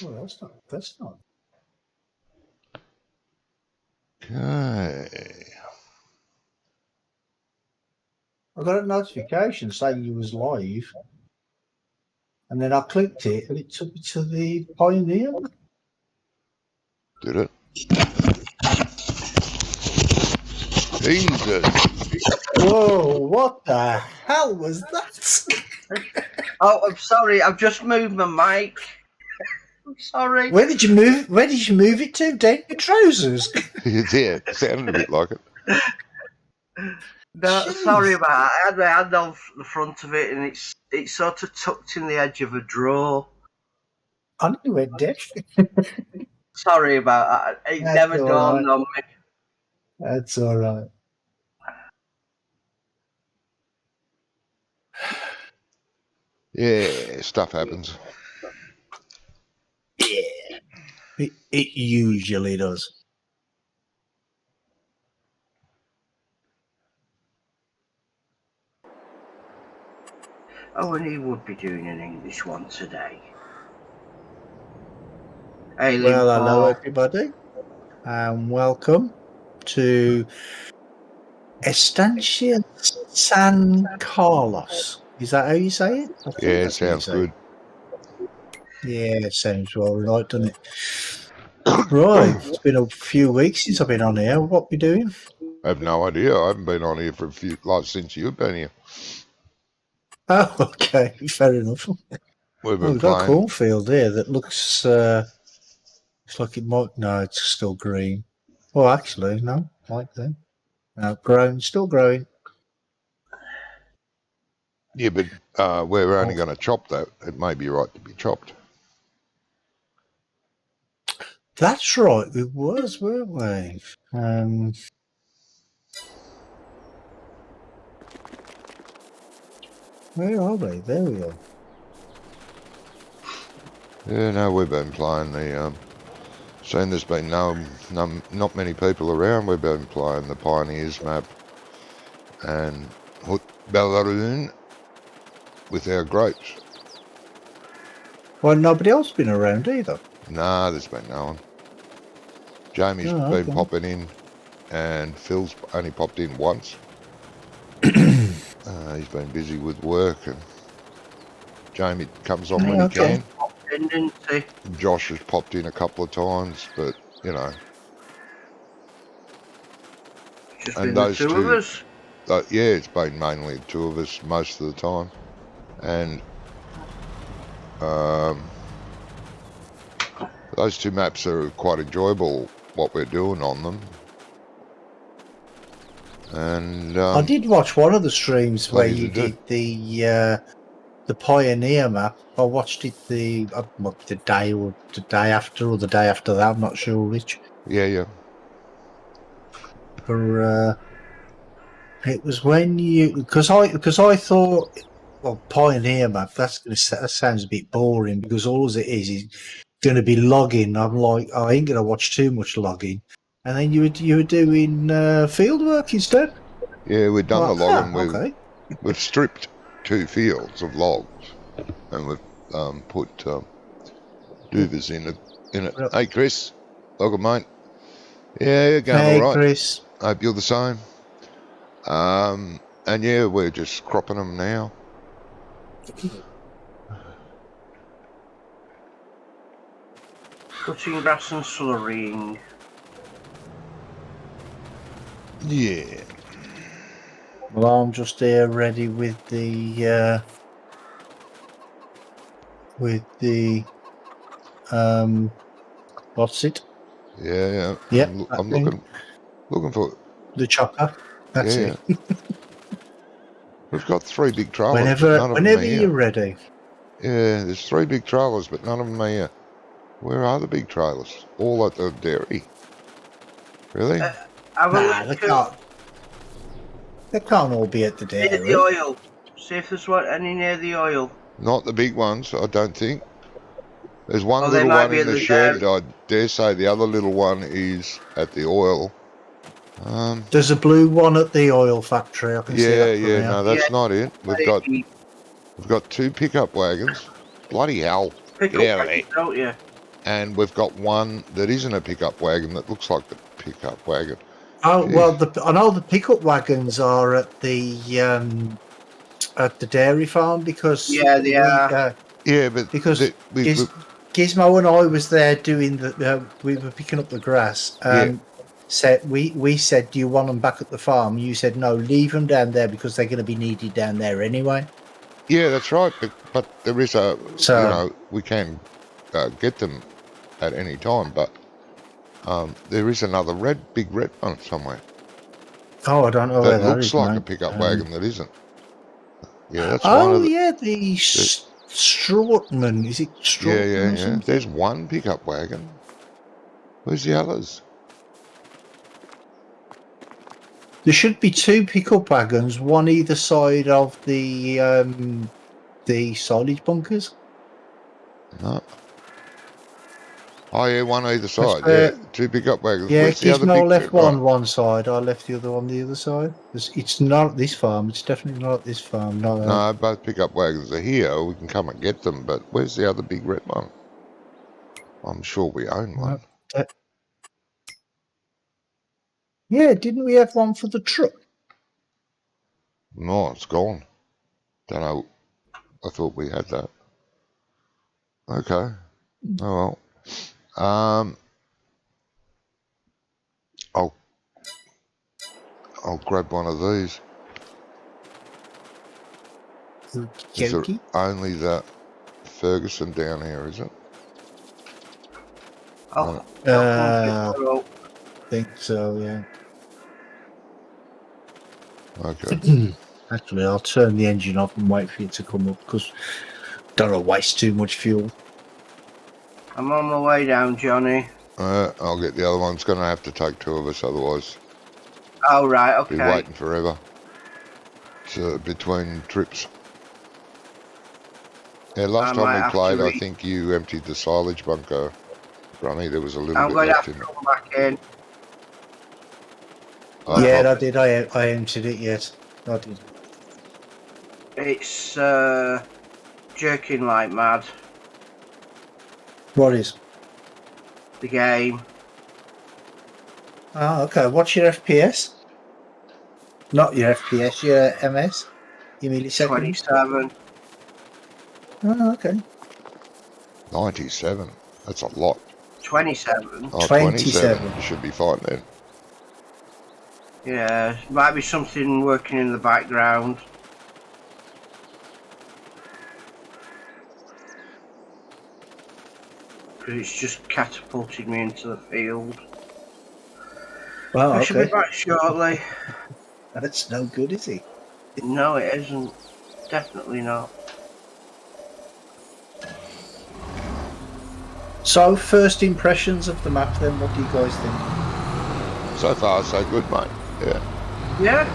Well, that's not. Okay. I got a notification saying you was live, and then I clicked it, and it took me to the Pioneer. Did it? Jesus. Whoa! What the hell was that? Oh, I'm sorry. I've just moved my mic. I'm sorry. Where did you move? Where did you move it to? Down your trousers? Yeah, it sounded a bit like it. No, sorry about that. I had my hand on the front of it, and it's sort of tucked in the edge of a drawer. I knew it did. Sorry about that. It That's never all dawned right. on me. That's all right. Yeah, stuff happens. Yeah, it usually does. Oh, and he would be doing an English one today. Hey, Well, hello Paul. everybody, and welcome to Estancia San Carlos. Is that how you say it? I think Yeah, that's how you sounds say good. it. Yeah, sounds well right, doesn't it? Right, it's been a few weeks since I've been on here. What we doing? I have no idea. I haven't been on here for since you've been here. Oh, okay, fair enough. We've Well, been we've got a playing. cornfield there that looks. It's like it might. No, it's still green. Well, actually, no, like that. No, growing, still growing. Yeah, but we're only going to chop that. It may be right to be chopped. That's right, we was, weren't we? Where are they? There we are. Yeah, no, we've been playing the. Seeing there's been not many people around, we've been playing the Pioneers map and Hut Ballaroon with our grapes. Well, nobody else been around either. Nah, there's been no one. Jamie's been popping in, and Phil's only popped in once. He's been busy with work, and Jamie comes on when he can. Josh has popped in a couple of times, but you know. Just and been those the two of us. Yeah, it's been mainly the two of us most of the time, and those two maps are quite enjoyable. What we're doing on them. And I did watch one of the streams where you did the Pioneer map. I watched it the day after or the day after that. I'm not sure which. Yeah. But it was when you because I thought, well, Pioneer map. That sounds a bit boring because all it is going to be logging. I'm like, I ain't going to watch too much logging. And then you were doing field work instead. Yeah, we've done the logging. Okay. We've stripped 2 fields of logs, and we've put doovers in it. Hey, Chris, welcome, mate. Yeah, you're going all right. Hey, Chris. Hope you're the same. And yeah, we're just cropping them now. Cutting grass and slurrying. Yeah. Well, I'm just here ready with the what's it? Yeah. Yeah. I'm looking for it. The chopper. That's it. We've got 3 big trailers. Whenever you're ready. Yeah, there's 3 big trailers, but none of them are here. Where are the big trailers? All at the dairy. Really? They can't all be at the dairy. Near the oil. See if there's any near the oil. Not the big ones, I don't think. There's one little one in the shed. I dare say the other little one is at the oil. There's a blue one at the oil factory. I can see that from here. No, that's not it. We've got 2 pickup wagons. Bloody hell! Pick up wagons, don't you? and we've got one that isn't a pickup wagon that looks like the pickup wagon. Oh Jeez. well, I know the pickup wagons are at the dairy farm because Yeah, they are. Yeah, but because we Gizmo and I was there doing we were picking up the grass. Said we said, do you want them back at the farm? You said no, leave them down there because they're going to be needed down there anyway. yeah, that's right. But there is So we can get them at any time, but there is another big red one somewhere I don't know where that that looks is, like mate. a pickup wagon that isn't. Yeah, that's one Oh of the. yeah, the Strautman. Is it Strautman or something? There's one pickup wagon. Where's the others? There should be two pickup wagons, one either side of the silage bunkers. No. Oh yeah, one either side. where- Yeah, two pickup wagons. Yeah, Where's the other Gizmo big? left Right. one side. I left the other on the other side. It's not at this farm. It's definitely not at this farm. No, both pickup wagons are here. We can come and get them, but where's the other big red one? I'm sure we own one. Yeah, didn't we have one for the truck? No, it's gone. Don't know. I thought we had that. Okay. Oh well. I'll grab one of these. Is there only that Ferguson down here, is it? Oh, I think so, yeah. Okay. Actually, I'll turn the engine off and wait for you to come up because don't want to waste too much fuel. I'm on my way down, Johnny. I'll get the other one. It's going to have to take two of us, otherwise Oh, right, okay. be waiting forever. So between trips. Yeah, last time we played, I think you emptied the silage bunker. Rummy, there was a little bit left in it. I'm going to have to come back in. I did. I emptied it, yes. I did. It's jerking like mad. What is? The game. Oh, okay. What's your FPS? Not your FPS, your MS? Your milliseconds? 27. Oh, okay. 97. That's a lot. 27. Oh, 27. You should be fine then. Yeah, might be something working in the background. Because it's just catapulted me into the field. Well, I should be back shortly. That's no good, is it? No, it isn't. Definitely not. So, first impressions of the map then, what do you guys think? So far, so good, mate. Yeah. Yeah.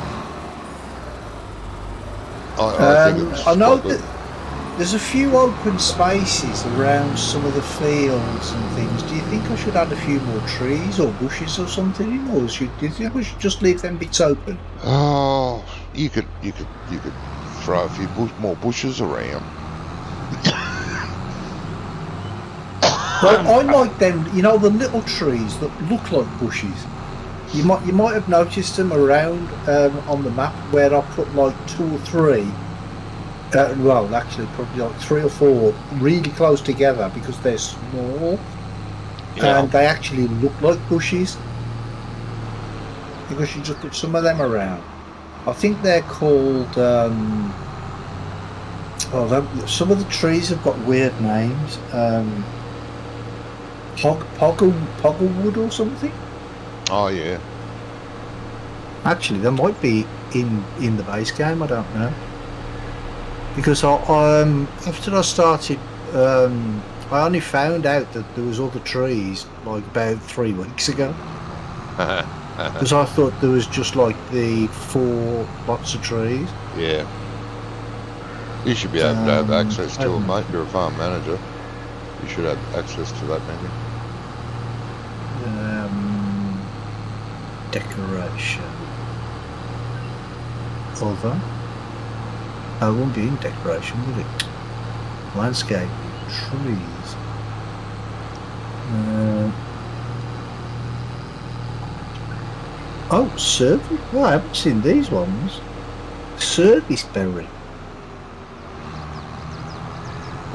I think it's I know quite good. that there's a few open spaces around some of the fields and things. Do you think I should add a few more trees or bushes or something, or do you think we should just leave them bits open? Oh, you could throw a few more bushes around. Well, I like them, you know, the little trees that look like bushes. You might have noticed them around on the map where I put like 2 or 3. Well, actually, probably like 3 or 4 really close together because they're small and they actually look like bushes. Because you just put some of them around. I think they're called. Some of the trees have got weird names. Pogglewood or something. Oh yeah. Actually, there might be in the base game. I don't know. Because after I started, I only found out that there was other trees like about 3 weeks ago. Because I thought there was just like the 4 lots of trees. Yeah. You should be able to have access to them, mate. You're a farm manager. You should have access to that menu. Decoration. Other. I won't be in decoration, will it? Landscape. Trees. Oh, service. Well, I haven't seen these ones. Service berry.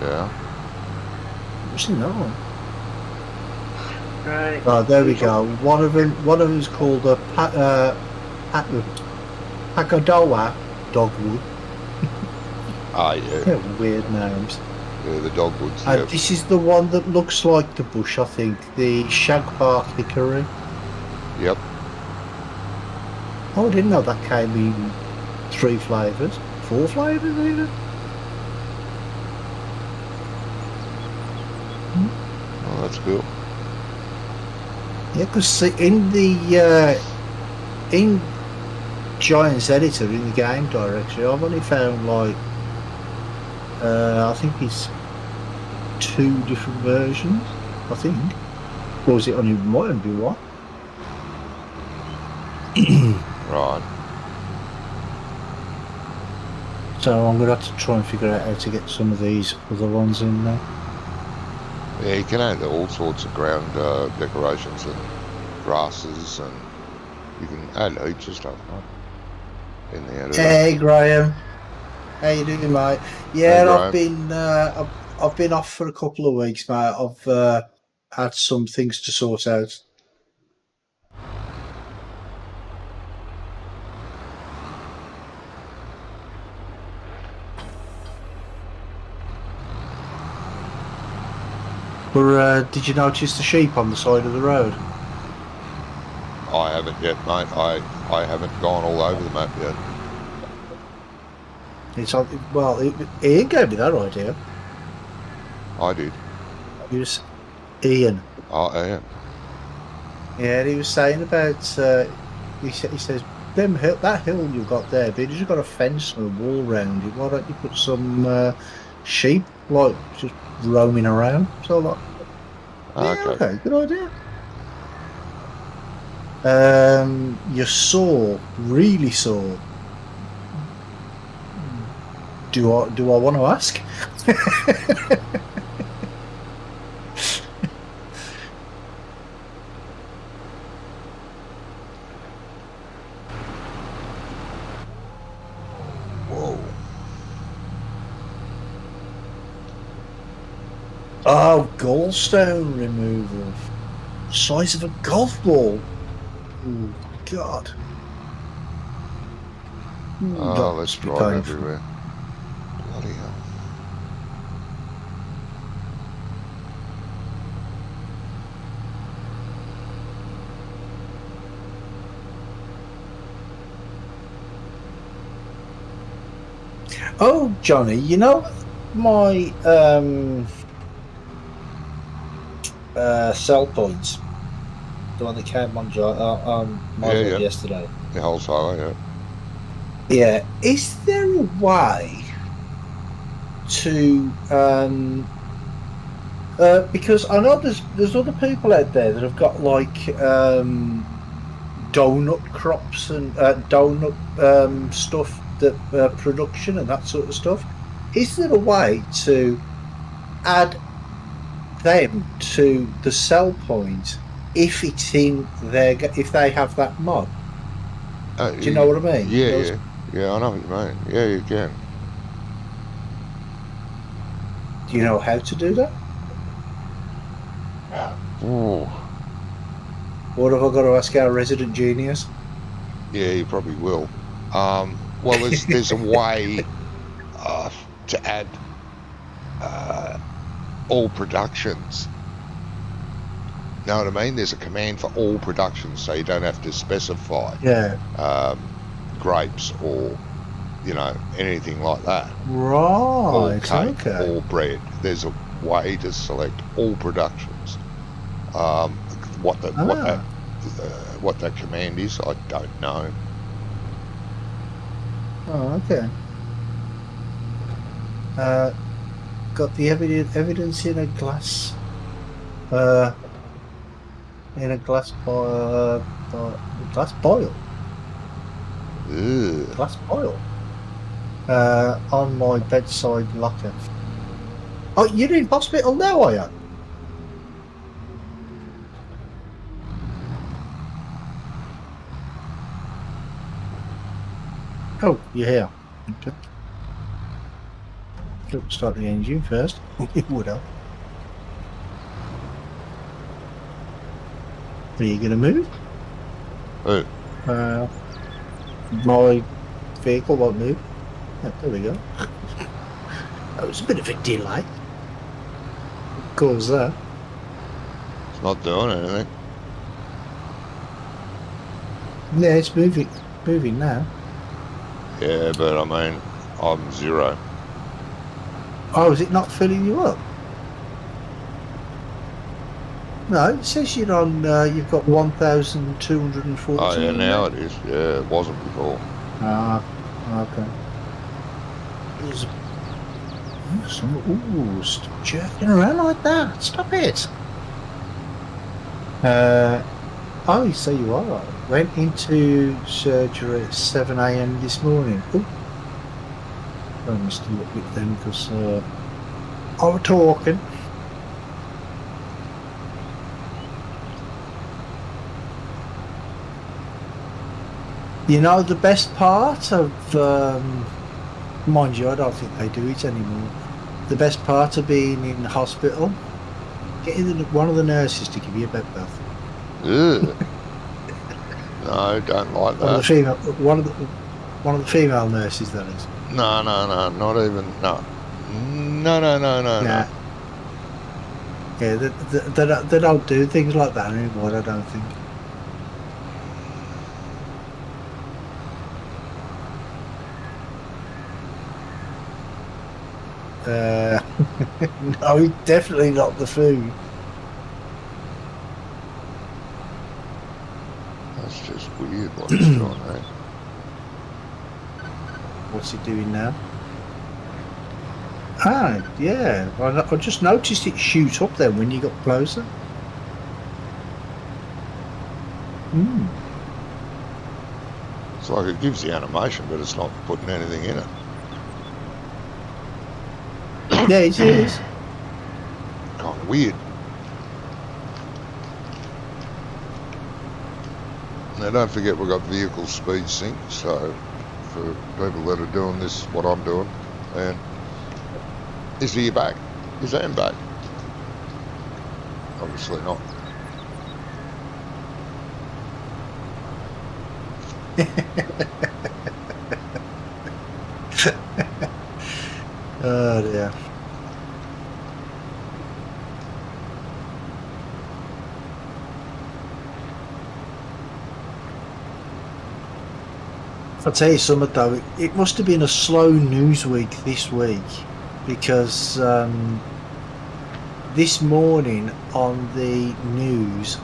Yeah. I've seen that one. Right. Oh, there we go. One of them's called a Pagodoa dogwood. Ah, yeah. Weird names. Yeah, the dogwoods. And Yep. this is the one that looks like the bush, I think. The shagbark hickory. Yep. Oh, I didn't know that came in 3 flavours. 4 flavours even. Oh, that's cool. Yeah, because in Giant's editor in the game directory, I've only found like I think it's 2 different versions. I think, or was it only might only be one? Right. So I'm gonna have to try and figure out how to get some of these other ones in there. Yeah, you can add all sorts of ground decorations and grasses, and you can add heaps of stuff, right? In the editor. Hey Graham, how you doing, mate? Yeah, Hey, I've been off for a couple of weeks, mate. I've had some things to sort out. But did you notice the sheep on the side of the road? I haven't yet, mate. I haven't gone all over the map yet. It's on. Well, Ian gave me that idea. I did. He was Ian. Oh, yeah. Yeah, he was saying about. He says that hill you've got there, but you've got a fence and a wall around it. Why don't you put some sheep like just roaming around? So like, yeah, okay, good idea. You're sore, really sore. Do I want to ask? Whoa. Oh, gallstone removal. Size of a golf ball. Oh, God. Oh, let's drive everywhere. Bloody hell. Oh, Johnny, you know my sell points, the one that came on my board yesterday. The wholesaler, yeah. Yeah, is there a way to because I know there's other people out there that have got like donut crops and donut stuff that production and that sort of stuff. Is there a way to add them to the sell point if it's in their if they have that mod? Do you know what I mean? Yeah, yeah, I know what you mean. Yeah, you can. Do you know how to do that? Ooh. What have I got to ask our resident genius? Yeah, you probably will. Well, there's a way to add all productions. Know what I mean? There's a command for all productions, so you don't have to specify grapes or anything like that. Right. Or cake, okay. or bread. There's a way to select all productions. What that command is, I don't know. Oh, okay. Got the evidence in a glass. In a glass boil. Glass boil. Ugh. Glass boil. On my bedside locker. Oh, you're in hospital now, are you? Oh, you're here. Okay. Start the engine first. It would help. Are you going to move? Who? My vehicle won't move. Yeah, there we go. That was a bit of a delay. Of course, that. It's not doing anything. Yeah, it's moving. Moving now. Yeah, but I mean, I'm 0. Oh, is it not filling you up? No, it says you're on. You've got 1,240. Oh yeah, now it is. Yeah, it wasn't before. Ah, okay. There's stop jerking around like that. Stop it. Oh, so you are. Went into surgery at 7 a.m. this morning. Oh, I missed a little bit then because I was talking. You know, the best part of, mind you, I don't think they do it anymore. The best part of being in hospital, getting one of the nurses to give you a bed bath. Ugh. No, don't like One of the that. female, one of the female nurses, that is. No, not even, no. No. Yeah. Yeah, they don't do things like that anymore, I don't think. No, definitely not the food. That's just weird what it's doing, eh? What's he doing now? Ah, yeah. I just noticed it shoot up then when you got closer. Hmm. It's like it gives the animation, but it's not putting anything in it. Yeah, it is. Kind of weird. Now don't forget we've got vehicle speed sync, so for people that are doing this, what I'm doing, and is he back? Is Anne back? Obviously not. Oh dear. I'll tell you something though, it must have been a slow news week this week because this morning on the news,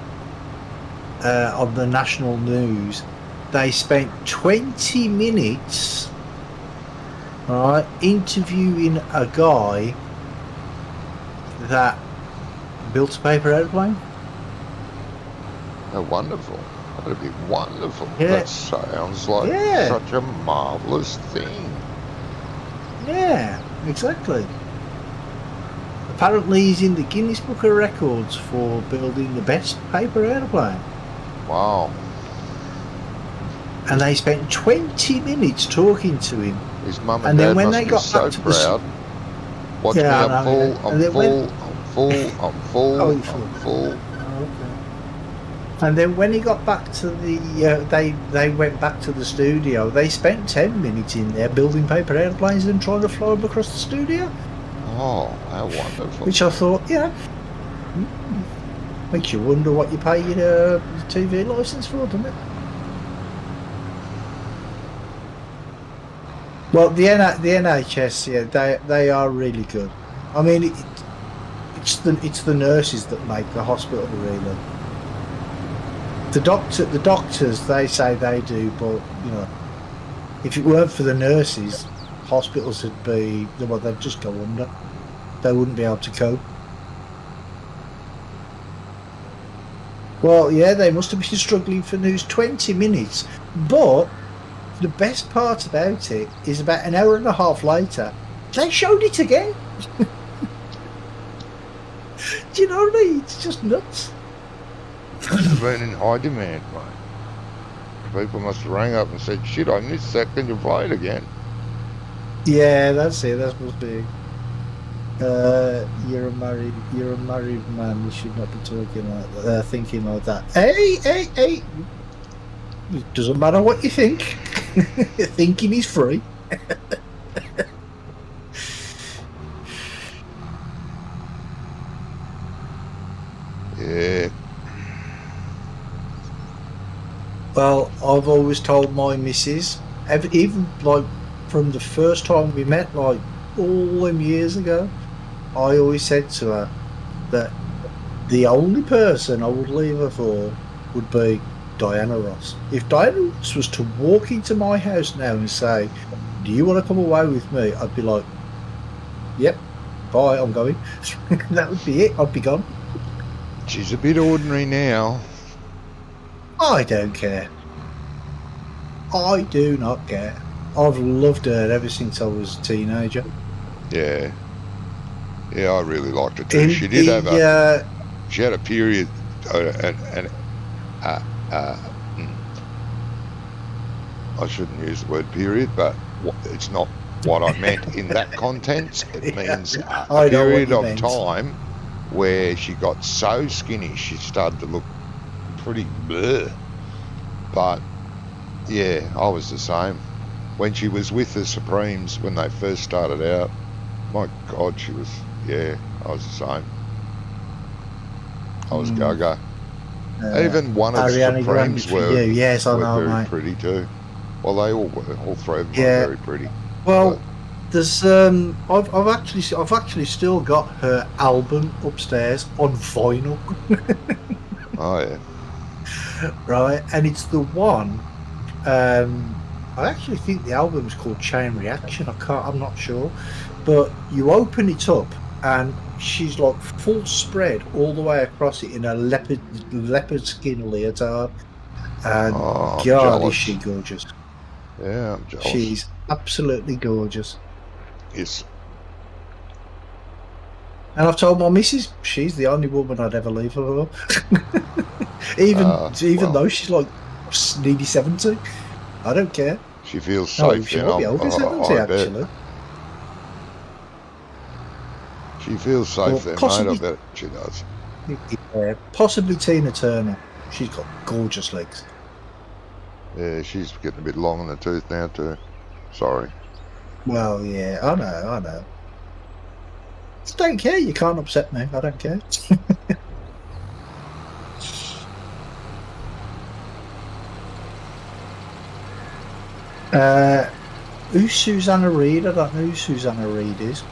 on the national news, they spent 20 minutes interviewing a guy that built a paper airplane. Oh, wonderful. That'd be wonderful. Yeah. That sounds like such a marvellous thing. Yeah, exactly. Apparently he's in the Guinness Book of Records for building the best paper airplane. Wow. And they spent 20 minutes talking to him. His mum And and then dad when must they be got so back to the proud. Watch Yeah, me, I I'm know, full, and then when- I'm full. Oh, you're full. Okay. And then when he got back to the, they went back to the studio. They spent 10 minutes in there building paper airplanes and trying to fly them across the studio. Oh, how wonderful. Which I thought, makes you wonder what you pay your TV licence for, doesn't it? Well, the NHS, yeah, they are really good. I mean, it's the nurses that make the hospital really. The doctors, they say they do, but if it weren't for the nurses, hospitals would be, well, they'd just go under. They wouldn't be able to cope. Well, yeah, they must have been struggling for news 20 minutes, but the best part about it is about an hour and a half later, they showed it again. Do you know what I mean? It's just nuts. It's been in high demand, mate. people must have rang up and said, "Shit, I missed that. Can you play it again?" Yeah, that's it. That must be. You're a married man. You should not be talking like that, thinking like that. Hey! It doesn't matter what you think. Thinking is free. Yeah. Well, I've always told my missus, even like from the first time we met, like all them years ago, I always said to her that the only person I would leave her for would be Diana Ross. If Diana Ross was to walk into my house now and say, "Do you want to come away with me?" I'd be like, "Yep, bye, I'm going." That would be it. I'd be gone. She's a bit ordinary now. I don't care. I do not care. I've loved her ever since I was a teenager. Yeah. Yeah, I really liked her too. She did have she had a period, I shouldn't use the word period, but it's not what I meant in that context. It means a period of time where she got so skinny she started to look pretty bleh. But yeah, I was the same. When she was with the Supremes when they first started out, my God, she was, yeah, I was the same. I was gaga. Even one of the Supremes were very pretty too. Well, they all were. All three of them were very pretty. Well, there's I've actually still got her album upstairs on vinyl. Oh yeah. Right, and it's the one. I actually think the album's called Chain Reaction. I'm not sure, but you open it up and she's like full spread all the way across it in a leopard skin leotard. And God, is she gorgeous? Yeah, I'm jealous. She's absolutely gorgeous. Yes. And I've told my missus she's the only woman I'd ever leave her for. even though she's like nearly 70. I don't care. She feels safe. She might be over 70 actually. She feels safe there, mate. I bet she does. Yeah, possibly Tina Turner. She's got gorgeous legs. Yeah, she's getting a bit long in the tooth now too. Sorry. Well, yeah, I know. Just don't care. You can't upset me. I don't care. Who's Susanna Reid? I don't know who Susanna Reid is.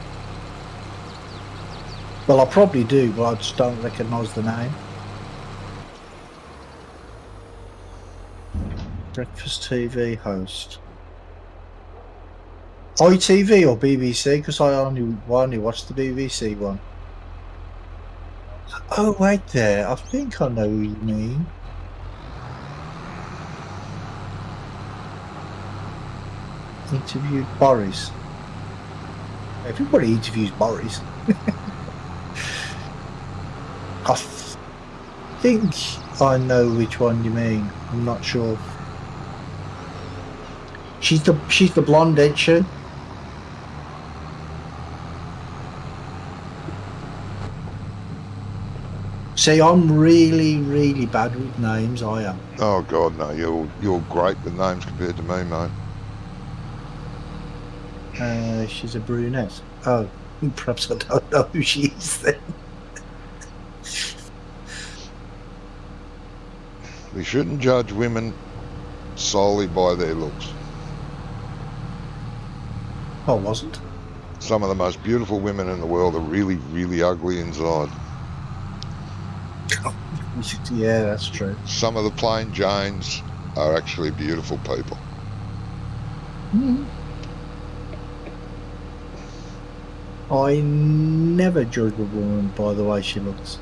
Well, I probably do, but I just don't recognise the name. Breakfast TV host. ITV or BBC? Because I only watched the BBC one. Oh, wait there. I think I know who you mean. Interviewed Boris. Everybody interviews Boris. I think I know which one you mean. I'm not sure. She's the blonde, ain't she? See, I'm really, really bad with names. I am. Oh God, no! You're great with names compared to me, mate. She's a brunette. Oh, perhaps I don't know who she is then. We shouldn't judge women solely by their looks. I wasn't. Some of the most beautiful women in the world are really, really ugly inside. Yeah, that's true. Some of the plain Janes are actually beautiful people. Mm. I never judge a woman by the way she looks.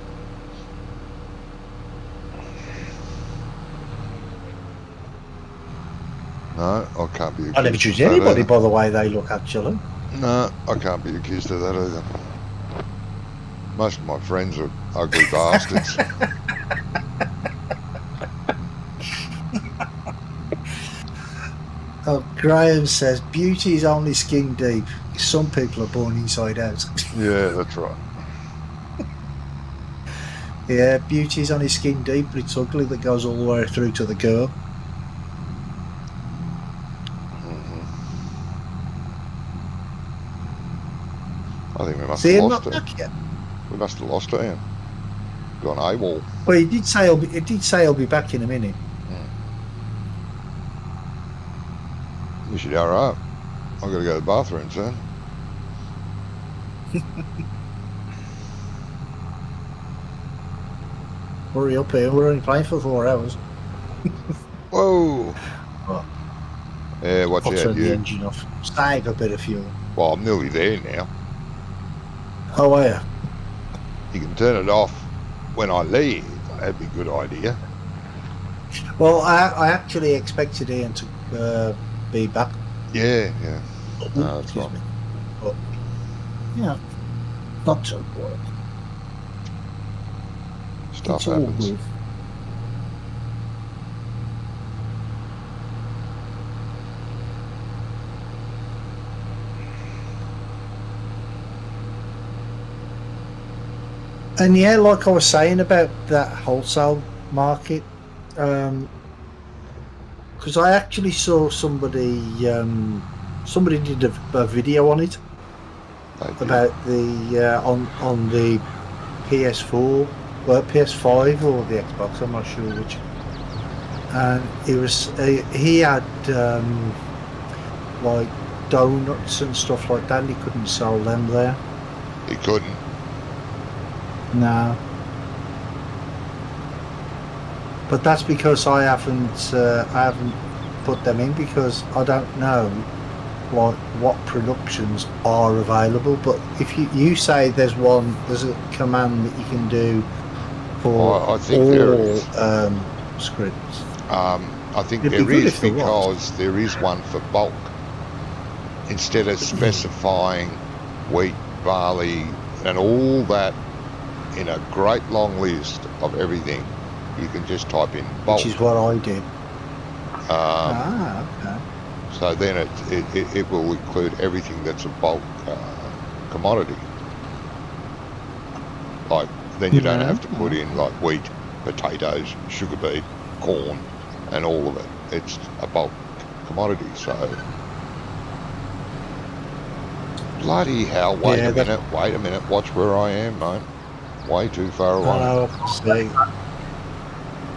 No, I can't be accused. I never judge anybody by the way they look, actually. No, I can't be accused of that either. Most of my friends are ugly bastards. Oh, Graham says beauty is only skin deep. Some people are born inside out. Yeah, that's right. Yeah, beauty is only skin deep, but it's ugly that goes all the way through to the girl. Hmm. I think we must See have him lost not her. back yet. We must have lost Ian. Gone AWOL. Well, he did say he'll be back in a minute. You should hurry up. I've got to go to the bathroom soon. Hurry up here. We're only playing for 4 hours. Whoa. Oh, Yeah, watch I'll out, turn the you. engine off. Save a bit of fuel. Well, I'm nearly there now. Oh, yeah. You can turn it off when I leave. That'd be a good idea. Well, I actually expected Ian to be back. Yeah. No, that's Excuse fine. me. But, yeah, not so good. Stuff It's all happens. good. And yeah, like I was saying about that wholesale market, because I actually saw somebody did a video on it about the on the PS4, well, PS5 or the Xbox, I'm not sure which. And he had like donuts and stuff like that, and he couldn't sell them there. He couldn't. No. But that's because I haven't put them in, because I don't know like what productions are available. But if you say there's a command that you can do for I think all there is. scripts. I think It'd be there good is, if there was. because there is one for bulk. Instead of specifying wheat, barley, and all that in a great long list of everything, you can just type in bulk. Which is what I did. Okay. So then it will include everything that's a bulk commodity. Like, then you don't have to put in like wheat, potatoes, sugar beet, corn, and all of it. It's a bulk commodity. So bloody hell! Wait a minute. Watch where I am, mate. Way too far away.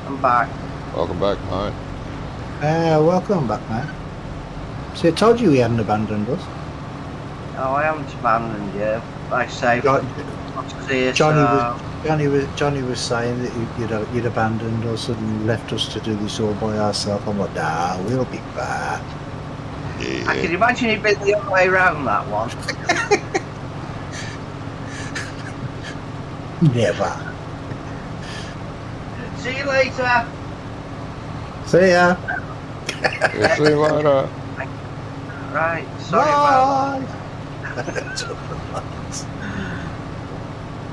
I'm back. Welcome back, mate. Welcome back, mate. See, I told you he hadn't abandoned us. Oh, I haven't abandoned you. Like I say, Johnny was saying that you'd abandoned us and left us to do this all by ourselves. I'm like, nah, we'll be back. Yeah. I can imagine it being the other way around, that one. Never. See you later. See ya. Yeah, see you later. Right, sorry about that.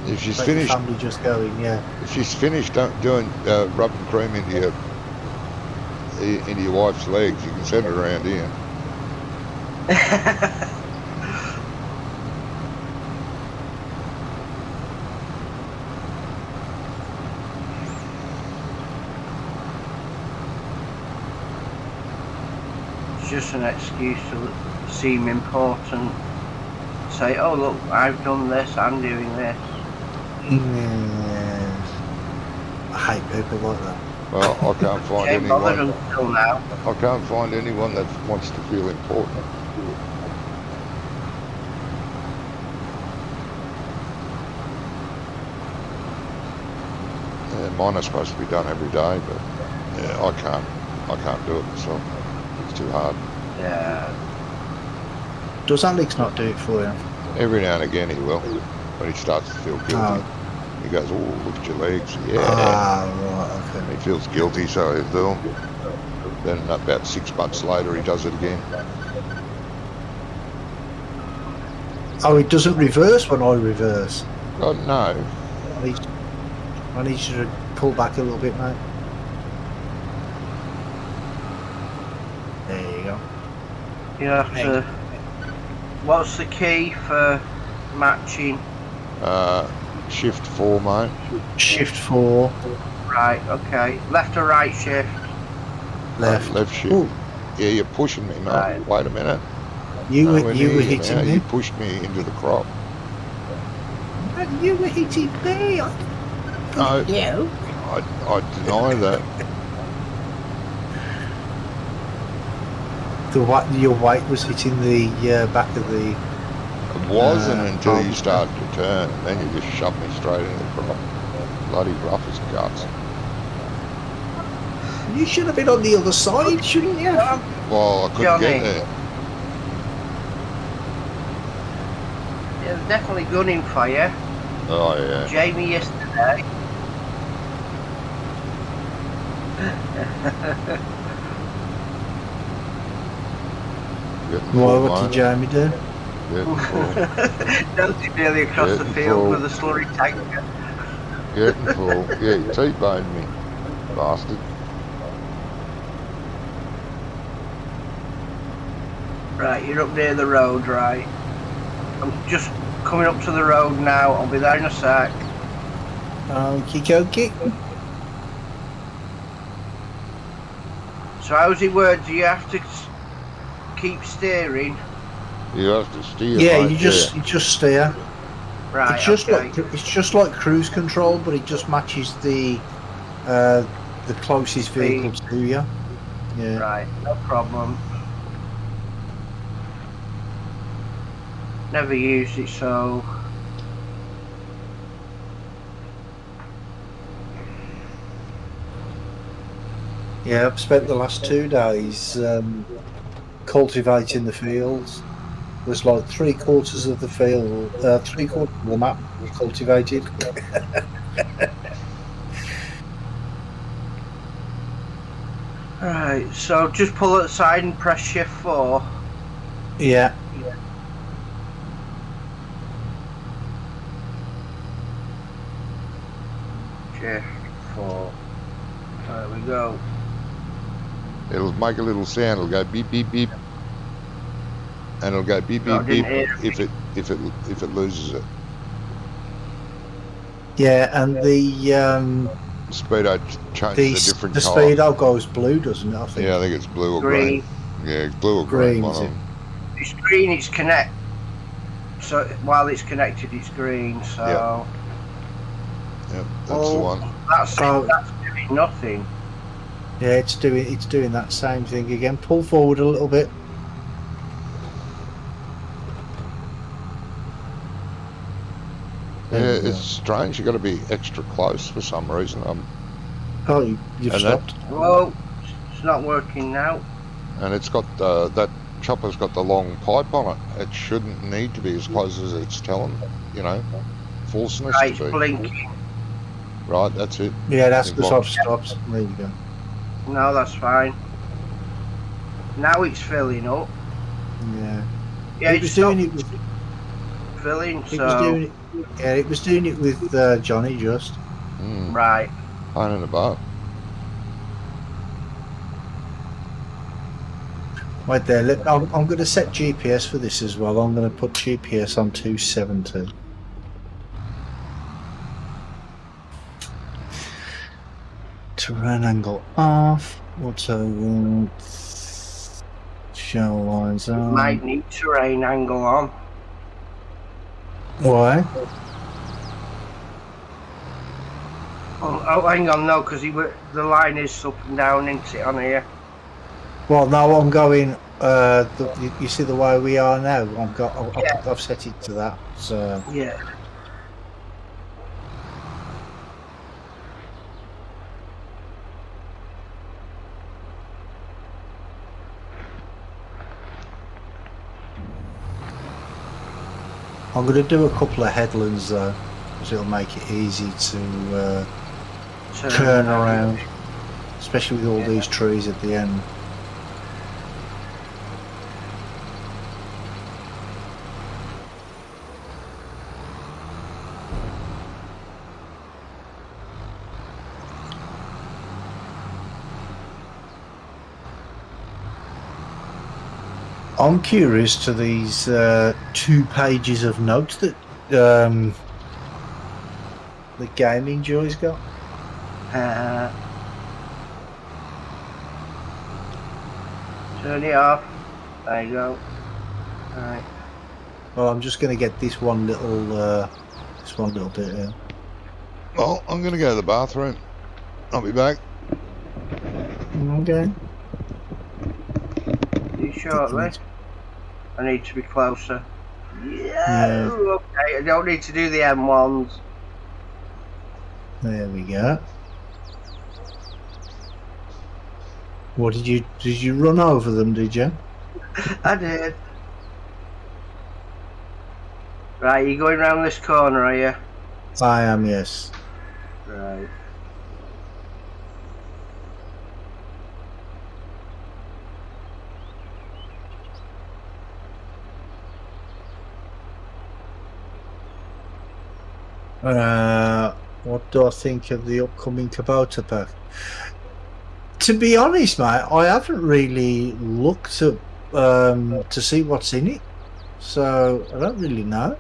If she's like finished, family just going, yeah. If she's finished doing rubbing cream into your wife's legs, you can send her around here. It's just an excuse to seem important. Say, oh look, I've done this, I'm doing this. I hate people like that. Well, I can't find anyone. Until now. I can't find anyone that wants to feel important. Yeah, mine are supposed to be done every day, but yeah, I can't do it myself. It's too hard. Yeah. Does Alex not do it for you? Every now and again he will, when he starts to feel guilty. Oh. He goes, oh, look at your legs. Yeah. Right, okay. He feels guilty, so he'll do them. Then about 6 months later, he does it again. Oh, it doesn't reverse when I reverse? Oh, no. I need you to pull back a little bit, mate. There you go. You have Hey. to. What's the key for matching? Shift 4, mate. Shift 4, Right, okay. Left or right shift? left. Left shift. Ooh, Yeah, you're pushing me, mate. Right. Wait a minute. you were Nowhere near you hitting now. me. You pushed me into the crop. You were hitting me. No, You. I deny that. Your weight was hitting the back of the. It wasn't until you target. started to turn, and then you just shoved me straight into the crop. Bloody rough as guts. You should have been on the other side, shouldn't you? Well, I couldn't Johnny. get there. Yeah, definitely gunning for you. Oh, yeah. Jamie yesterday. Getting Well, full, what did mate. Jamie do? Getting full. Dancing nearly across the Getting field full. with a slurry tanker. Getting full. Yeah, you T-boned me, bastard. Right, you're up near the road, right? I'm just coming up to the road now. I'll be there in a sec. Okie dokie. So how's it work? Do you have to keep steering? You have to steer, Yeah, mate. you just steer. Right, It's just okay. it's just like cruise control, but it just matches the closest vehicle to you. Yeah. Right, no problem. Never used it, so... Yeah, I've spent the last 2 days cultivating the fields. There's like 3/4 of the field, 3/4 of the map cultivated. Right, so just pull it aside and press shift 4. Yeah. Shift 4. There we go. It'll make a little sound. It'll go beep beep beep, and it'll go beep No, I beep didn't beep hear if it loses it. Yeah, and the Speedo changes a different colour. speedo goes blue, doesn't it? I think. Yeah, I think it's blue or green. green. Yeah, it's blue or green. Green, One is of it? them. It's green, it's connect. So while it's connected, it's green. So Yep, that's the one. That's Oh. that's doing nothing. Yeah, it's doing that same thing again. Pull forward a little bit. Yeah, There we it's go. strange. You got to be extra close for some reason. Oh, you've And that- stopped. Well, it's not working now. And it's got that chopper's got the long pipe on it. It shouldn't need to be as close as it's telling, falseness Right, to it's be. blinking. Right, that's it. Yeah, that's Think because what- I've stopped. There you go. No, that's fine. Now it's filling up. Yeah. Yeah, it it's was doing it with. filling. It So was doing it. Yeah, it was doing it with Johnny just. right. Pain in the butt. Right there. I'm going to set GPS for this as well. I'm going to put GPS on 270. Terrain angle off. Auto show lines on. Might need terrain angle on. Why? Oh, hang on, no, because the line is up and down, isn't it, on here? Well, now I'm going. You see the way we are now. Yeah. I've set it to that. So Yeah. I'm going to do a couple of headlands though, because it'll make it easy to turn around, especially with all these trees at the end. I'm curious to these 2 pages of notes that the gaming joy's got. Turn it off. There you go. Right. Well, I'm just going to get this one little bit here. Well, I'm going to go to the bathroom. I'll be back. Okay. See you shortly. I need to be closer. Yeah. Okay, I don't need to do the M1s. There we go. What did you run over them, did you? I did. Right, you going round this corner, are you? I am, yes. Right. What do I think of the upcoming Kubota pack? To be honest, mate, I haven't really looked at to see what's in it, so I don't really know.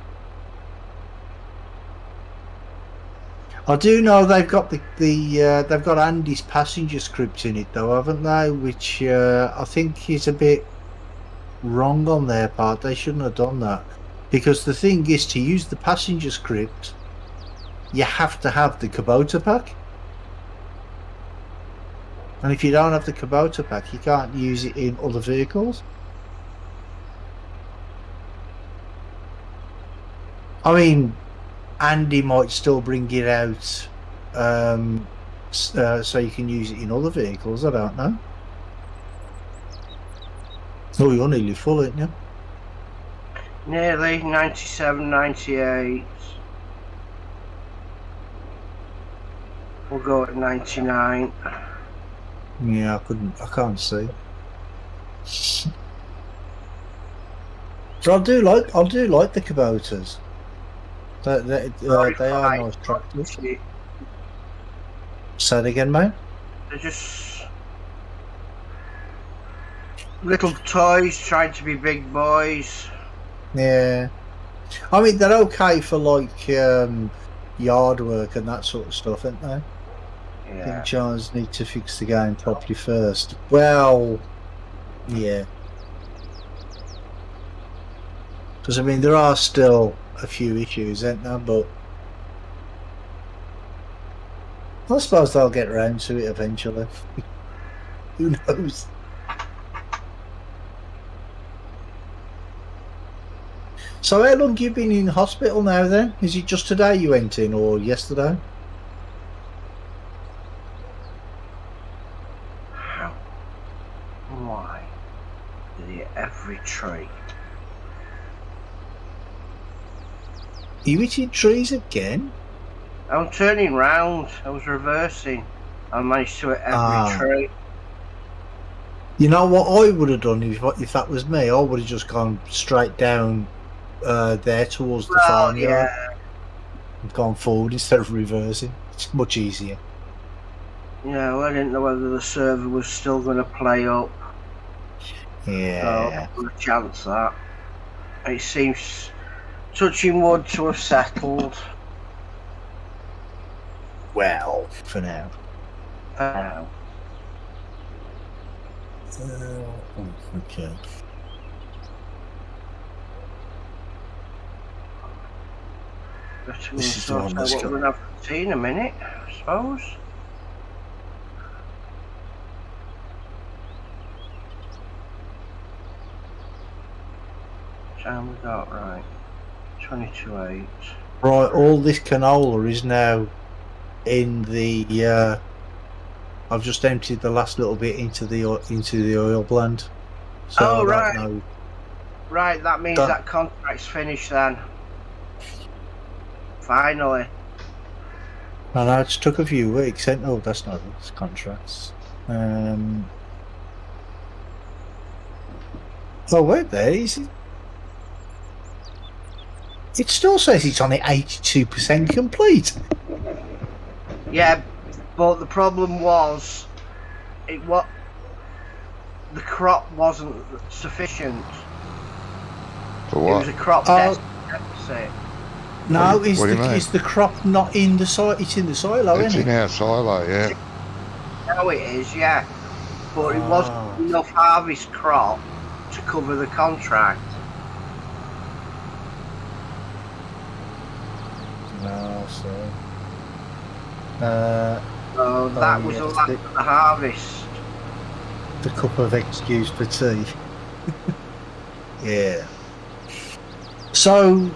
I do know they've got they've got Andy's passenger script in it, though, haven't they? Which I think is a bit wrong on their part. They shouldn't have done that, because the thing is, to use the passenger script, you have to have the Kubota pack. And if you don't have the Kubota pack, you can't use it in other vehicles. I mean, Andy might still bring it out so you can use it in other vehicles. I don't know. Oh, you're nearly full, aren't you? Nearly 97, 98. We'll go at 99. Yeah, I can't see. So I do like the Kubotas. They are nice tractors. Say it again, mate. They're just little toys trying to be big boys. Yeah, I mean they're okay for like yard work and that sort of stuff, aren't they? Yeah. I think Giants need to fix the game properly first. Well, yeah. Because, I mean, there are still a few issues, aren't there? But I suppose they'll get around to it eventually. Who knows? So how long have you been in hospital now then? Is it just today you went in, or yesterday? Why? Every tree. Are you hitting trees again? I'm turning round. I was reversing. I managed to hit every tree. You know what I would have done if that was me? I would have just gone straight down there towards the farmyard. Yeah. And gone forward instead of reversing. It's much easier. Yeah, well, I didn't know whether the server was still going to play up. Yeah. So, a chance that. It seems, touching wood, to have settled. Well, for now. Okay. Better This is the one sort out that's what got- we're going to have to see in a minute, I suppose. Time we got, right. 22.8. Right, all this canola is now in the. I've just emptied the last little bit into the oil blend. So Oh, I right. don't know. Right, that means that contract's finished then. Finally. I know it's took a few weeks. Oh, that's not it's contracts. Oh, wait there. Is it? It still says it's on at 82% complete. Yeah, but the problem was, it the crop wasn't sufficient. For It what? was a crop deficit. No, What do you mean? is the crop not in the silo? It's in the silo, It's isn't in it? our silo, yeah. Now it is, yeah. But it wasn't enough harvest crop to cover the contract. No, so. So that was yes, the last of the harvest. The cup of excuse for tea. Yeah. So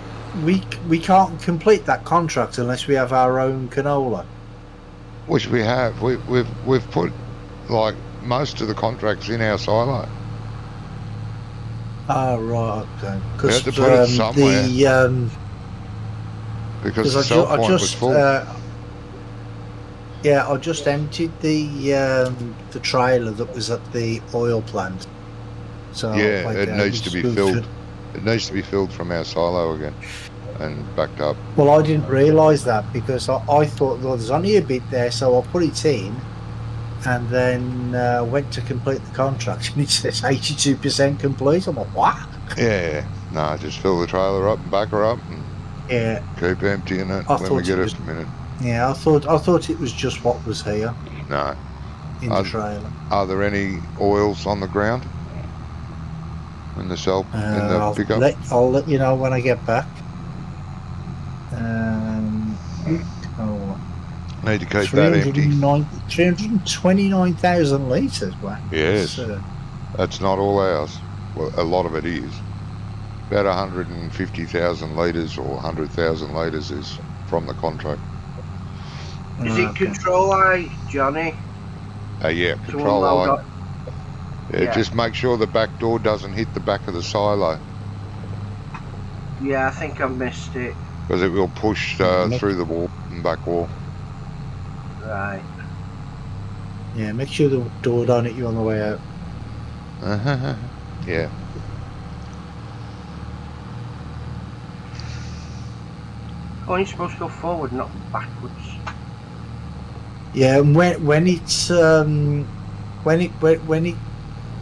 we can't complete that contract unless we have our own canola. Which we have. We've put like most of the contracts in our silo. Oh right, okay. We had to put it somewhere. Because Because the sell point was full. Yeah, I just emptied the trailer that was at the oil plant. So Yeah, like, it needs to be good filled. for- It needs to be filled from our silo again and backed up. Well, I didn't realise that because I thought, well, there's only a bit there, so I put it in, and then went to complete the contract, and it says 82% complete. I'm like, what? Yeah, no, just fill the trailer up and back her up and Yeah, keep emptying it I when we thought get it a was- minute. yeah. I thought it was just what was here No. in the trailer. Are there any oils on the ground? In the cell, in the pickup? I'll let you know when I get back. Need to keep that empty. 329,000 litres. Wow. Yes. That's not all ours. Well, a lot of it is. About 150,000 litres or 100,000 litres is from the contract. Is it control light, Johnny? Yeah, To control unload light. up? Yeah, Yeah. just make sure the back door doesn't hit the back of the silo Yeah, I think I missed it. because it will push through the wall and back wall. Right. Yeah, make sure the door don't hit you on the way out. Yeah. Oh, you're supposed to go forward, not backwards. Yeah, and when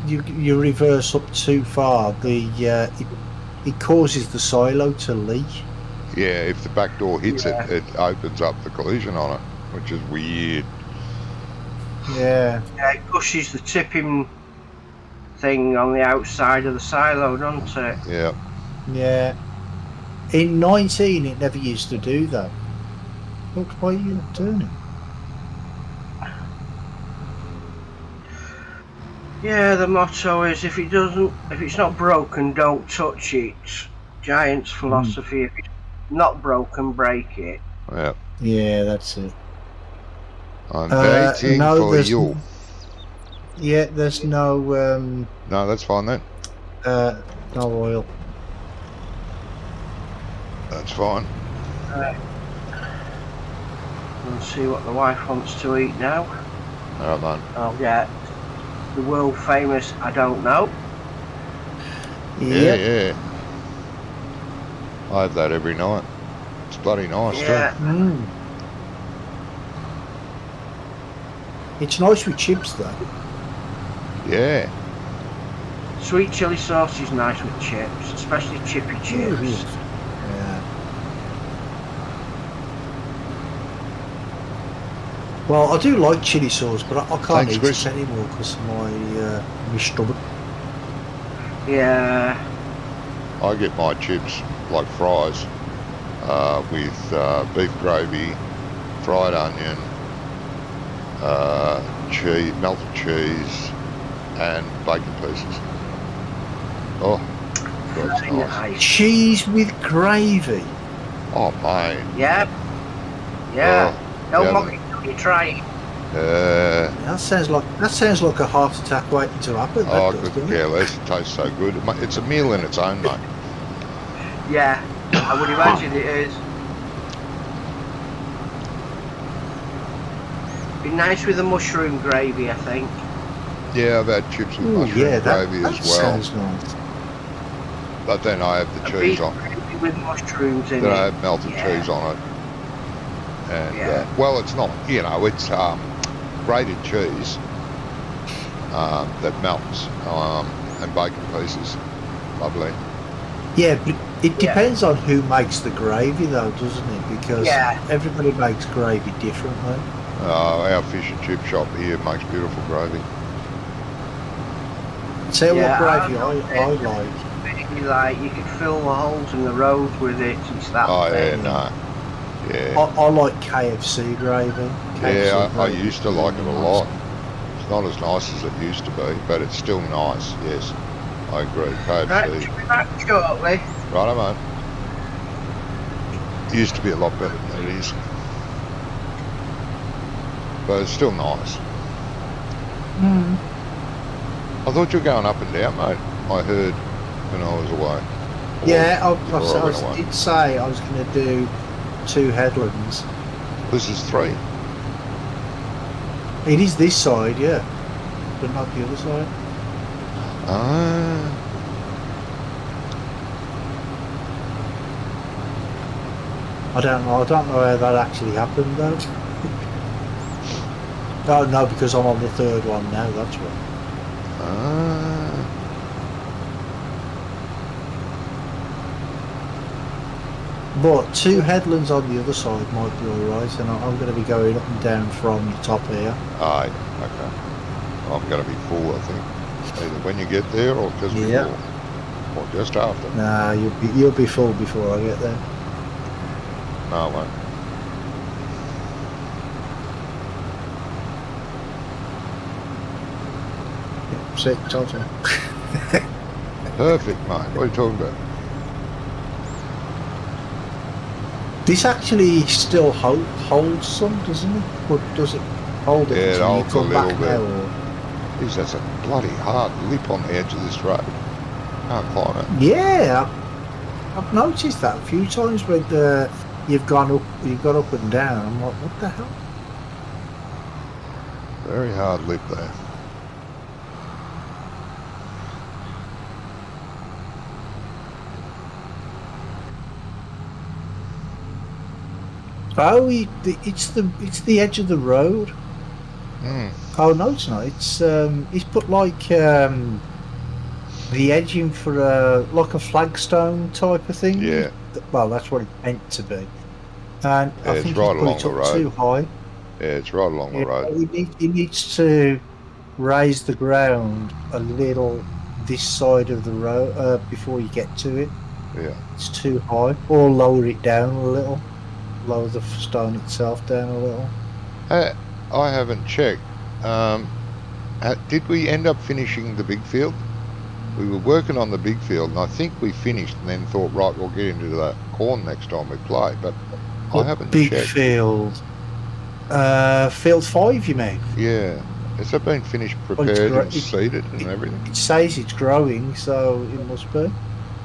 you reverse up too far, it causes the silo to leak. Yeah, if the back door hits it, it opens up the collision on it, which is weird. Yeah. Yeah, it pushes the tipping thing on the outside of the silo, doesn't it? Yeah. Yeah. In 19, it never used to do that. Look, why are you not doing it? Yeah, the motto is if it's not broken, don't touch it. Giant's philosophy. If it's not broken, break it. Yeah. Yeah, that's it. I'm waiting for there's you. Yeah, there's no No, that's fine then. no oil. That's fine. We'll see what the wife wants to eat now. All right, man. I'll get the world famous I don't know. Yeah, yeah. I have that every night. It's bloody nice Yeah. too. It's nice with chips though. Yeah. Sweet chili sauce is nice with chips, especially chippy chips. Yeah. Well, I do like chili sauce, but I can't Thanks, eat Chris. it anymore because of my stomach. Yeah. I get my chips like fries with beef gravy, fried onion, cheese, melted cheese, and bacon pieces. Oh, that's Very nice. nice. Cheese with gravy. Oh, mate. Yeah. Yeah. Oh, Don't yeah, mock it till you try it. That sounds like a heart attack waiting to happen. That I does, could doesn't care it? less. It tastes so good. It's a meal in its own, mate. Yeah. I would imagine it is. Be nice with the mushroom gravy, I think. Yeah, I've had chips with Ooh, mushroom yeah, gravy that as well. sounds nice. But then I have the A cheese beef on. gravy with mushrooms in Then it. I have melted Yeah. cheese on it. And Yeah. well, it's not. It's grated cheese, that melts, and bacon pieces. Lovely. Yeah, but it Yeah. depends on who makes the gravy, though, doesn't it? Because Yeah. everybody makes gravy differently. Our fish and chip shop here makes beautiful gravy. Tell Yeah, what gravy I I like. Maybe like you could fill the holes in the road with it. It's that Oh yeah, thick. no, yeah, I like KFC gravy. yeah. KFC I gravy used to is like it really a nice. lot. It's not as nice as it used to be, but it's still nice. Yes, I agree. Right, KFC. should be back shortly. Righto, mate. It used to be a lot better than it is, but it's still nice. Mm. I thought you were going up and down, mate. I heard when I was away. Yeah, Before I went I away. did say I was going to do 2 headlands. This is 3. It is this side, yeah, but not the other side. Ah, I don't know how that actually happened though. Oh no, because I'm on the 3rd one now. That's right. ah. But 2 headlands on the other side might be alright, and I'm going to be going up and down from the top here. Aye, okay. I'm going to be full, I think. Either when you get there or just Yeah. before. Or just after. Nah, you'll be full before I get there. No, I won't. See, told you. Perfect, mate. What are you talking about? This actually still holds some, doesn't it? Or does it hold it Yeah, it until you holds a come back little bit. now? Or... Jeez, that's a bloody hard lip on the edge of this road. Can't climb it. Yeah, I've noticed that a few times when you've gone up and down. I'm like, what the hell? Very hard lip there. Oh, it's the edge of the road. Hmm. Oh no, it's not. He's put like the edging for like a flagstone type of thing. Yeah. Well, that's what it's meant to be. And Yeah, I it's think right he's put along it the up road. too high. Yeah, it's right along the Yeah, road. he needs to raise the ground a little this side of the road before you get to it. Yeah. It's too high. Or lower it down a little. Lower the stone itself down a little. I haven't checked. Did we end up finishing the big field? We were working on the big field, and I think we finished and then thought, right, we'll get into the corn next time we play, but I haven't Big checked. field. Field 5, you mean? Yeah. Has that been finished, Well, prepared and seeded and everything? It says it's growing, so it must be.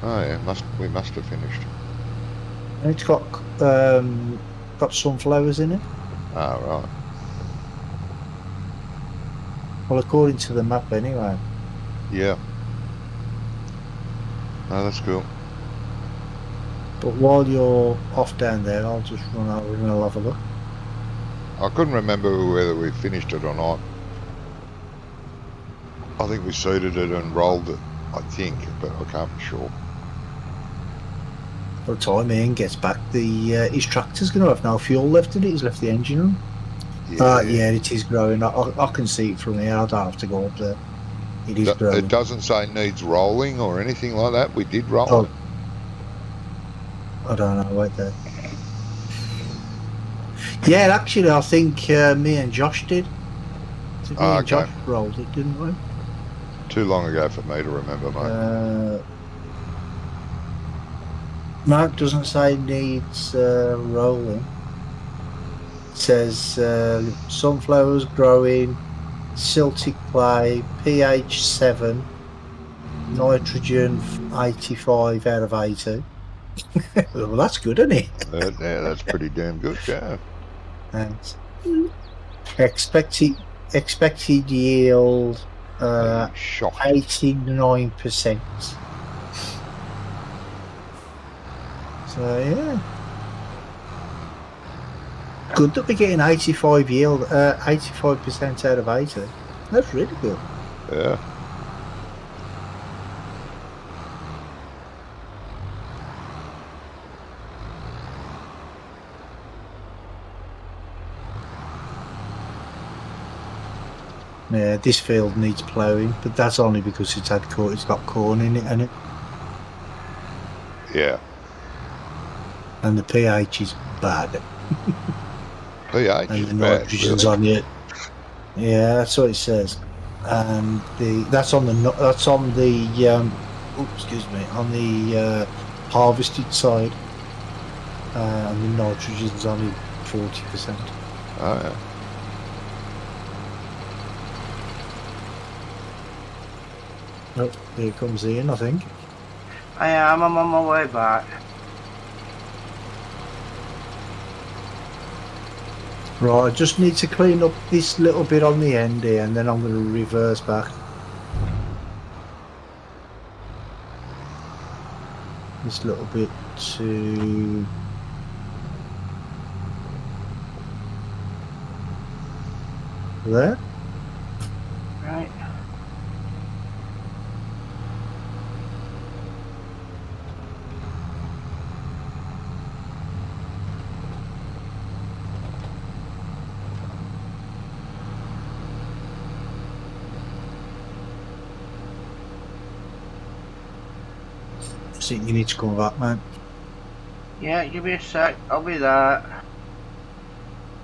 Oh yeah, we must have finished. And it's got sunflowers in it. Oh, right. Well, according to the map anyway. Yeah. Oh, that's cool. But while you're off down there, I'll just run over and I'll have a look. I couldn't remember whether we finished it or not. I think we seeded it and rolled it, I think, but I can't be sure. By the time Ian gets back, his tractor's going to have no fuel left in it. He's left the engine on. Yeah, it is growing. I can see it from here. I don't have to go up there. It is growing. It doesn't say needs rolling or anything like that. We did roll Oh. it. I don't know. Wait there. Yeah, actually, I think me and Josh did. So me and Okay. Josh rolled it, didn't we? Too long ago for me to remember, mate. No, it doesn't say needs rolling. It says sunflowers growing, silty clay, pH 7, nitrogen 85 out of 80. Well, that's good, isn't it? Yeah, that's pretty damn good, yeah. Thanks. Expected yield Shocked. 89%. So yeah, good that we're getting 85 yield, 85% out of 80. That's really good. Yeah. Yeah, this field needs ploughing, but that's only because it's got corn in it, and Yeah. the pH is bad, pH and is the bad, nitrogen's really. on it. Yeah, that's what it says, and that's on the excuse me, on the harvested side, and the nitrogen's only 40%. Oh, yeah. Oh, here comes Ian, I think. I am. I'm on my way back. Right, I just need to clean up this little bit on the end here, and then I'm going to reverse back. This little bit to there. Right. I think you need to come back, man. Yeah, give me a sec. I'll be there.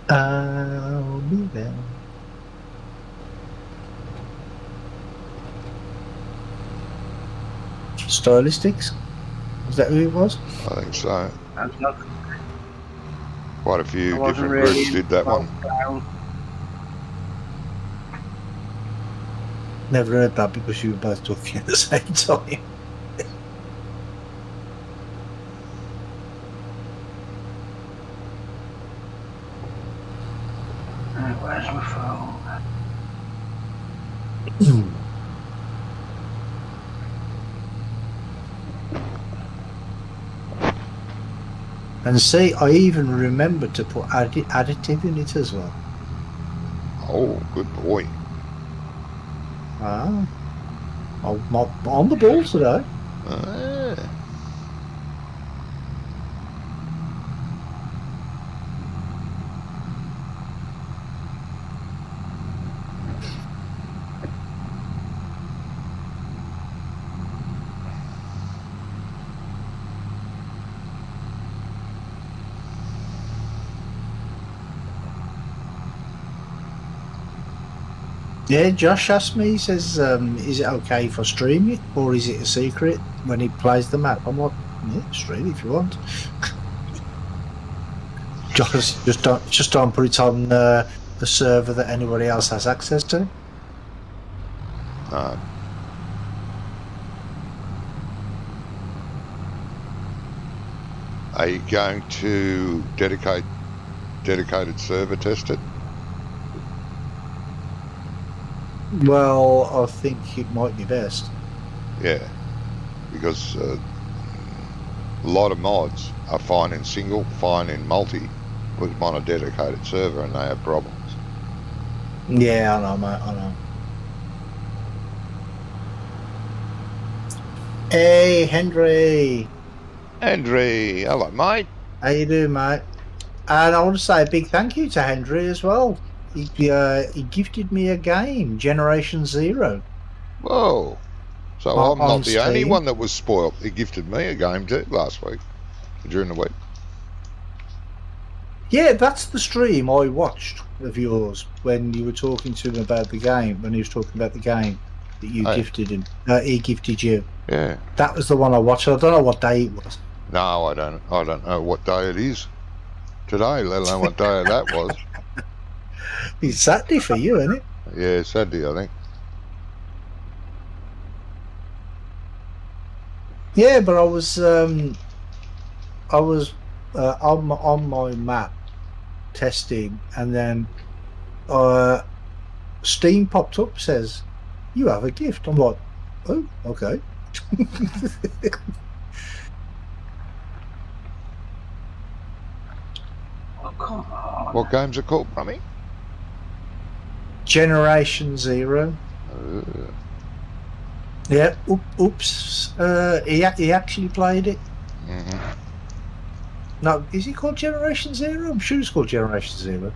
I'll be there. Stylistics? Is that who it was? I think so. I'm not, Quite a I few wasn't different really groups did that one. down. Never heard that because you were both talking at the same time. Right, where's my phone? And see, I even remembered to put additive in it as well. Oh, good boy. Ah, I'm on the ball today. Ah. Yeah, Josh asked me, he says, is it okay if I stream it, or is it a secret when he plays the map? I'm like, yeah, stream it if you want. Just don't put it on the server that anybody else has access to. No. Are you going to dedicated server test it? Well, I think it might be best. Yeah, because a lot of mods are fine in single, fine in multi, put them on a dedicated server and they have problems. Yeah, I know, mate, I know. Hey, Henry. Henry, hello mate. How you doing, mate? And I want to say a big thank you to Henry as well. He gifted me a game, Generation Zero. Whoa. So On I'm not the only Steam. one that was spoilt. He gifted me a game too last week, during the week. Yeah, that's the stream I watched of yours when you were talking to him about the game, when he was talking about the game that you Hey. gifted him. He gifted you. Yeah. That was the one I watched. I don't know what day it was. No, I don't know what day it is today, let alone what day that was. It's Saturday for you, isn't it? Yeah, Saturday, I think. Yeah, but I was on my map testing, and then Steam popped up, says you have a gift. I'm like, oh, okay. Oh, come on. What game's it called, Rummy? Generation Zero. Yeah. Oops. He actually played it. Mm-hmm. No, is it called Generation Zero? I'm sure it's called Generation Zero.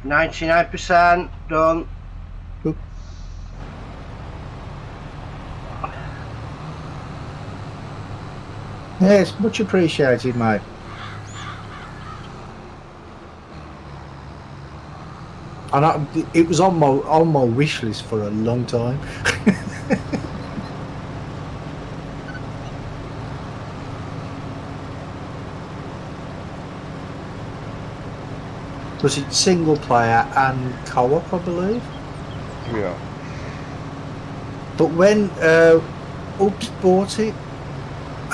99% done. Oop. Yes, much appreciated, mate. And it was on my wish list for a long time. Was it single player and co-op, I believe? Yeah. But when Oops bought it,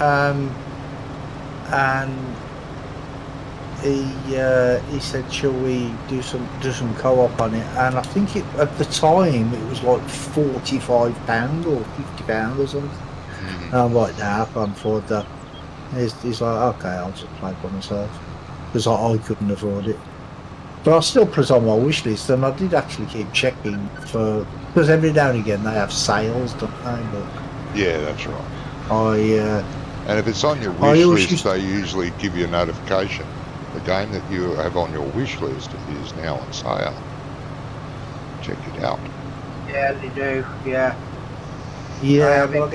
and he said, "Shall we do some co-op on it?" And I think at the time it was like £45 or £50 or something. Mm-hmm. And I'm like, "Nah, I can't afford that." He's like, "Okay, I'll just play by myself," because I couldn't afford it. But I still put it on my wish list, and I did actually keep checking because every now and again they have sales, don't they? But Yeah, that's right. I And if it's on your I wish always list, they usually give you a notification. The game that you have on your wish list is now on sale. Check it out. Yeah, they do. Yeah. yeah, I but I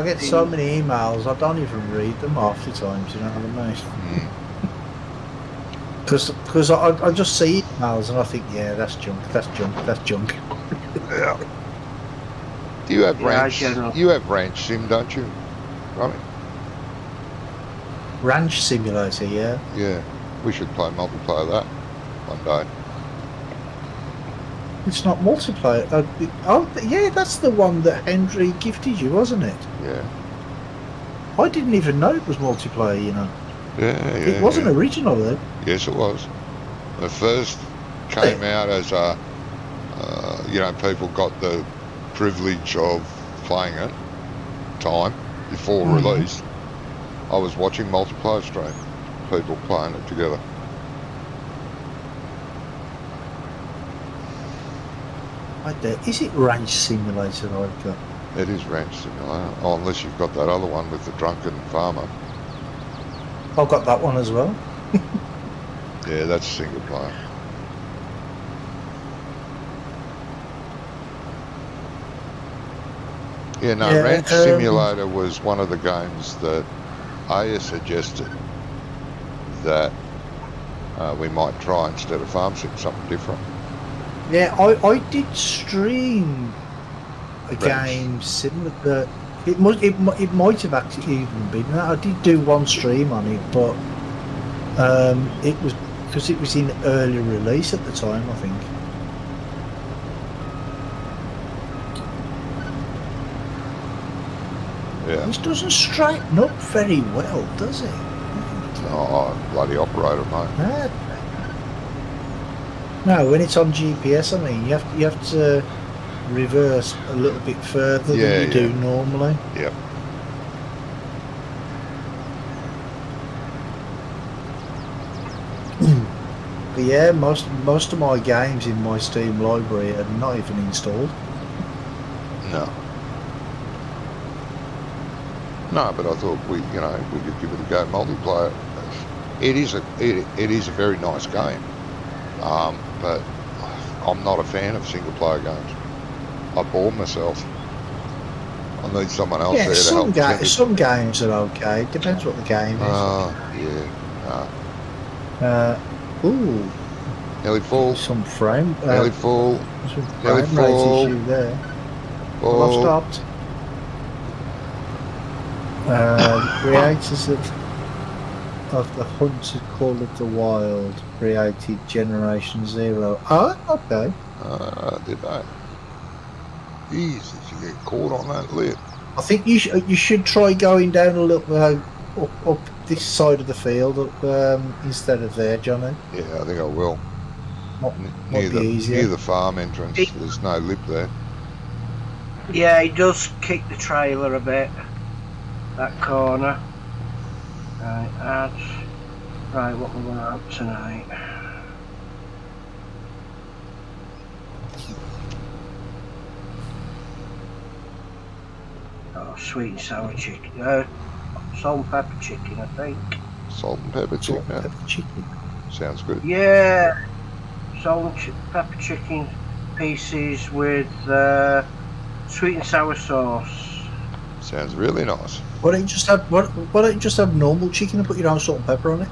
get so many emails, I don't even read them half the time. Do you know what I mean? Mm. Because I just see emails and I think, yeah, that's junk, that's junk, that's junk. Yeah. Do you have Yeah, I ranch? generally- You have ranch sim, don't you, Ronnie? Ranch Simulator, yeah. Yeah. We should play multiplayer of that one day. It's not multiplayer. Yeah, that's the one that Henry gifted you, wasn't it? Yeah. I didn't even know it was multiplayer, you know. Yeah. It wasn't original, though. Yes, it was. The first came out as a, people got the privilege of playing it time before release. I was watching multiplayer stream, people playing it together. Right there. Is it Ranch Simulator I've got? It is ranch simulator. Oh, unless you've got that other one with the drunken farmer. I've got that one as well. Yeah, that's single player. Yeah, no, Yeah, Ranch Simulator was one of the games that Aya suggested that we might try instead of Farm Sim, something different. Yeah, I did stream a Ranch. game similar. It might have actually even been that. I did do one stream on it, but it was because it was in early release at the time, I think. Yeah. This doesn't straighten up very well, does it? Oh, bloody operator, mate. No, when it's on GPS, I mean, you have to reverse a little bit further than you do normally. Yep. But yeah, most of my games in my Steam library are not even installed. No. No, but I thought we could give it a go multiplayer. It is a very nice game, but I'm not a fan of single player games. I bore myself. I need someone else there to help. Some games are okay. Depends what the game is. Yeah. Ooh. Nearly full. Some frame. Nearly full. Some Nearly frame rate full. issue there. Full. Well, I've stopped. Creators of the Hunted Call of the Wild created Generation Zero. Oh, okay. Did they? Jesus, you get caught on that lip. I think you should try going down a little up this side of the field instead of there, Johnny. Yeah, I think I will. Might be easier. Near the farm entrance, there's no lip there. Yeah, he does kick the trailer a bit. That corner. Right, add. Right, what we're going to have tonight. sweet and sour chicken. Salt and pepper chicken, I think. Salt and pepper Salt and chicken. pepper chicken. Sounds good. Yeah, salt and pepper chicken pieces with sweet and sour sauce. Sounds really nice. Why don't you just have normal chicken and put your own salt and pepper on it?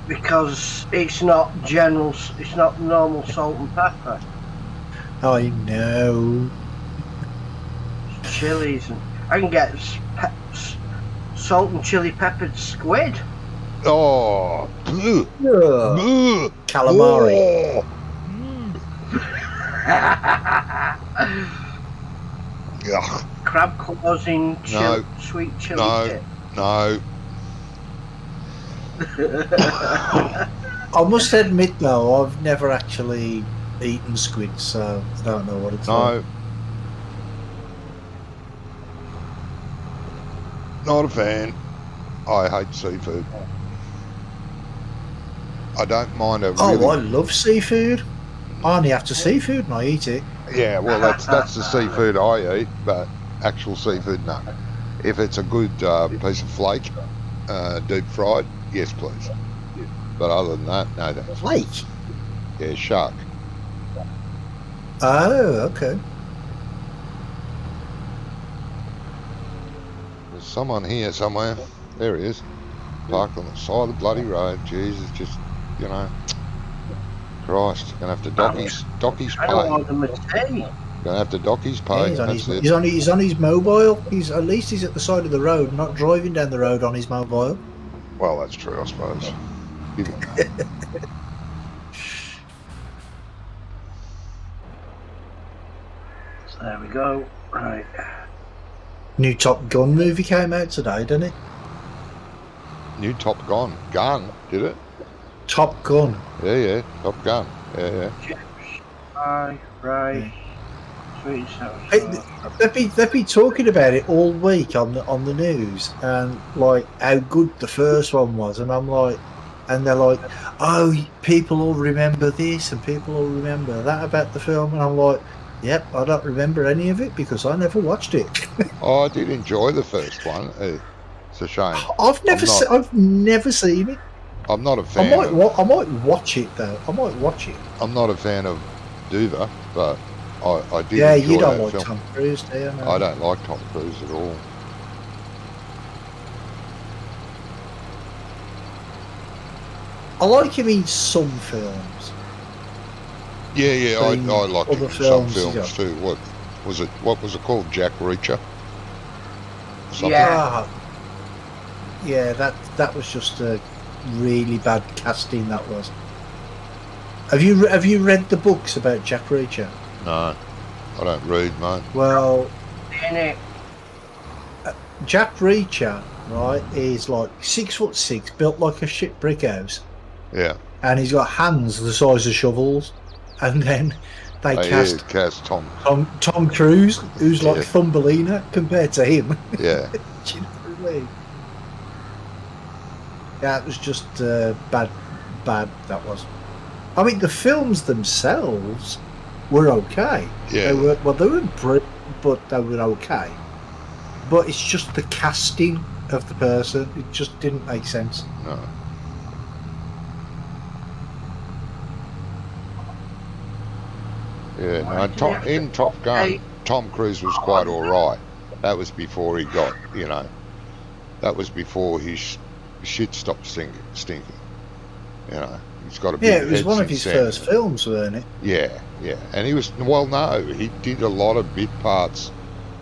Because it's not normal salt and pepper. I know. Chilies, and I can get salt and chili peppered squid. Oh, bleh, Ugh. bleh. Calamari. Yuck. Crab claws in sweet chili No. dip. No. I must admit though, I've never actually eaten squid, so I don't know what it's like. No. Not a fan. I hate seafood. I don't mind a Oh, really... I love seafood. I only have to seafood and I eat it. Yeah, well, that's the seafood I eat, but actual seafood, no. If it's a good piece of flake, deep fried, yes, please. But other than that, no thanks. Flake? Yeah, shark. Oh, okay. There's someone here somewhere. There he is. Parked on the side of the bloody road. Jesus, just, you know. Christ, gonna have to dock his I don't pay. want them to tea. Gonna have to dock his Yeah, pay. he's That's on it. he's on his mobile. At least he's at the side of the road, not driving down the road on his mobile. Well, that's true, I suppose. Give him that. So there we go. Right. New Top Gun movie came out today, didn't it? New Top Gun. Did it? Top Gun. Yeah, Top Gun. Yeah. Chips, pie, rice, sweet and sour Hey, sauce. they've been talking about it all week on the news, and like how good the first one was, and I'm like, and they're like, oh, people all remember this and people all remember that about the film, and I'm like, yep, I don't remember any of it because I never watched it. Oh, I did enjoy the first one. It's a shame. I've never seen it. I'm not a I fan. might watch it though. I might watch it. I'm not a fan of Duva, but I did Yeah, enjoy you don't that like film. Tom Cruise, do you? No. I don't like Tom Cruise at all. I like him in some films. Yeah, I Seen like him other in some films, films yeah. too. What was it called? Jack Reacher? Something? Yeah. Yeah, that was just a really bad casting. That was. Have you read the books about Jack Reacher? No, I don't read, mate. Well, In it. Jack Reacher, right, is like 6'6", built like a shit brick house, Yeah. and he's got hands the size of shovels, and then they cast cast Tom. Tom Cruise, who's like Yeah. Thumbelina compared to him. Yeah. Do you know what I mean? Yeah, it was just bad. That was. I mean, the films themselves were okay. Yeah. They weren't brilliant, but they were okay. But it's just the casting of the person. It just didn't make sense. No. Yeah, no, in Top Gun, Tom Cruise was quite alright. That was before he got, that was before his shit stopped stinking. He's got a big Yeah, it was head one of since his then. first films, weren't it? Yeah. And he was, well, no, he did a lot of bit parts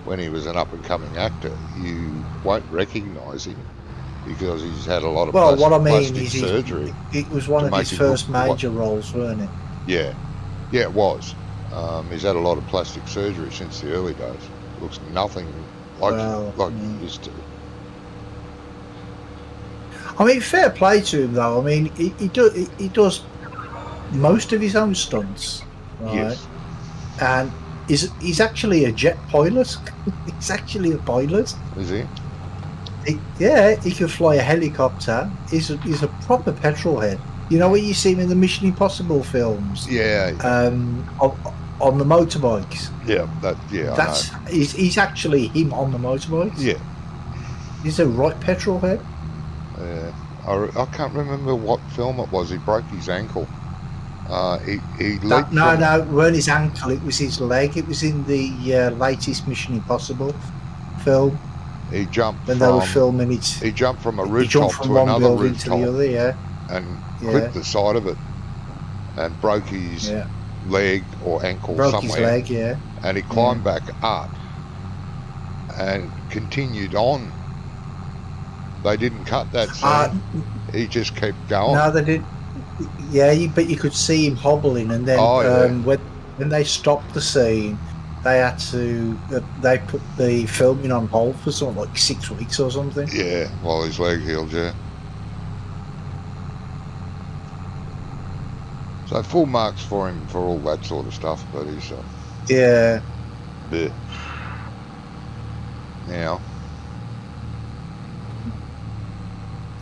when he was an up-and-coming actor. You won't recognise him because he's had a lot of Well, what I mean plastic is, surgery. it was one to of make his him look first major roles, weren't it? Yeah, it was. He's had a lot of plastic surgery since the early days. Looks nothing like he used to. I mean, fair play to him, though. I mean, he does most of his own stunts, right? Yes. And he's actually a jet pilot. He's actually a pilot. Is he? He can fly a helicopter. He's a proper petrol head. You know what you see him in the Mission Impossible films? Yeah. on the motorbikes. Yeah, I That's know. he's actually him on the motorbikes. Yeah. He's a right petrol head. I can't remember what film it was. He broke his ankle. He leaped No, from. it weren't his ankle. It was his leg. It was in the latest Mission Impossible film He jumped when they were from. filming it. He jumped from a He jumped rooftop from to one another building to the rooftop other. Yeah, and yeah, clipped the side of it and broke his yeah. leg or ankle Broke his somewhere. leg. Yeah, And he climbed back up and continued on. They didn't cut that scene. He just kept going. no, they did. Yeah, but you could see him hobbling, and then Oh, yeah. when they stopped the scene, they had to they put the filming on hold for something like 6 weeks or something. Yeah, while his leg healed, yeah. So full marks for him for all that sort of stuff, but he's Yeah. bleh. Now,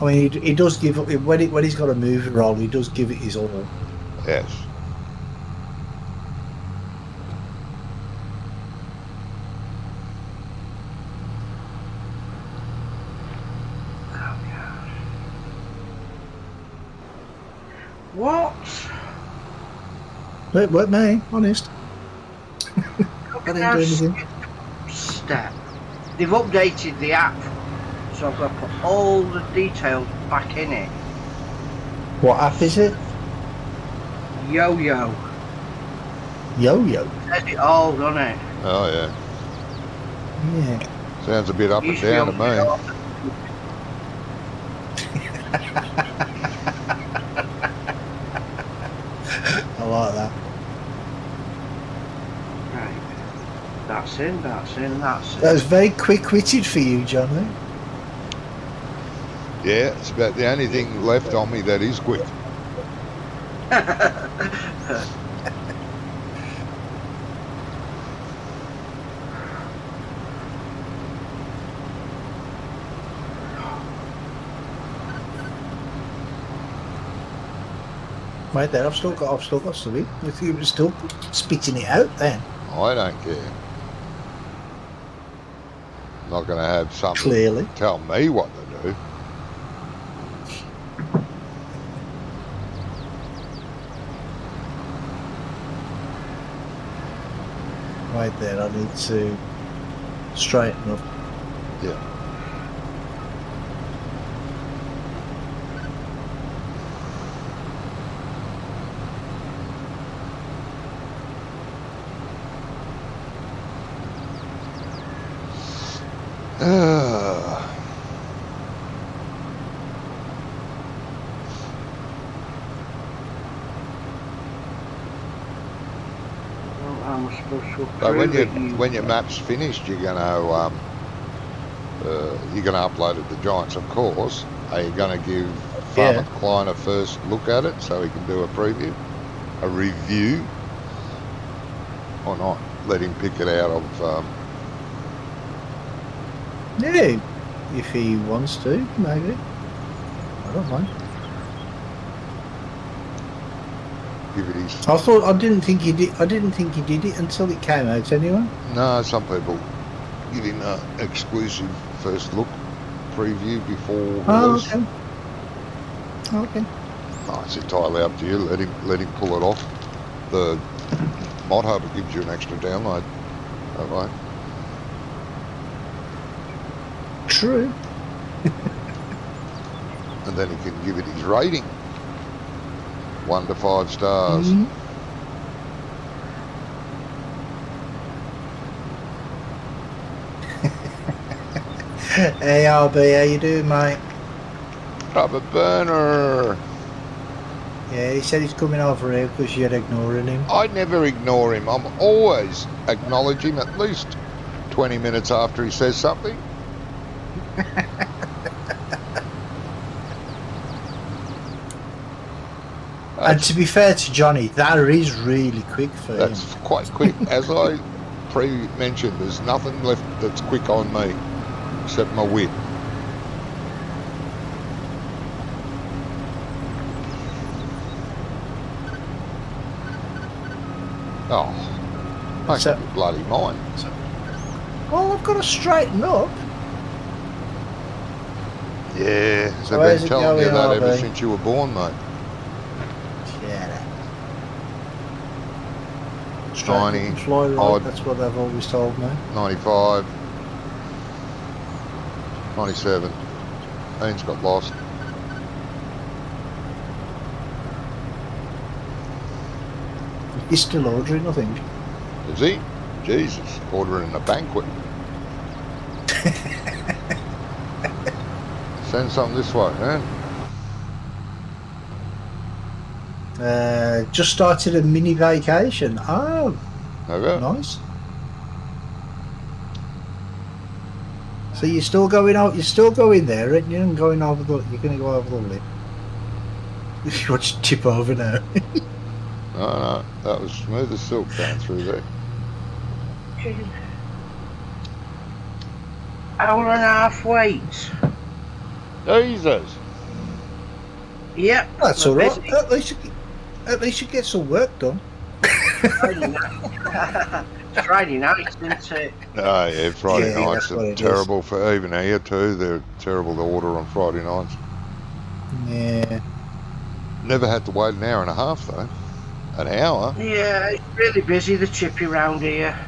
I mean, he does give when he's got a movie role, he does give it his all. yes. What? It weren't me, honest. How I can didn't do anything. Step. They've updated the app, so I've got to put all the details back in it. What app is it? Yo-yo. Yo-yo. Says it all, doesn't it? Oh, yeah. Yeah. Sounds a bit up and Used to be down to on me. the- I like that. Right. That's in, that's in, that's in. That was very quick-witted for you, Johnny. Yeah, it's about the only thing left on me that is quick. Right there, I've still got something. You were still spitting it out then. I don't care. I'm not going to have something Clearly. tell me what to do. Right there, I need to straighten up. Yeah. Well, I'm supposed to So approve when your map's finished, you're gonna upload it to Giants, of course. Are you gonna give Farmer Klein a first look at it so he can do a preview, a review, or not? Let him pick it out of. Yeah, if he wants to, maybe. I don't mind. Give it his. I didn't think he did. I didn't think he did it until it came out. Anyway. No, some people give him an exclusive first look preview before release. Okay. Okay. No, it's entirely up to you. Let him pull it off. The mod hub gives you an extra download. All right. True. And then he can give it his rating. 1 to 5 stars. Mm-hmm. Hey RB, how you doing, mate? Rubber burner. Yeah, he said he's coming over here because you're ignoring him. I never ignore him. I'm always acknowledge him at least 20 minutes after he says something. And to be fair to Johnny, that is really quick for him. That's quite quick. As I pre-mentioned, there's nothing left that's quick on me except my wit. Oh, Make So- up your bloody mind. Well, I've got to straighten up. Yeah, So they've where's been it telling you going, that ever RB? since you were born, mate. Yeah. 90, Straighten up and fly right. odd. That's what they've always told me. 95, 97. Ian's got lost. He's still ordering, I think. Is he? Jesus, ordering a banquet. Send something this way, man. Just started a mini vacation. Oh, Have you? nice. So you're still going out? You're still going there, and you're going over the. You're going to go over the lip. You want to tip over now? No, that was smooth as silk going through there. Hour and a half wait. Jesus. Yep. That's we're all right. busy. At least you get some work done. Friday night. It's Friday night, isn't it? Oh yeah, Friday Yeah, nights that's what are it terrible for even here too. They're terrible to order on Friday nights. Yeah. Never had to wait an hour and a half though. An hour? Yeah, it's really busy, the chippy round here.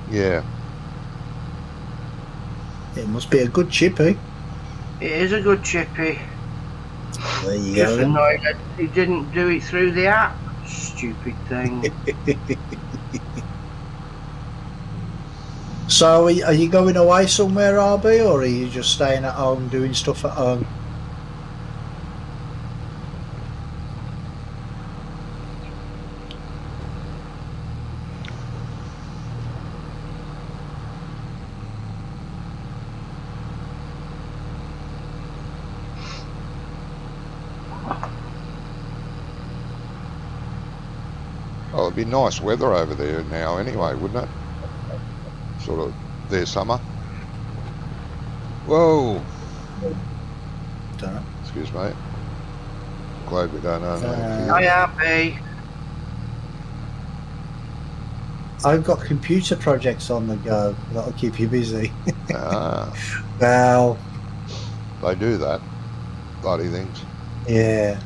Yeah. It must be a good chippy. It is a good chippy. There you Just go. annoyed that he didn't do it through the app. Stupid thing. So, are you going away somewhere, RB, or are you just staying at home doing stuff at home? Well, it'd be nice weather over there now anyway, wouldn't it? Sort of their summer. Whoa! Don't know. Excuse me. Glad we don't own that. Hi, Happy. I've got computer projects on the go that'll keep you busy. Ah, Well, they do that. Bloody things. yeah.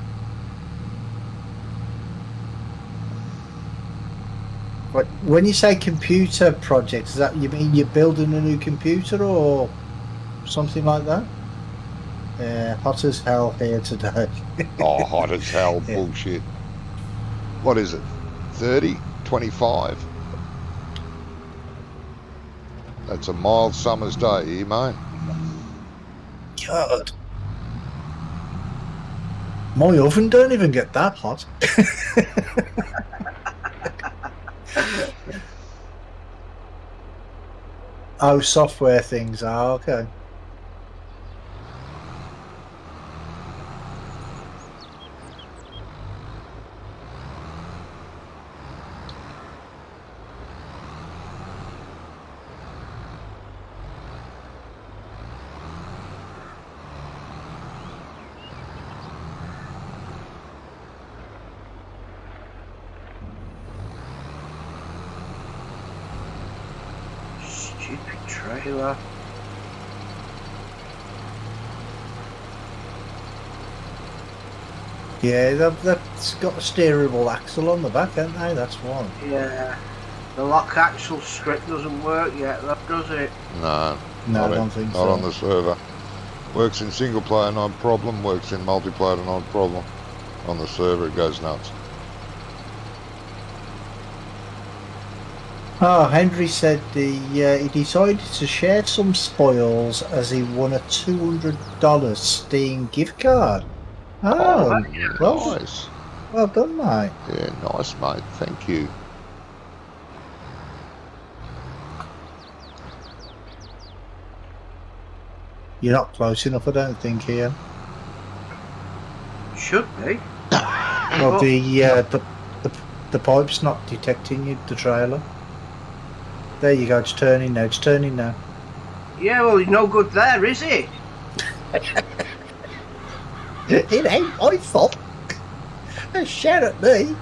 But when you say computer projects, is that you mean you're building a new computer or something like that? Yeah, hot as hell here today. Oh, hot as hell. Yeah. Bullshit. What is it? 30? 25? That's a mild summer's day, you mate. God. My oven don't even get that hot. Oh, software things are okay. Stupid trailer. Yeah, that's got a steerable axle on the back, haven't they? That's one. Yeah. The lock axle script doesn't work yet, though, does it? No, No, I don't think not so. on the server. Works in single player, not a problem. Works in multiplayer, not a problem. On the server, it goes nuts. Oh, Henry said he decided to share some spoils as he won a $200 Steam gift card. Oh, well, Nice. well done, mate. Yeah, nice, mate. Thank you. You're not close enough, I don't think, Ian. Should be. Well, the pipe's not detecting you, the trailer. There you go, it's turning now, it's turning now. Yeah, well, he's no good there, is he? It ain't my fault. Don't shout at me.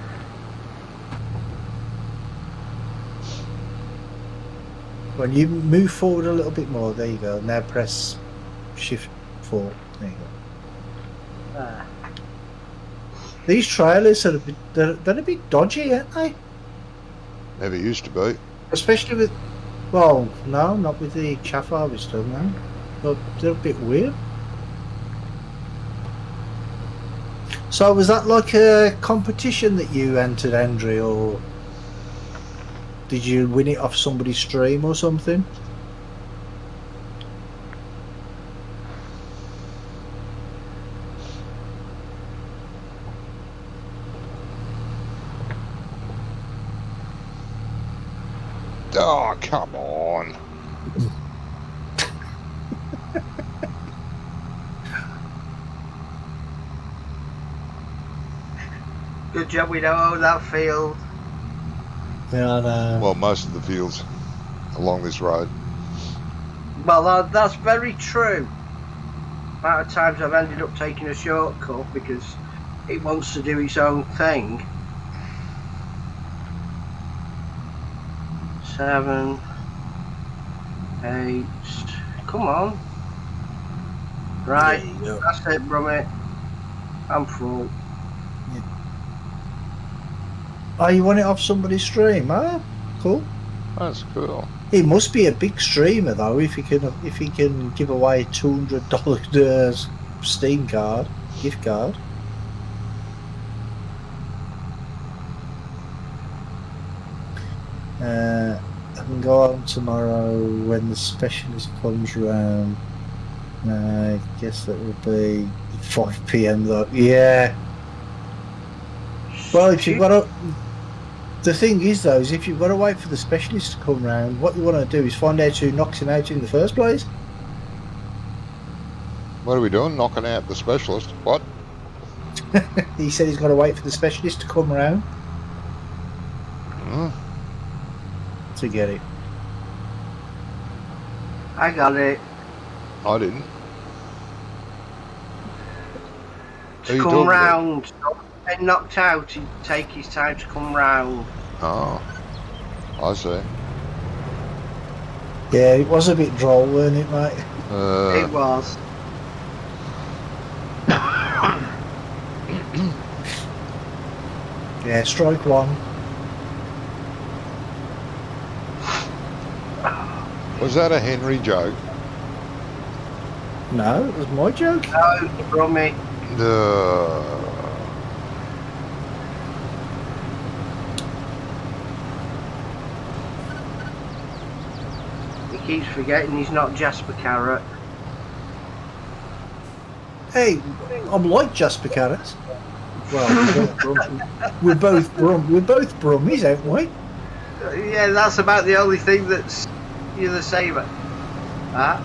When you move forward a little bit more, there you go. Now press Shift 4. There you go. Ah. These trailers are they're a bit dodgy, aren't they? Never used to be. Especially with, well, no, not with the chaff harvester, no. But they're a bit weird. So was that like a competition that you entered, Andrew, or did you win it off somebody's stream or something? Oh, come on. Good job we don't own that field. Yeah, I know. Well, most of the fields along this road. Well, that's very true. Amount of times I've ended up taking a shortcut because it wants to do its own thing. 7, 8. Come on. Right, There you go. that's it, Brummie. I'm full. Oh, you want it off somebody's stream? Ah, cool. That's cool. He must be a big streamer though. If he can give away $200 Steam card, gift card. I can go on tomorrow when the specialist comes round. I guess that will be 5 PM though. Yeah. Well, if you've got to, the thing is though, is if you've got to wait for the specialist to come round, what you want to do is find out who knocks him out in the first place. What are we doing? Knocking out the specialist? What? He said he's got to wait for the specialist to come round to get it. I got it. I didn't. Who To you come talking about? round. Get knocked out, he'd take his time to come round. Oh, I see. Yeah, it was a bit droll, wasn't it, mate? It was. Yeah, strike one. Was that a Henry joke? No, it was my joke. No, Brummie. He keeps forgetting he's not Jasper Carrot. Hey, I'm like Jasper Carrot. Well, we're both Brummies, aren't we? Yeah, that's about the only thing that's you're the same at. Huh?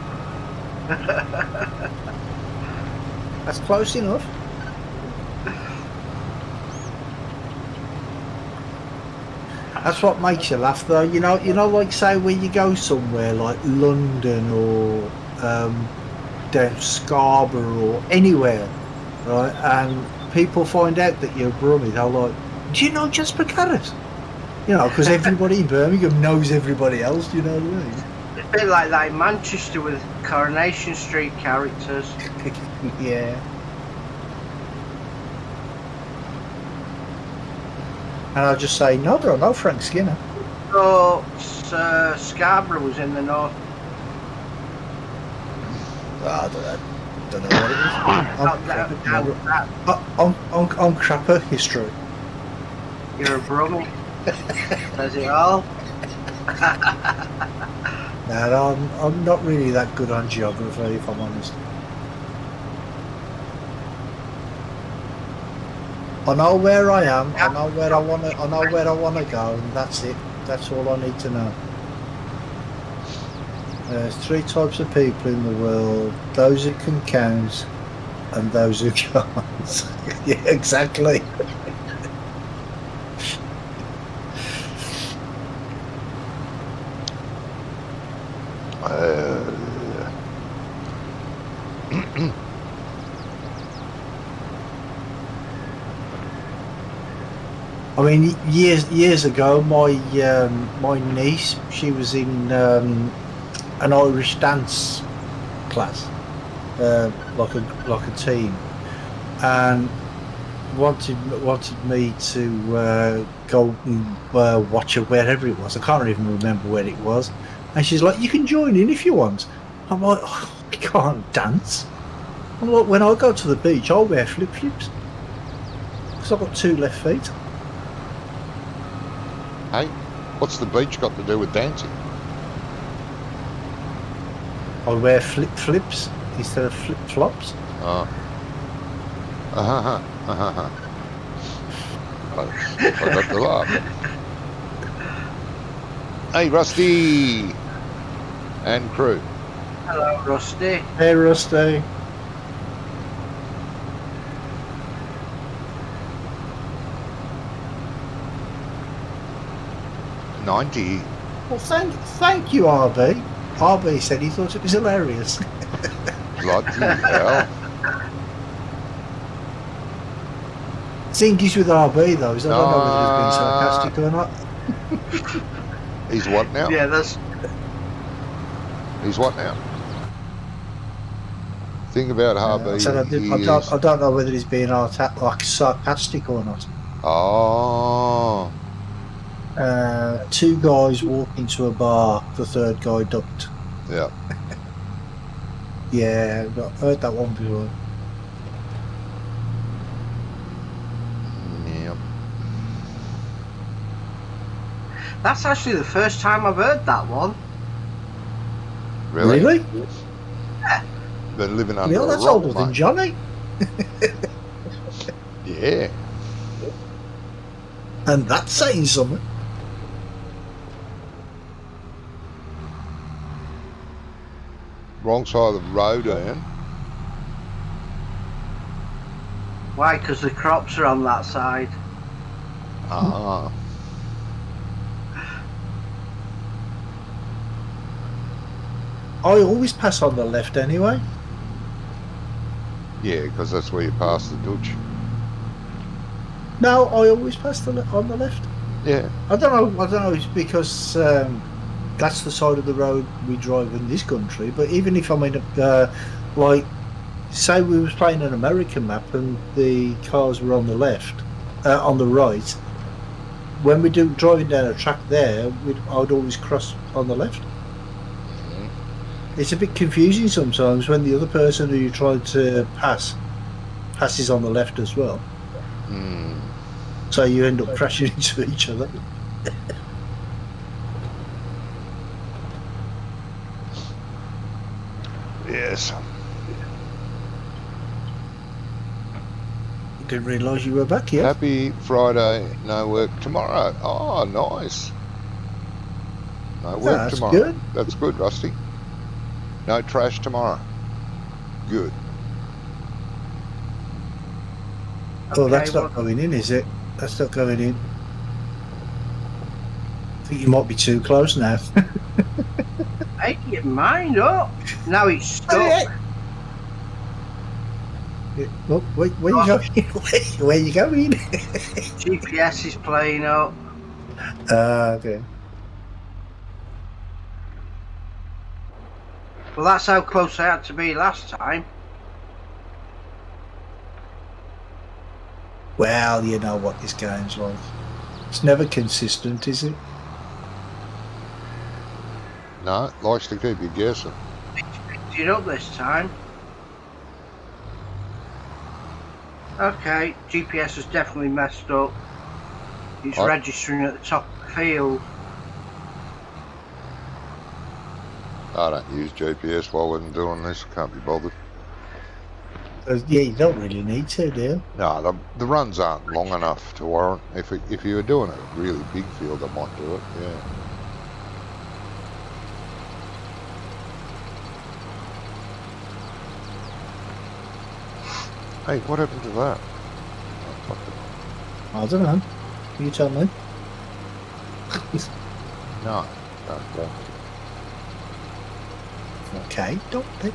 That's close enough. That's what makes you laugh, though. You know, like say when you go somewhere like London or down Scarborough or anywhere, right? And people find out that you're Brummie. They're like, "Do you know Jasper Carrot?" You know, because everybody in Birmingham knows everybody else. Do you know what I mean? It's a bit like that in Manchester with Coronation Street characters. Yeah. And I'll just say, no, bro, no Frank Skinner. So, Scarborough was in the north. I don't know what it is. I'm crap at history. You're a Brummie. Says it all. No, I'm not really that good on geography, if I'm honest. I know where I am. I know where I want to. I know where I want to go, and that's it. That's all I need to know. There's 3 types of people in the world: those who can count, and those who can't. Yeah, exactly. I mean, years ago, my niece, she was in an Irish dance class, like a team, and wanted me to go and watch her wherever it was. I can't even remember where it was. And she's like, "You can join in if you want." I'm like, oh, "I can't dance." I'm like, "When I go to the beach, I'll wear flip flops because I've got 2 left feet." Hey, what's the beach got to do with dancing? I wear flip flips instead of flip flops. Oh. I got the laugh. Hey, Rusty and crew. Hello, Rusty. Hey, Rusty. $90. Well, thank you, RB. RB said he thought it was hilarious. Bloody hell. Thing is with RB though is I don't know whether he's being sarcastic or not. He's what now? Yeah, that's He's what now? Thing about Harvey, I said I don't know whether he's being like sarcastic or not. Oh. 2 guys walk into a bar, the 3rd guy ducked. Yeah. Yeah, I've heard that one before. Yep. that's actually the first time I've heard that one. Really? Yeah. Been living under Yeah, a that's rock, older than mate. Johnny. Yeah. And that's saying something. Wrong side of the road, Ian. Why? Because the crops are on that side. Ah. I always pass on the left anyway. Yeah, because that's where you pass the Dutch. No, I always pass on the left. Yeah. I don't know. It's because that's the side of the road we drive in this country. But even if I'm in like, say we was playing an American map and the cars were on the left, on the right. When we do driving down a track there, I'd always cross on the left. It's a bit confusing sometimes when the other person who you try to passes on the left as well. Mm. So you end up crashing into each other. Yes. Didn't realise you were back yet. Happy Friday, no work tomorrow. Oh, nice. No work That's tomorrow. good. That's good, Rusty. No trash tomorrow. Good. Oh, that's Okay, not going in, is it? That's not going in. I think you might be too close now. Hey, your mind up. Now it's stuck. Oh, where you going? Where you going? GPS is playing up. Okay. Well, that's how close I had to be last time. Well, you know what this game's like. It's never consistent, is it? No, it likes to keep you guessing. Picked it up this time. Okay, GPS has definitely messed up. It's What? registering at the top of the field. I don't use GPS while we're doing this. Can't be bothered. Yeah, you don't really need to, do you? No, the runs aren't long enough to warrant. If you were doing a really big field, I might do it. Yeah. Hey, what happened to that? Oh, fuck it. I don't know. You tell me. No, don't. Okay, don't be.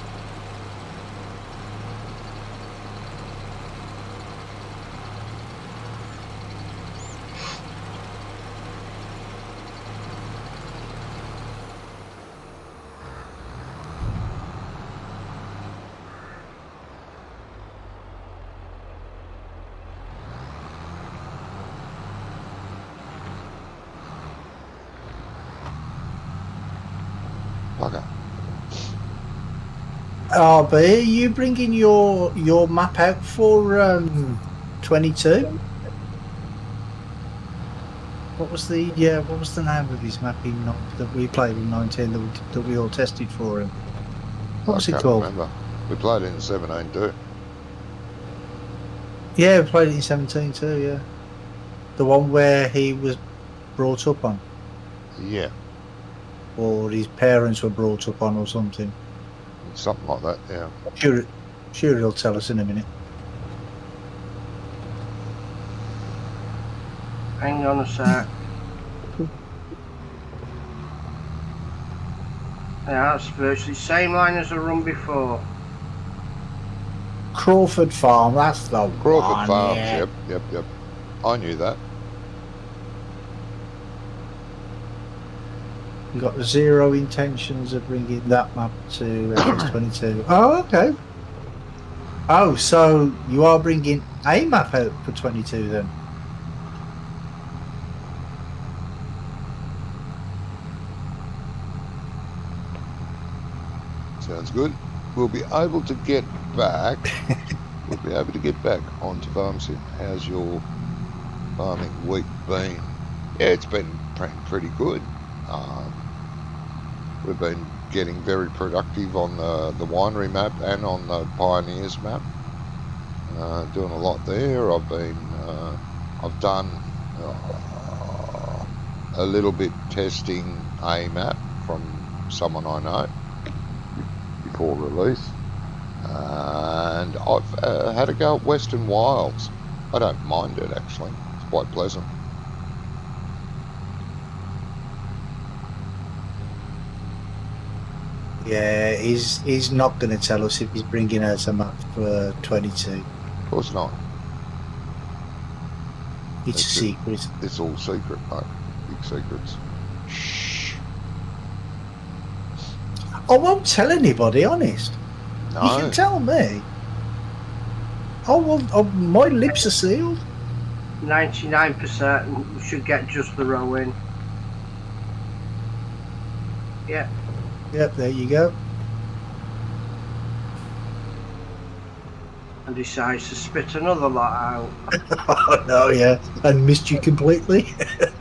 Bugger. Oh, but are you bringing your map out for 22? What was the name of his map that we played in 19 that we all tested for him? What was I it can't called? remember. We played it in 17 too. Yeah, we played it in 17 too. Yeah, the one where he was brought up on, Yeah, or his parents were brought up on, or something. something like that, yeah. Sure, he'll tell us in a minute. Hang on a sec. Yeah, that's virtually the same line as the run before. Crawford Farm, that's the Crawford one. Farms, Yeah. yep. I knew that. We've got zero intentions of bringing that map to FS22. Oh, okay. Oh, so you are bringing a map out for 22 then? Sounds good. We'll be able to get back. We'll be able to get back onto farms. How's your farming week been? Yeah, it's been pretty good. We've been getting very productive on the winery map and on the Pioneers map. Doing a lot there. I've done a little bit testing a map from someone I know before release, and I've had a go at Western Wilds. I don't mind it actually. It's quite pleasant. Yeah, he's not going to tell us if he's bringing out a map for 22. Of course not. It's a secret. It's all secret, mate. Big secrets. Shh. I won't tell anybody, honest. No. You can tell me. My lips are sealed. 99% we should get just the row in. Yeah. Yep, there you go. And decides to spit another lot out. Oh no, yeah, and missed you completely.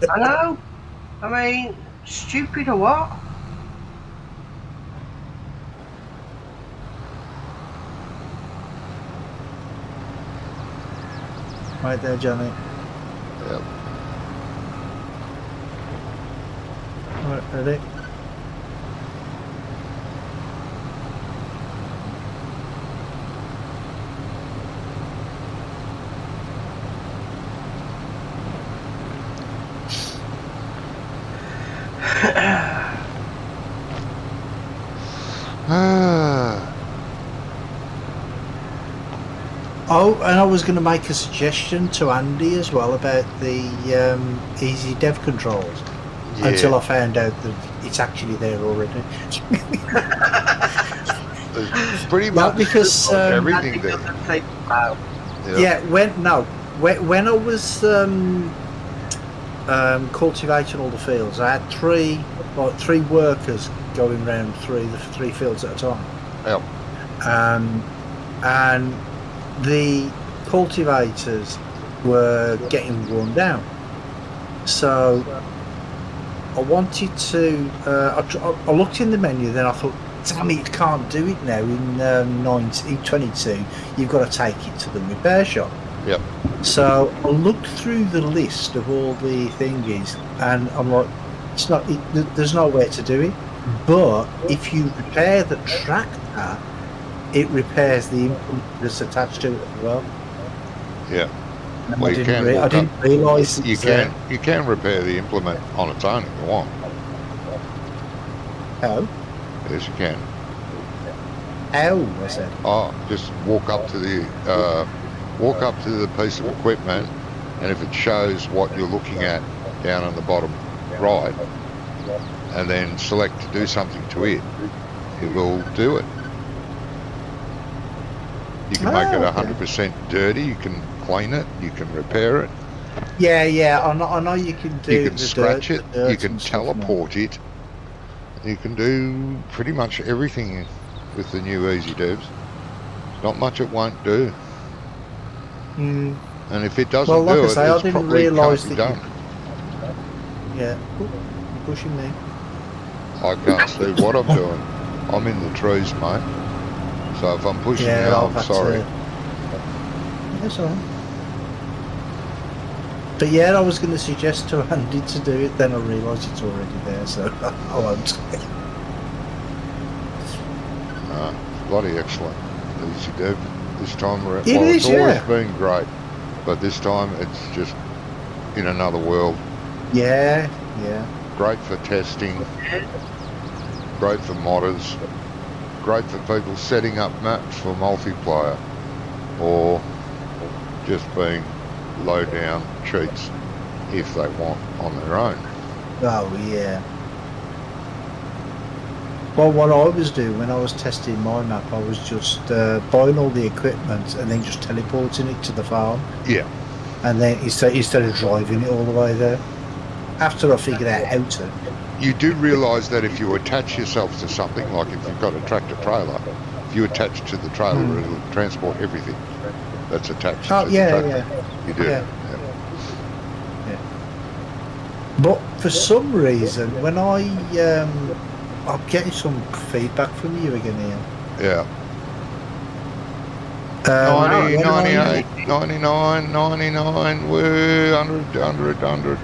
I know. I mean, stupid or what? Right there, Johnny. Yep. Right, ready? Oh, and I was going to make a suggestion to Andy as well about the easy dev controls. Yeah. Until I found out that it's actually there already. Pretty much because everything there. Yeah, when I was cultivating all the fields, I had three workers going around three fields at a time. Yep. And the cultivators were getting worn down. So I wanted to. I looked in the menu, then I thought, damn it, you can't do it now in 22. You've got to take it to the repair shop. Yep. So I looked through the list of all the thingies, and I'm like, it's not. There's nowhere to do it. But if you repair the tractor, it repairs the implement that's attached to it as well. Yeah. And Well, I didn't realise you can repair the implement on its own if you want. How? Yes, you can. How? I said. Oh, just walk up to the piece of equipment, and if it shows what you're looking at down on the bottom right, and then select to do something to it, it will do it. You can make it 100% dirty. You can clean it. You can repair it. Yeah. I know you can do. You can scratch it. You can teleport it. You can do pretty much everything with the new Easy Devs. Not much it won't do. Mm. And if it doesn't Well, like do I say, I it didn't probably realise can't be that done. Yeah. Ooh, you're pushing me. I can't see what I'm doing. I'm in the trees, mate. So if I'm pushing you, Yeah, I'm sorry. That's all right. But yeah, I was going to suggest to Andy to do it, then I realised it's already there, so I won't. Bloody excellent. Easy Dev. This time around. It Well, it's is, always yeah. been great. But this time it's just in another world. Yeah. Great for testing. Great for modders. Great for people setting up maps for multiplayer. Or just being low down cheats if they want on their own. Oh, yeah. Well, what I was doing when I was testing my map, I was just buying all the equipment and then just teleporting it to the farm. Yeah. And then instead of driving it all the way there. After I figured out how to. You do realise that if you attach yourself to something, like if you've got a tractor trailer, if you attach to the trailer, it'll transport everything that's attached to the tractor. Yeah. You do. Yeah. But for some reason, when I'm getting some feedback from you again, Ian. Yeah. 90, 98, 99, 99, 100.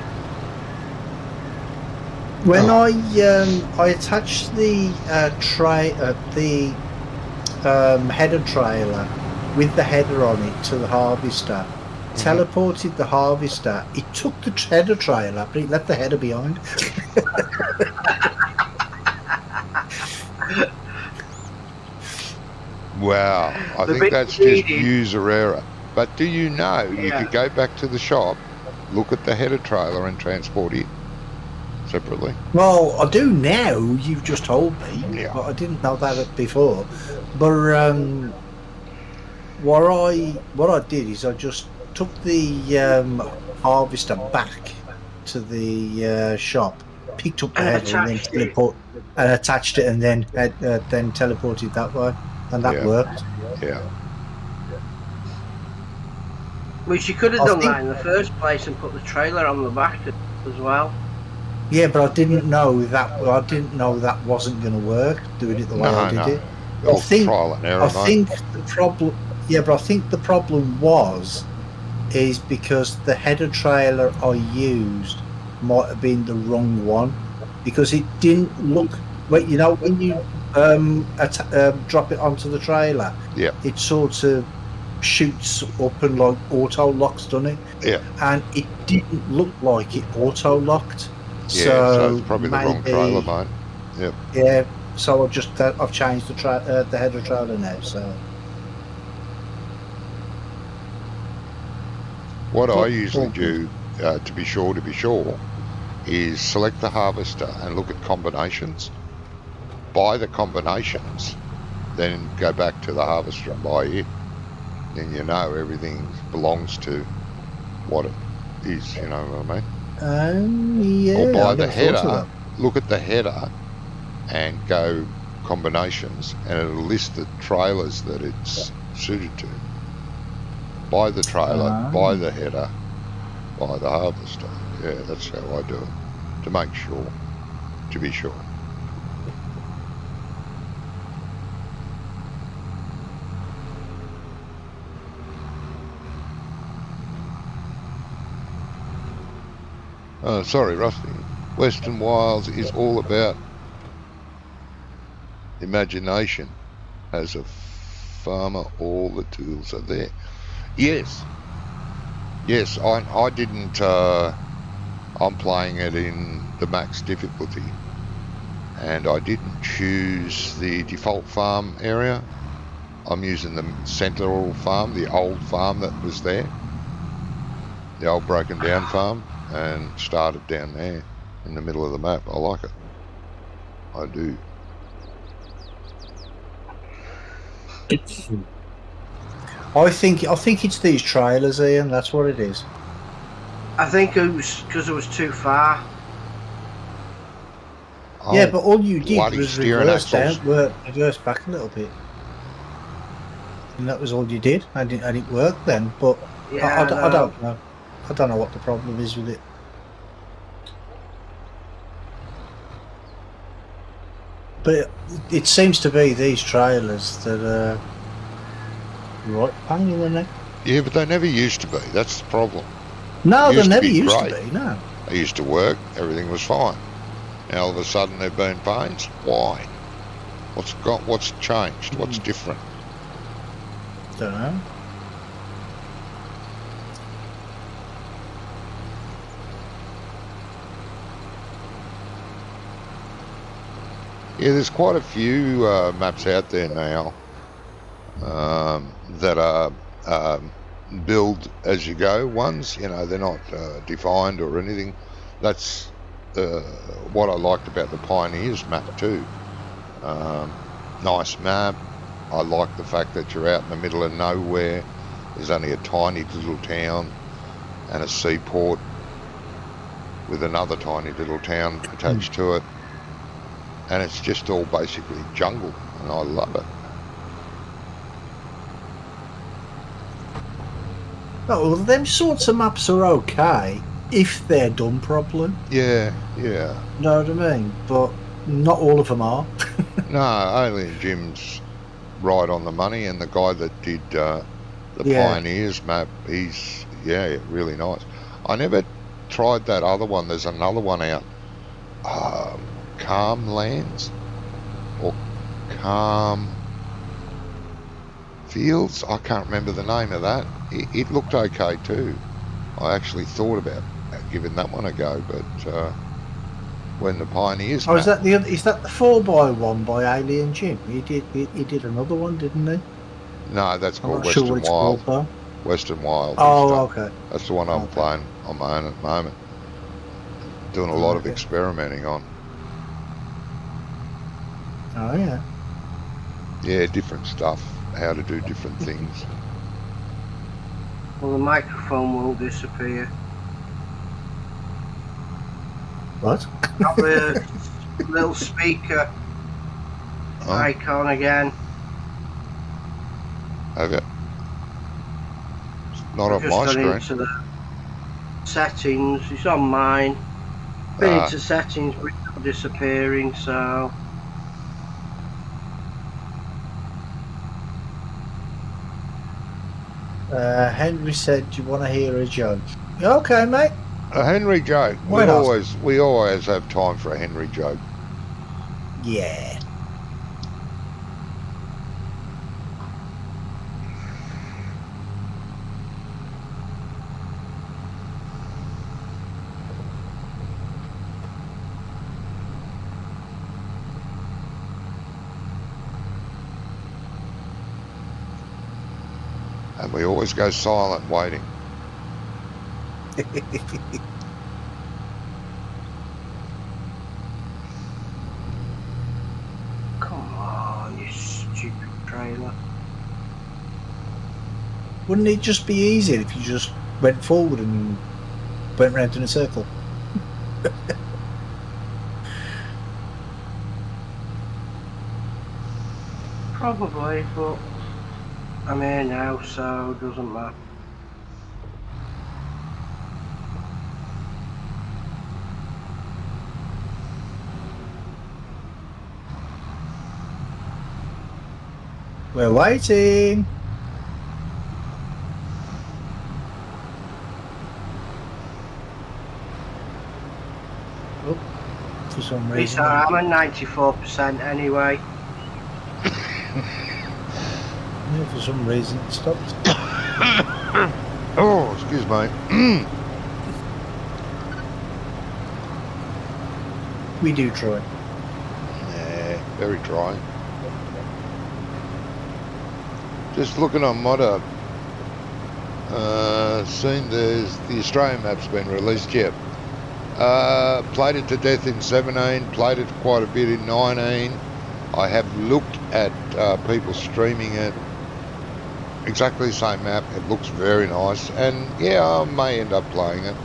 When I attached the header trailer with the header on it to the harvester, teleported the harvester. It took the header trailer, but it left the header behind. Wow, I think that's just user error. But do you know you could go back to the shop, look at the header trailer and transport it separately? Well, I do now. You've just told me, but I didn't know that before. But what I did is I just took the harvester back to the shop, picked up the header, and then attached it, and then teleported that way, and that worked. Yeah. Which you could have done that in the first place and put the trailer on the back as well. Yeah, but I didn't know that. I didn't know that wasn't going to work. Doing it the way I did it. I think the problem. Yeah, but I think the problem is because the header trailer I used might have been the wrong one, because it didn't look. Well, you know, when you drop it onto the trailer, it sort of shoots up and like auto locks, doesn't it? Yeah. And it didn't look like it auto locked. Yeah, so it's probably the wrong trailer, mate. Yep. Yeah. So I've changed the header trailer now. So. What I usually do, to be sure, is select the harvester and look at combinations. Buy the combinations, then go back to the harvester and buy it. Then you know everything belongs to what it is, you know what I mean? Yeah. Or buy the header, look at the header and go combinations, and it'll list the trailers that it's suited to. Buy the trailer, buy the header, buy the harvester. Yeah, that's how I do it, to make sure, to be sure. Sorry, Rusty. Western Wilds is all about imagination. As a farmer, all the tools are there. Yes, I didn't, I'm playing it in the max difficulty, and I didn't choose the default farm area. I'm using the central farm, the old farm that was there, the old broken down farm, and started down there in the middle of the map. I like it. I do. I think it's these trailers, Ian. That's what it is. I think it was because it was too far. Yeah, Oh, but all you did bloody was steering reverse axles. reverse back a little bit, and that was all you did. And it worked then. But Yeah, I don't know. I don't know what the problem is with it. But it seems to be these trailers that are right pain in the neck. Yeah, but they never used to be. That's the problem. No, It they used to never be used to great. be. No. They used to work. Everything was fine. Now all of a sudden they've been pains. Why? What's changed? What's different? Don't know. Yeah, there's quite a few maps out there now that are build as you go ones. They're not defined or anything. That's what I liked about the Pioneers map too. Nice map. I like the fact that you're out in the middle of nowhere. There's only a tiny little town and a seaport with another tiny little town attached to it. And it's just all basically jungle, and I love it. Oh, well, them sorts of maps are okay if they're done properly. Yeah. You know what I mean? But not all of them are. No, Alien Jim's right on the money, and the guy that did the Yeah. Pioneers map, he's, really nice. I never tried that other one. There's another one out, Calm Lands or Calm Fields. I can't remember the name of that. It looked okay too. I actually thought about giving that one a go, but when the Pioneers Oh, map, is that the 4x1 by Alien Jim? He did another one, didn't he? no, that's I'm called not sure what Western it's Wild. called though. Western Wild. Oh, okay. That's the one I'm playing on my own at the moment. Doing a lot of experimenting on. Oh yeah. Yeah, different stuff. How to do different things. Well, the microphone won't disappear. What? Got the little speaker icon again. Have it? It's not on Just my gone screen. into the settings. It's on mine. Been into settings, but it's not disappearing. So. Henry said, "Do you want to hear a joke?" Okay, mate. A Henry joke. Why not? We always have time for a Henry joke. Yeah. And we always go silent waiting. Come on, you stupid trailer. Wouldn't it just be easier if you just went forward and went round in a circle? Probably, but I'm here now, so it doesn't matter. We're waiting. Oh, for some It's reason. I'm at 94% anyway. Yeah, for some reason it stopped. Oh, excuse me. We do try. Yeah, very dry. Just looking on Modder, seen the Australian map's been released yet. Played it to death in 17, played it quite a bit in 19. I have looked at people streaming it. Exactly the same map. It looks very nice, and yeah, I may end up playing it.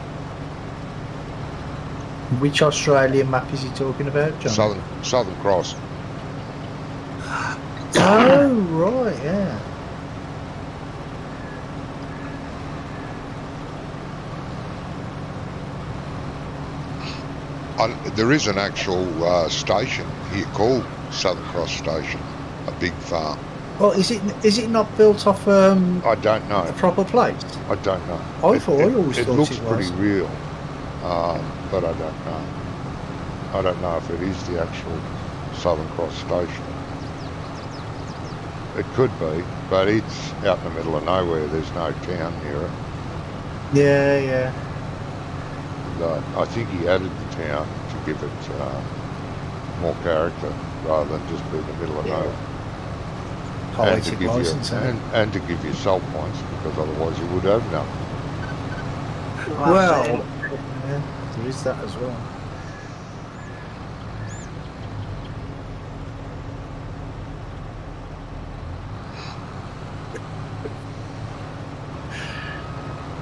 Which Australian map is he talking about, John? Southern Cross. Oh, right, yeah. There is an actual station here called Southern Cross Station, a big farm. Well, is it not built off I don't know. a proper place? I don't know. I always it thought looks it pretty was. real, but I don't know. I don't know if it is the actual Southern Cross Station. It could be, but it's out in the middle of nowhere. There's no town near it. Yeah, yeah. I think he added the town to give it more character rather than just be in the middle of nowhere. Poetic license, and to give you salt points, because otherwise you would have none. Well, yeah, there is that as well.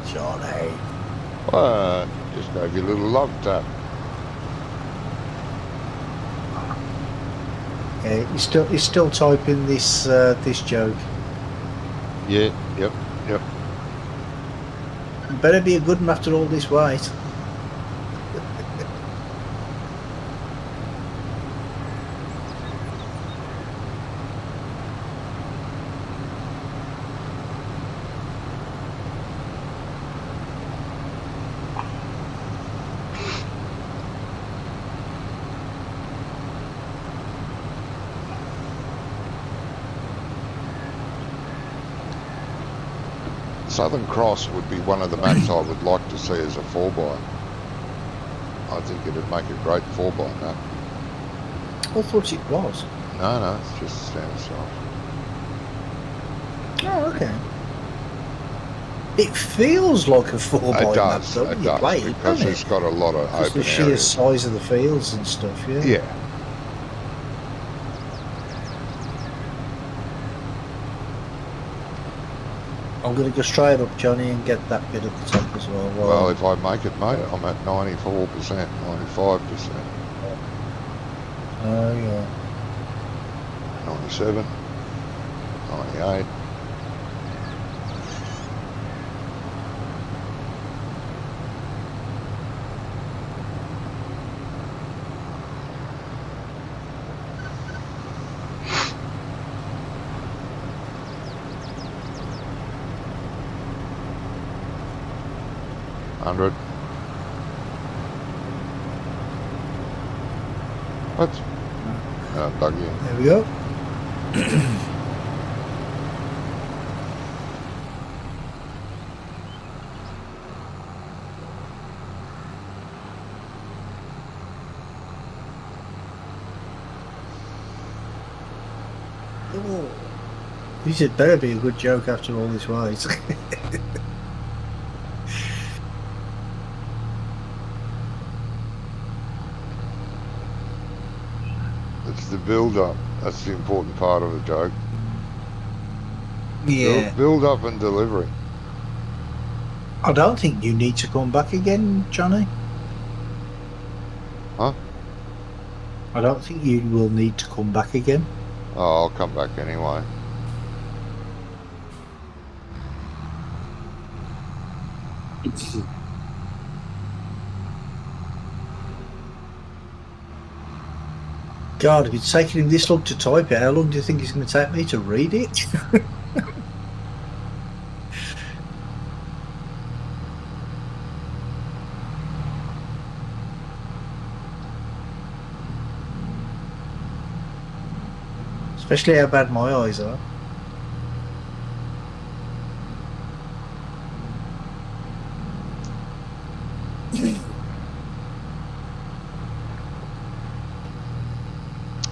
Johnny. Just gave you a little love tap. Yeah, he's still typing this this joke. Yeah, yep. Better be a good one after all this wait. Southern Cross would be one of the maps I would like to see as a 4x. I think it'd make a great 4x map. I thought it was. No, it's just standard size. Oh, okay. It feels like a 4x map, though, when you play it, because it's got a lot of just open the sheer areas. size of the fields and stuff, yeah. Yeah. I'm going to go straight up, Johnny, and get that bit at the top as well. Well, if I make it, mate, I'm at 94%, 95%. Oh, yeah. 97, 98. What? Buggy. There we go. Oh. This had better be a good joke after all this wait. It's the build-up. That's the important part of the joke. Yeah. Build-up and delivery. I don't think you need to come back again, Johnny. Huh? I don't think you will need to come back again. Oh, I'll come back anyway. God, if it's taking him this long to type it, how long do you think it's going to take me to read it? Especially how bad my eyes are.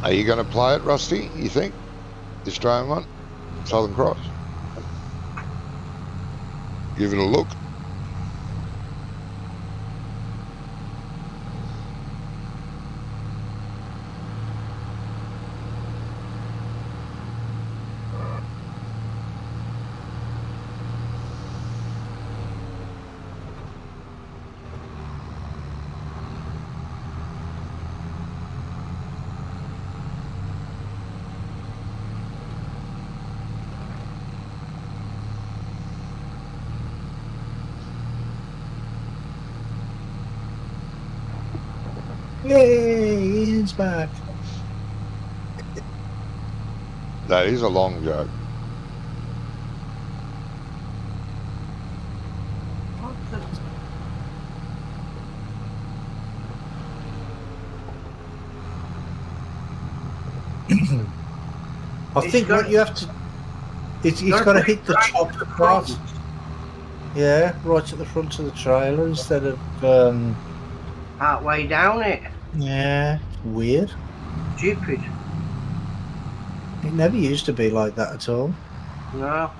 Are you going to play it, Rusty, you think? The Australian one? Southern Cross? Give it a look. Yay, Ian's back. That is a long joke. What the? I It's think got- what you have to... It's got to put hit it the right top to the part. front. Yeah, right at the front of the trailer instead of... Part way down it. yeah, weird. Stupid. It never used to be like that at all. No.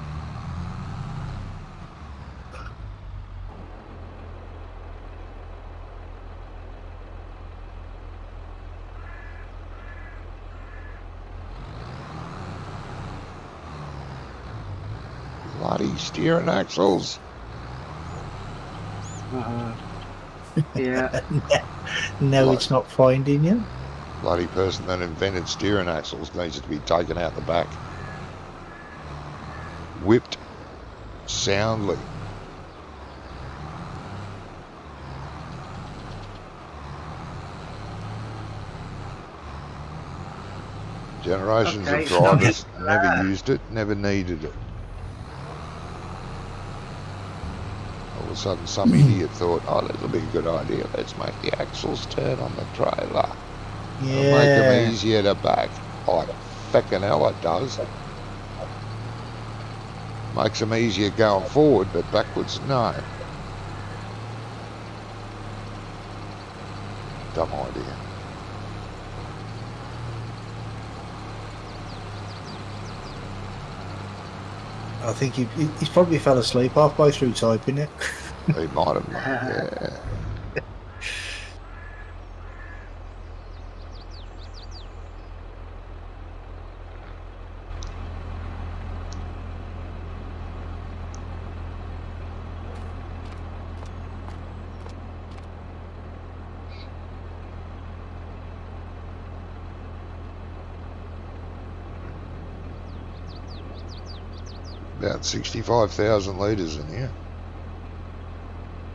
Bloody steering axles. Yeah. No, Like- it's not finding you. Bloody person that invented steering axles needs to be taken out the back. Whipped soundly. Generations Okay, of so not drivers just never that. used it, never needed it. All of a sudden some idiot thought, oh, that'll be a good idea. Let's make the axles turn on the trailer. It'll make them Yeah. easier to back. Like feckin' hell it does. Makes them easier going forward, but backwards, no. Dumb idea. I think he's probably fell asleep halfway through typing it. He might have, yeah. About 65,000 litres in here.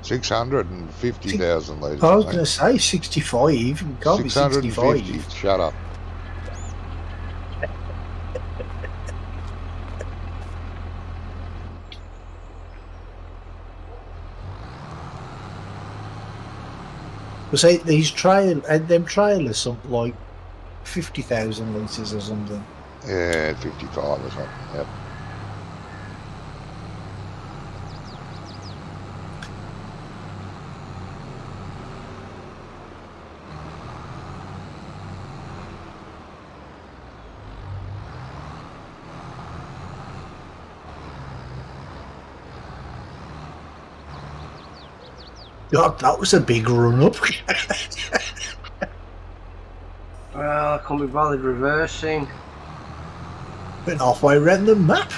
650,000 litres. I was I going to think. say 65. It can't be 650. 65. Shut up. But say these them trailers something like 50,000 litres or something. Yeah, 55 or something. Yep. God, that was a big run up. Well, I can't be bothered reversing. Been halfway around the map.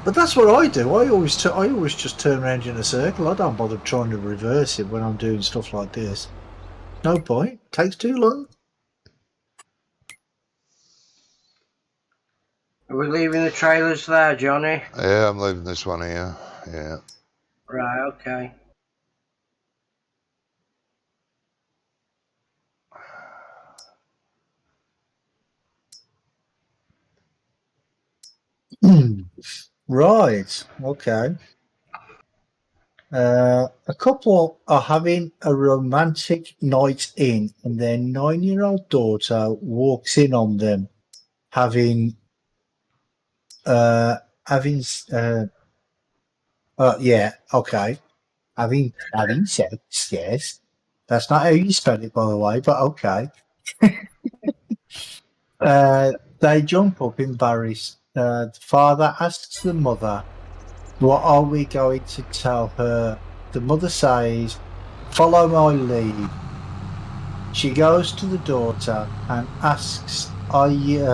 But that's what I do. I always just turn around in a circle. I don't bother trying to reverse it when I'm doing stuff like this. No point. Takes too long. Are we leaving the trailers there, Johnny? Yeah, I'm leaving this one here. Yeah. Right, okay. Right. Okay. A couple are having a romantic night in, and their 9-year-old daughter walks in on them having yeah, okay, having sex. Yes, that's not how you spell it, by the way, but okay. They jump up embarrassed. The father asks the mother, "What are we going to tell her?" The mother says, "Follow my lead." She goes to the daughter and asks, Are you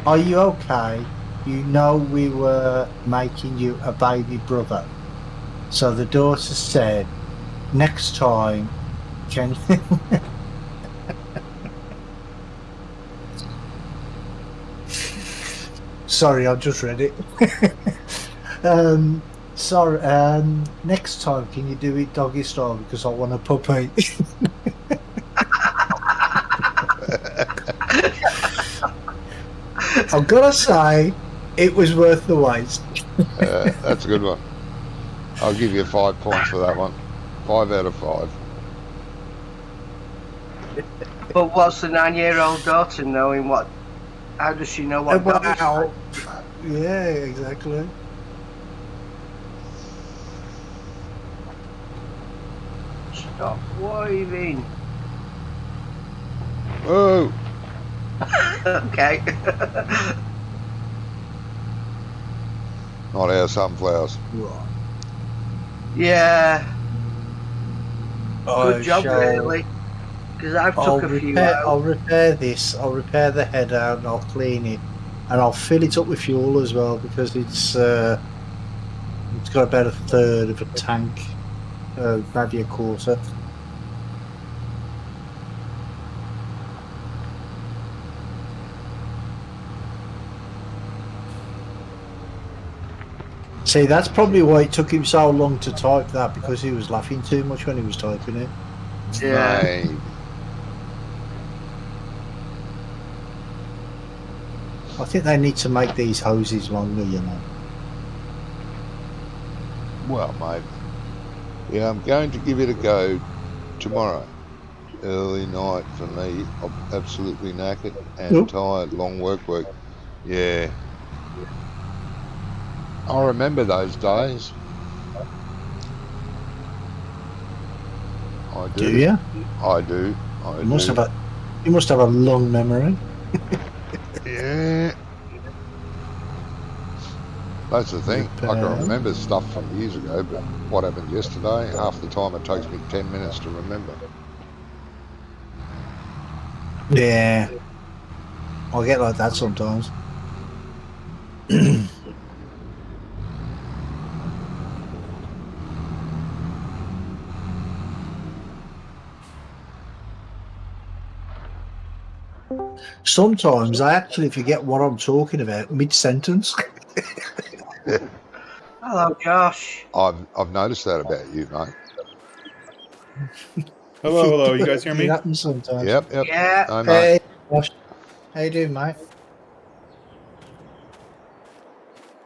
okay? You know we were making you a baby brother." So the daughter said, "Next time, can..." Sorry, I just read it. Sorry, next time can you do it doggy style because I want a puppy. I've got to say, it was worth the wait. That's a good one. I'll give you 5 points for that one. 5 out of 5. But what's the 9-year-old daughter knowing what? How does she know what dog is Wow. like? Yeah, exactly. Stop waving. Oh, Okay. not our sunflowers. Right. Yeah. Good job, shall- really. Because I've took a few out. I'll repair this. I'll repair the header and I'll clean it, and I'll fill it up with fuel as well because it's got about a third of a tank, maybe a quarter. See, that's probably why it took him so long to type that, because he was laughing too much when he was typing it. Yeah. Maybe. I think they need to make these hoses longer, you know. Well, mate. Yeah, I'm going to give it a go tomorrow. Early night for me. I'm absolutely knackered and Nope. tired. Long work week. Yeah. I remember those days. I do. Do you? I do. I You must do. have a long memory. Yeah. That's the thing. I can Repair. remember stuff from years ago, but what happened yesterday, half the time it takes me 10 minutes to remember. Yeah. I get like that sometimes. Sometimes I actually forget what I'm talking about mid-sentence. Hello, Josh. I've noticed that about you, mate. Hello. You guys hear me? It happens sometimes. Yep. Yeah. No, mate. Hey, Josh. How you doing, mate?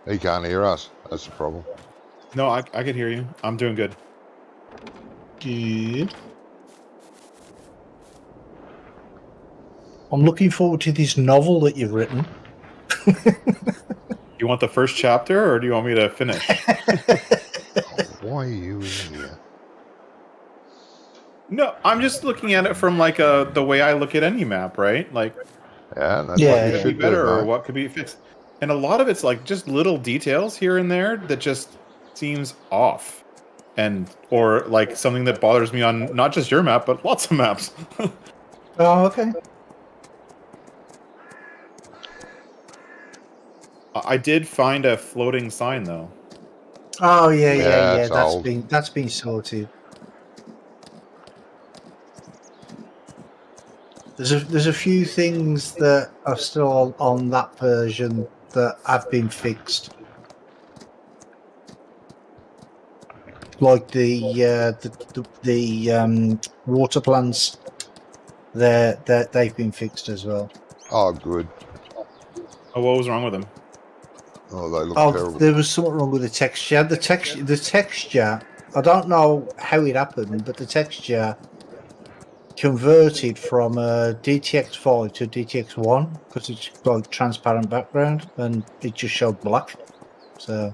He can't hear us. That's the problem. No, I could hear you. I'm doing good. Good. I'm looking forward to this novel that you've written. You want the first chapter, or do you want me to finish? Why are you in here? No, I'm just looking at it from like the way I look at any map, right? Like, Yeah, that's Yeah, what you could be should better, do, or mate. what could be fixed. And a lot of it's like just little details here and there that just seems off, or like something that bothers me on not just your map, but lots of maps. Oh, okay. I did find a floating sign though. Oh yeah. Yeah, it's old. That's been sorted. There's a few things that are still on that version that have been fixed, like the water plants. They've been fixed as well. Oh, good. Oh, what was wrong with them? Oh, they look Oh, terrible. there was something wrong with the texture. The texture. I don't know how it happened, but the texture converted from a DTX5 to DTX1 because it's got transparent background and it just showed black. So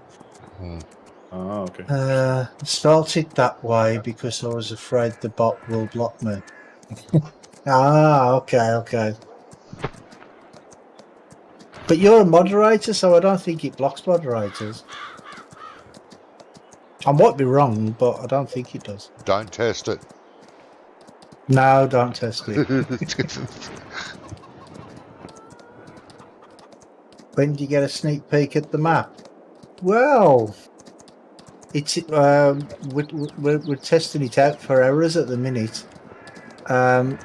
Oh, okay. started that way because I was afraid the bot will block me. Okay. But you're a moderator, so I don't think it blocks moderators. I might be wrong, but I don't think it does. Don't test it. No, don't test it. When do you get a sneak peek at the map? Well, it's we're testing it out for errors at the minute, and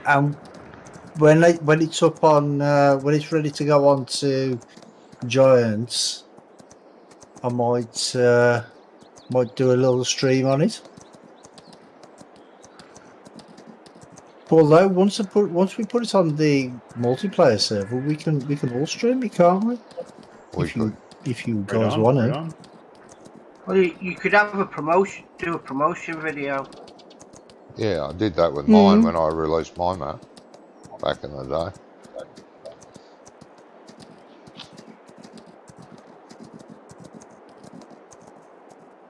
when it's up on when it's ready to go on to Giants, I might Might do a little stream on it. Although once we put it on the multiplayer server, we can all stream it, can't we? If you guys want right it. on. Well, you could have a promotion, do a promotion video. Yeah, I did that with mine when I released my map back in the day.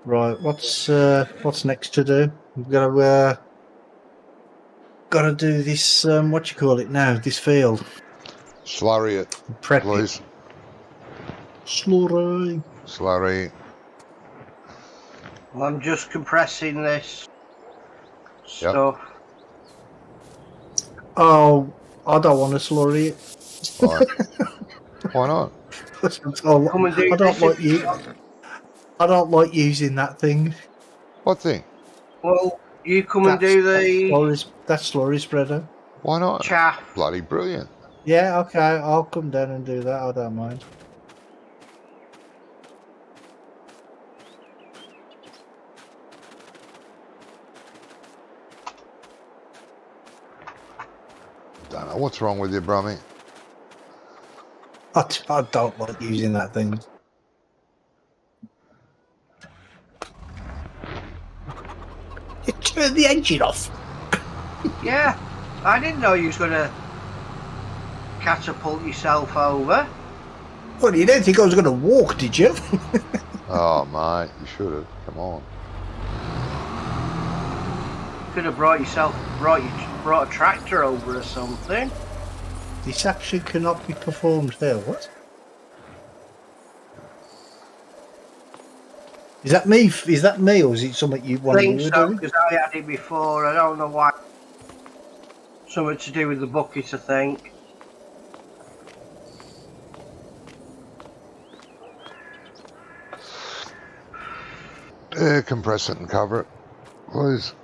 Right, what's next to do? We've got to do this. What you call it now? This field. Slurry it, Prep please. it. Slurry. Slurry. Well, I'm just compressing this stuff. Oh, I don't want to slurry it. Why? Why not? Come and do I don't this like if you you. want. I don't like using that thing. What thing? Well, you come and do the that slurry spreader. Why not? chaff. Bloody brilliant. Yeah, okay, I'll come down and do that. I don't mind. Don't know what's wrong with you, Brummy. I don't like using that thing. You turn the engine off. Yeah, I didn't know you was going to catapult yourself over. Well, you don't think I was going to walk, did you? Oh, mate, you should have. Come on. Could have brought a tractor over or something. This action cannot be performed here. What? Is that me? Is that me, or is it something you I want think to so, do? because I had it before. I don't know why. Something to do with the bucket, I think. Compress it and cover it, please.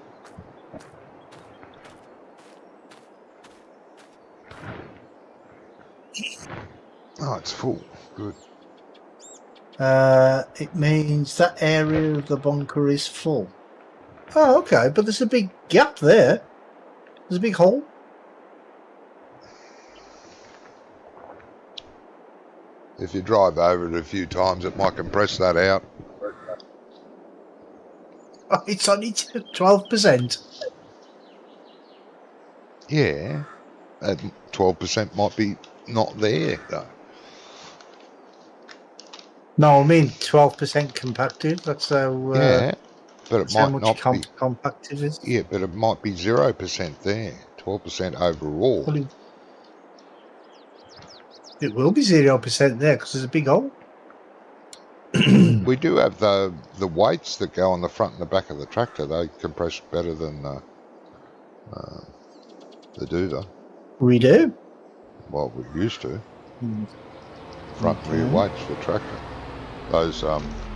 Oh, it's full. Good. It means that area of the bunker is full. Oh, okay, but there's a big gap there. There's a big hole. If you drive over it a few times, it might compress that out. Oh, it's only 12%. Yeah, that 12% might be not there, though. No, I mean 12% compacted. That's how. Yeah, but it that's how might much not be. compacted is. Yeah, but it might be 0% there. 12% overall. Well, it will be 0% there because there's a big hole. We do have the weights that go on the front and the back of the tractor. They compress better than the Duva. We do. Well, we used to. Front and rear weights for tractor. Those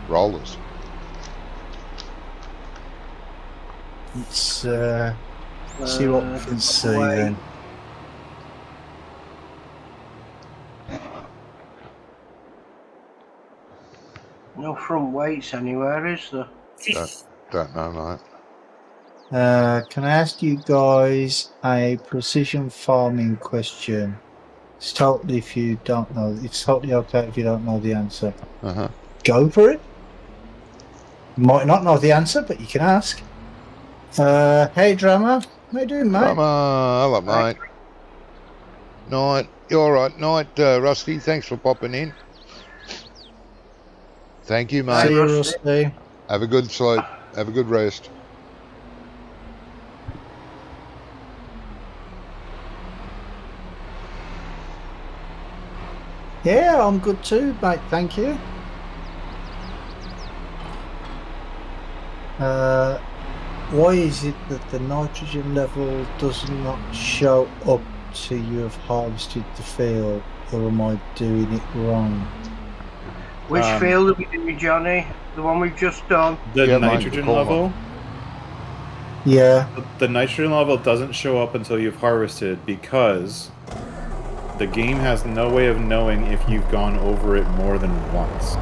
rollers. Let's see what we can see then. No front weights anywhere, is there? Don't know, mate. Can I ask you guys a precision farming question? It's totally if you don't know. It's totally okay if you don't know the answer. Go for it. You might not know the answer, but you can ask. Hey, Drama. How you doing, mate? Drama, hello, mate. Night. You all right? Night, Rusty. Thanks for popping in. Thank you, mate. See you, Rusty. Have a good sleep. Have a good rest. Yeah, I'm good too, mate. Thank you. Why is it that the nitrogen level does not show up till you have harvested the field, or am I doing it wrong? Which field are we doing, Johnny? The one we've just done? The nitrogen level? Yeah. The nitrogen level doesn't show up until you've harvested because the game has no way of knowing if you've gone over it more than once.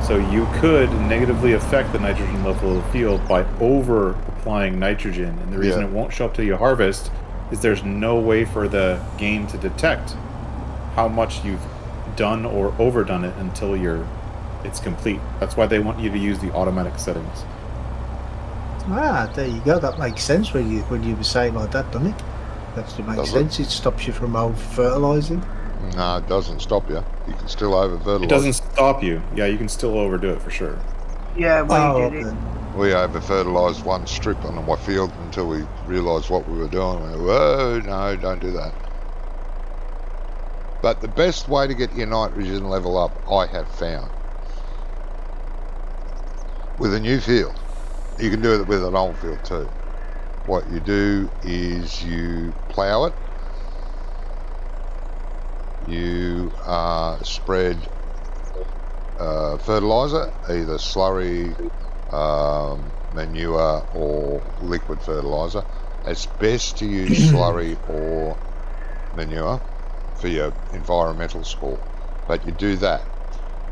So you could negatively affect the nitrogen level of the field by over applying nitrogen. And the reason Yeah. it won't show up till you harvest is there's no way for the game to detect how much you've done or overdone it until it's complete. That's why they want you to use the automatic settings. Ah, there you go. That makes sense when you were saying like that, doesn't it? That actually makes Does it? sense. It stops you from over fertilizing. No, it doesn't stop you. You can still over-fertilize. It doesn't stop you. Yeah, you can still overdo it for sure. Yeah, we Oh, did it. okay. We over-fertilised one strip on my field until we realised what we were doing. We went, whoa, no, don't do that. But the best way to get your nitrogen level up, I have found, with a new field, you can do it with an old field too. What you do is you plough it, you spread fertiliser, either slurry, manure or liquid fertiliser. It's best to use slurry or manure for your environmental score, but you do that.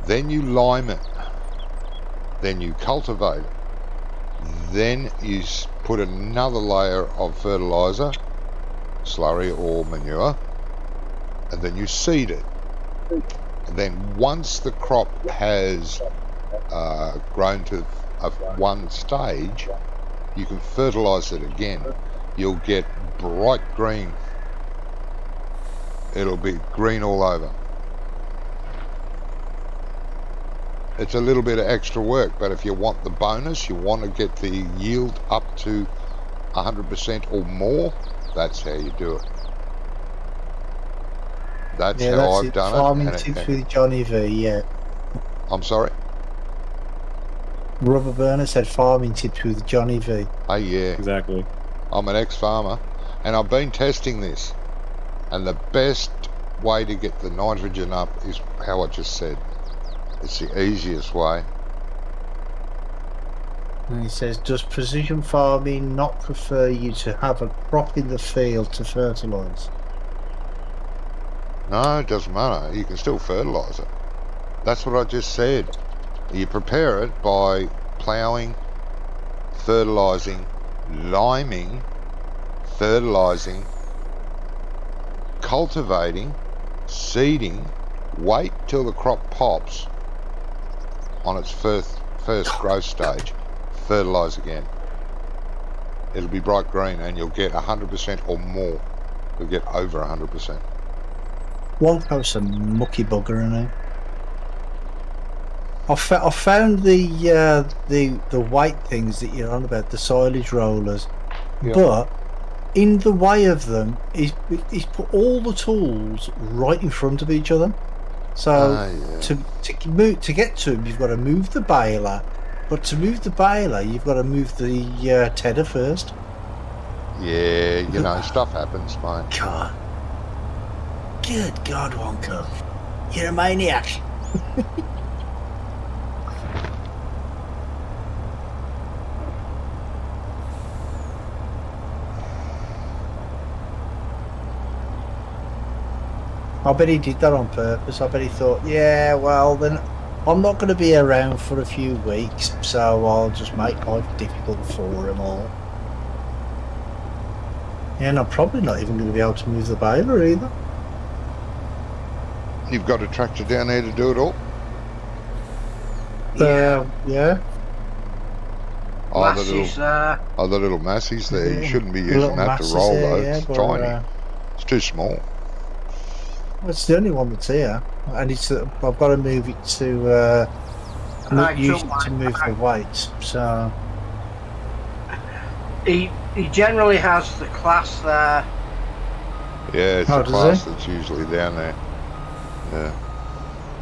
Then you lime it, then you cultivate it, then you put another layer of fertiliser, slurry or manure, and then you seed it. And then once the crop has grown to one stage, you can fertilise it again. You'll get bright green. It'll be green all over. It's a little bit of extra work, but if you want the bonus, you want to get the yield up to 100% or more, that's how you do it. That's Yeah, how that's I've it. done Farming it. tips with Johnny V. Yeah, I'm sorry? Rubber Burner said farming tips with Johnny V. Oh yeah, Exactly. I'm an ex-farmer and I've been testing this, and the best way to get the nitrogen up is how I just said. It's the easiest way. And he says, does precision farming not prefer you to have a crop in the field to fertilise? No, it doesn't matter. You can still fertilise it. That's what I just said. You prepare it by ploughing, fertilising, liming, fertilising, cultivating, seeding, wait till the crop pops on its first growth stage, fertilise again. It'll be bright green and you'll get 100% or more. You'll get over 100%. Wonko's a mucky bugger, isn't he? I found the white things that you're on about, the silage rollers, Yeah. but in the way of them, he's put all the tools right in front of each other. So Yeah. to get to them, you've got to move the baler, but to move the baler, you've got to move the tedder first. Yeah, you know, stuff happens, mate. God, good God, Wonko, you're a maniac. I bet he did that on purpose. I bet he thought, yeah, well, then I'm not going to be around for a few weeks, so I'll just make life difficult for them all. Yeah, and I'm probably not even going to be able to move the baler either. You've got a tractor down there to do it all? Yeah. Oh, the Massey's little Massey's there. You Yeah, shouldn't be the using little that to Massey's roll there, though. yeah, It's but, tiny. It's too small. Well, it's the only one that's here, and it's I've got to move it to use it to move the weights. So he generally has the class there. Yeah, it's Oh, the does class it? that's usually down there. Yeah.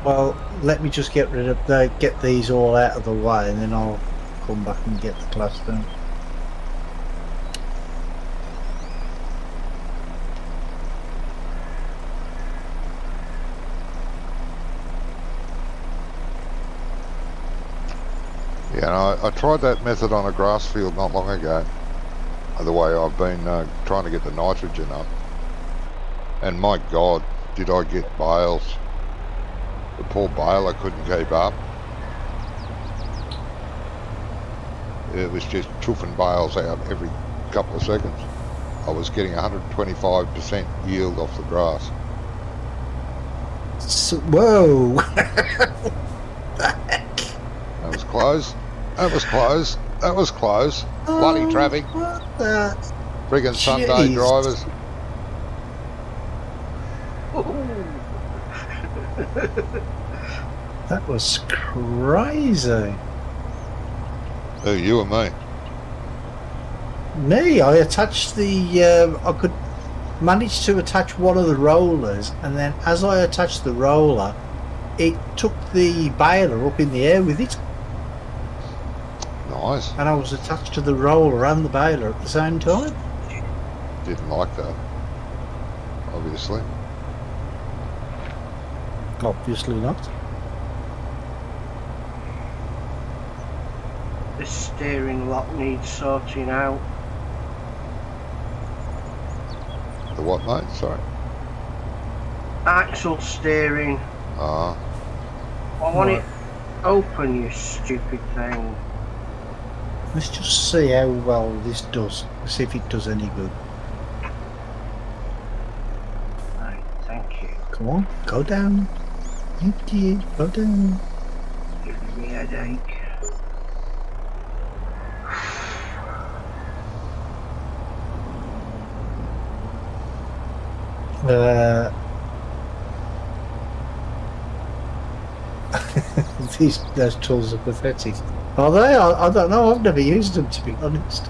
well, let me just get these all out of the way, and then I'll come back and get the class done. Yeah, and I tried that method on a grass field not long ago. The way I've been trying to get the nitrogen up. And my God, did I get bales. The poor baler couldn't keep up. it was just chuffing bales out every couple of seconds. I was getting 125% yield off the grass. So, whoa! That was close. That was close. That was close. Bloody traffic. What the? Friggin' Sunday Jeez. drivers. That was crazy. Who, you and me? Me, I attached the. I could manage to attach one of the rollers, and then as I attached the roller, it took the baler up in the air with it, Nice. and I was attached to the roller and the baler at the same time. Didn't like that. Obviously. Obviously not. The steering lock needs sorting out. The what, mate? Sorry. Axle steering. Ah, I want Right. it open, you stupid thing. Let's just see how well this does. See if it does any good. Right, thank you. Come on, go down. Thank you. Go down. Giving me a headache. Those tools are pathetic. Are they? I don't know. I've never used them, to be honest.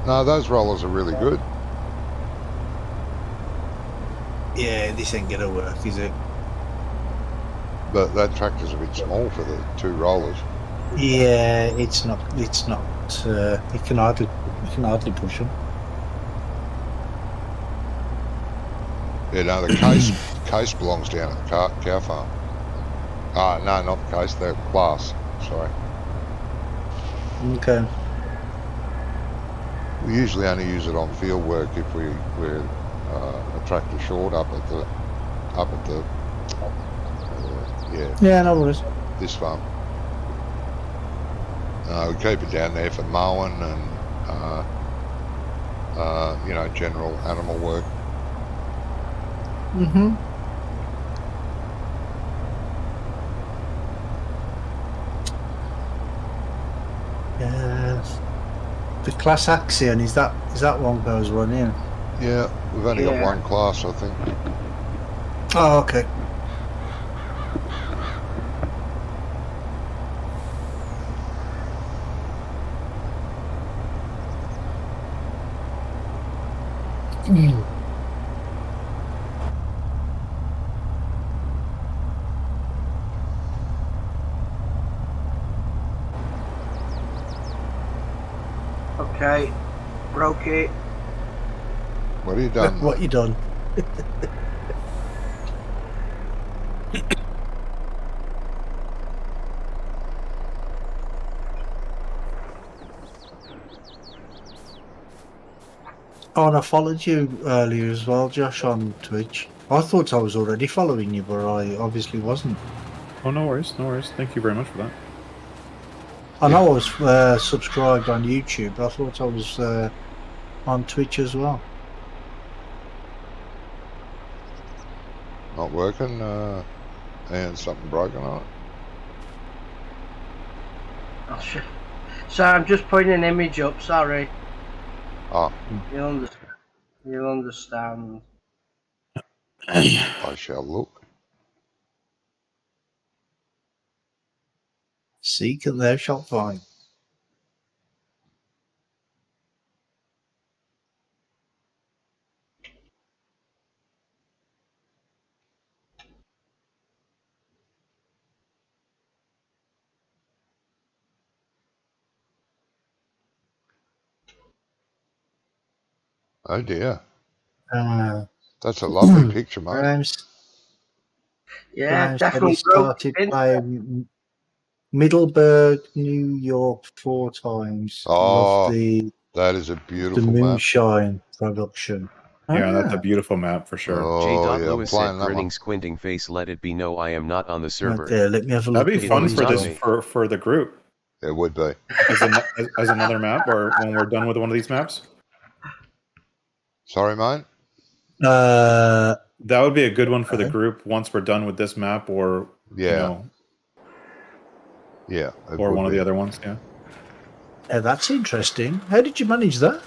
no, those rollers are really good. Yeah, this ain't gonna work, is it? But that tractor's a bit small for the two rollers. Yeah, it's not. It's not. You can hardly push them. Yeah, no, the case belongs down at the cow farm. Ah, no, not the case, the class. Sorry. Okay. We usually only use it on field work if we're a tractor short up at the yeah, Yeah, no worries. this farm. We keep it down there for mowing and you know, general animal work. Mm-hmm. The class Axion, is that one goes one in? Yeah, we've only got Yeah. one class, I think. Oh, okay. Okay, broke it. What have you done? What you done? Oh, and I followed you earlier as well, Josh, on Twitch. I thought I was already following you, but I obviously wasn't. Oh, no worries, no worries. Thank you very much for that. I know I was subscribed on YouTube, but I thought I was on Twitch as well. Not working? And something broken on it? Oh, shit. So I'm just putting an image up, sorry. Ah, You'll understand. I shall look. Seek and thou shalt find. Oh dear. Uh, That's a lovely picture, mate. Rams Yeah, said he definitely broke started it. playing Middleburg, New York 4 times. Oh, Love the that is a beautiful map. Moonshine production. Yeah, that's a Ah, beautiful map for sure. Oh, J. yeah, I'm Lewis said, playing that grinning, one. squinting face, let it be known I am not on the right server. there, let me have a look. That'd be It fun was for on this me. for the group. It would be. as another map, or when we're done with one of these maps? Sorry, mate? That would be a good one for the group once we're done with this map, or Yeah. Yeah. it or would one of be. the other ones. Yeah. That's interesting. How did you manage that?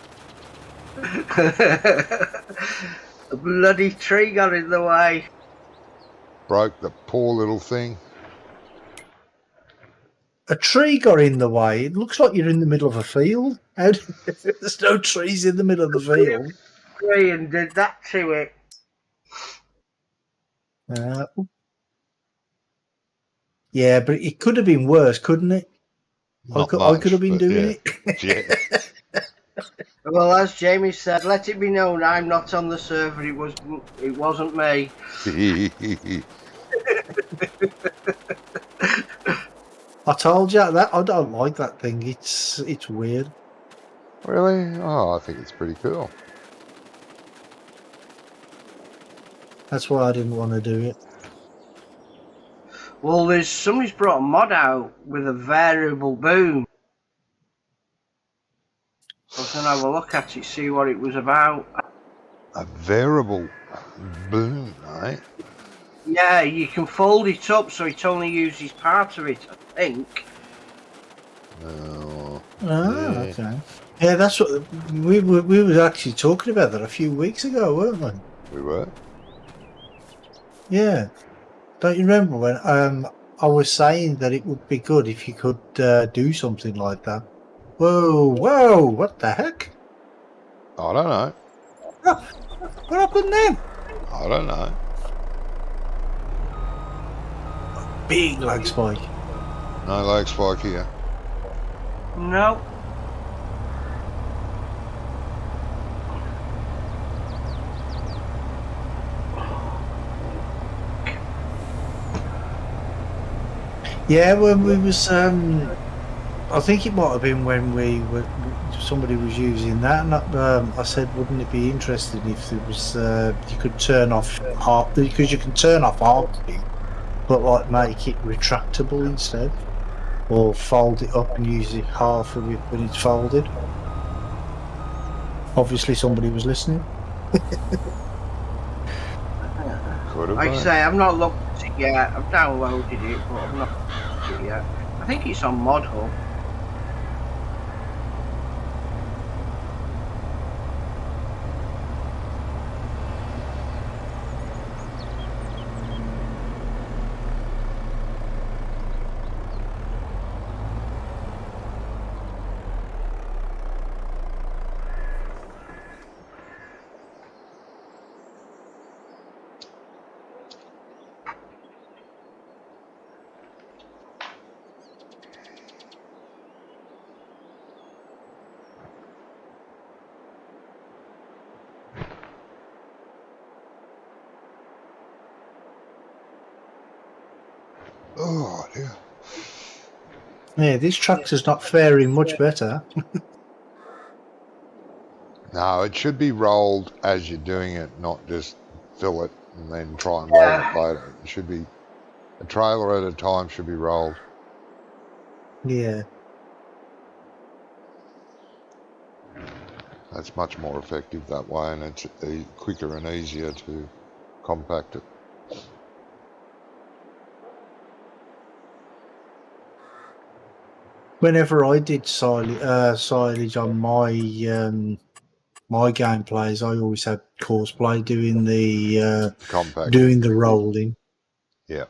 A bloody tree got in the way. Broke the poor little thing. A tree got in the way. It looks like you're in the middle of a field. There's no trees in the middle of the field. Tree and did that to it. Yeah, but it could have been worse, couldn't it? I could have been doing it. Yeah. Well, as Jamie said, let it be known I'm not on the server. It wasn't me. I told you that I don't like that thing. It's weird. Really? Oh, I think it's pretty cool. That's why I didn't want to do it. Well, somebody's brought a mod out with a variable boom. I was going to have a look at it, see what it was about. A variable boom, right? Yeah, you can fold it up so it only uses part of it, I think. Oh, Okay. Yeah, that's what we were actually talking about that a few weeks ago, weren't we? We were? Yeah. Don't you remember when I was saying that it would be good if you could do something like that? Whoa, what the heck? I don't know. What happened then? I don't know. Big lag spike. No lag spike here. No. Yeah, when we was, I think it might have been when somebody was using that, and I said, wouldn't it be interesting if there was, you could turn off half, because you can turn off heartbeat, but like make it retractable instead, or fold it up and use it half of it when it's folded. Obviously, somebody was listening. Like I say, I've not looked at it yet. I've downloaded it, but I've not looked at it yet. I think it's on Mod Hub. Oh, dear. Yeah, this tractor's not faring much better. No, it should be rolled as you're doing it, not just fill it and then try and roll it later. It should be a trailer at a time should be rolled. Yeah. That's much more effective that way, and it's quicker and easier to compact it. Whenever I did silage on my my gameplays, I always had Courseplay doing the Compact. doing the rolling. Yeah.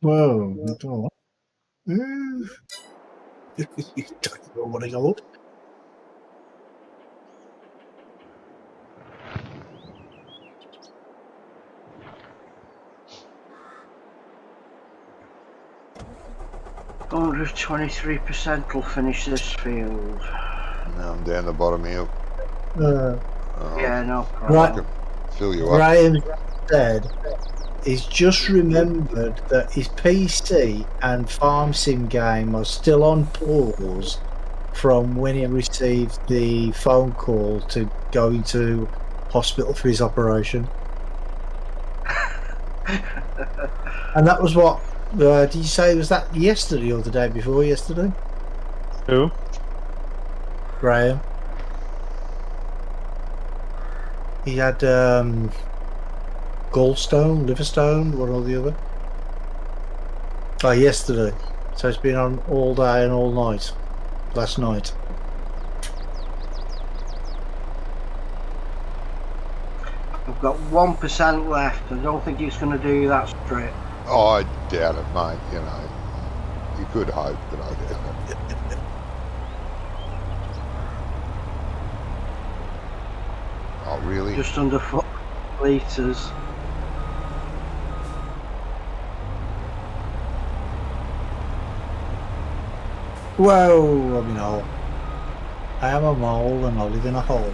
Whoa! Oh. You don't know what I got. Under 23% will finish this field. Now I'm down the bottom here. Yeah, no problem. Right. Fill you up. Graham said he's just remembered that his PC and Farm Sim game are still on pause from when he received the phone call to go into hospital for his operation. And that was what? Did you say was that yesterday or the day before yesterday? Who? Graham. He had gallstone, liverstone, one or the other. Oh, yesterday. So it's been on all day and all night. Last night. I've got 1% left. I don't think it's going to do that straight. Oh, I doubt it, mate. You know, you could hope, but I doubt it. Oh, really? Just under 4 litres. Whoa, I'm in a hole. I am a mole and I live in a hole.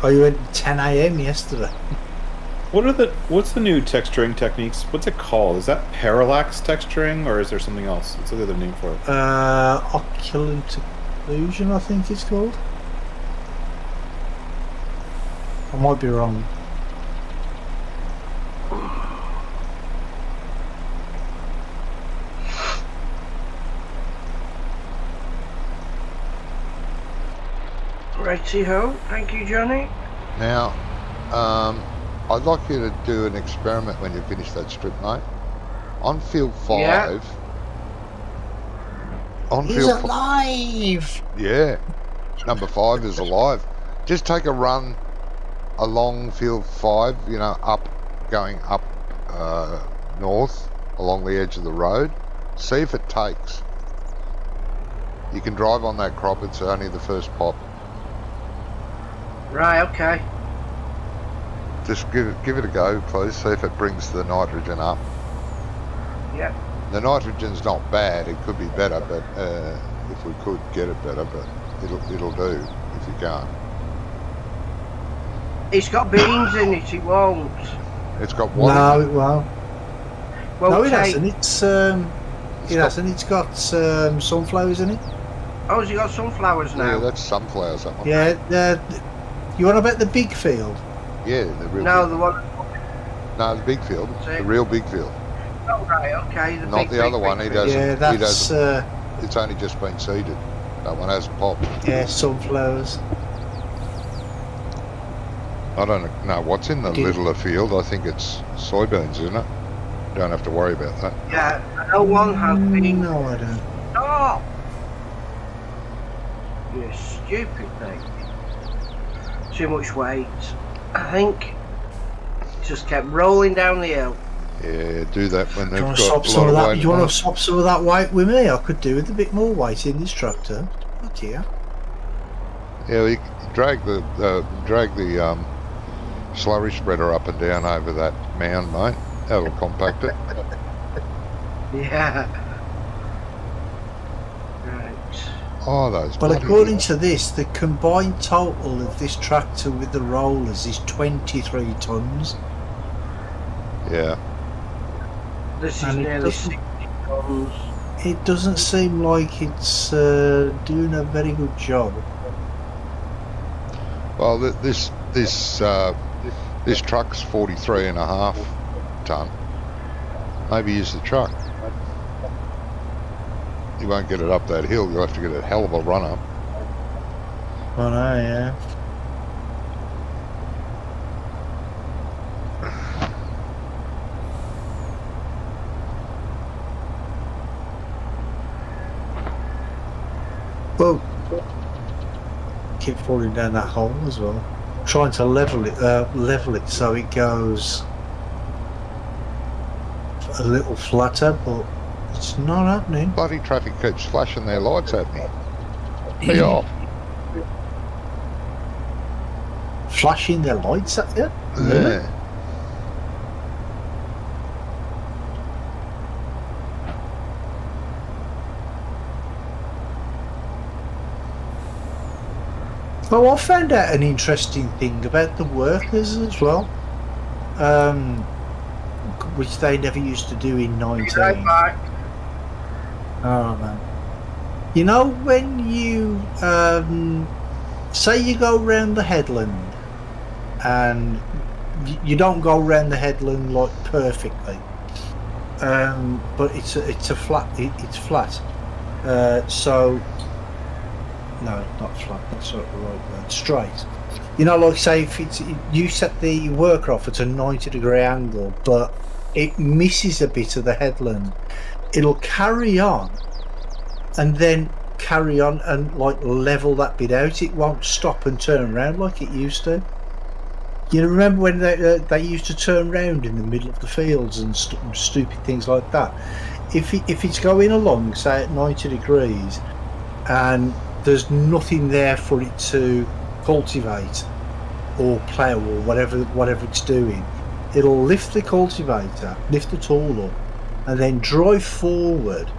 Oh, you went 10 AM yesterday. What's the new texturing techniques? What's it called? Is that parallax texturing or is there something else? What's the other name for it? Occult illusion, I think it's called. I might be wrong. Righty-ho. Thank you, Johnny. Now, I'd like you to do an experiment when you finish that strip, mate. On field 5. Yeah. On He's field alive! Yeah. Number 5 is alive. Just take a run along field 5, you know, going up north along the edge of the road. See if it takes. You can drive on that crop, it's only the first pop. Right, okay. Just give it a go, please. See if it brings the nitrogen up. Yep. The nitrogen's not bad. It could be better, but if we could get it better, but it'll do if you can't. It's got beans in it. It won't. It's got what? No, it won't. Won't No, it take. hasn't. It's got sunflowers in it. Oh, has it got sunflowers now? Yeah, that's sunflowers. That one. Yeah, you want about the big field? Yeah, the real. No, big, the one. no, the big field. That's it. The real big field. Oh, right, okay. The Not big, the big, other big, one. He big. doesn't. Yeah, He that's doesn't. It's only just been seeded. That one hasn't popped. yeah, sunflowers. I don't know what's in the littler field. I think it's soybeans, isn't it? Don't have to worry about that. Yeah, I know one has been. No, I don't. Stop! You stupid thing. Too much weight. I think. Just kept rolling down the hill. Yeah, do that when Do they've you want got to a swap some lot of of that? weight. You want to swap some of that weight with me? I could do with a bit more weight in this tractor. Oh dear. Yeah, you drag the slurry spreader up and down over that mound, mate. That'll compact it. Yeah. Right. Oh, those. Well, bloody- according to this, the combined total of this tractor with the rollers is 23 tons. Yeah. This is And it nearly doesn't- 60 tons. It doesn't seem like it's doing a very good job. Well, this truck's 43.5 ton. Maybe use the truck. You won't get it up that hill. You'll have to get a hell of a run up. I know, yeah. Well, keep falling down that hole as well. Trying to level it so it goes a little flatter, but it's not happening. Bloody traffic keeps flashing their lights at me. Be off. Flashing their lights at you? Yeah. Well, I found out an interesting thing about the workers as well, which they never used to do in 19. Be right back. Oh man! You know when you say you go round the headland and you don't go around the headland like perfectly, but it's a flat. It's flat. So no, not flat. That's not the right word. Straight. You know, like say if you set the worker off at a 90-degree angle, but it misses a bit of the headland, it'll carry on, and then carry on and like level that bit out. It won't stop and turn around like it used to. You remember when they used to turn round in the middle of the fields and stupid things like that? If it's going along, say at 90 degrees, and there's nothing there for it to cultivate or plough or whatever it's doing, it'll lift the cultivator, lift the tool up, and then drive forward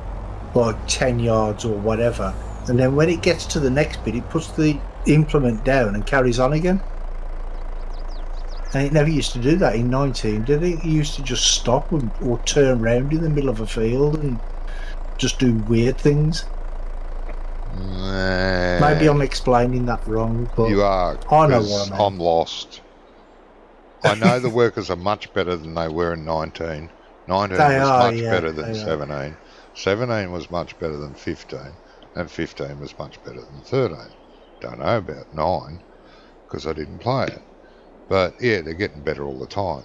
like 10 yards or whatever. And then when it gets to the next bit, it puts the implement down and carries on again. And it never used to do that in 19, did it? It used to just stop or turn round in the middle of a field and just do weird things. Maybe I'm explaining that wrong, but you are. I know what I mean. I'm lost. I know the workers are much better than they were in 19. 19 They was are, much yeah, better than they 17. 17 was much better than 15. And 15 was much better than 13. Don't know about 9 because I didn't play it. But yeah, they're getting better all the time.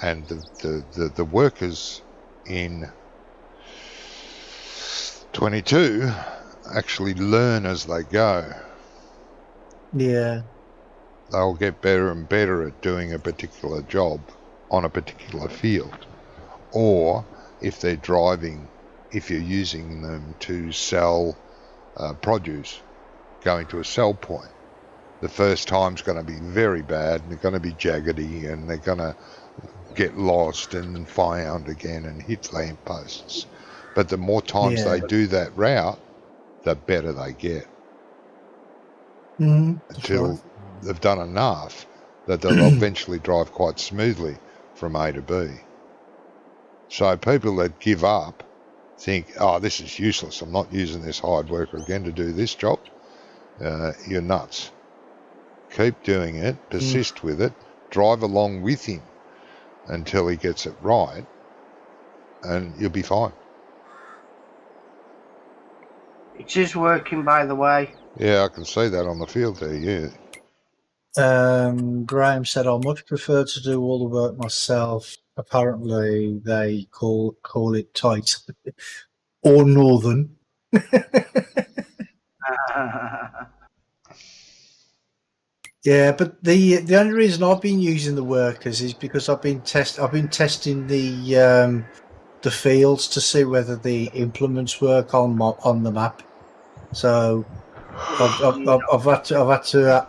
And the workers in 22 actually learn as they go. Yeah. They'll get better and better at doing a particular job on a particular field. Or if they're driving, if you're using them to sell produce, going to a sell point, the first time's going to be very bad, and they're going to be jaggedy, and they're going to get lost and found again and hit lampposts. But the more times they do that route, the better they get. Until they've done enough that they'll eventually drive quite smoothly from A to B. So people that give up think, oh, this is useless, I'm not using this hired worker again to do this job. You're nuts. Keep doing it, persist with it, drive along with him until he gets it right, and you'll be fine. It is working, by the way. Yeah, I can see that on the field there, yeah. Graham said, I much prefer to do all the work myself. Apparently they call it tight. Or northern. Yeah, but the only reason I've been using the workers is because I've been testing the fields to see whether the implements work on the map. So I've had to.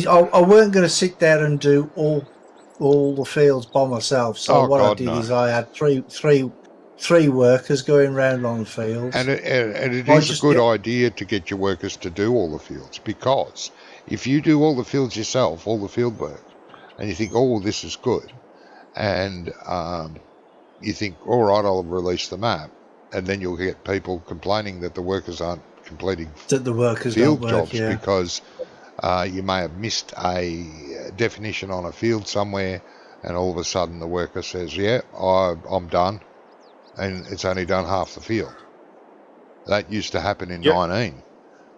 I weren't going to sit there and do all the fields by myself. So I did is I had three workers going around on the fields. And it is a good idea to get your workers to do all the fields, because if you do all the fields yourself, all the field work, and you think, oh, this is good, and you think, all right, I'll release the map, and then you'll get people complaining that the workers aren't completing field jobs because you may have missed a definition on a field somewhere, and all of a sudden the worker says, yeah, I'm done, and it's only done half the field. That used to happen in 19.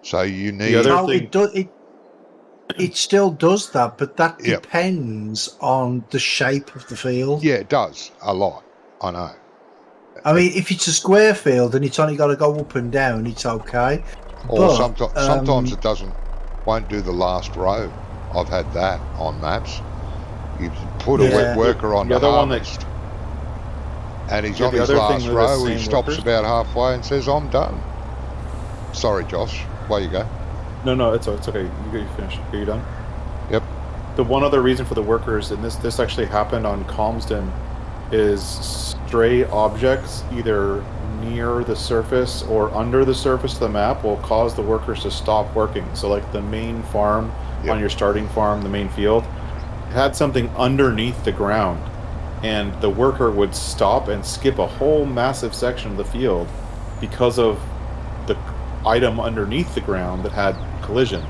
So you need... It still does that, but that depends on the shape of the field. Yeah, it does a lot. I know. I mean, if it's a square field and it's only got to go up and down, it's okay. Or sometimes it won't do the last row. I've had that on maps. You put a wet worker on the harvest, and he's on his last row. He stops about halfway and says, "I'm done." Sorry, Josh. Away you go. No, it's okay. You finished. Are you done? Yep. The one other reason for the workers, and this actually happened on Calmsden, is stray objects either near the surface or under the surface of the map will cause the workers to stop working. So like the main farm on your starting farm, the main field, had something underneath the ground, and the worker would stop and skip a whole massive section of the field because of the item underneath the ground that had collision.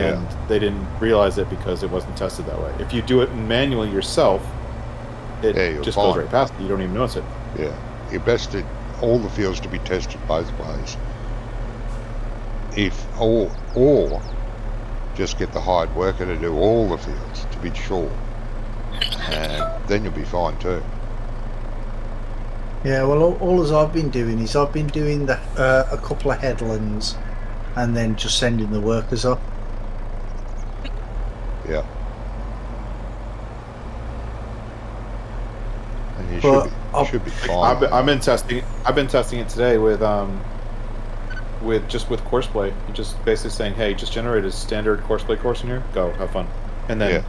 and they didn't realize it because it wasn't tested that way. If you do it manually yourself, it you're just fine. goes right past it. You don't even notice it. Yeah, you're best at all the fields to be tested both ways. Or just get the hired worker to do all the fields to be sure, and then you'll be fine too. Yeah, well, all as I've been doing is I've been doing a couple of headlands, and then just sending the workers up. Yeah. And you should be fine. I've been testing it today with Courseplay. You're just basically saying, hey, just generate a standard Courseplay course in here. Go have fun, and then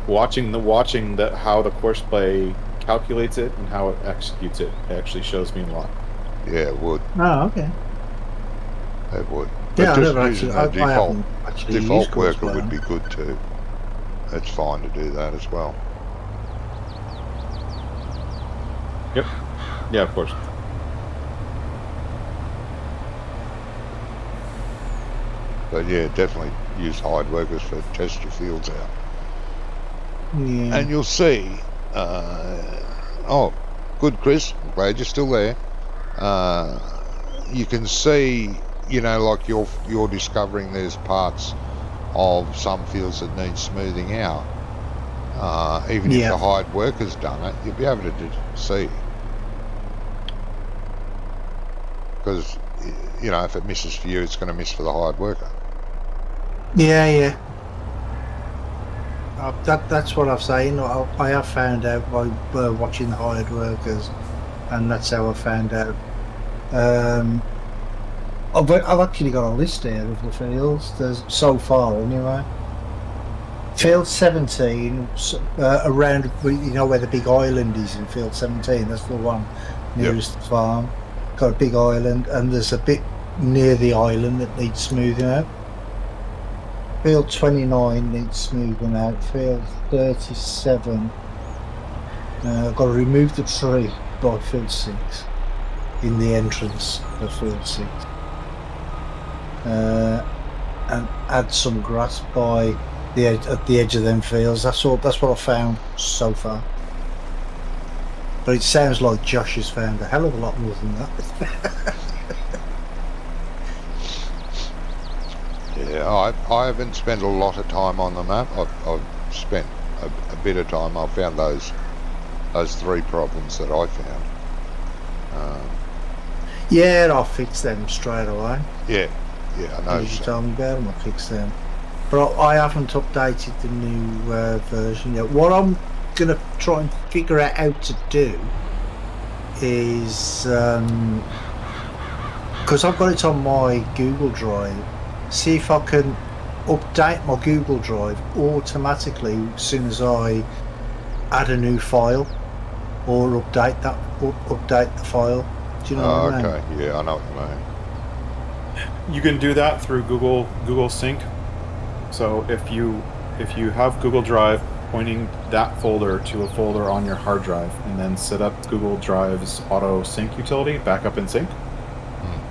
watching how the Courseplay calculates it and how it executes it. It actually shows me a lot. Yeah, it would. Oh, okay. It would. Yeah, but I just never using actually. the I haven't actually default used worker Courseplay. would be good too. It's fine to do that as well. Yep. Yeah, of course. But yeah, definitely use hired workers for test your fields out. Yeah. And you'll see. Oh, good, Chris. I'm glad you're still there. You can see, like you're discovering there's parts of some fields that need smoothing out. Even if the hired worker's done it, you'll be able to see. Because, if it misses for you, it's going to miss for the hired worker. Yeah. That's what I've saying. I have found out by watching the hired workers, and that's how I found out. I've actually got a list here of the fields. There's so far anyway. Field 17, around where the big island is in Field 17. That's the one nearest the farm. Got a big island, and there's a bit near the island that needs smoothing out. Field 29 needs smoothing out. Field 37, I've got to remove the tree by Field 6 in the entrance of Field 6, and add some grass by at the edge of them fields. That's all. That's what I found so far. But it sounds like Josh has found a hell of a lot more than that. Yeah, I haven't spent a lot of time on the map. I've spent a bit of time. I found those 3 problems that I found. Yeah, I'll fix them straight away. Yeah, I know. You told me about them, I'll fix them. But I haven't updated the new version yet. What I'm going to try and figure out how to do is, because I've got it on my Google Drive, see if I can update my Google Drive automatically as soon as I add a new file, or update the file. Do you know what I mean? Okay, yeah, I know what you mean. You can do that through Google Sync. So if you have Google Drive, pointing that folder to a folder on your hard drive, and then set up Google Drive's auto sync utility, backup and sync.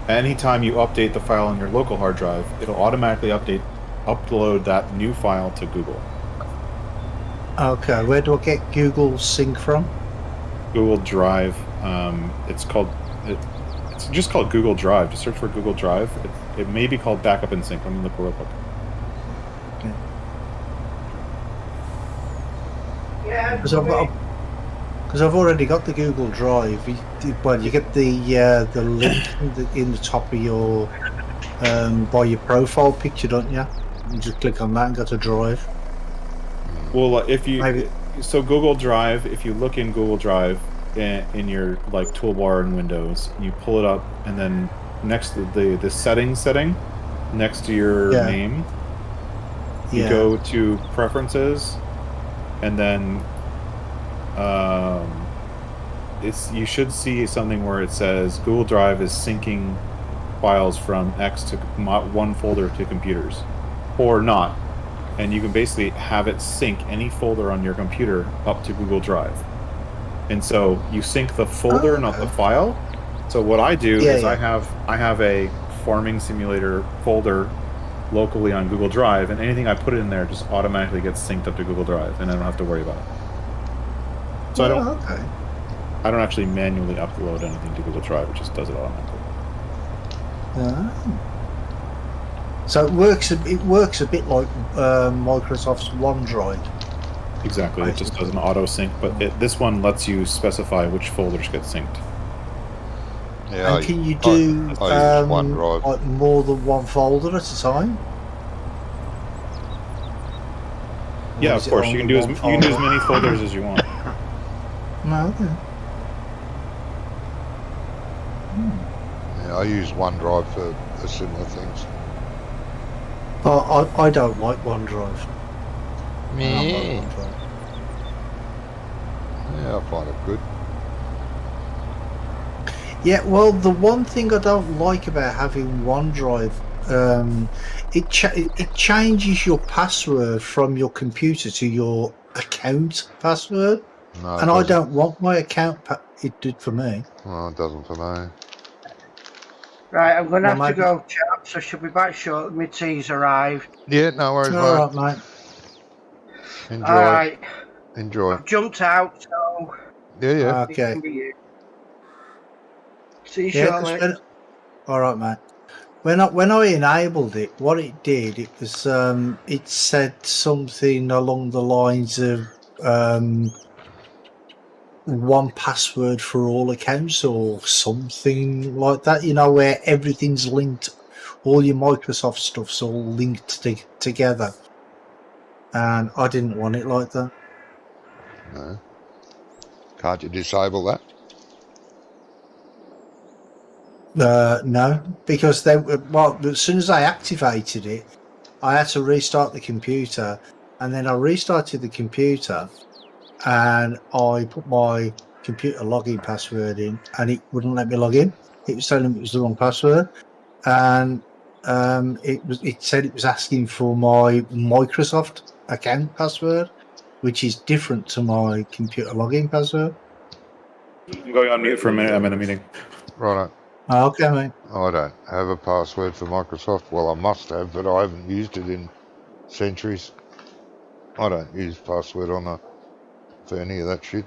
Anytime you update the file on your local hard drive, it'll automatically upload that new file to Google. Okay, where do I get Google Sync from? Google Drive. It's just called Google Drive. Just search for Google Drive. It may be called backup and sync. Let me look real quick. Okay. Yeah. Because I've already got the Google Drive. You get the link in the top of your by your profile picture, don't you? You just click on that and go to Drive. Well, if you so Google Drive, if you look in Google Drive in your toolbar in Windows, you pull it up, and then next to the settings next to your name, you go to Preferences, and then you should see something where it says Google Drive is syncing files from X to one folder to computers, or not, and you can basically have it sync any folder on your computer up to Google Drive. And so you sync the folder, not the file. So what I do is I have a farming simulator folder locally on Google Drive, and anything I put in there just automatically gets synced up to Google Drive, and I don't have to worry about it. So okay. I don't actually manually upload anything to Google Drive; it just does it automatically. So it works a bit like Microsoft's OneDrive. Exactly, it just does an auto sync, but this one lets you specify which folders get synced. Yeah, And can you do I use OneDrive. like more than one folder at a time? Yeah, of course. You can do as many folders as you want. No. Yeah, I use OneDrive for similar things. I don't like OneDrive. Me. Yeah, I find it good. Yeah, well, the one thing I don't like about having OneDrive, it changes your password from your computer to your account password, No, and I don't want my account. It did for me. Well, it doesn't for me. Right, I'm going to have to maybe- go, chaps. I should be back shortly. My tea's arrived. Yeah, no worries, mate. All right, mate. Enjoy. All right. Enjoy. I've jumped out, so Yeah. it Okay. can be you. See you Yeah, shortly. all right, mate. When I enabled it, what it did, it was it said something along the lines of one password for all accounts or something like that. You know, where everything's linked, all your Microsoft stuff's all linked together. And I didn't want it like that. No. Can't you disable that? No, because as soon as I activated it, I had to restart the computer, and then I restarted the computer, and I put my computer login password in, and it wouldn't let me log in. It was telling me it was the wrong password, and it said it was asking for my Microsoft account password, which is different to my computer login password. I'm going on mute for a minute. I'm in a meeting. Right. Okay, mate. I don't have a password for Microsoft. Well, I must have, but I haven't used it in centuries. I don't use password for any of that shit.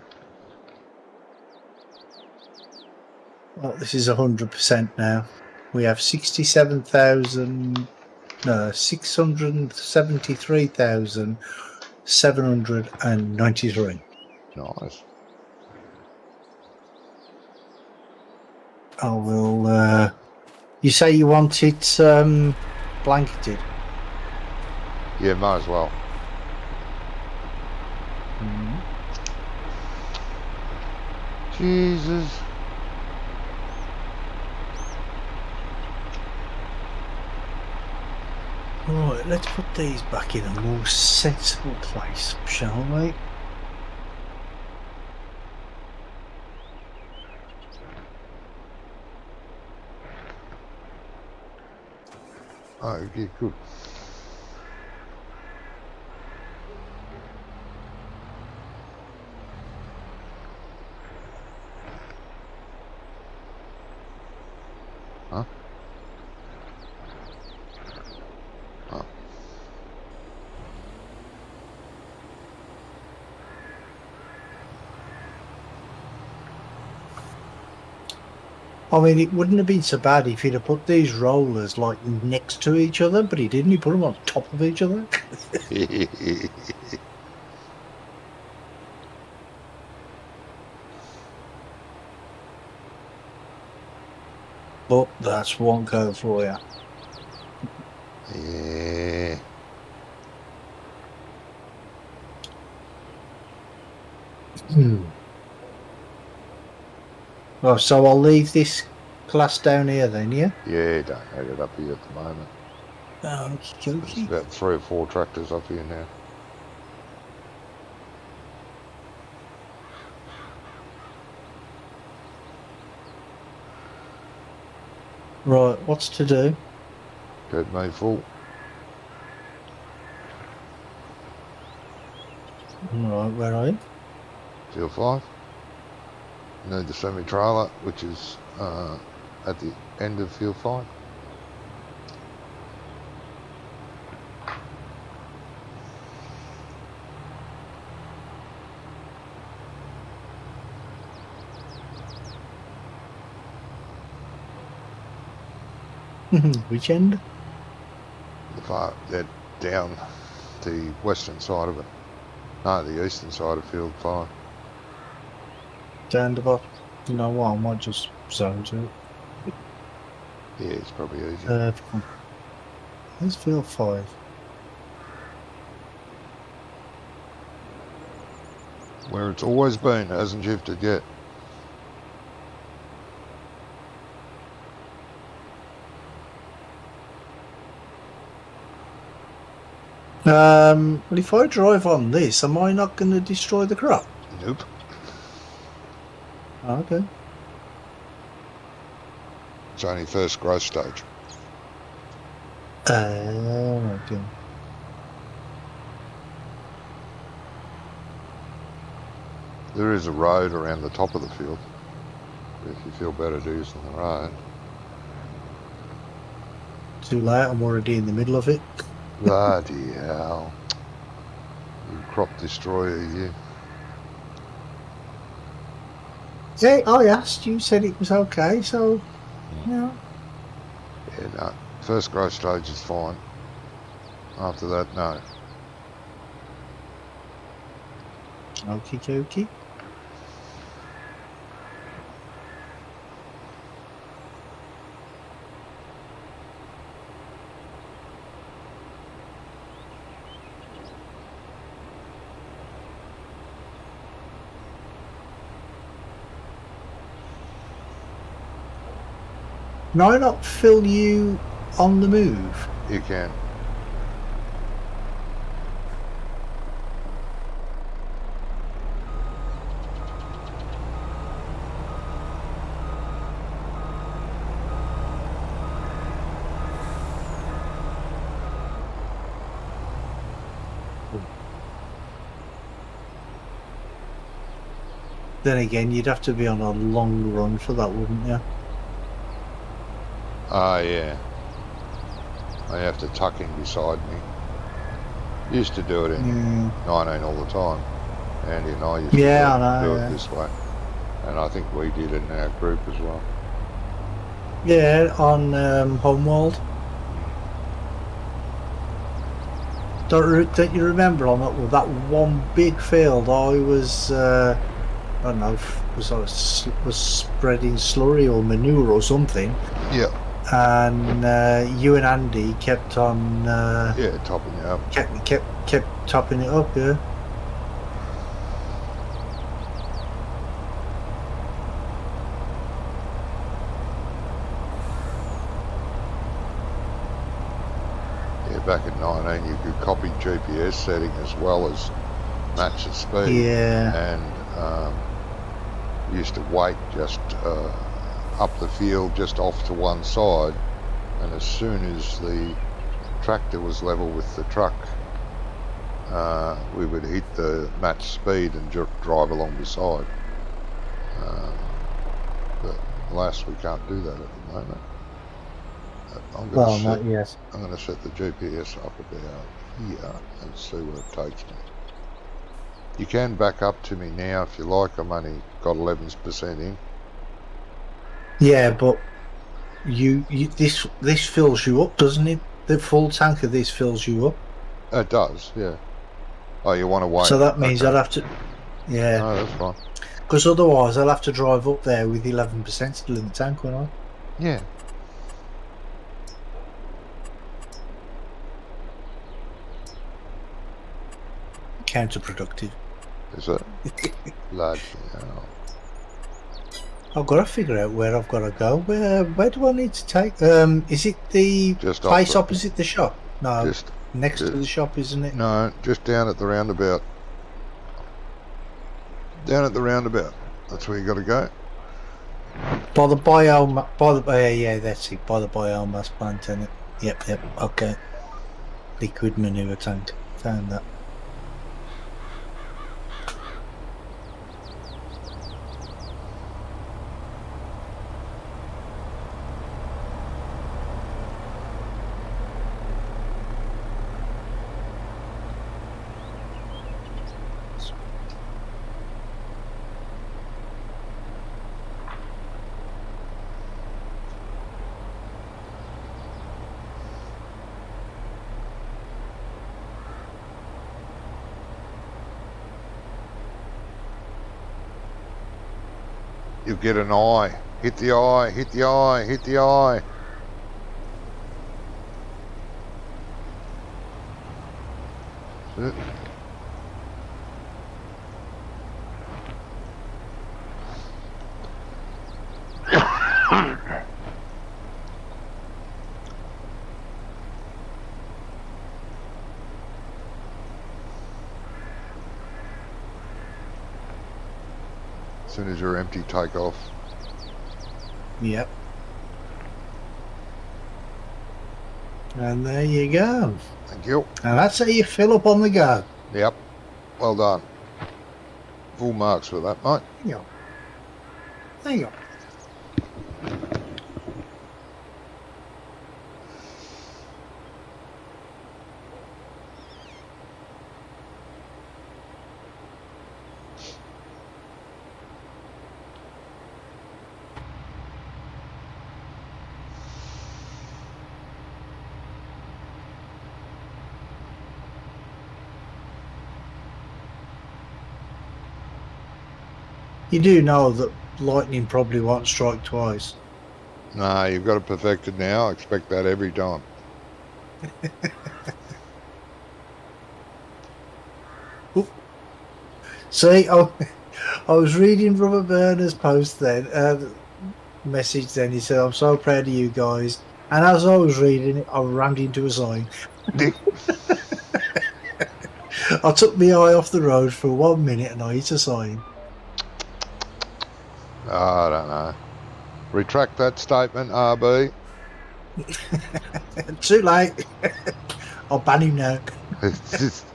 Well, this is 100% now. We have 673,793. Nice. I will. You say you want it blanketed? Yeah, might as well. Jesus. Right, let's put these back in a more sensible place, shall we? Oh, yeah, good. Huh? Oh. I mean, it wouldn't have been so bad if he'd have put these rollers like next to each other, but he didn't. He put them on top of each other. But that's one go for you. Yeah. Well, so I'll leave this class down here then, yeah? Yeah, don't have it up here at the moment. Okie There's dokie. about 3 or 4 tractors up here now. Right, what's to do? Get me full. Right, where are you? Field 5. Need the semi-trailer, which is at the end of field 5. Which end? They're down the western side of it. No, the eastern side of field 5. Down the bottom. You know what? I might just zone to it. Yeah, it's probably easier. Let's field 5. Where it's always been, it hasn't shifted yet. Well, if I drive on this, am I not going to destroy the crop? Nope. Okay. It's only first growth stage. Okay. There is a road around the top of the field. If you feel better using the road. Too late, I'm already in the middle of it. Bloody hell. You crop destroyer, you. Yeah, I asked, you said it was okay, so, yeah. Yeah, no. First growth stage is fine. After that, no. Okie dokie. Can I not fill you on the move? You can. Then again, you'd have to be on a long run for that, wouldn't you? Ah, yeah. I have to tuck in beside me. Used to do it in 19 all the time. Andy and I used to do it this way. And I think we did it in our group as well. Yeah, on Homeworld. Don't you remember on that one big field? I was, I don't know, was spreading slurry or manure or something. Yeah. And you and Andy kept on. Yeah, topping it up. Kept topping it up, yeah. Back in 19, you could copy GPS setting as well as match the speed. Yeah. And used to wait just up the field, just off to one side, and as soon as the tractor was level with the truck, we would hit the match speed and just drive along beside. But alas, we can't do that at the moment. I'm going to set the GPS up about here and see where it takes me. You can back up to me now if you like. I'm only got 11% in. Yeah, but this fills you up, doesn't it? The full tank of this fills you up. It does, yeah. Oh, you want to wait? So that means I'd have to. Yeah. No, that's fine. Because otherwise, I'll have to drive up there with 11% still in the tank, won't I? Yeah. Counterproductive. Is it? Bloody hell. I've got to figure out where I've got to go. Where do I need to take? Is it the place opposite the shop? No, next to the shop, isn't it? No, just down at the roundabout. Down at the roundabout. That's where you got to go. By the yeah, that's it. By the biomass plant, isn't it? Yep. Okay. Liquid manure tank. Found that. you'll get an eye. Hit the eye, hit the eye, hit the eye. That's it. As soon as you're empty, take off. Yep. And there you go. Thank you. And that's how you fill up on the go. Yep. Well done. Full marks for that, mate. Hang on. Hang on. You do know that lightning probably won't strike twice. Nah, you've got it perfected now. I expect that every time. See, I was reading Robert Burner's post then, message then. He said, I'm so proud of you guys. And as I was reading it, I rammed into a sign. I took my eye off the road for 1 minute and I hit a sign. I don't know. Retract that statement, RB. Too late. I'll ban him now. It's just...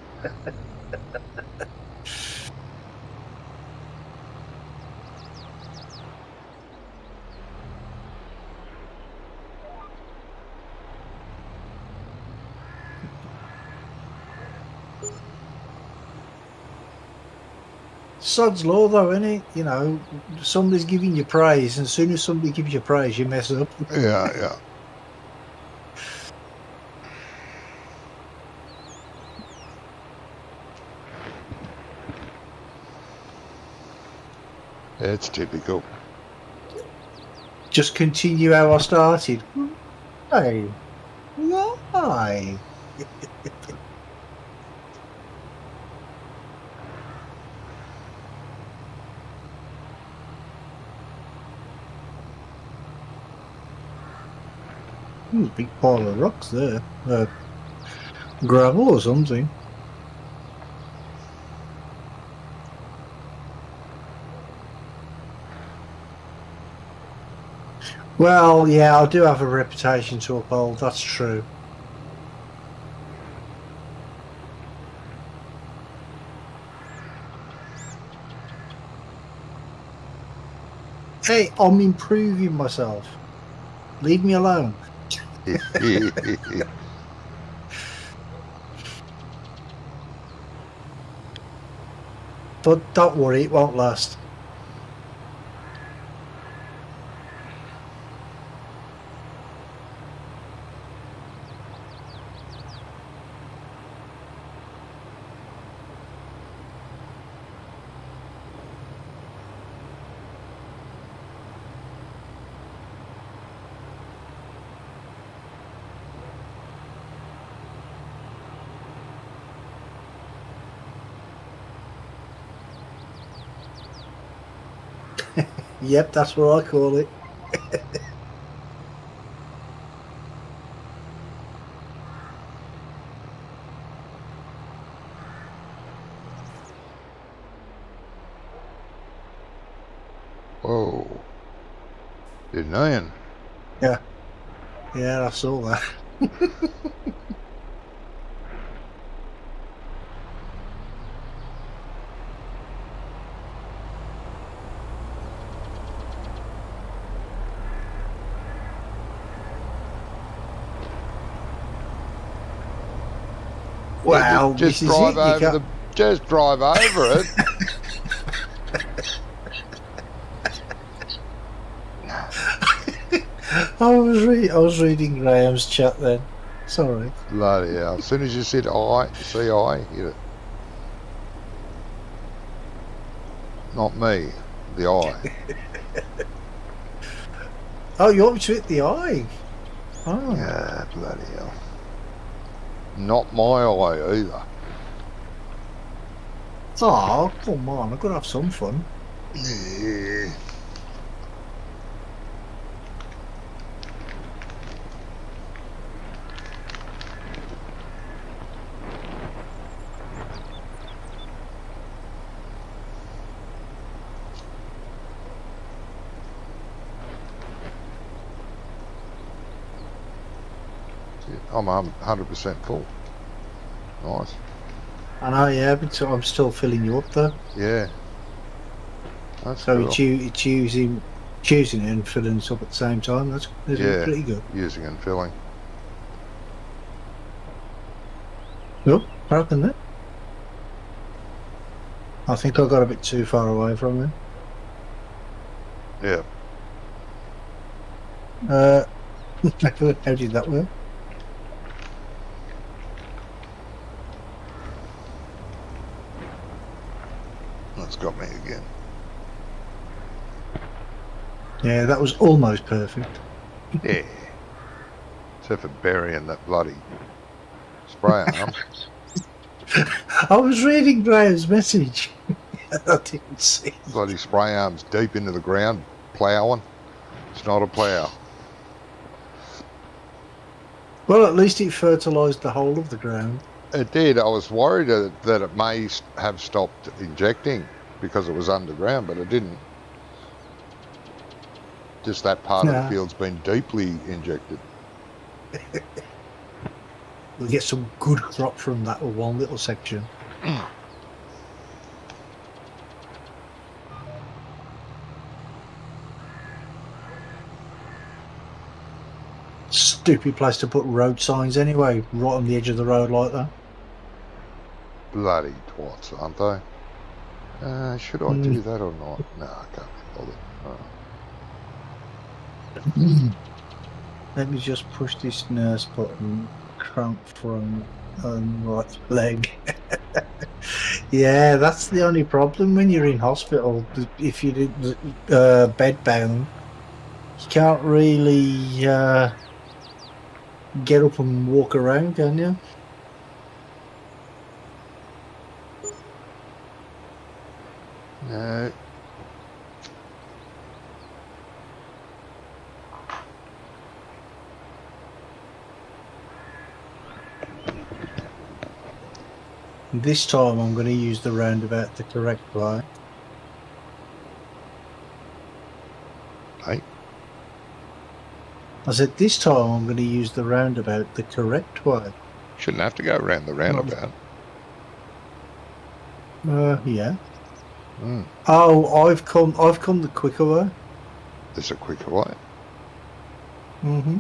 Sod's law though, isn't it? You know, somebody's giving you praise and as soon as somebody gives you praise, you mess up. Yeah, yeah. It's typical. Just continue how I started. Hey, why? Big pile of rocks there. Gravel or something. Well, yeah, I do have a reputation to uphold, that's true. Hey, I'm improving myself. Leave me alone. But don't worry, it won't last. Yep, that's what I call it. Whoa. Didn't know. Yeah. Yeah, I saw that. Wow, just this is drive it. over the. Just drive over it. I was reading Graham's chat then. Sorry. Bloody hell. As soon as you said I, see I, hit it. Not me, the I. Oh, you want me to hit the eye? Oh. Yeah, bloody hell. Not my eye either. Oh, come on. I've got to have some fun. Yeah. I'm 100% full. Nice. I know, yeah, but I'm still filling you up though. Yeah. That's So cool. it's choosing it and filling us up at the same time. That's Yeah. pretty good. Using and filling. Oh, what happened there? I think I got a bit too far away from him. Yeah. How did that work? That's got me again. Yeah, that was almost perfect. Yeah. Except for burying that bloody spray arm. I was reading Graham's message. I didn't see. Bloody spray arm's deep into the ground, ploughing. It's not a plough. Well, at least it fertilised the whole of the ground. It did. I was worried that it may have stopped injecting because it was underground, but it didn't. Just that part of the field's been deeply injected. We'll get some good crop from that one little section. Stupid place to put road signs anyway, right on the edge of the road like that. Bloody twats, aren't they? Should I do that or not? No, I can't be bothered. Let me just push this nurse button, cramp from right leg. Yeah, that's the only problem when you're in hospital. If you're bed bound, you can't really get up and walk around, can you? No. This time I'm going to use the roundabout the correct way. Hey. I said this time I'm going to use the roundabout the correct way. Shouldn't have to go around the roundabout. Yeah. Mm. Oh, I've come the quicker way. There's a quicker way. Mm-hmm.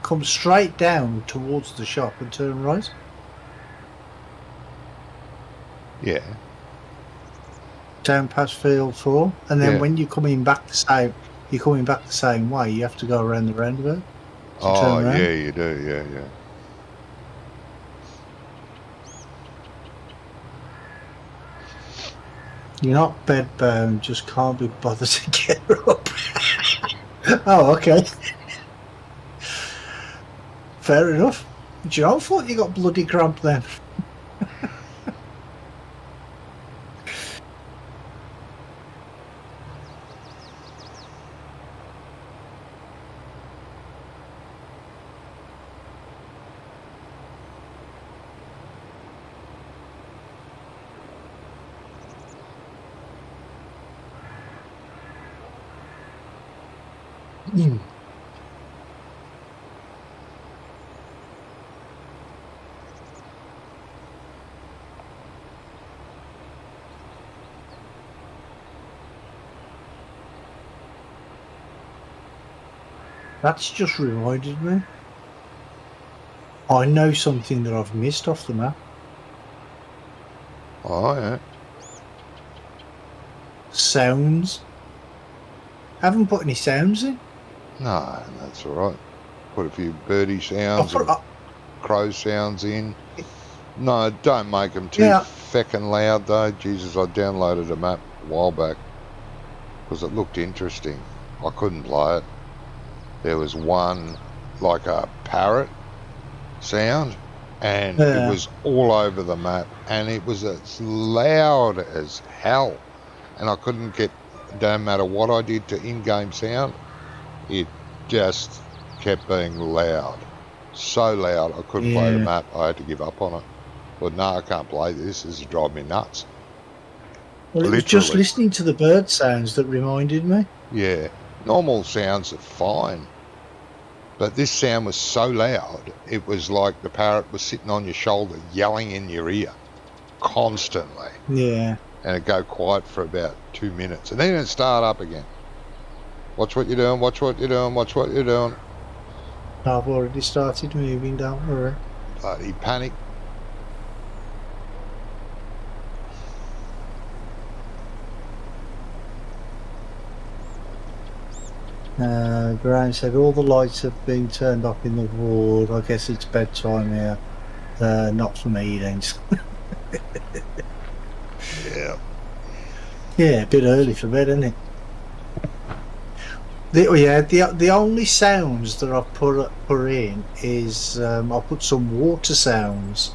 Come straight down towards the shop and turn right. Yeah. Down past field 4, and then Yeah. when you're coming back the same way, you have to go around the roundabout. Oh, yeah, you do. Yeah. You're not bedbound, just can't be bothered to get up. Oh, okay. Fair enough. Do you know, I thought you got bloody cramp then. That's just reminded me. I know something that I've missed off the map. Oh, yeah. Sounds. Haven't put any sounds in. No, that's all right. Put a few birdie sounds and crow sounds in. No, don't make them too feckin' loud, though. Jesus, I downloaded a map a while back because it looked interesting. I couldn't play it. There was one, like a parrot sound, and it Yeah. was all over the map, and it was as loud as hell. And I couldn't get, don't matter what I did to in-game sound, it just kept being loud. So loud, I couldn't play the Yeah. map. I had to give up on it. But no, I can't play this. This is driving me nuts. Well, it was just Literally. listening to the bird sounds that reminded me. Yeah. Normal sounds are fine. But this sound was so loud, it was like the parrot was sitting on your shoulder yelling in your ear constantly. Yeah. And it'd go quiet for about 2 minutes. And then it'd start up again. Watch what you're doing, watch what you're doing, watch what you're doing. I've already started moving, don't worry. Bloody panic. Graham said all the lights have been turned off in the ward. I guess it's bedtime here. Not for me then. Yeah. Yeah, a bit early for bed, isn't it? The only sounds that I've put in is I put some water sounds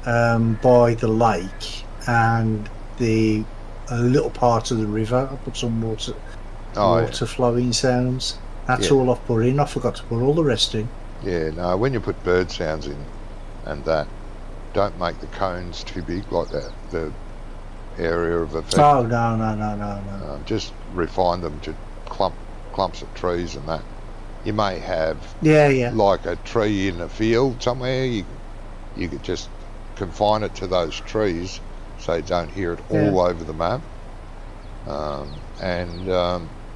by the lake and a little part of the river. I put some water flowing sounds. That's all I've put in. I forgot to put all the rest in. Yeah, no, when you put bird sounds in and that, don't make the cones too big like that, the area of effect. Oh, no. Just refine them to clumps of trees and that. You may have Yeah. like a tree in a field somewhere. You could just confine it to those trees so you don't hear it all over the map.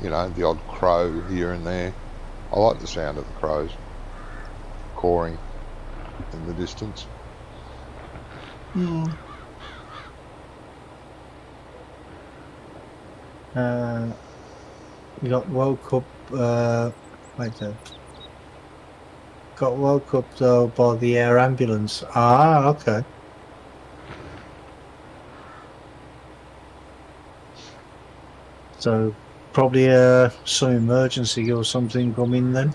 You know, the odd crow here and there. I like the sound of the crows cawing in the distance. You got woke up. Got woke up though by the air ambulance. Ah, okay. So probably some emergency or something coming then.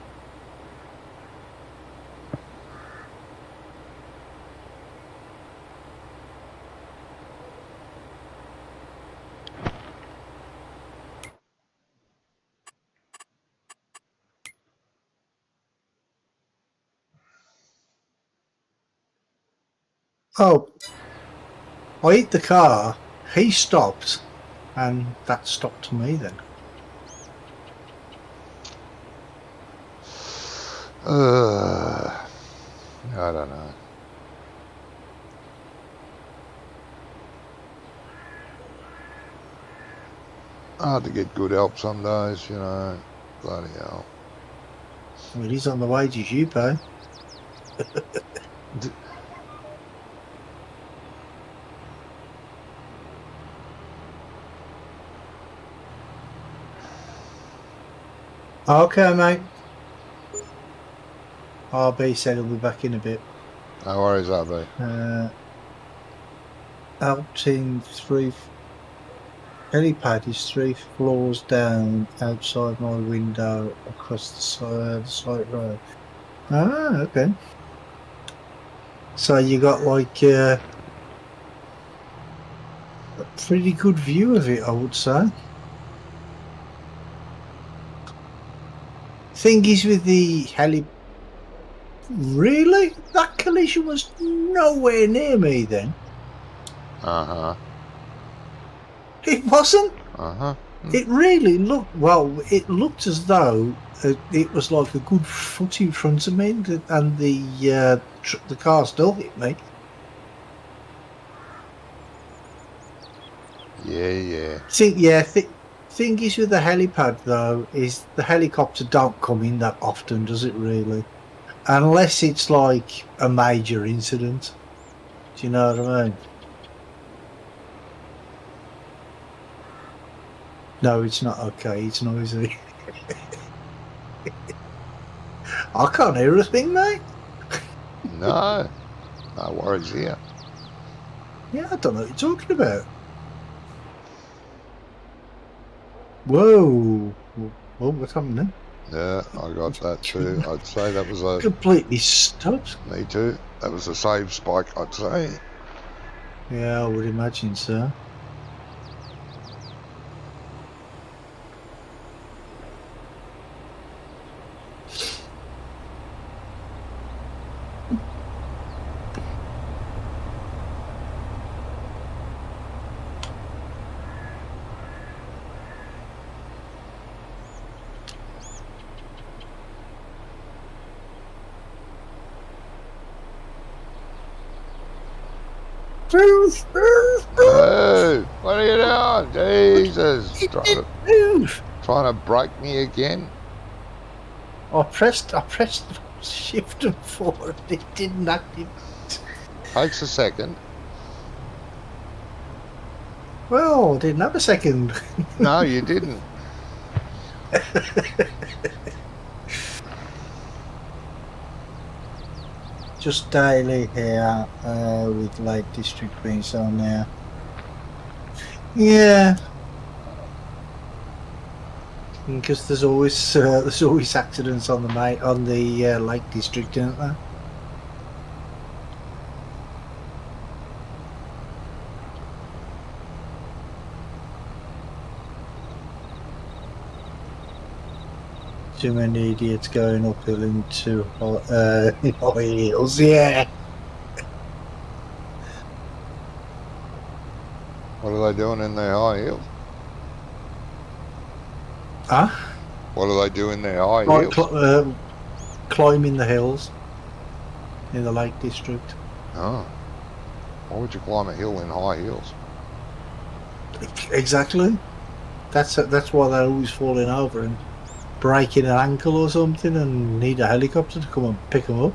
Oh, I hit the car, he stopped, and that stopped me then. I don't know. Hard to get good help some days, you know. Bloody hell. Well, he's on the wages you pay. Okay, mate. RB said he'll be back in a bit. No worries, RB. Out in helipad is 3 floors down outside my window across the site road. Ah, okay. So you got like a pretty good view of it, I would say. Thing is with the really? That collision was nowhere near me then. Uh-huh. It wasn't. Uh-huh. It really looked, well, it looked as though it was like a good foot in front of me and the car still hit me. Yeah. Thing is with the helipad though is the helicopter don't come in that often, does it really? Unless it's like a major incident. Do you know what I mean? No, it's not okay. It's noisy. I can't hear a thing, mate. No worries here. Yeah, I don't know what you're talking about. Whoa. Oh, what's happening? Yeah, I got that too. I'd say that was a... Completely stopped. Me too. That was a save spike, I'd say. Yeah, I would imagine so. Hey, what are you doing? Jesus. Move! Trying to break me again? I pressed shift and forward. It didn't activate. Takes a second. Well, I didn't have a second. No, you didn't. Just daily here with Lake District being so now. Yeah. Because there's always accidents on the Lake District, isn't there? Too many idiots going uphill into high heels, yeah. What are they doing in their high heels? Huh? What do they do in their high Like heels? climbing the hills in the Lake District. Oh. Why would you climb a hill in high heels? Exactly. That's why they're always falling over and breaking an ankle or something and need a helicopter to come and pick them up.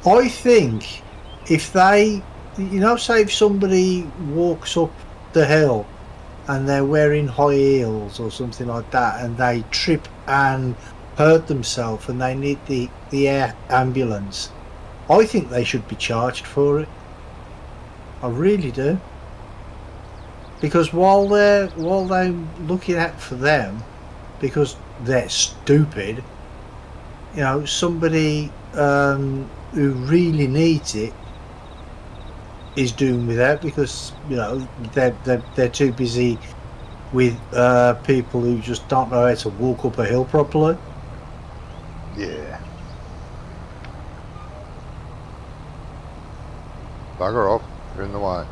I think if they, say if somebody walks up the hill and they're wearing high heels or something like that and they trip and hurt themselves and they need the air ambulance, I think they should be charged for it. I really do. Because while they're looking out for them, because they're stupid, somebody who really needs it is doing without because they're too busy with people who just don't know how to walk up a hill properly. Yeah. Bugger off. You're in the way.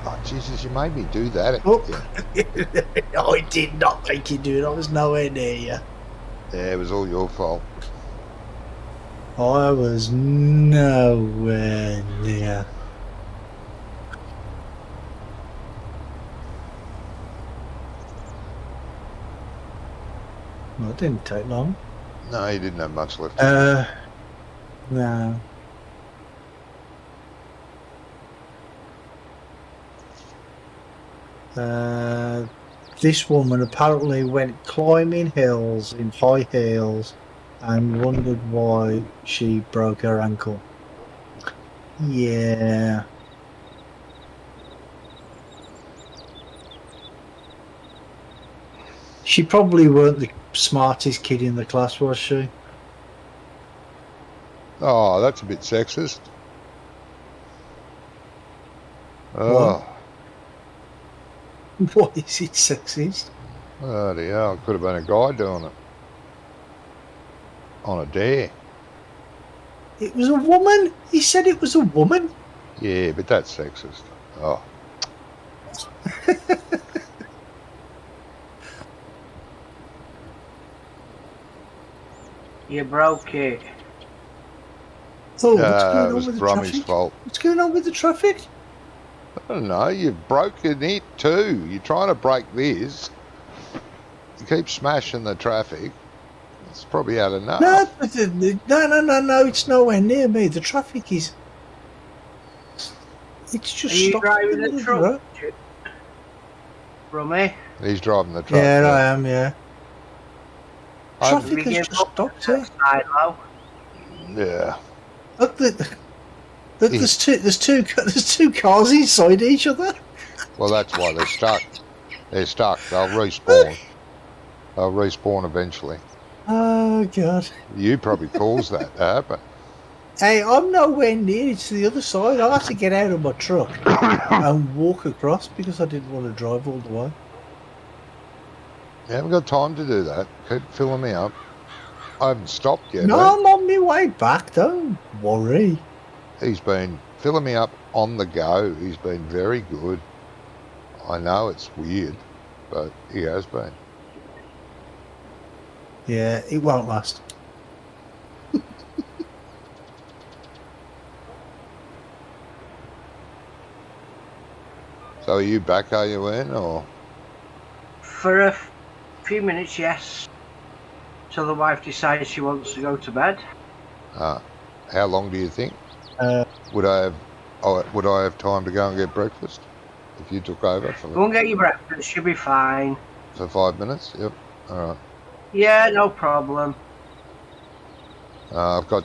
Oh, Jesus, you made me do that. Oh. I did not make you do it. I was nowhere near you. Yeah, it was all your fault. I was nowhere near. Well, it didn't take long. No, you didn't have much left. No. This woman apparently went climbing hills in high heels and wondered why she broke her ankle. Yeah. She probably weren't the smartest kid in the class, was she? Oh, that's a bit sexist. Oh. What is it sexist? Bloody hell, could have been a guy doing it. On a dare. It was a woman? He said it was a woman? Yeah, but that's sexist. Oh. You broke it. Oh, what's It going on was with the Brummy's traffic? fault. What's going on with the traffic? I don't know, you've broken it too. You're trying to break this. You keep smashing the traffic. It's probably had enough. No, it's nowhere near me. The traffic is... It's just Are you stopped driving in the middle truck? of the road. Rummy? He's driving the truck. Yeah, I am, yeah. I'm- Traffic has Begin just stopped here. silo. Yeah. Look, there's two cars inside each other. Well, that's why they're stuck. They're stuck. They'll respawn. They'll respawn eventually. Oh god. You probably caused that to happen. Hey, I'm nowhere near. It's the other side. I had to get out of my truck and walk across because I didn't want to drive all the way. You haven't got time to do that. Keep filling me up. I haven't stopped yet, No, eh? I'm on my way back. Don't worry. He's been filling me up on the go. He's been very good. I know it's weird, but he has been. Yeah, it won't last. So are you back, are you in, or? For a few minutes, yes. Till the wife decides she wants to go to bed. How long do you think? Uh, Would I have time to go and get breakfast if you took over Go and get your breakfast, you'll be fine. for 5 minutes? Yep. All right. Yeah, no problem. I've got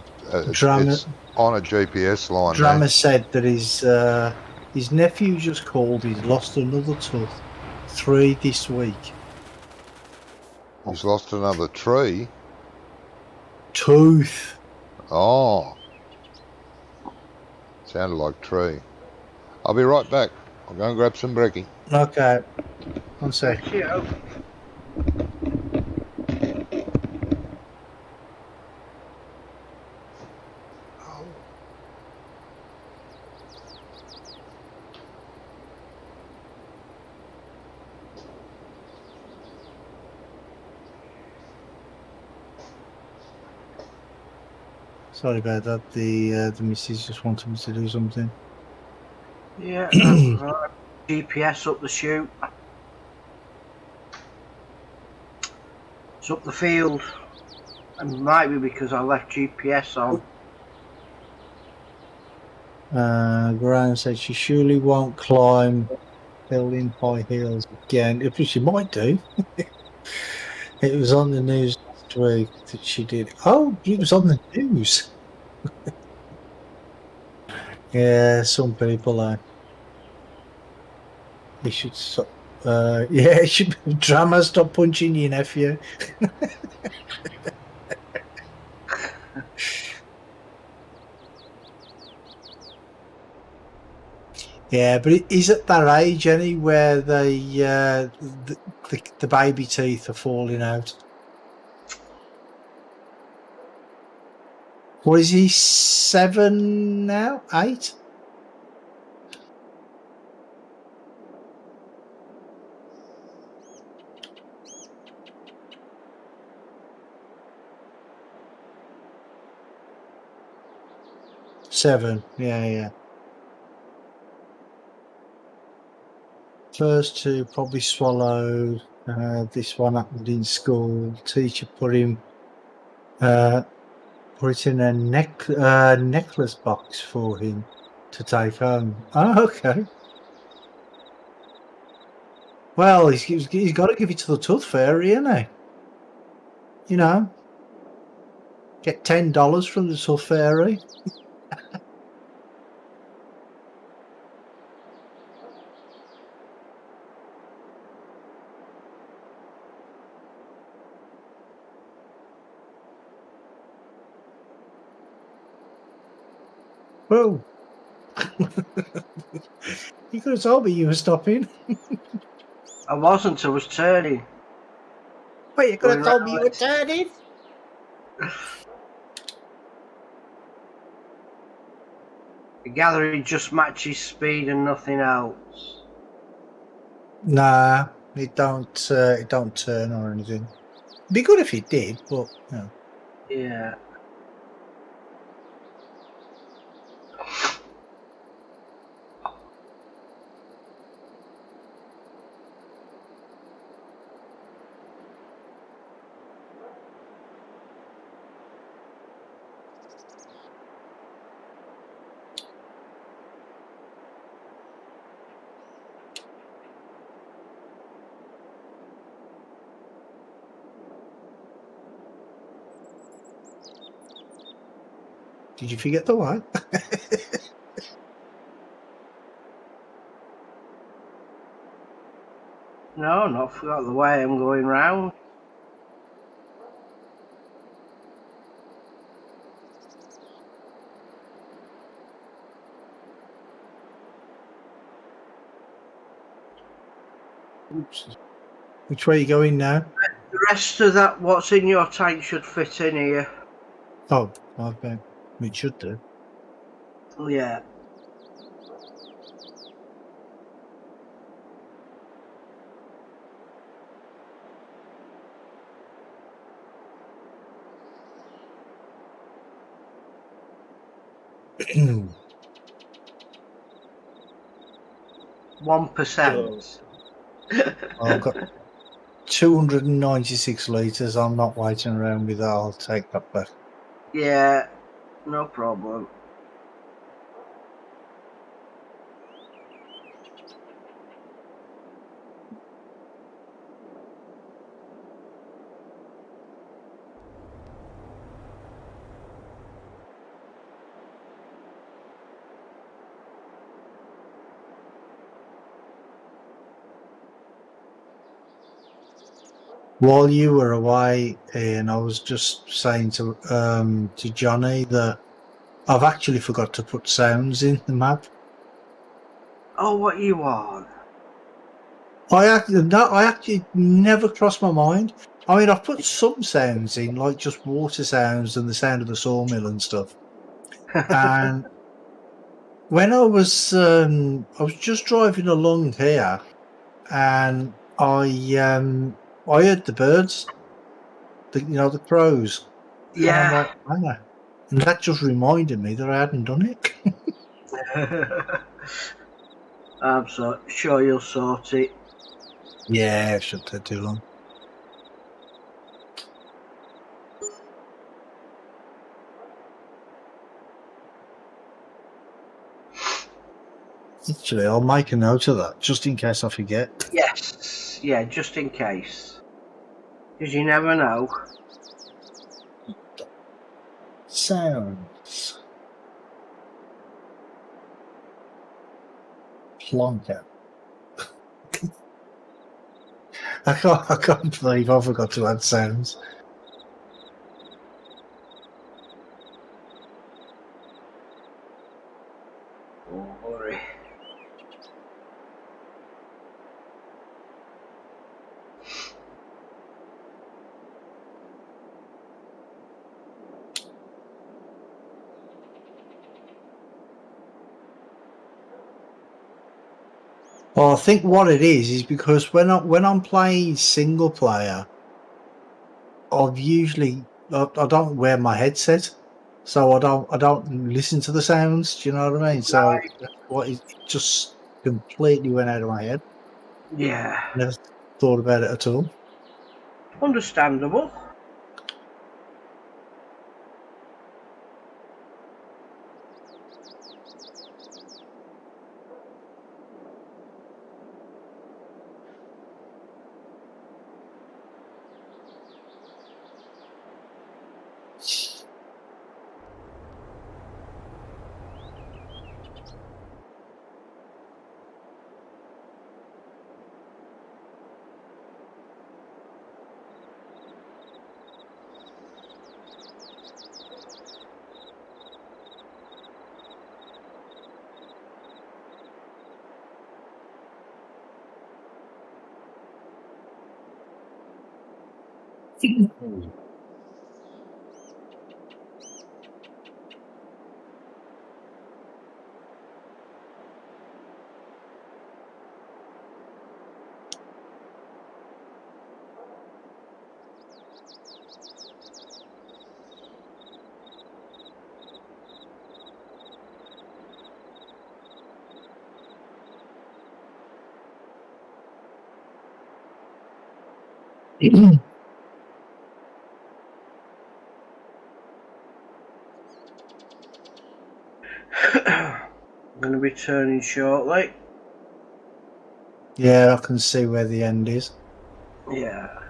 Drama- it's on a GPS line. Drama said that his nephew just called. He's lost another tooth. 3 this week. He's lost another tree. Tooth. Oh, sounded like tree. I'll be right back. I'll go and grab some brekkie. Okay. 1 sec. Cheerio. Sorry about that. The missus just wanted me to do something. Yeah, that's right. GPS up the chute. It's up the field. It might be because I left GPS on. Graham said she surely won't climb building high hills again. If she might do. It was on the news last week that she did. Oh, it was on the news. Yeah, some people are. They should stop. Yeah, it should be drama. Stop punching your nephew. Yeah, but he's at that age, any where the baby teeth are falling out. What is he? 7 now? 8? Seven. Yeah. First two probably swallowed. This one happened in school. Teacher put it in a necklace box for him to take home. Oh, okay. Well, he's got to give it to the tooth fairy, isn't he? You know, get $10 from the tooth fairy. Whoa. You could have told me you were stopping. I wasn't, I was turning. Wait, you could have Going told me you were turning. I gather it just matches speed and nothing else. Nah, it don't turn or anything. Be good if it did, but you know. Yeah. Did you forget the way? No, not forgot the way I'm going round. Oops. Which way are you going now? The rest of that, what's in your tank, should fit in here. Oh, okay. It should do. Yeah. Oh, 1%. I've got 296 litres. I'm not waiting around with that. I'll take that back. Yeah, no problem. While you were away, Ian, I was just saying to Johnny that I've actually forgot to put sounds in the map. Oh, what you want? I actually never crossed my mind. I mean, I've put some sounds in, like just water sounds and the sound of the sawmill and stuff. And when I was just driving along here, and I heard the birds, the crows. And I'm Yeah. like, "Ah." And that just reminded me that I hadn't done it. I'm sure you'll sort it. Yeah, it shouldn't take too long. Actually, I'll make a note of that just in case I forget. Yes. Yeah, just in case. Because you never know. Sounds. Plonker. I can't believe I forgot to add sounds. Don't worry. Well, I think what it is because when I'm playing single player, I don't wear my headset, so I don't listen to the sounds. Do you know what I mean? So it just completely went out of my head. Yeah. Never thought about it at all. Understandable. I'm going to be turning shortly. Yeah, I can see where the end is. Yeah.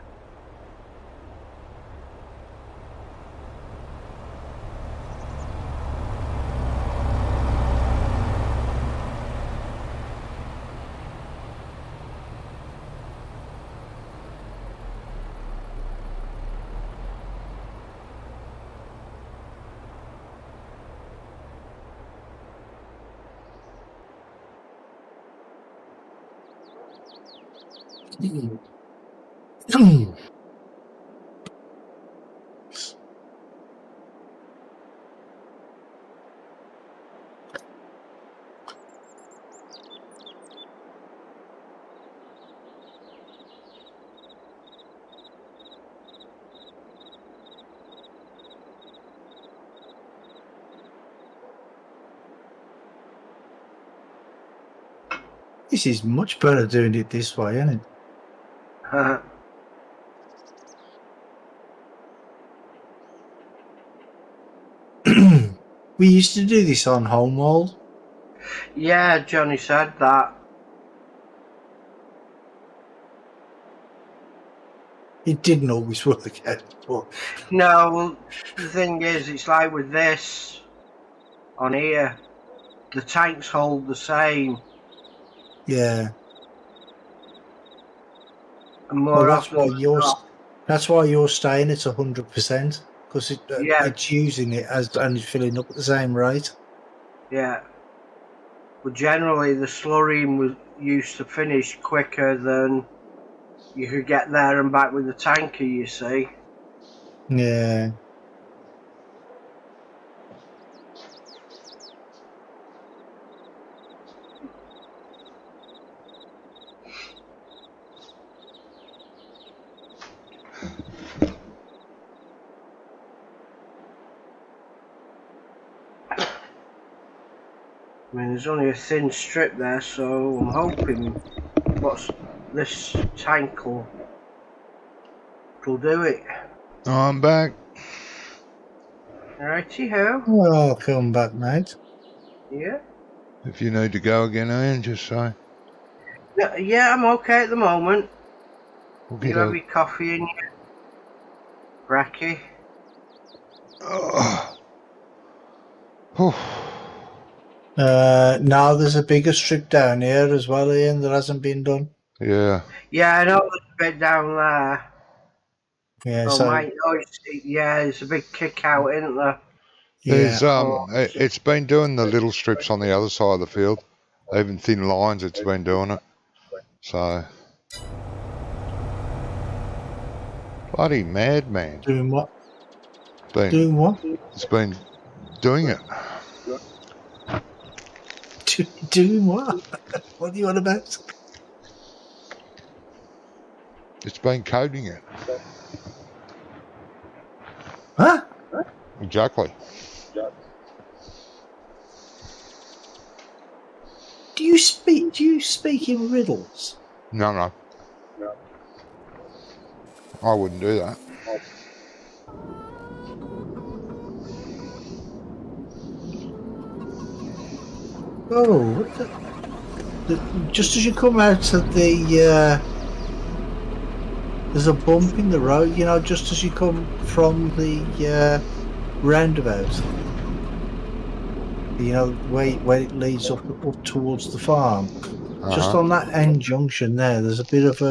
This is much better doing it this way, isn't it? We used to do this on Homeworld. Yeah, Johnny said that. It didn't always work out, but No, well, the thing is, it's like with this on here, the tanks hold the same. yeah. And more Well, that's often why than you're not, that's why you're staying at 100% because Yeah. it's using it as and it's filling up at the same rate. yeah. But generally, the slurrying was used to finish quicker than you could get there and back with the tanker, you see. Yeah. I mean, there's only a thin strip there, so I'm hoping what's this tank will do it. I'm back. Righty ho. Well, I'll come back, mate. Yeah. If you need to go again, Ian, just say. Yeah, I'm okay at the moment. Okay, You have your coffee and your brekkie. Now there's a bigger strip down here as well, Ian, that hasn't been done. Yeah. Yeah, I know there's a bit down there. Yeah, Oh, so it's a big kick out, isn't there? There's yeah. it's been doing the little strips on the other side of the field. Even thin lines, it's been doing it. So bloody madman. Doing what? Been Doing what? it's been doing it. Doing what? What are you on about? It's been coding it. Huh? Exactly. Do you speak in riddles? No. I wouldn't do that. Oh, what just as you come out of the there's a bump in the road, you know, just as you come from the roundabout. You know, where it leads up towards the farm. Just on that end junction there, there's a bit of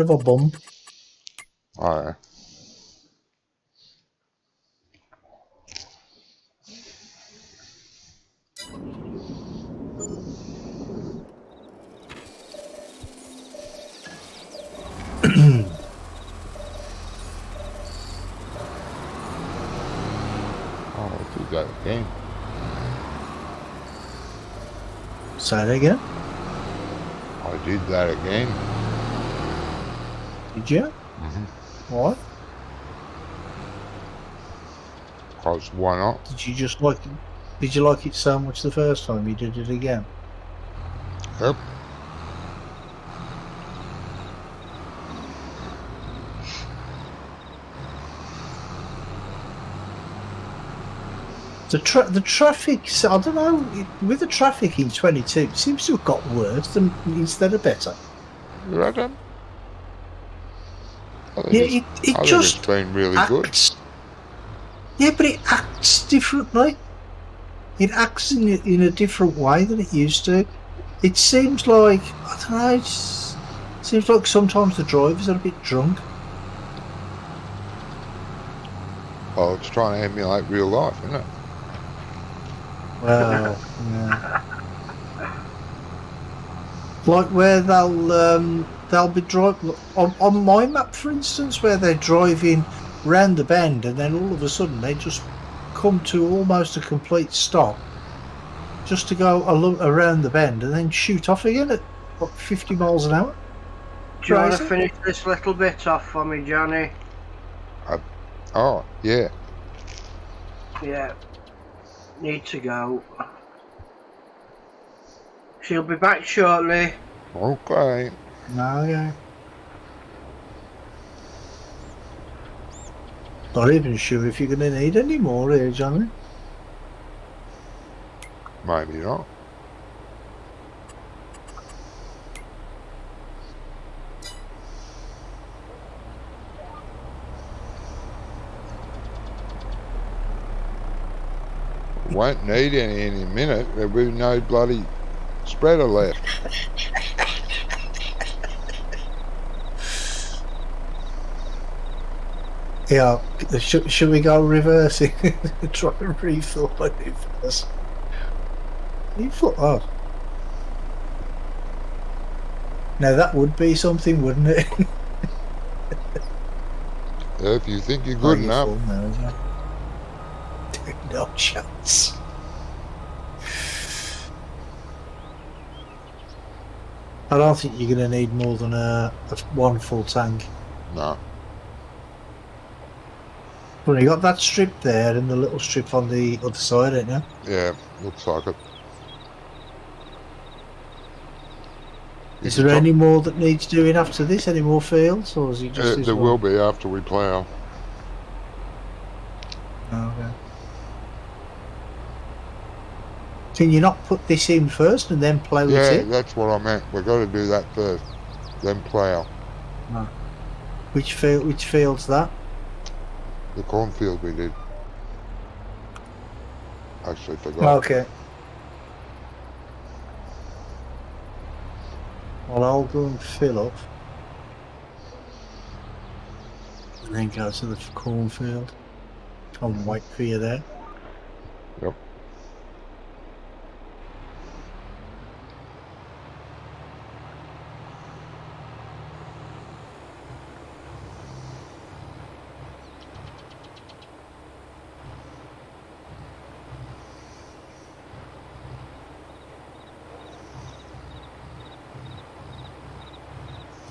a bump. Oh, yeah. Oh, do that again. Say that again. I did that again. Did you? Mm-hmm. What? Because why not? Did you just like it? Did you like it so much the first time you did it again? Yep. The traffic, I don't know, with the traffic in 22, it seems to have got worse than instead of better. You reckon? Yeah, it just it's been really acts, good. Yeah, but it acts differently. It acts in a different way than it used to. It seems like, I don't know, it seems like sometimes the drivers are a bit drunk. Oh, it's trying to emulate real life, isn't it? Well, yeah. Like where they'll they'll be driving on my map, for instance, where they're driving round the bend, and then all of a sudden they just come to almost a complete stop, just to go around the bend and then shoot off again at what, 50 miles an hour. Do you want to Crazy. finish this little bit off for me, Johnny? Oh, yeah. Yeah. Need to go. She'll be back shortly. Okay. No, yeah. Not even sure if you're going to need any more here, Johnny. Maybe not. Won't need any in a minute. There'll be no bloody spreader left. Yeah, should we go reversing? Try and refill my first. Oh. Now that would be something, wouldn't it? If you think you're good enough. Full now, isn't it? No chance. I don't think you're going to need more than a one full tank. No. Well, you got that strip there and the little strip on the other side, ain't you? Yeah, looks like it. Is there any more that needs doing after this? Any more fields, or is it just this there one? will be after we plough. Oh, okay. Can you not put this in first and then plough Yeah, it in? that's what I meant. We've got to do that first, then plough. No. Which field's that? The cornfield we did. Actually forgot. Okay. Well, I'll go and fill up. And then go to the cornfield. Come and wait for you there. Yep.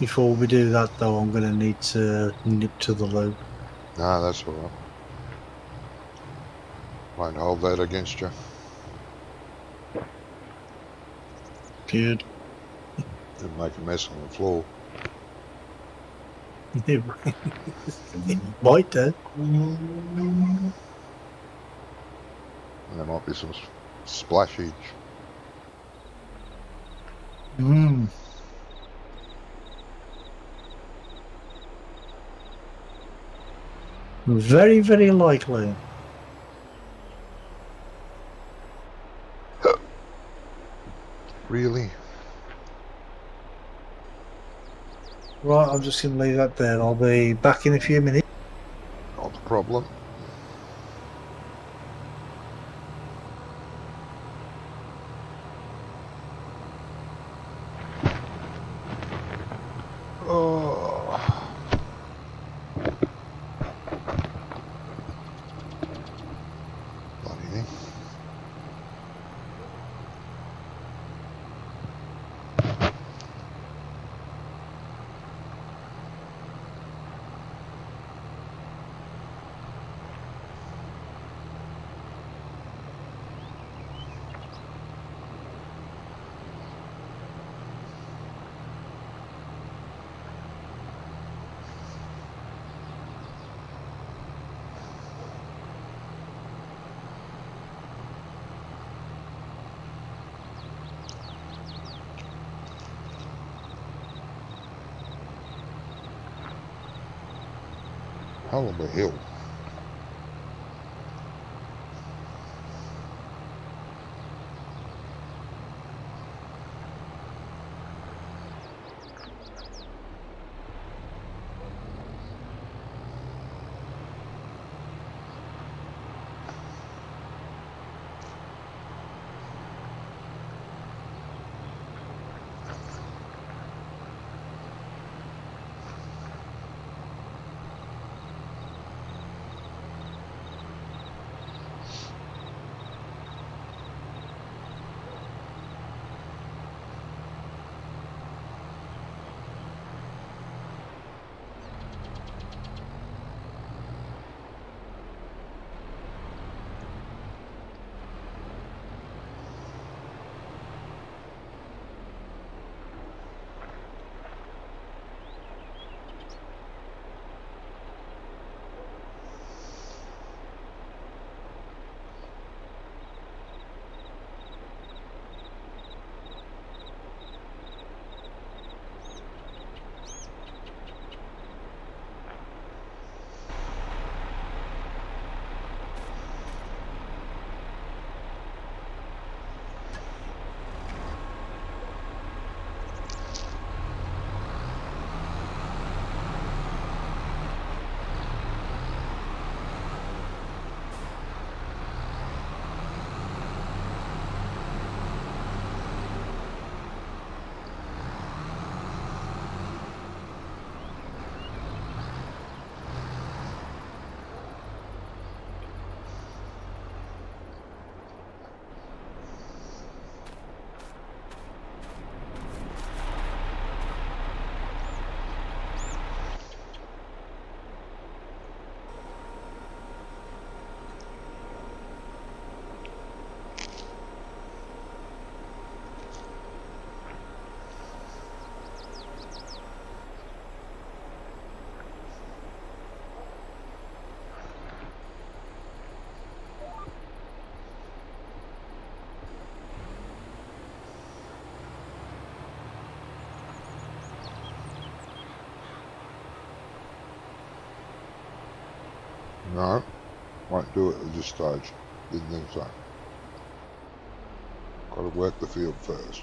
Before we do that, though, I'm going to need to nip to the loop. Nah, that's all right. Won't hold that against you. Good. It'll make a mess on the floor. It might do. And there might be some splashage. Mm. Very, very likely. Really? Right, I'm just going to leave that there. I'll be back in a few minutes. Not a problem. Oh. Bloody thing. Hell of a hill. No, won't do it at this stage. Didn't think so. Got to work the field first.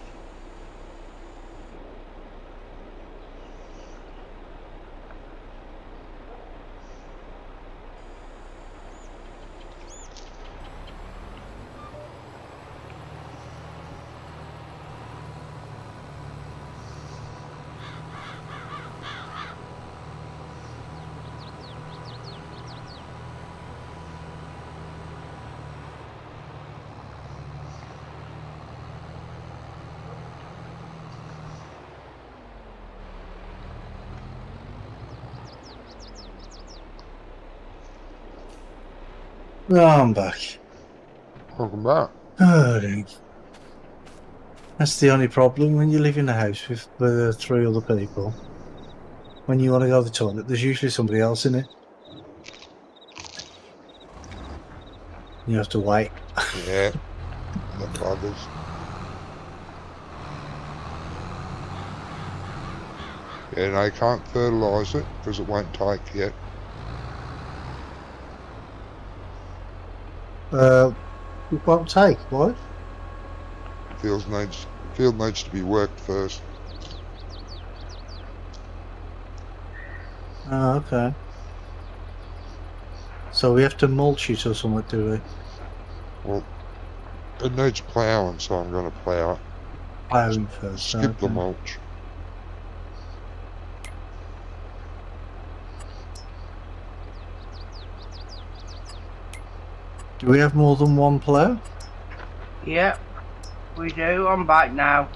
Oh, I'm back. Welcome back. Oh, dear. That's the only problem when you live in a house with 3 other people. When you want to go to the toilet, there's usually somebody else in it. You have to wait. Yeah, the buggers. Yeah, they can't fertilise it because it won't take yet. It won't take, what? Field needs to be worked first. Oh, okay. So we have to mulch it or something, do we? Well, it needs ploughing, so I'm going to plough it. Ploughing first. Skip the okay. mulch. Do we have more than one plough? Yep, we do. I'm back now.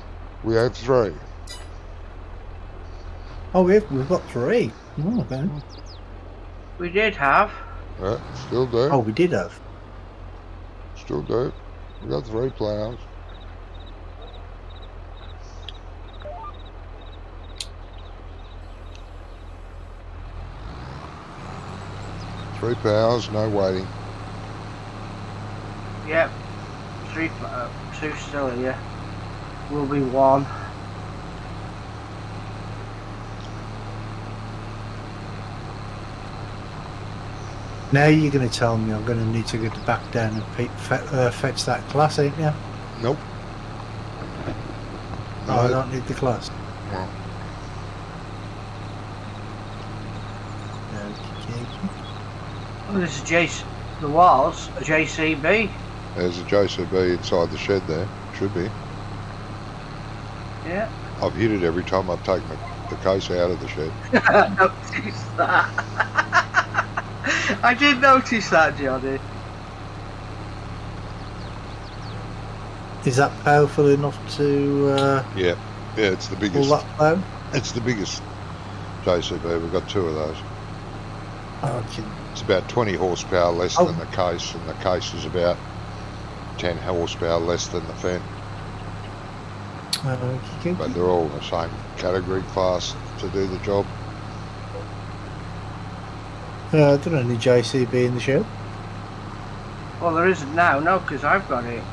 We have 3. Oh, we've got 3. Oh, okay. We did have. Yeah, still do. Oh, we did have. Still do. We got 3 ploughs. Three ploughs, no waiting. Yep, 2 still here. Will be 1. Now you're going to tell me I'm going to need to get back down and fetch that class, ain't you? Nope. No, I don't need the class. No. Oh, there's a there was a JCB. There's a JCB inside the shed there. Should be. Yeah. I've hit it every time I've taken the case out of the shed. I noticed that. I did notice that, Johnny. Is that powerful enough to Yeah, it's the pull biggest. that plough? It's the biggest JCB. We've got 2 of those. Okay. It's about 20 horsepower less than the case, and the case is about 10 horsepower less than the Fendt. Okay. But they're all in the same category class to do the job. I don't know any JCB in the shed. Well, there isn't now, no, because I've got it.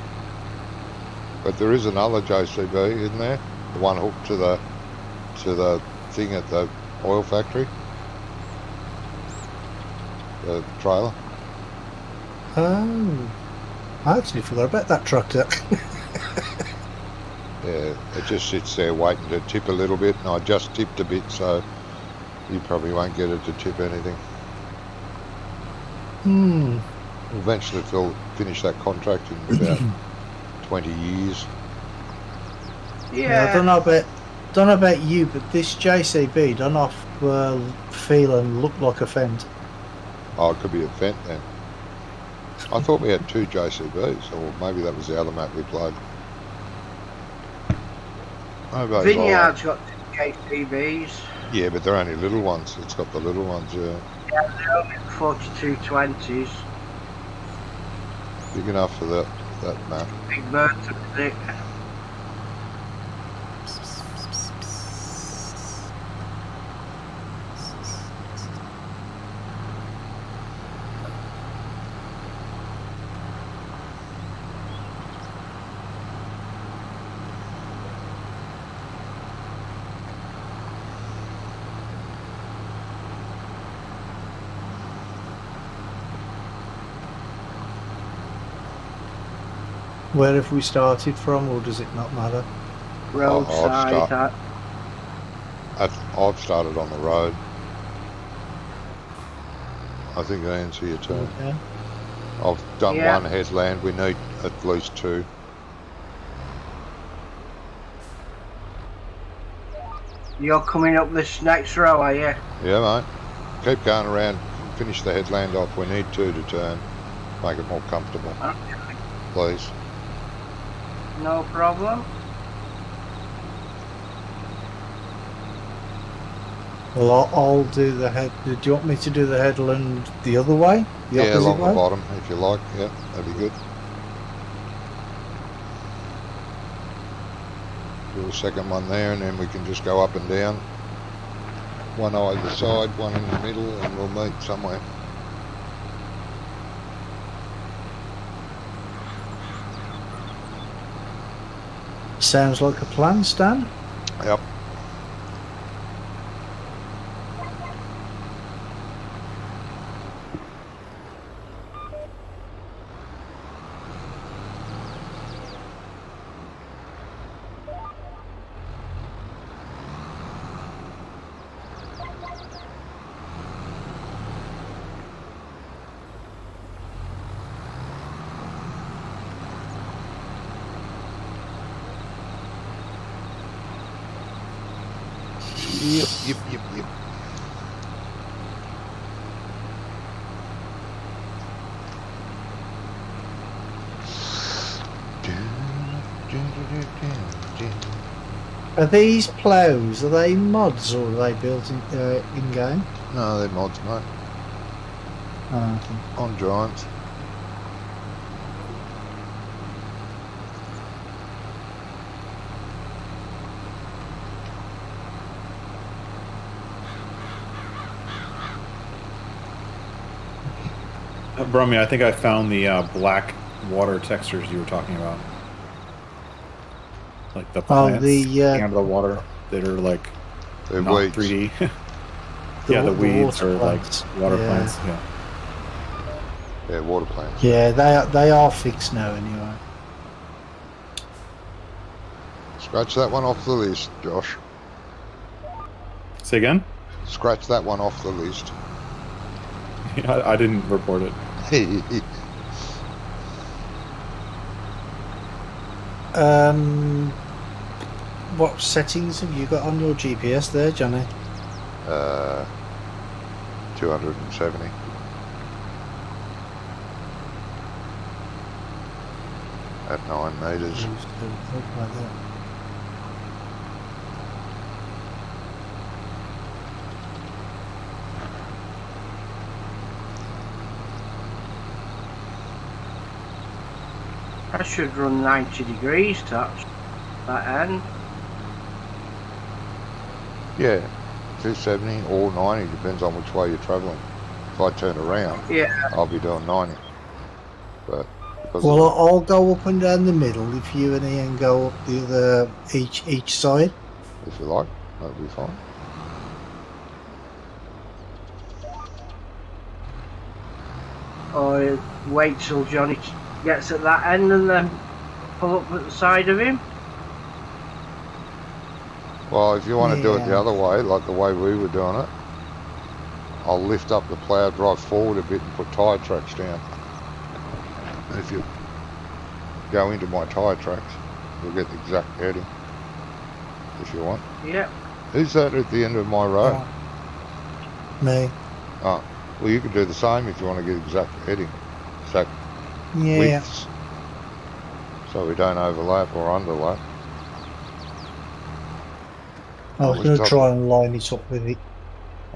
But there is another JCB, isn't there? The one hooked to the thing at the oil factory. The trailer. Oh, I actually forgot about that tractor. Yeah, it just sits there waiting to tip a little bit, and I just tipped a bit, so you probably won't get it to tip anything. Eventually they'll finish that contract in about 20 years. Yeah. I don't know about you, but this JCB don't feel and look like a Fendt. Oh, it could be a Fendt then. I thought we had 2 JCBs, or maybe that was the other map we played. Vineyard's got 2 JCBs. Yeah, but they're only little ones. It's got the little ones, yeah. Yeah, they're only 4220s. Big enough for that map. Big Merton, is it? Where have we started from, or does it not matter? Roadside. I've started on the road. I think I answer your turn. Okay. I've done Yeah. one headland. We need at least 2. You're coming up this next row, are you? Yeah, mate. Keep going around. Finish the headland off. We need 2 to turn. Make it more comfortable, please. No problem. Well, I'll do the head. Do you want me to do the headland the other way? The Yeah, opposite along way? the bottom, if you like. Yeah, that'd be good. Do a second one there, and then we can just go up and down. One either side, one in the middle, and we'll meet somewhere. Sounds like a plan, Stan. Yep. Yep. Are these ploughs? Are they mods or are they built in game? No, they're mods, mate. Oh, okay. On Giants. Brummy, I think I found the black water textures you were talking about. Like the plants under the water that are like They're not weeds. 3D. Yeah, the weeds water are plants. like water Yeah. plants. Yeah. Yeah, water plants. Yeah, they are fixed now anyway. Scratch that one off the list, Josh. Say again? Scratch that one off the list. I didn't report it. What settings have you got on your GPS there, Johnny? 270. At 9 metres. Like that. I should run 90 degrees touch that end. Yeah, 270 or 90, depends on which way you're travelling. If I turn around, Yeah. I'll be doing 90. But because Well, I'll go up and down the middle if you and Ian go up the other each side. if you like, that'll be fine. Or wait till Johnny gets at that end and then pull up at the side of him. Well, if you want to do it the Yeah. other way, like the way we were doing it, I'll lift up the plough, drive forward a bit and put tyre tracks down. And if you go into my tyre tracks, you'll get the exact heading, if you want. Yep. Who's that at the end of my road? Me. Oh, well, you could do the same if you want to get exact heading, exact Yeah. widths, so we don't overlap or underlap. I was I'll going lift to up- try and line it up with it.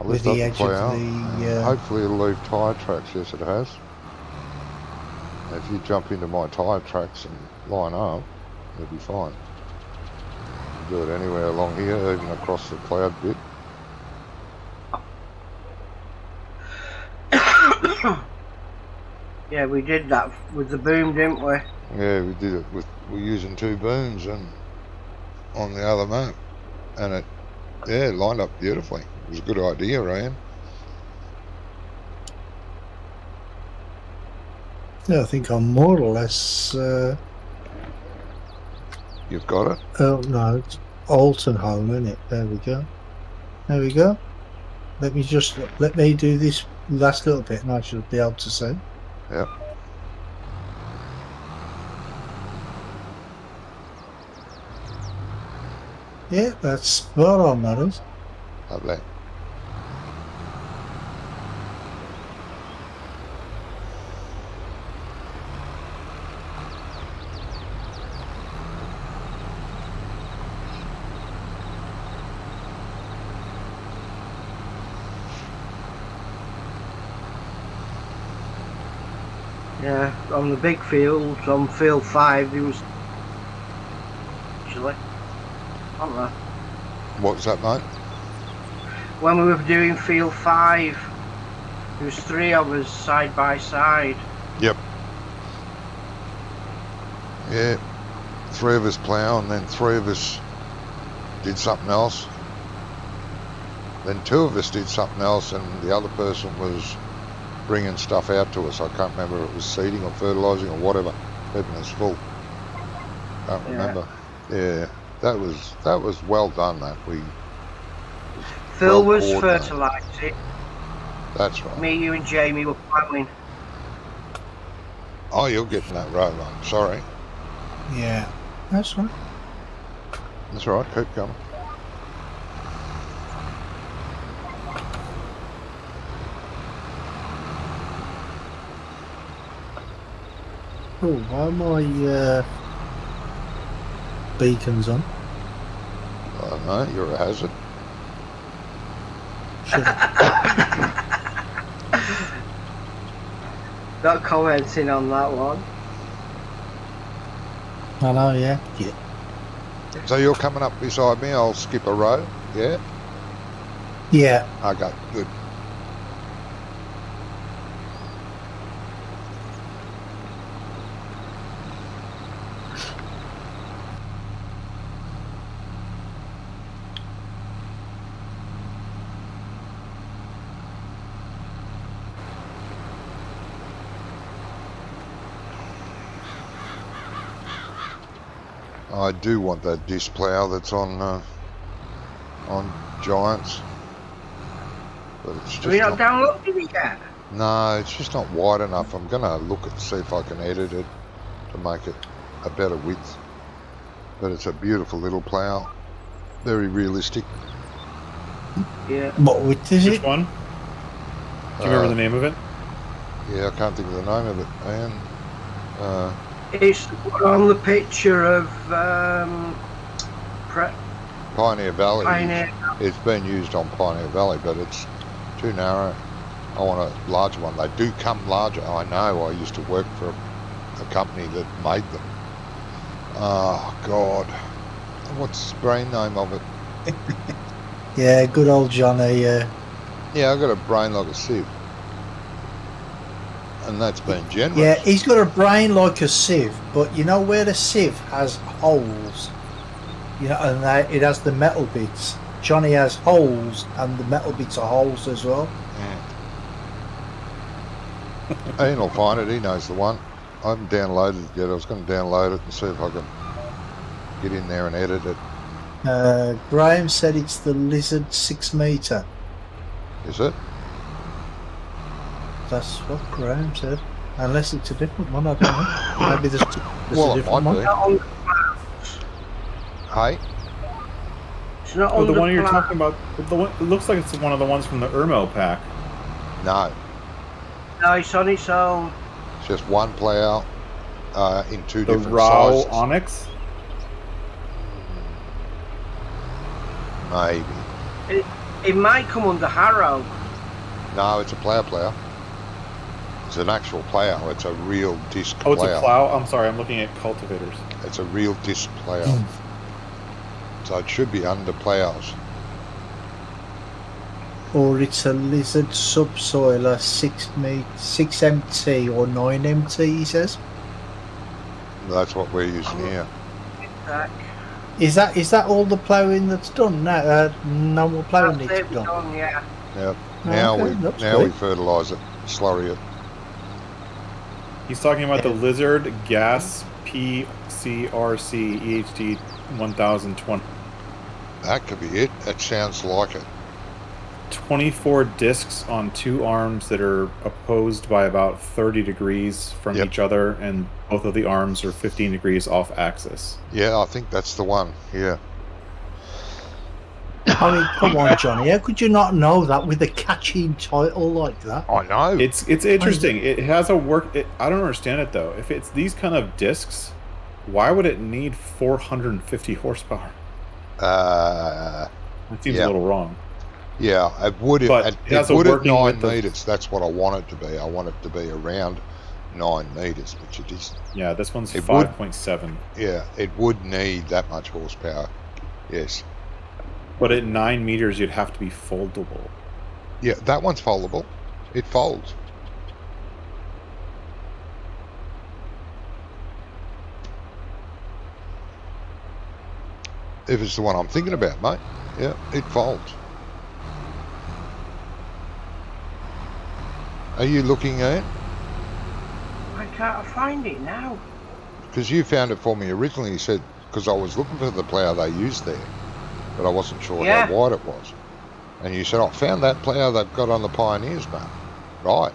I'll With lift the up edge of plough, the, and hopefully it'll leave tyre tracks. Yes, it has. If you jump into my tyre tracks and line up, you'll be fine. You do it anywhere along here, even across the cloud bit. Yeah, we did that with the boom, didn't we? Yeah, we did it with, we're using 2 booms and on the other map, and it, yeah, it lined up beautifully. It was a good idea, Ryan. Yeah, I think I'm more or less You've got it? Oh no, it's Alton home, isn't it? There we go. There we go. Let me do this last little bit, and I should be able to see. Yep. Yeah, that's spot on, that is. Lovely. Yeah, on the big field, on field 5, there was actually, wasn't there? What was that, mate? When we were doing field 5, there was 3 of us side by side. Yep. Yeah. 3 of us plough, and then 3 of us did something else. Then 2 of us did something else, and the other person was bringing stuff out to us. I can't remember if it was seeding or fertilising or whatever, keeping us full. Can't remember. Yeah, that was well done. That Phil well was coordinated. fertilising. That's right. Me, you, and Jamie were ploughing. Oh, you're getting that right, mate. Sorry. Yeah, that's right. That's all right. Keep going. Oh, why are my beacons on? I don't know. You're a hazard. Should Not commenting on that one. I know, yeah. Yeah. So you're coming up beside me. I'll skip a row. Yeah. Yeah. Okay. Good. I do want that disc plough that's on Giants, but it's just Have you not downloaded it yet? no, it's just not wide enough. I'm gonna look at see if I can edit it to make it a better width. But it's a beautiful little plough, very realistic. Yeah. What width is Which it? one? Do you remember the name of it? Yeah, I can't think of the name of it, man. It's on the picture of Pioneer Valley. Pioneer. It's been used on Pioneer Valley, but it's too narrow. I want a larger one. They do come larger. I know. I used to work for a company that made them. Oh God, what's the brain name of it? Yeah, good old Johnny. Yeah, I got a brain like a sieve, and that's been generous. Yeah, he's got a brain like a sieve, but you know where the sieve has holes? You know, and it has the metal bits. Johnny has holes, and the metal bits are holes as well. Yeah. Ian will find it. He knows the one. I haven't downloaded it yet. I was going to download it and see if I can get in there and edit it. Graham said it's the Lizard 6 metre. Is it? That's what Graham said. Unless it's a different one, I don't know. Maybe there's Well, a it different might one. be. Not on the, Hey? it's not Oh, on the one you're plan. talking about. The one, it looks like it's one of the ones from the Irmo pack. No. No, it's on its own. It's just one plough in 2 The different Rao sizes. Onyx. Maybe. It might come under Harrow. No, it's a plough. It's an actual plough. It's a real disc Oh, it's plough. a plow. I'm sorry, I'm looking at cultivators. It's a real disc plough. So it should be under ploughs. Or it's a Lizard subsoiler 6 MT or 9 MT, he says. That's what we're using here. Back. Is that all the ploughing that's done now? No more ploughing That's needs it, to be done. done, yeah. Yep. Oh, Now okay, we that's now we good. fertilise it, slurry it. He's talking about the Lizard Gas PCRC EHD 1020. That could be it. That sounds like it. 24 discs on 2 arms that are opposed by about 30 degrees from Yep. each other, and both of the arms are 15 degrees off axis. Yeah, I think that's the one. Yeah. I mean, come on, Johnny. How could you not know that with a catchy title like that? I know. It's interesting. It has a work. I don't understand it though. If it's these kind of discs, why would it need 450 horsepower? That seems a little wrong. Yeah, it would. But It would at 9 with the- meters. That's what I want it to be. I want it to be around 9 meters, which it is. Yeah, this one's It would- 5.7. Yeah, it would need that much horsepower. Yes. But at 9 meters, you'd have to be foldable. Yeah, that one's foldable. It folds. If it's the one I'm thinking about, mate. Yeah, it folds. Are you looking at it? I can't find it now. Because you found it for me originally. You said, because I was looking for the plough they used there, but I wasn't sure Yeah. how wide it was. And you said, I found that plough they've got on the Pioneers map. Right.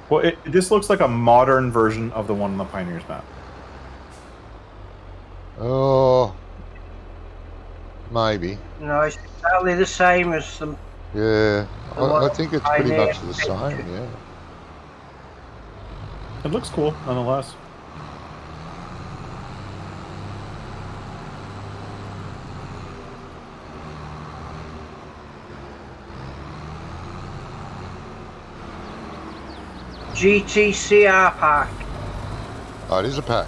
Well, this looks like a modern version of the one on the Pioneers map. Oh, maybe. No, it's exactly the same as the. Yeah, The one I think it's pretty Pioneer much the same, yeah. It looks cool, nonetheless. GTCR pack. Oh, it is a pack.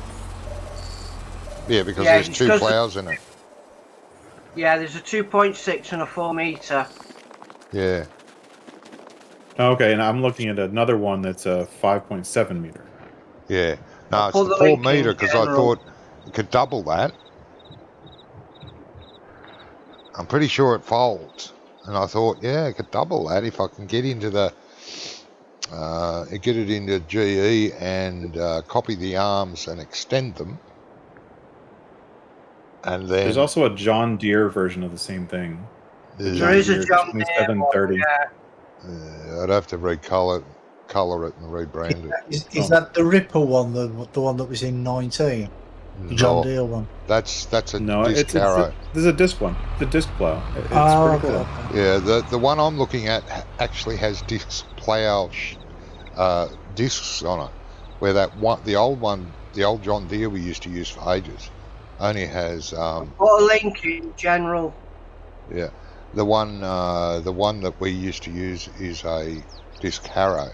Yeah, because Yeah, there's it's 2 because ploughs in it. Yeah, there's a 2.6 and a 4 meter. Yeah. Okay, and I'm looking at another one that's a 5.7 meter. Yeah. No, I'll it's pull the the 4 link in meter because I general. thought you could double that. I'm pretty sure it folds. And I thought, yeah, I could double that if I can get into the... get it into GE and copy the arms and extend them. And then... There's also a John Deere version of the same thing. There is a Deere John Deere 2730. one, yeah. I'd have to colour it and rebrand it. Is that the Ripper one, the one that was in 19? The John No, Deere one? that's a No, disc arrow. there's a disc one. It's a disc plow. It's Oh, pretty cool. okay. Yeah, the one I'm looking at actually has disc plough discs on it, where the old John Deere we used to use for ages, only has Put a link in general. yeah. The one that we used to use is a disc harrow,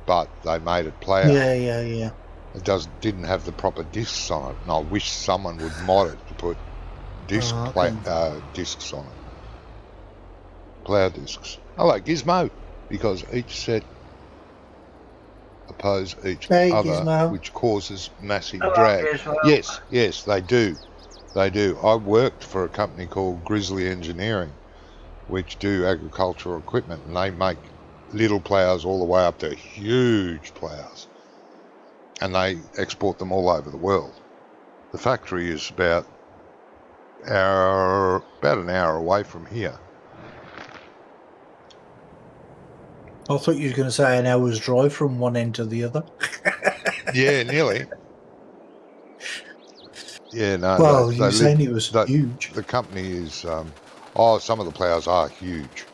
but they made it plough. Yeah. It didn't have the proper discs on it, and I wish someone would mod it to put discs on it. Plough discs. Hello, Gizmo, because each set oppose each Hey, other, Gizmo. which causes massive Hello, drag. Gizmo. Yes, they do. They do. I worked for a company called Grizzly Engineering, which do agricultural equipment, and they make little ploughs all the way up to huge ploughs, and they export them all over the world. The factory is about an hour away from here. I thought you were going to say an hour's drive from one end to the other. Yeah, nearly. Yeah, no. Well, you were saying it was that- huge. The company is, some of the ploughs are huge.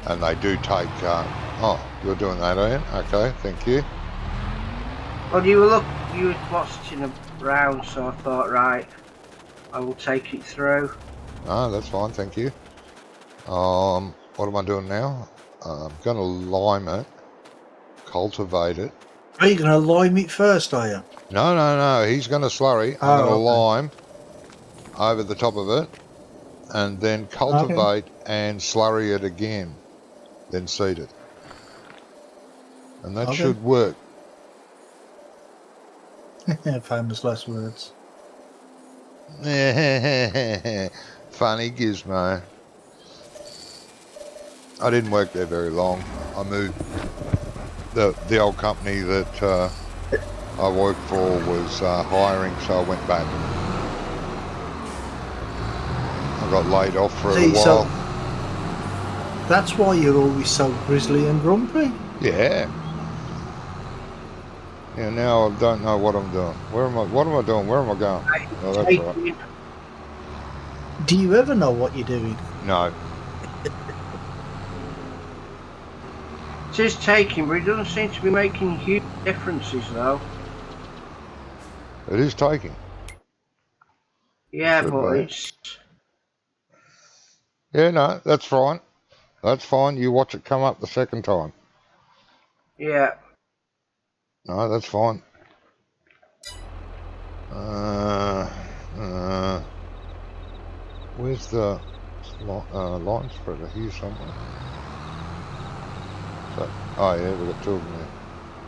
And they do take, you're doing that, are you? Okay, thank you. Well, you were watching around, so I thought, right, I will take it through. Oh, that's fine, thank you. What am I doing now? I'm going to lime it, cultivate it. Are you going to lime it first, are you? No, he's going to slurry. I'm going to okay. lime over the top of it, and then cultivate and slurry it again, then seed it. And that should work. Famous last words. Funny Gizmo. I didn't work there very long. I moved the old company that I worked for was hiring, so I went back. I got laid off for a See, while. so that's why you're always so grizzly and grumpy. Yeah. Yeah, now I don't know what I'm doing. What am I doing? Where am I going? Oh, that's right. Do you ever know what you're doing? No. It is taking, but it doesn't seem to be making huge differences, though. It is taking. Yeah, Should but be. it's... Yeah, no, that's fine. That's fine. You watch it come up the second time. Yeah. No, that's fine. Where's the line spreader? Here somewhere. So, oh yeah, we've got two of them there.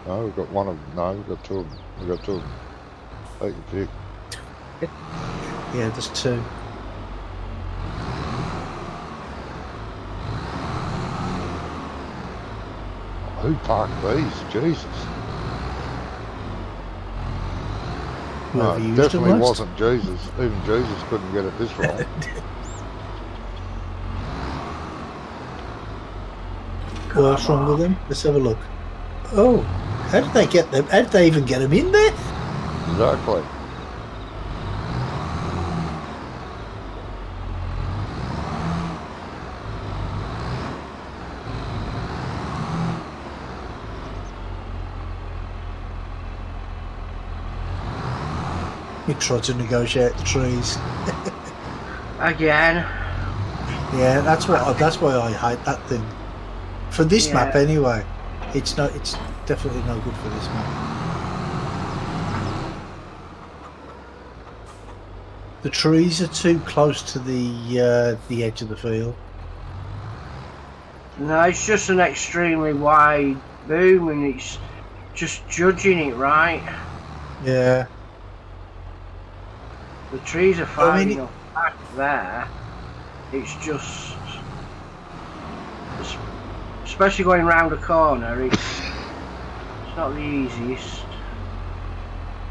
No, we've got one of them. No, we've got two of them. We've got two of them. Take your pick. Yeah, there's two. Who parked these? Jesus. Whoever No, it used definitely them last. wasn't Jesus. Even Jesus couldn't get it this wrong. What's wrong with them? Let's have a look. Oh, how did they get them? How did they even get them in there? Exactly. You try to negotiate the trees. Again. Yeah, that's why I hate that thing. For this Yeah. map anyway, it's definitely no good for this map. The trees are too close to the edge of the field. No, it's just an extremely wide boom, and it's just judging it right. Yeah. The trees are fine I mean, enough back there. It's just... Especially going round a corner, it's not the easiest.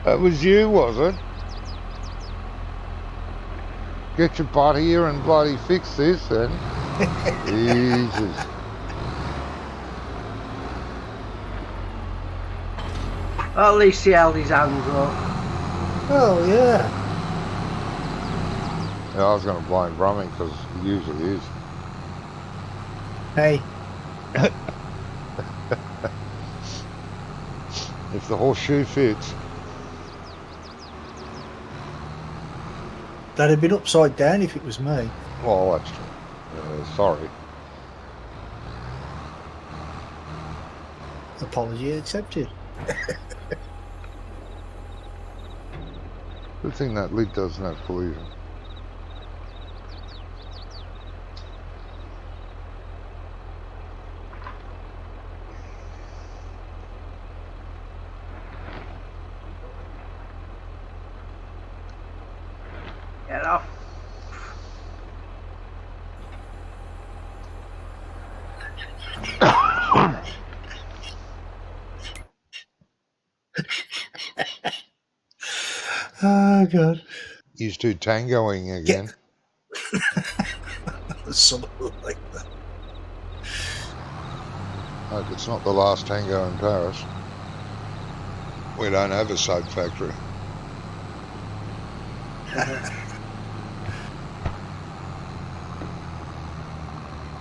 That was you, was it? Get your butt here and bloody fix this then. Jesus. At least he held his hands up. Oh yeah. Yeah, I was going to blame Brummy because he usually is. Hey, If the horseshoe fits. that'd have been upside down if it was me. Well, that's true. Sorry. Apology accepted. Good thing that lid doesn't have collision. Get off. Oh god. Used to tangoing again. Something like that. Hope it's not the last tango in Paris. We don't have a soap factory.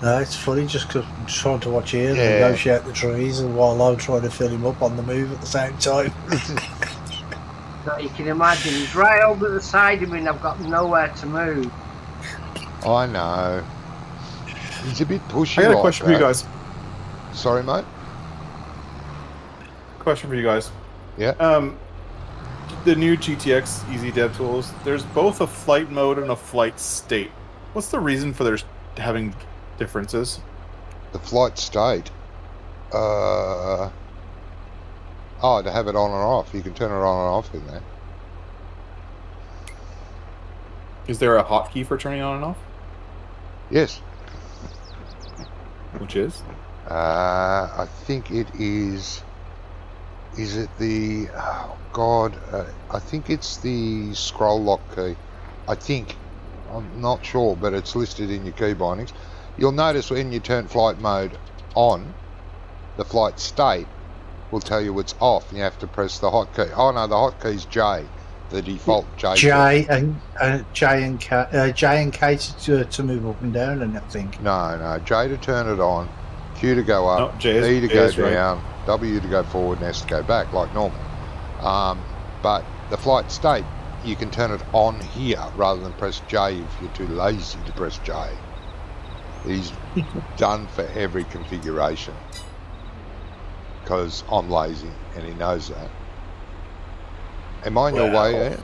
No, it's funny just because I'm trying to watch Ian Yeah. negotiate the trees, and while I'm trying to fill him up on the move at the same time. So you can imagine, he's right over the side of me and I've got nowhere to move. I know. He's a bit pushy. I got a like question for you that. guys. Sorry, mate. Question for you guys. Yeah. The new GTX Easy Dev tools, there's both a flight mode and a flight state. What's the reason for their having differences? The flight state. Oh, to have it on and off. You can turn it on and off in there. Is there a hotkey for turning on and off? Yes. Which is? I think it is is it the, oh God, I think it's the scroll lock key. I think, I'm not sure, but it's listed in your key bindings. You'll notice when you turn flight mode on, the flight state will tell you it's off and you have to press the hotkey. Oh no, the hotkey's J, the default J key. J and K to move up and down, and I think. No, J to turn it on, Q to go up, No, J E to go is right. down, W to go forward, and S to go back like normal. But the flight state, you can turn it on here rather than press J if you're too lazy to press J. He's done for every configuration because I'm lazy and he knows that. Am I on your way there?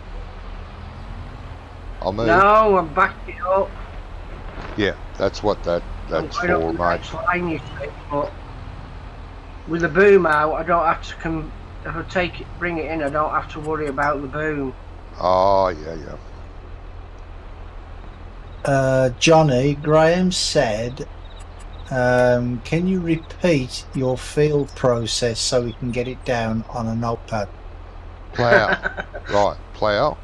I'll move. No, I'm backing up. Yeah, that's what that's I'm going for, up the mate. next line, you see, but with the boom out, I don't have to if I bring it in, I don't have to worry about the boom. Oh, yeah. Johnny, Graham said, can you repeat your field process so we can get it down on a notepad? Plough. Right, plough.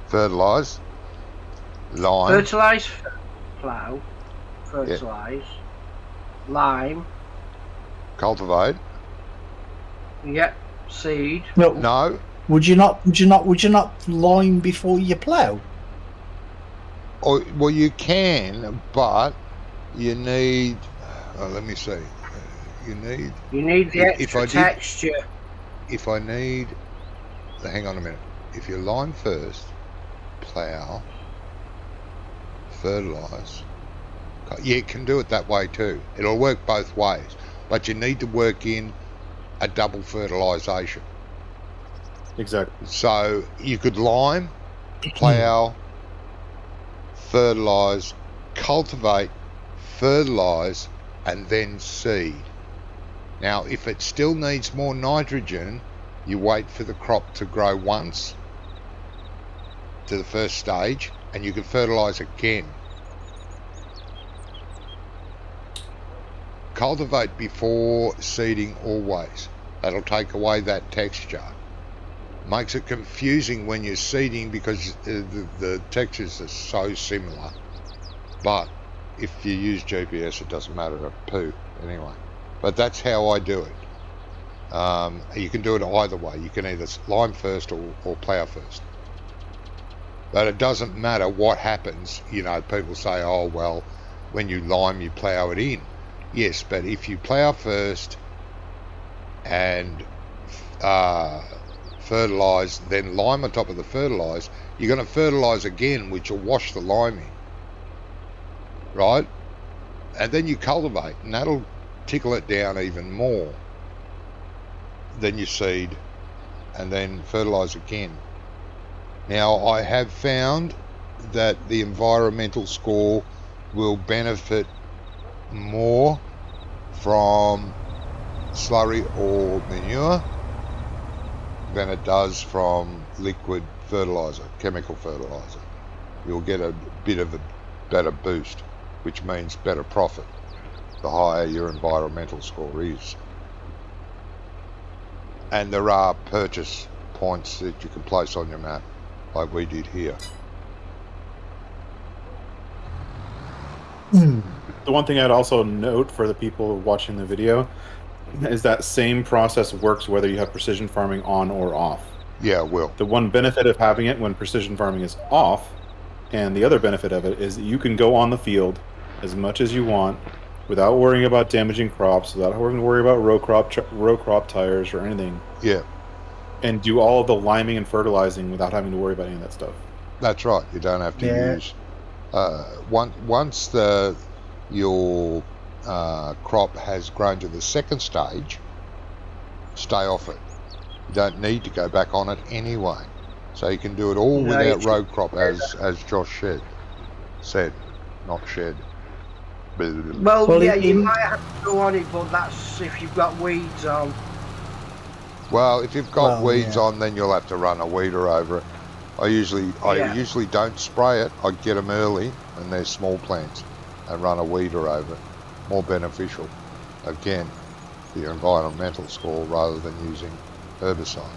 Fertilise. Lime. Fertilise, plough, fertilise, lime, Cultivate. yep, seed. No. Would you not lime before you plough? Or, well, you can, but you need. Oh, let me see. You need the extra texture. If I need. Hang on a minute. If you lime first, plough, fertilise. You can do it that way too. It'll work both ways, but you need to work in a double fertilisation. Exactly. So you could lime, plough, fertilise, cultivate, fertilise, and then seed. Now, if it still needs more nitrogen, you wait for the crop to grow once to the first stage, and you can fertilise again. Cultivate before seeding always. That'll take away that texture. Makes it confusing when you're seeding because the textures are so similar. But if you use GPS, it doesn't matter a poo anyway. But that's how I do it. You can do it either way. You can either lime first or plough first. But it doesn't matter what happens. You know, people say, oh, well, when you lime, you plough it in. Yes, but if you plough first and fertilise, then lime on top of the fertilise, you're going to fertilise again, which will wash the lime in. Right? And then you cultivate, and that'll tickle it down even more. Then you seed, and then fertilise again. Now, I have found that the environmental score will benefit more from slurry or manure than it does from liquid fertiliser, chemical fertiliser. You'll get a bit of a better boost, which means better profit, the higher your environmental score is. And there are purchase points that you can place on your map, like we did here. The one thing I'd also note for the people watching the video is that same process works whether you have precision farming on or off. Yeah, it will. The one benefit of having it when precision farming is off, and the other benefit of it is that you can go on the field as much as you want without worrying about damaging crops, without having to worry about row crop tires or anything. Yeah. And do all of the liming and fertilizing without having to worry about any of that stuff. That's right. You don't have to use... once your crop has grown to the second stage, stay off it. You don't need to go back on it anyway. So you can do it all without row crop, as Josh said, not shed. Well, yeah, you might have to go on it, but that's if you've got weeds on. Well, if you've got weeds on, then you'll have to run a weeder over it. I usually don't spray it. I get them early, and they're small plants, and run a weeder over it. More beneficial. Again, for your environmental score rather than using herbicide.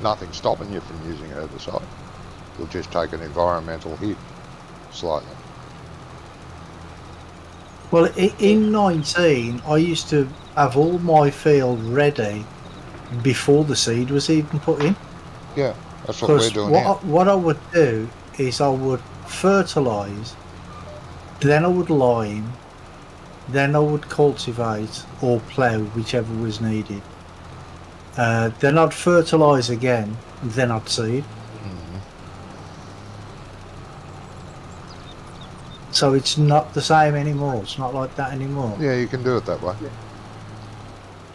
Nothing's stopping you from using herbicide. You'll just take an environmental hit slightly. Well, in 19, I used to have all my field ready before the seed was even put in. Yeah, that's what we're Because doing here. what I would do is I would fertilise, then I would lime, then I would cultivate or plough, whichever was needed. Then I'd fertilise again, then I'd seed. Mhm. So it's not the same anymore. It's not like that anymore. Yeah, you can do it that way.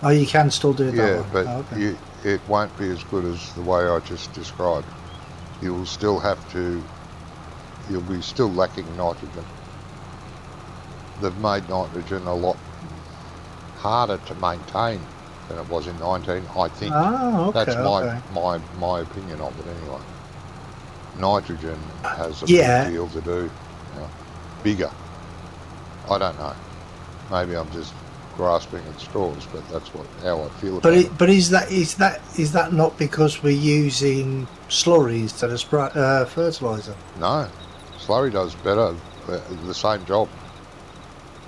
Oh, you can still do it Yeah, that way. but Oh, okay. it won't be as good as the way I just described. You will still have to, you'll be still lacking nitrogen. They've made nitrogen a lot harder to maintain than it was in 19, I think. Oh, okay. That's Okay. my opinion of it anyway. Nitrogen has a Yeah. big deal to do. You know, bigger. I don't know. Maybe I'm just grasping at straws, but that's how I feel about it. But is that not because we're using slurry instead of fertilizer? No, slurry does better, the same job.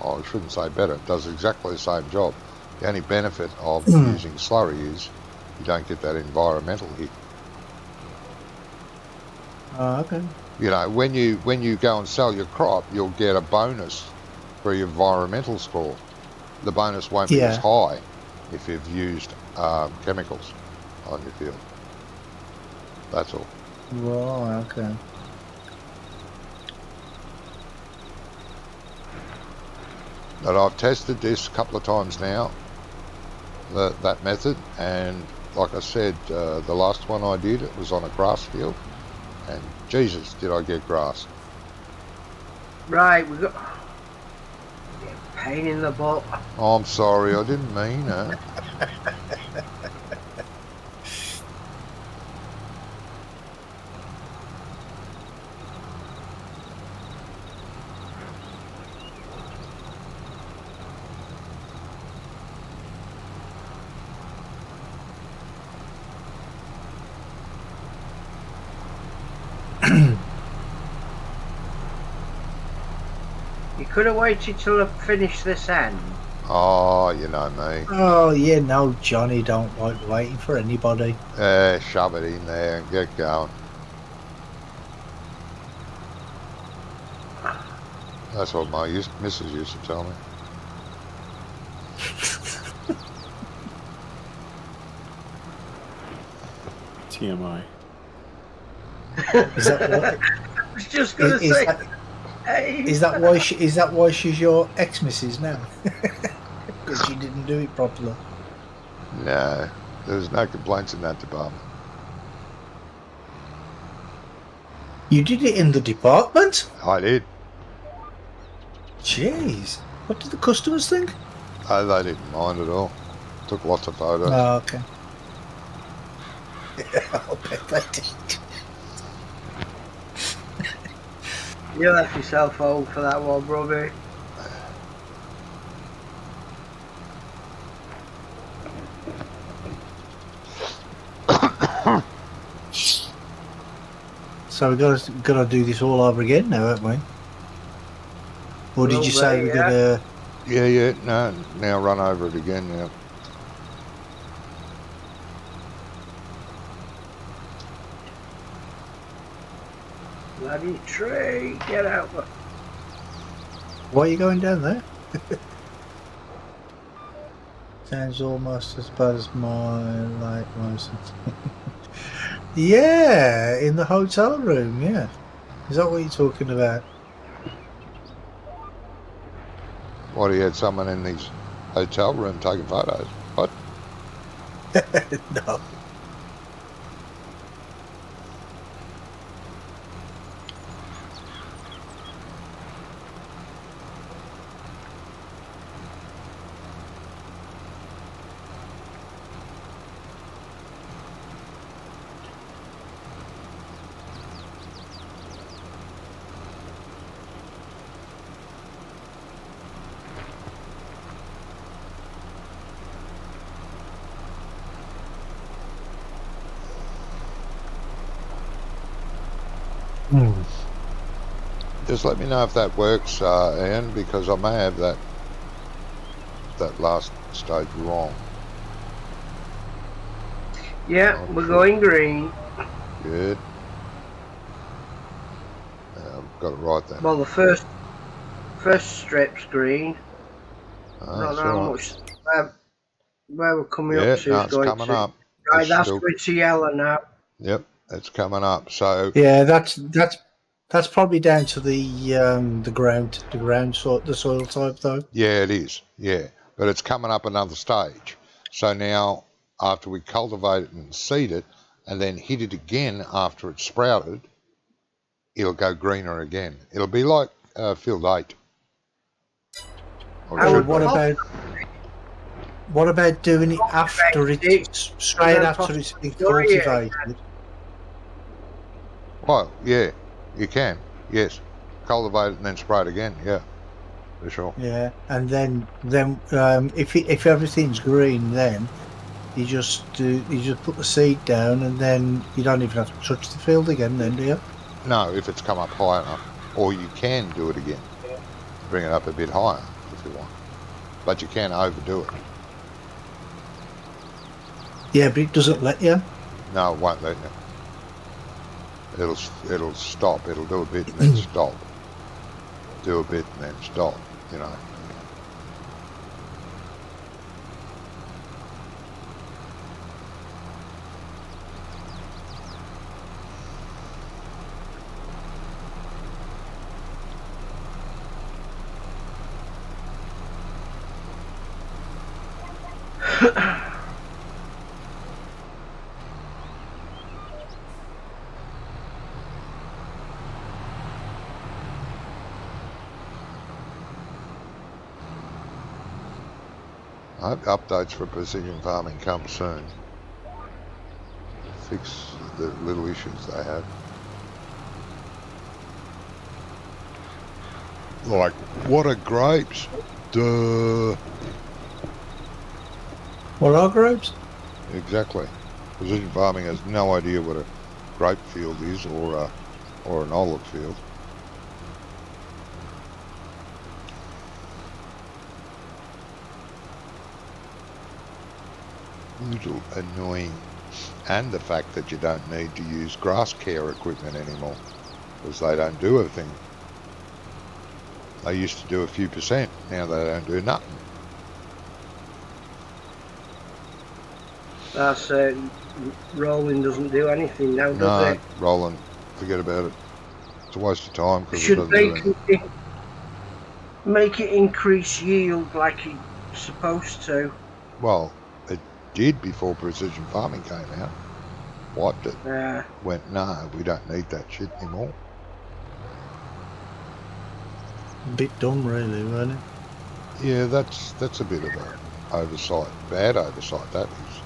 Oh, I shouldn't say better. It does exactly the same job. The only benefit of using slurry is you don't get that environmental hit. Oh, okay. You know, when you go and sell your crop, you'll get a bonus for your environmental score. The bonus won't be as high if you've used chemicals on your field. That's all. Right. Okay. But I've tested this a couple of times now, that method, and like I said, the last one I did, it was on a grass field, and Jesus, did I get grass. Right, we got pain in the butt. Oh, I'm sorry, I didn't mean it. You could have waited till I finished this end. Oh, you know me. Oh yeah, no, Johnny don't like waiting for anybody. Shove it in there and get going. That's what my missus used to tell me. TMI. Is that what? I was just going to say. Hey. Is that why she's your ex-missus now? Because she didn't do it properly. No, there's no complaints in that department. You did it in the department? I did. Jeez, what did the customers think? Oh, they didn't mind at all. Took lots of photos. Oh, okay. I'll bet they did. You left yourself old for that one, Robbie. So we've got to do this all over again now, haven't we? Or did you say we got to... Yeah, no, now run over it again now. Bloody tree, get out. Why are you going down there? Sounds almost as bad as my light license. Yeah, in the hotel room, yeah. Is that what you're talking about? What, he had someone in his hotel room taking photos? What? No. Just let me know if that works, Ian, because I may have that last stage wrong. Yeah, Not we're sure. going green. Good. I've got it right then. Well, the first strip's green. I don't That's know how all right. much where we're coming Yeah, up to no, is it's going coming to. up. Right, It's that's still, going to yellow now. yep, it's coming up. So Yeah, that's probably down to the ground sort, the soil type though. yeah, it is. Yeah, but it's coming up another stage. So now, after we cultivate it and seed it, and then hit it again after it's sprouted, it'll go greener again. It'll be like field 8. Or I it Or would should be. what about doing it after cultivate it's and straight then after it's possibly been bury it. cultivated? Well, yeah, you can. Yes, cultivate it and then spray it again. Yeah, for sure. Yeah, and then if everything's green, then you just put the seed down, and then you don't even have to touch the field again. Then do you? No, if it's come up high enough, or you can do it again. Bring it up a bit higher if you want, but you can't overdo it. Yeah, but it doesn't let you. No, it won't let you. It'll stop. It'll do a bit and then stop. Do a bit and then stop. You know. I hope updates for precision farming come soon. Fix the little issues they have. Like, what are grapes? Duh. What are grapes? Exactly. Precision farming has no idea what a grape field is or an olive field. Little annoying. And the fact that you don't need to use grass care equipment anymore because they don't do everything. They used to do a few percent, now they don't do nothing. That's rolling doesn't do anything now, does No, it? Roland, forget about it. It's a waste of time because it Should doesn't do anything. make it increase yield like it's supposed to. Well, it did before precision farming came out. Wiped it. Went, no, we don't need that shit anymore. A bit dumb, really, wasn't it? Yeah, that's a bit of a oversight. Bad oversight, that is.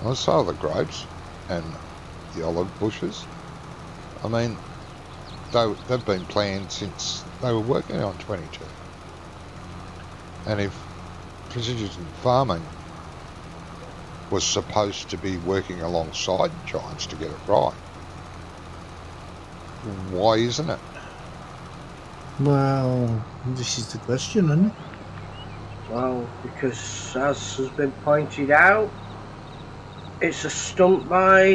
I saw the grapes and the olive bushes. I mean, they've been planned since they were working on 22. And if precision farming was supposed to be working alongside giants to get it right, why isn't it? Well, this is the question, isn't it? Well, because as has been pointed out, it's a stunt by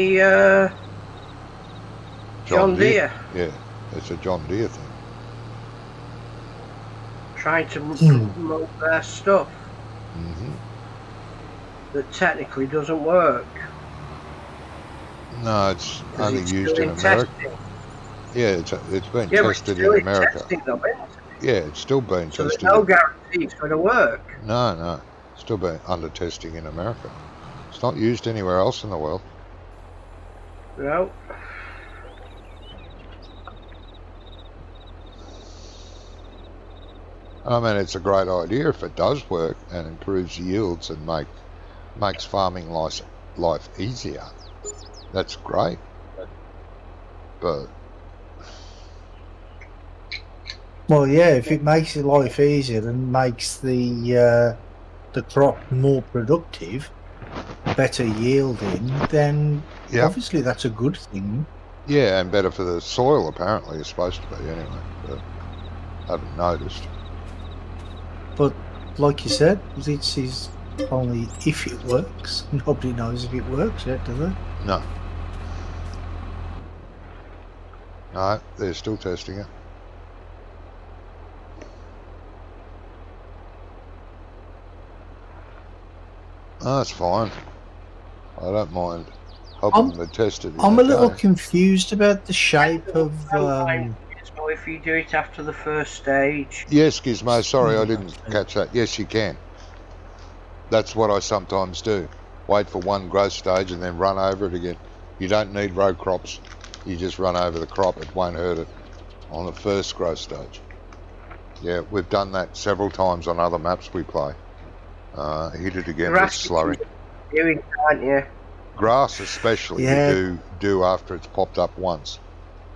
John Deere. Yeah, it's a John Deere thing. Trying to promote their stuff that technically doesn't work. No, it's only It's used still in America. testing. Yeah, it's been Yeah, but tested still in America. testing though, isn't it? Yeah, it's still been So there's tested. no guarantee it's going to work. No, still been under testing in America. It's not used anywhere else in the world. No. I mean, it's a great idea if it does work and improves yields and makes farming life easier. That's great. But Well, yeah, if it makes your life easier and makes the crop more productive, better yielding, then Yep. obviously that's a good thing. Yeah, and better for the soil, apparently, it's supposed to be anyway. But I haven't noticed. But like you said, it's only if it works. Nobody knows if it works yet, do they? No. No, they're still testing it. Oh, that's fine. I don't mind helping them test it. I'm a little confused about the shape of. So if you do it after the first stage. Yes, Gizmo, sorry I didn't catch that. Yes, you can. That's what I sometimes do. Wait for one growth stage and then run over it again. You don't need row crops. You just run over the crop. It won't hurt it on the first growth stage. Yeah, we've done that several times on other maps we play. Hit it again with slurry. Doing, aren't you? Grass especially, you do after it's popped up once.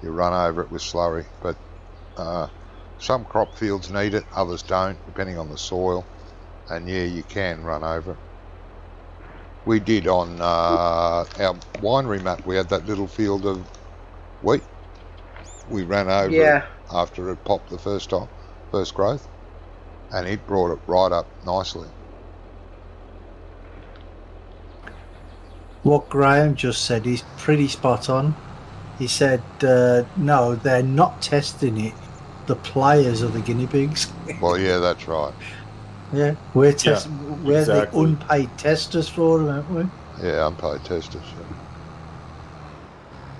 You run over it with slurry, but some crop fields need it, others don't, depending on the soil. And yeah, you can run over it. We did on our winery map, we had that little field of wheat. We ran over it after it popped the first time, first growth, and it brought it right up nicely. What Graham just said is pretty spot on. He said, no, they're not testing it. The players are the guinea pigs. Well, yeah, that's right. Yeah, we're the unpaid testers for them, aren't we? Yeah, unpaid testers. Yeah.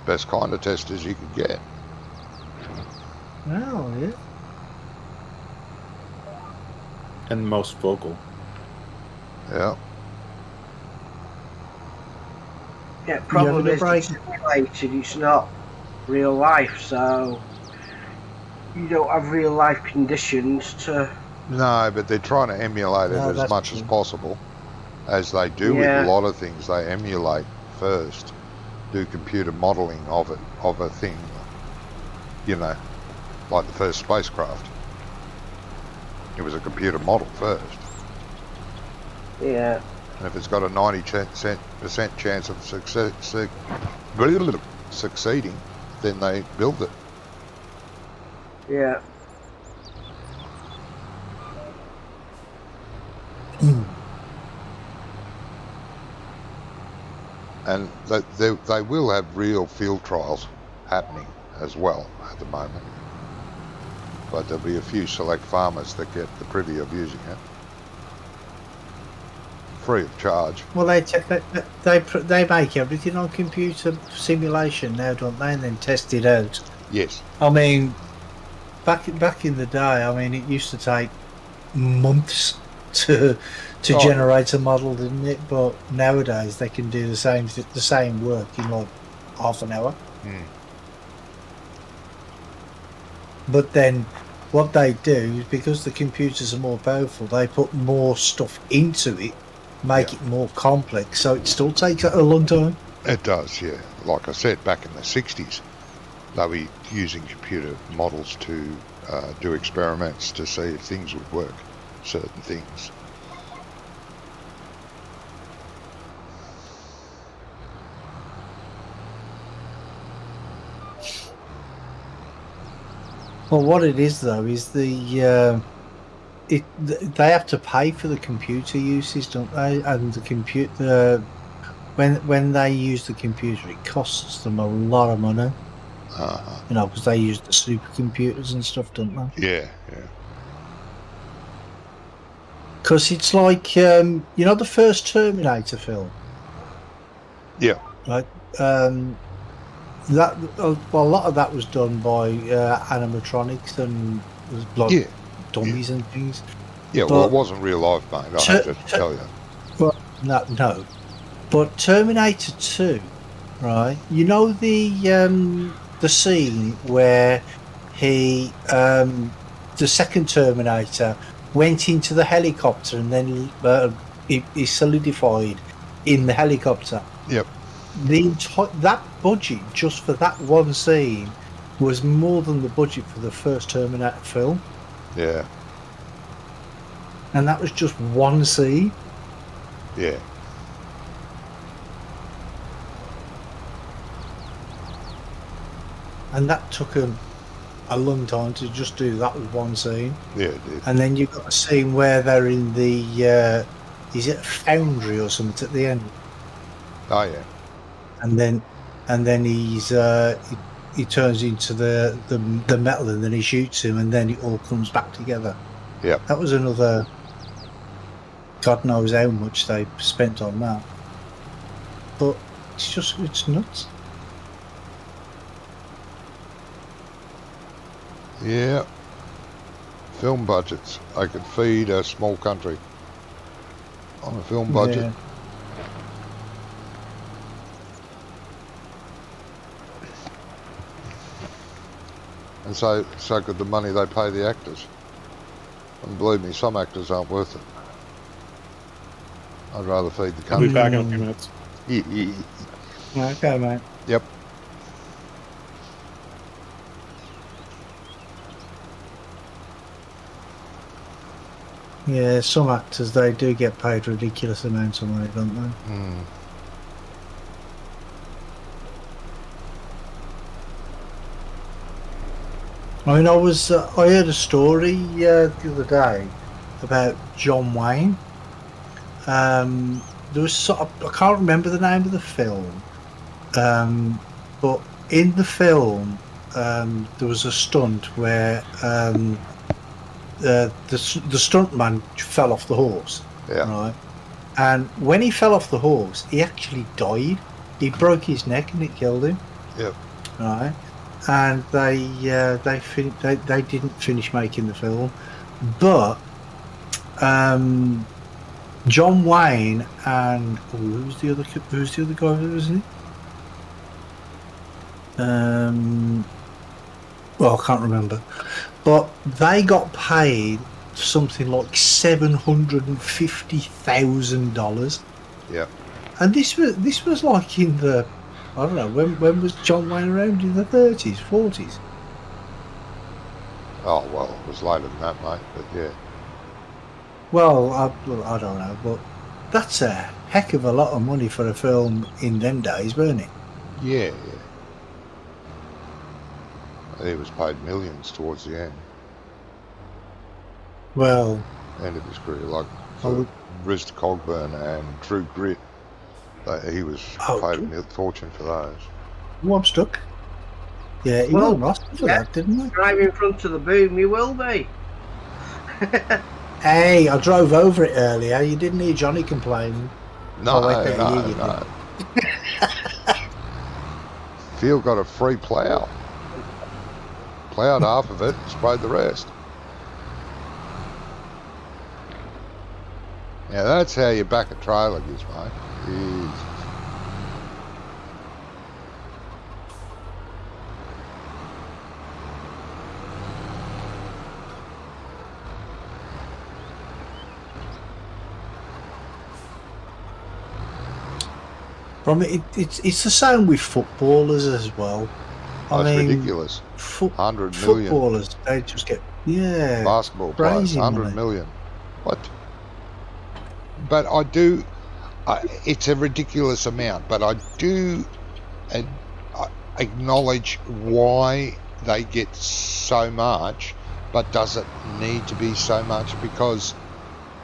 Best kind of testers you could get. Oh, yeah. And most vocal. Yeah. Yeah, problem is it's simulated, it's not real life, so you don't have real life conditions to... No, but they're trying to emulate it as much as possible, as they do with a lot of things. They emulate first, do computer modelling of it, of a thing, you know, like the first spacecraft. It was a computer model first. Yeah. And if it's got a 90% chance of succeeding, then they build it. Yeah. And they will have real field trials happening as well at the moment. But there'll be a few select farmers that get the privy of using it. Free of charge. Well, they make everything on computer simulation now, don't they? And then test it out. Yes. I mean, back in the day, I mean, it used to take months to generate a model, didn't it? But nowadays they can do the same work in like half an hour. But then what they do is, because the computers are more powerful, they put more stuff into it, make it more complex, so it still takes a long time. It does, yeah. Like I said, back in the 60s, they were using computer models to do experiments to see if things would work, certain things. Well, what it is though is they have to pay for the computer uses, don't they? And the computer, when they use the computer, it costs them a lot of money. You know, because they use the supercomputers and stuff, don't they? Yeah, yeah. Because it's like, you know, the first Terminator film. Yeah. Right. That a lot of that was done by animatronics and like dummies and things. Yeah, well, it wasn't real life, mate. I have to tell you. Well, no. But Terminator 2, right? You know the scene where he, the second Terminator, went into the helicopter and then he solidified in the helicopter. Yep. That budget just for that one scene was more than the budget for the first Terminator film. Yeah. And that was just one scene. Yeah. and that took them a long time to just do that with one scene. Yeah, it did. And then you've got a scene where they're in the is it a foundry or something at the end? Oh yeah. And then he turns into the metal, and then he shoots him, and then it all comes back together. Yep. That was another. God knows how much they spent on that, but it's nuts. Yeah. Film budgets. I could feed a small country on a film budget. Yeah. And so could the money they pay the actors. And believe me, some actors aren't worth it. I'd rather feed the I'll be country. back in a few minutes. Okay, mate. Yep. Yeah, some actors, they do get paid ridiculous amounts of money, don't they? Mm. I mean, I heard a story the other day about John Wayne. There was I can't remember the name of the film, but in the film there was a stunt where the stuntman fell off the horse, Yeah. right? And when he fell off the horse, he actually died. He broke his neck and it killed him. Yep. Right. And they didn't finish making the film, but John Wayne and who's the other guy who was in it? Well, I can't remember, but they got paid something like $750,000. Yeah. And this was like in the, I don't know, when was John Wayne around? In the 30s, 40s? Oh well, it was later than that, mate. But yeah. Well, I don't know, but that's a heck of a lot of money for a film in them days, weren't it? Yeah. He was paid millions towards the end. Well, End of his career, like I for would- Riz Cogburn and True Grit. He was paid a fortune for those. oh, I'm stuck. Yeah, he Well, won an Oscar for that, didn't he? Drive in front of the boom, you will be. Hey, I drove over it earlier. You didn't hear Johnny complaining. No, Oh, wait, no, you no. Phil got a free plough. Ploughed half of it, sprayed the rest. Yeah, that's how you back a trailer, Gizmo. Jeez. From it's the same with footballers as well. I That's mean, ridiculous. 100 million. Footballers, they just get Basketball players, crazy 100 money. million. What? But I do, it's a ridiculous amount, but I do acknowledge why they get so much, but does it need to be so much? Because,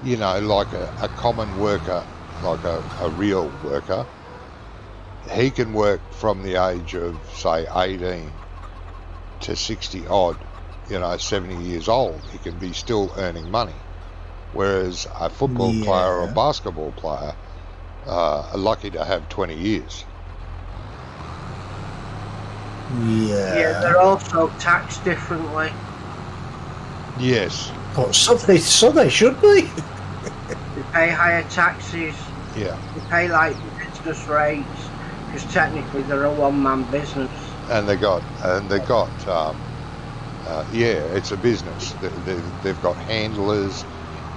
you know, like a common worker, like a real worker, he can work from the age of, say, 18 to 60 odd, 70 years old. He can be still earning money. Whereas a football player or a basketball player are lucky to have 20 years. Yeah, they're also taxed differently. Yes. Oh, so they should be. They pay higher taxes. Yeah. They pay like business rates because technically they're a one-man business. And they got, it's a business. They've got handlers,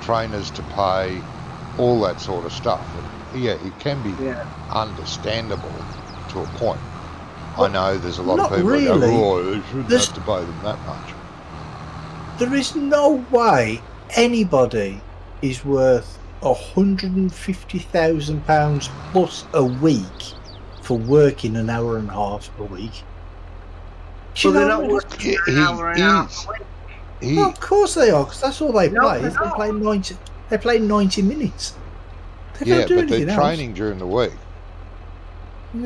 trainers to pay, all that sort of stuff. And yeah, it can be understandable to a point. I know there's a lot of people that go, oh, they shouldn't have to pay them that much. There is no way anybody is worth £150,000 plus a week for working an hour and a half a week. Do you But they're know not what? working Yeah, an hour and a half a week. Well, of course they are, because that's all they No, play. they're Is they not. play 90. They play 90 minutes. They yeah, don't do but they're anything training during the week. else.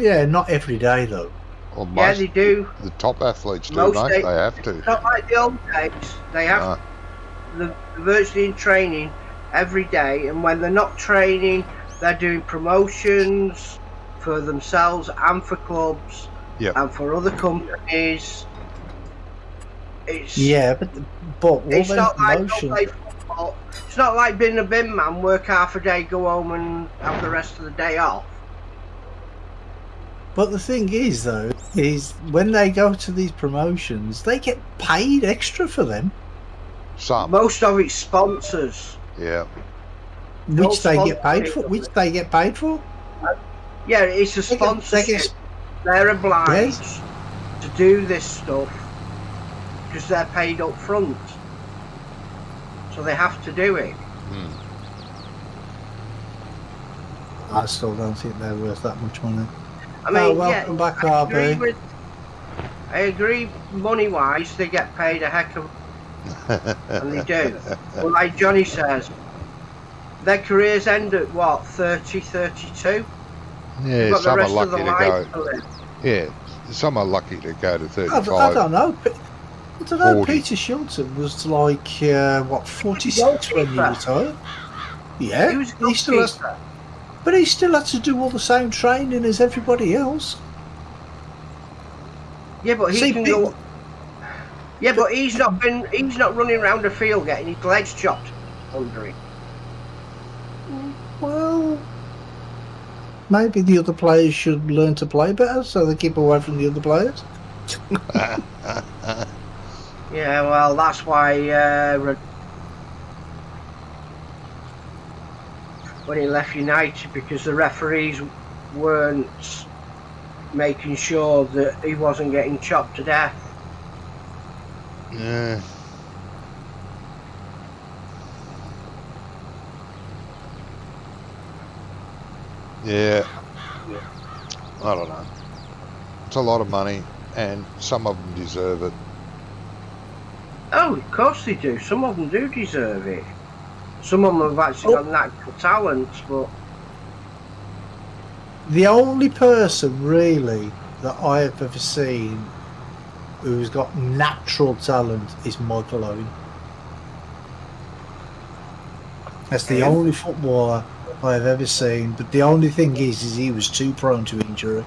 Yeah, not every day though. Or Yeah, most they do. the top athletes do, Most mate. days. They have to. It's not like the old days. They have No. they're virtually in training every day, and when they're not training, they're doing promotions for themselves and for clubs Yep. and for other companies. It's Yeah, but all it's them not like promotions. don't play football. It's not like being a bin man, work half a day, go home and have the rest of the day off. But the thing is, though, is when they go to these promotions, they get paid extra for them, Some. Most of it's sponsors. Yeah. which they get paid sponsorship. for. Which they get paid for. Yeah, it's a They sponsorship. get- They're obliged Yes. to do this stuff because they're paid up front. So they have to do it. Mm. I still don't think they're worth that much money. I mean, welcome back, I agree RB. I agree money-wise, they get paid a heck of, and they do. But like Johnny says, their careers end at what, 30, 32? They've Yeah, got the some are rest of the lucky to life go. to live. Yeah, some are lucky to go to I 35. don't know. I don't know. 40. Peter Shilton was like 46 when he Goalkeeper. retired. Yeah, He was a he still has, goalkeeper. but he still had to do all the same training as everybody else. Yeah, but he See, can go. Yeah, but he's not running around the field getting his legs chopped under him. Well, maybe the other players should learn to play better so they keep away from the other players. Yeah, well, that's why when he left United, because the referees weren't making sure that he wasn't getting chopped to death. Yeah. Yeah. I don't know. It's a lot of money, and some of them deserve it. Oh, of course they do. Some of them do deserve it. Some of them have actually got natural talents, but The only person really that I have ever seen who's got natural talent is Michael Owen. That's the only footballer I've ever seen. But the only thing is he was too prone to injury.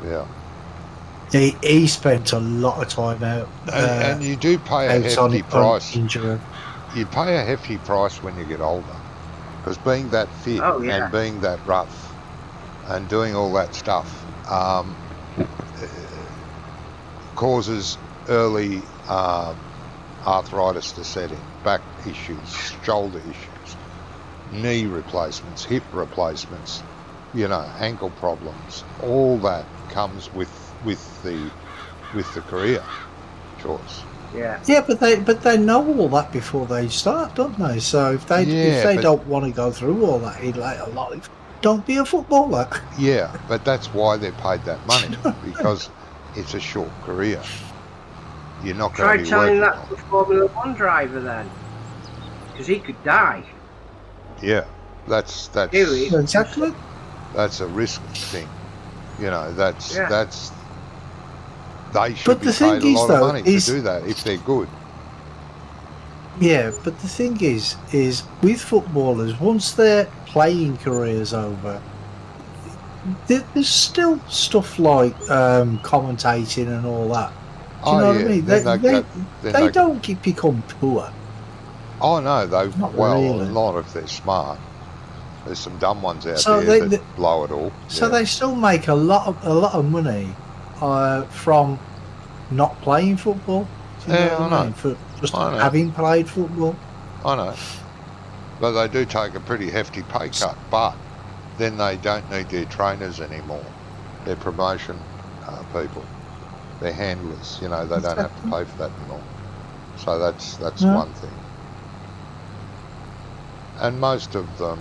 Yeah. He spent a lot of time out. And you do pay a out on hefty price. injury. You pay a hefty price when you get older. Because being that fit Oh, yeah. and being that rough and doing all that stuff causes early arthritis to set in, back issues, shoulder issues, knee replacements, hip replacements, ankle problems. All that comes with the career choice. yeah. Yeah, but they know all that before they start, don't they? So if they but- don't want to go through all that in later life, don't be a footballer. Yeah, but that's why they're paid that money, because it's a short career. You're not Try going to be telling working that on to a Formula One driver then, because he could die. it. Yeah, that's Really? Exactly. that's a risk thing. That's Yeah. they should But be the thing paid a is, lot though, of money to is- do that if they're good. Yeah, but the thing is with footballers, once their playing career's over, there's still stuff like commentating and all that. Do you know what I mean? They don't become poor. Oh no, Not well, really. not if they're smart. There's some dumb ones out So there they- that blow it all. So Yeah. they still make a lot of money from not playing football. Do you Yeah, know what I I know. mean? For just I know. having played football. I know. But they do take a pretty hefty pay cut, but then they don't need their trainers anymore. Their promotion people. Their handlers, they don't have to pay for that anymore. So that's Yeah. one thing. And most of them,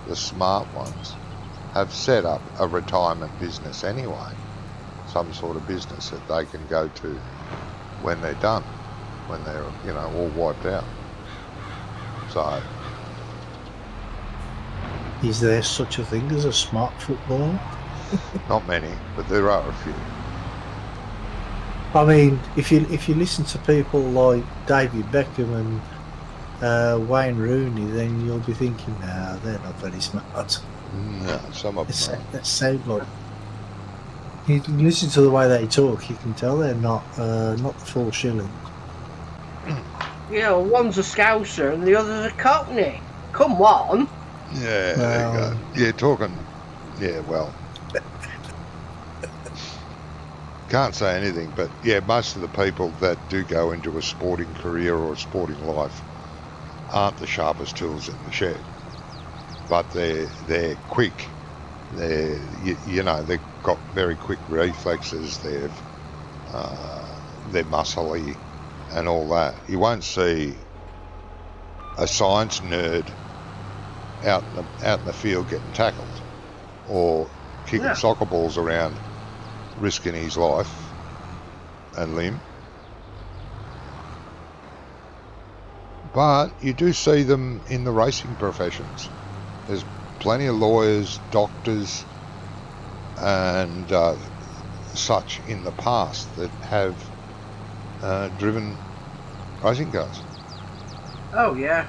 the smart ones, have set up a retirement business anyway. some sort of business that they can go to when they're done, when they're, you know, all wiped out. So, Is there such a thing as a smart footballer? not many, but there are a few. I mean, if you listen to people like David Beckham and Wayne Rooney, then you'll be thinking, nah, they're not very smart. No, some of them That sound like. You listen to the way they talk, you can tell they're not the full shilling. You know, one's a Scouser and the other's a Cockney. Come on. are. Yeah, there you go. Yeah, talking. Yeah, well. Can't say anything, but yeah, most of the people that do go into a sporting career or a sporting life aren't the sharpest tools in the shed, but they're quick. They're you know, they've got very quick reflexes. They're muscly and all that. You won't see a science nerd out in the field getting tackled or kicking soccer balls around, risking his life and limb. But you do see them in the racing professions. There's plenty of lawyers, doctors, and such in the past that have driven racing cars. Oh yeah,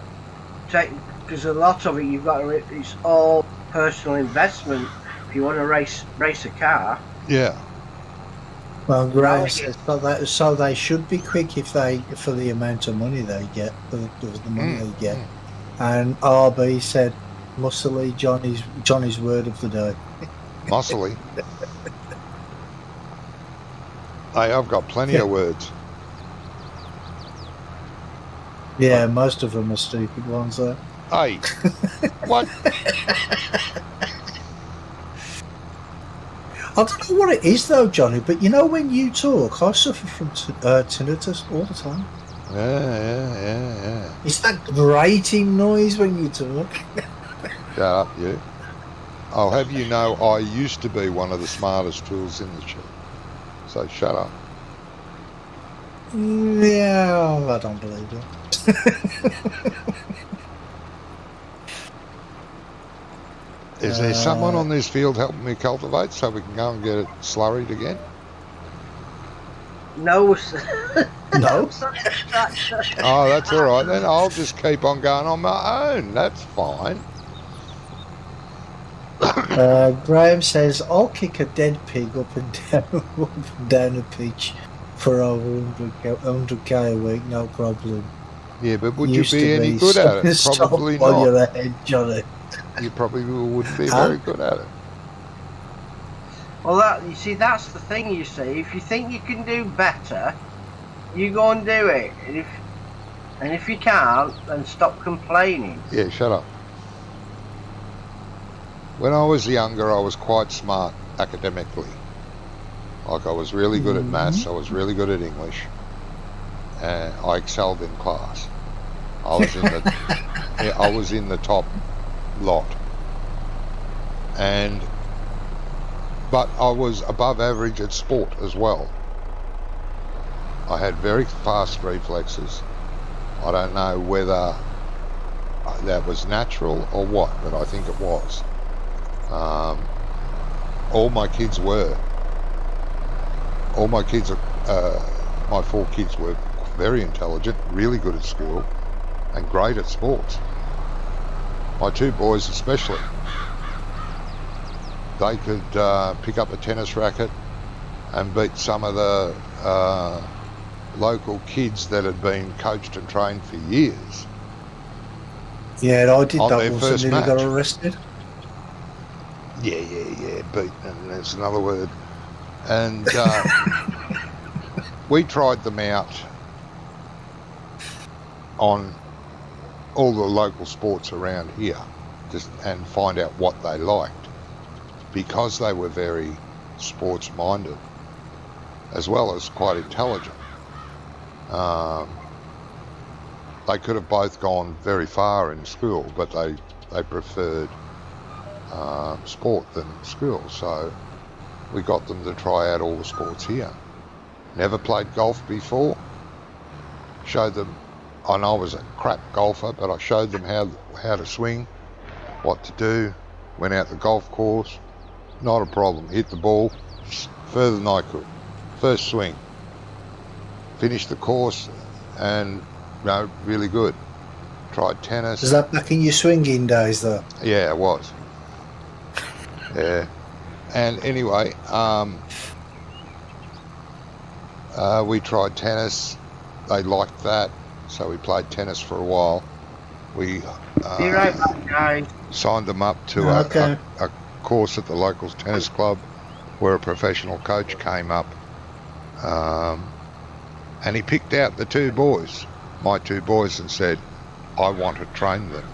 because a lot of it you've got to. It's all personal investment. If you want to race a car. Yeah. Well, Graham says so they should be quick for the amount of money they get, for the money they get. And RB said, muscly, Johnny's word of the day. Muscly. Hey, I've got plenty of words. Yeah, most of them are stupid ones, though. Hey, what? I don't know what it is, though, Johnny, but you know when you talk, I suffer from tinnitus all the time. Yeah. It's that grating noise when you talk. Shut up, you. I'll have you know I used to be one of the smartest tools in the shed. So shut up. Yeah, I don't believe it. Is there someone on this field helping me cultivate so we can go and get it slurried again? No. No. Oh, that's all right then. I'll just keep on going on my own. That's fine. Graham says, I'll kick a dead pig up and down a pitch for over 100k a week, no problem. Yeah, but would you be any good at it? Probably not. not. You're ahead, Johnny. You probably wouldn't be very good at it. Well, you see, that's the thing. You see, if you think you can do better, you go and do it. And if you can't, then stop complaining. Yeah, shut up. When I was younger, I was quite smart academically. Like, I was really good at maths, I was really good at English, and I excelled in class. I was in the top lot. But I was above average at sport as well. I had very fast reflexes. I don't know whether that was natural or what, but I think it was. All my kids were. My 4 kids were very intelligent, really good at school, and great at sports. My 2 boys especially. They could pick up a tennis racket and beat some of the local kids that had been coached and trained for years. Yeah, I did on that their once first and nearly match. got arrested. Yeah, beat, and that's another word. And we tried them out on all the local sports around here, and find out what they liked, because they were very sports minded as well as quite intelligent. They could have both gone very far in school, but they preferred sport than school. So we got them to try out all the sports here. Never played golf before. Showed them, and I was a crap golfer, but I showed them how to swing, what to do. Went out the golf course, not a problem. Hit the ball further than I could. First swing. Finished the course, and really good. Tried tennis. Was that back in your swinging days, though? Yeah, it was. Yeah. And anyway, we tried tennis. They liked that, so we played tennis for a while. We Be right back, guys. signed them up to Okay. a course at the local tennis club where a professional coach came up, and he picked out the two boys, my two boys, and said, I want to train them.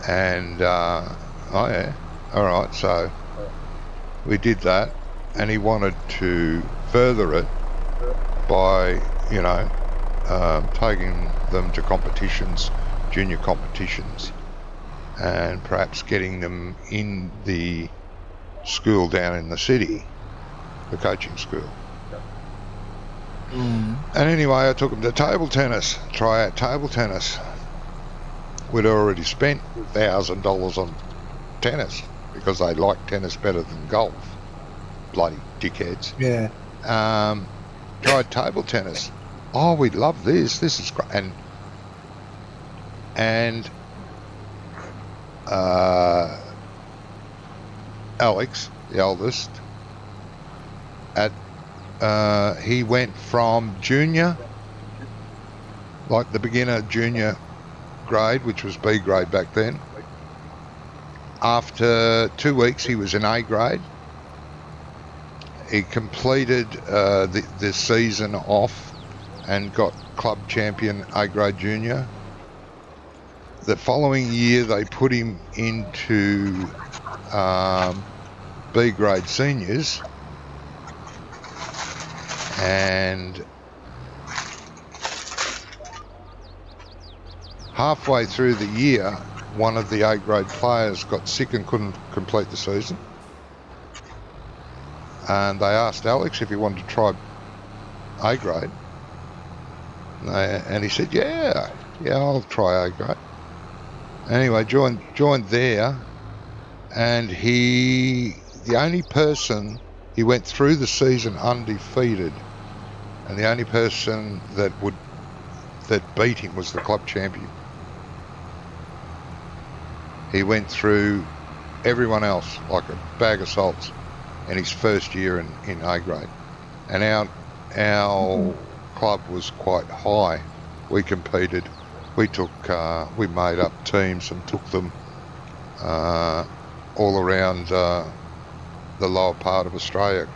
And, oh yeah, all right, so we did that, and he wanted to further it by, taking them to competitions, junior competitions, and perhaps getting them in the school down in the city, the coaching school. And anyway, I took them to table tennis, try out table tennis. We'd already spent $1,000 on tennis because they like tennis better than golf. Bloody dickheads. Yeah. Tried table tennis. Oh, we love this. This is great. And Alex, the oldest, he went from junior, like the beginner junior grade, which was B grade back then. After 2 weeks, he was in A grade. He completed the season off and got club champion A grade junior. The following year, they put him into B grade seniors, and halfway through the year, one of the A grade players got sick and couldn't complete the season. And they asked Alex if he wanted to try A grade. And he said, yeah, I'll try A grade. Anyway, joined there, and the only person, he went through the season undefeated, and the only person that beat him was the club champion. He went through everyone else like a bag of salts in his first year in A grade. And our club was quite high. We competed. We made up teams and took them all around the lower part of Australia,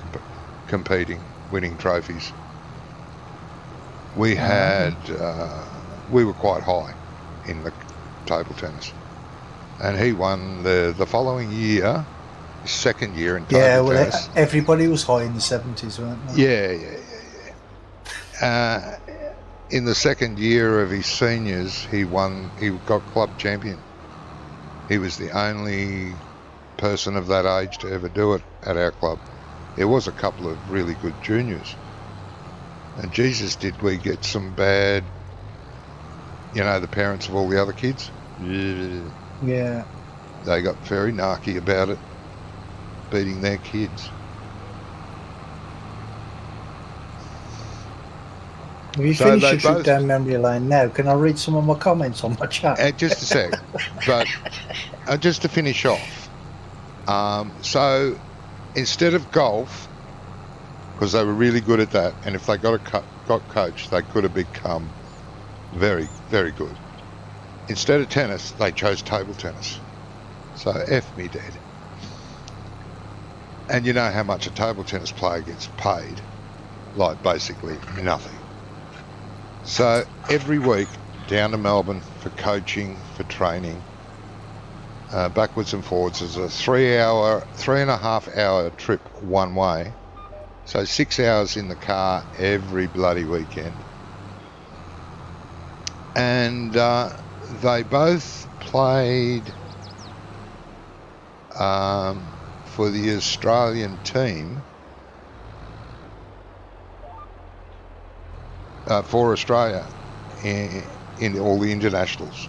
competing, winning trophies. We were quite high in the table tennis, and he won the following year, his second year in table tennis. Everybody was high in the 70s, weren't they? Yeah. In the second year of his seniors, he got club champion. He was the only person of that age to ever do it at our club. There was a couple of really good juniors. And Jesus, did we get some bad, the parents of all the other kids? Yeah. They got very narky about it, beating their kids. If you finish your trip down memory lane now, can I read some of my comments on my chat? Just a sec. But just to finish off, so instead of golf, because they were really good at that, and if they got coached, they could have become very, very good. Instead of tennis, they chose table tennis. So F me dead. And you know how much a table tennis player gets paid? Like basically nothing. So every week down to Melbourne for coaching, for training, backwards and forwards. It's a 3.5 hour trip one way. So 6 hours in the car every bloody weekend. And they both played for the Australian team, for Australia in all the internationals.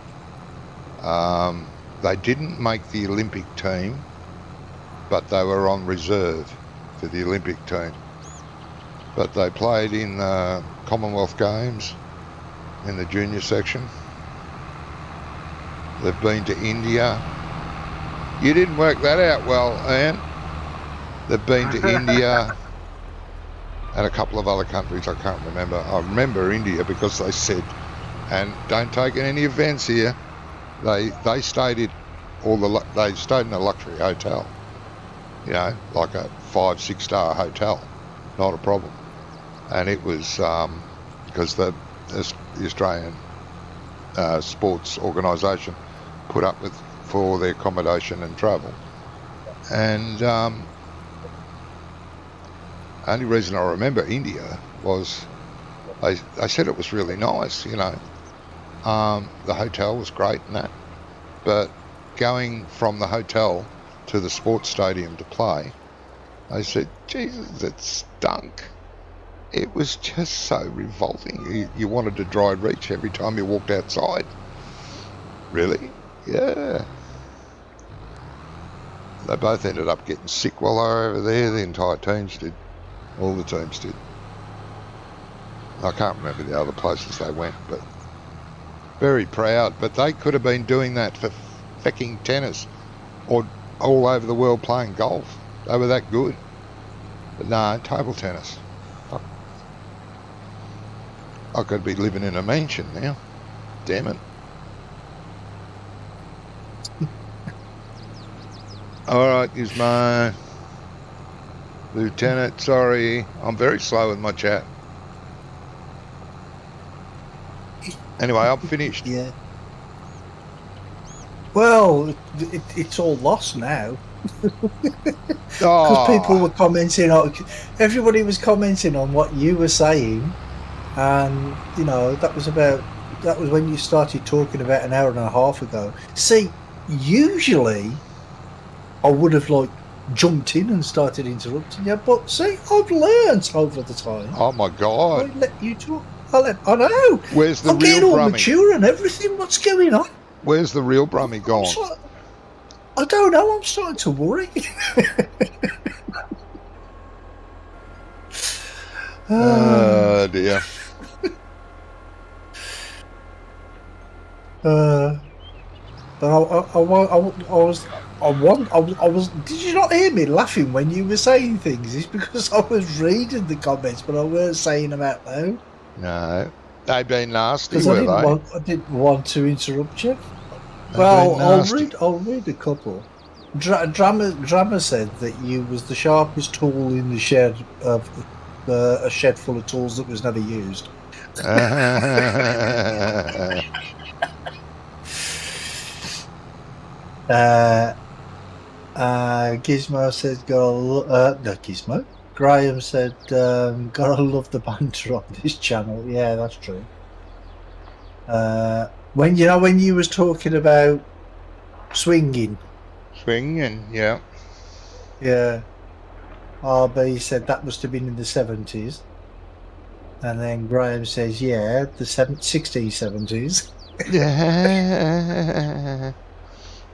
They didn't make the Olympic team, but they were on reserve for the Olympic team. But they played in the Commonwealth Games in the junior section. They've been to India. You didn't work that out well, Ian. They've been to India and a couple of other countries I can't remember. I remember India because they said, and don't take any offence here, they stayed in they stayed in a luxury hotel, you know, like a 5-6 star hotel, not a problem. And it was because the Australian sports organisation put up with for their accommodation and travel. And only reason I remember India was they said it was really nice, you know. The hotel was great and that, but going from the hotel to the sports stadium to play, they said, Jesus, it stunk. It was just so revolting. You wanted to dry reach every time you walked outside. Really? Yeah. They both ended up getting sick while they were over there. The entire teams did. All the teams did. I can't remember the other places they went, but very proud. But they could have been doing that for fecking tennis or all over the world playing golf. They were that good. But no, table tennis. I could be living in a mansion now. Damn it. Alright, Gizmo. Lieutenant, sorry. I'm very slow with my chat. Anyway, I'm finished. Yeah. Well, it's all lost now. Because people were commenting on, everybody was commenting on what you were saying, and you know that was when you started talking about an hour and a half ago. See, usually I would have like jumped in and started interrupting you, but see, I've learnt over the time. Oh my God! I let you talk. I know. Where's the I'm real getting all Brummy? mature and everything. What's going on? Where's the real Brummy gone? I don't know. I'm starting to worry. Oh dear. But I was. Did you not hear me laughing when you were saying things? It's because I was reading the comments, but I weren't saying them out loud. No, they've been nasty, Because were they? I didn't want to interrupt you. Well, I'll read a couple. Drama said that you was the sharpest tool in the shed of a shed full of tools that was never used. Gizmo said, Gizmo. Graham said, gotta love the banter on this channel. Yeah, that's true. When you was talking about swinging, yeah. RB said that must have been in the 70s, and then Graham says, yeah, the 1670s. Yeah.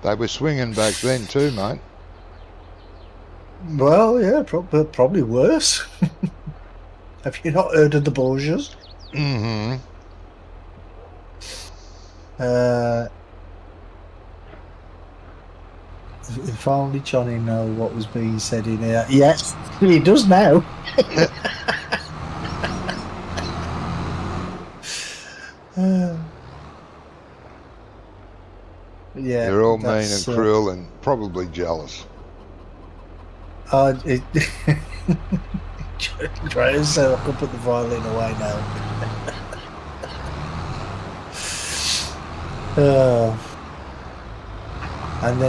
They were swinging back then too, mate. Well, yeah, probably worse. Have you not heard of the Borgias? Mm-hmm. If only Johnny knew what was being said in here. Yes, he does now. Yeah, they're all mean and cruel and probably jealous. Graham said I can put the violin away now. And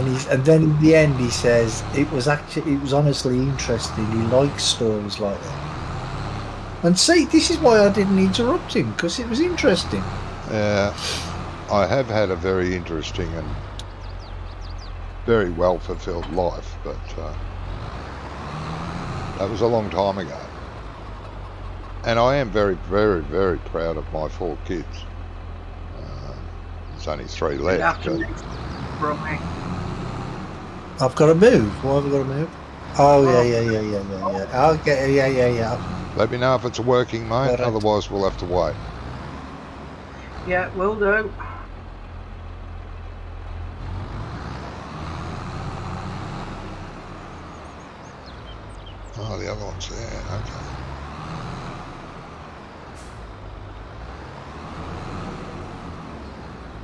then in the end he says it was honestly interesting. He likes stories like that. And see, this is why I didn't interrupt him, because it was interesting. Yeah, I have had a very interesting and very well fulfilled life, but That was a long time ago. And I am very, very, very proud of my 4 kids. There's only 3 You left. have to But move from me. I've got to move. Why have I got to move? Oh, yeah. Okay, yeah. let me know if it's working, mate. Correct. Otherwise, we'll have to wait. Yeah, will do. Oh, the other one's there. Okay.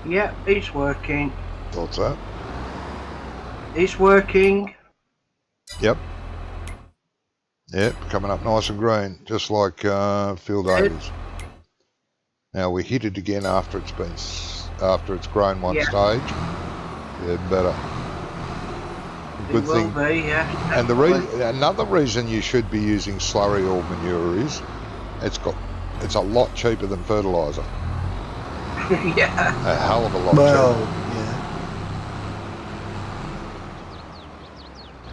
Yeah, it's working. Thought so. It's working. Yep. Yep, coming up nice and green, just like Field Good. Davis. Now we hit it again after it's grown one Yeah. stage. Yeah, better. Good It will thing. be, yeah. And another reason you should be using slurry or manure is it's a lot cheaper than fertiliser. Yeah. A hell of a lot Well, cheaper. yeah.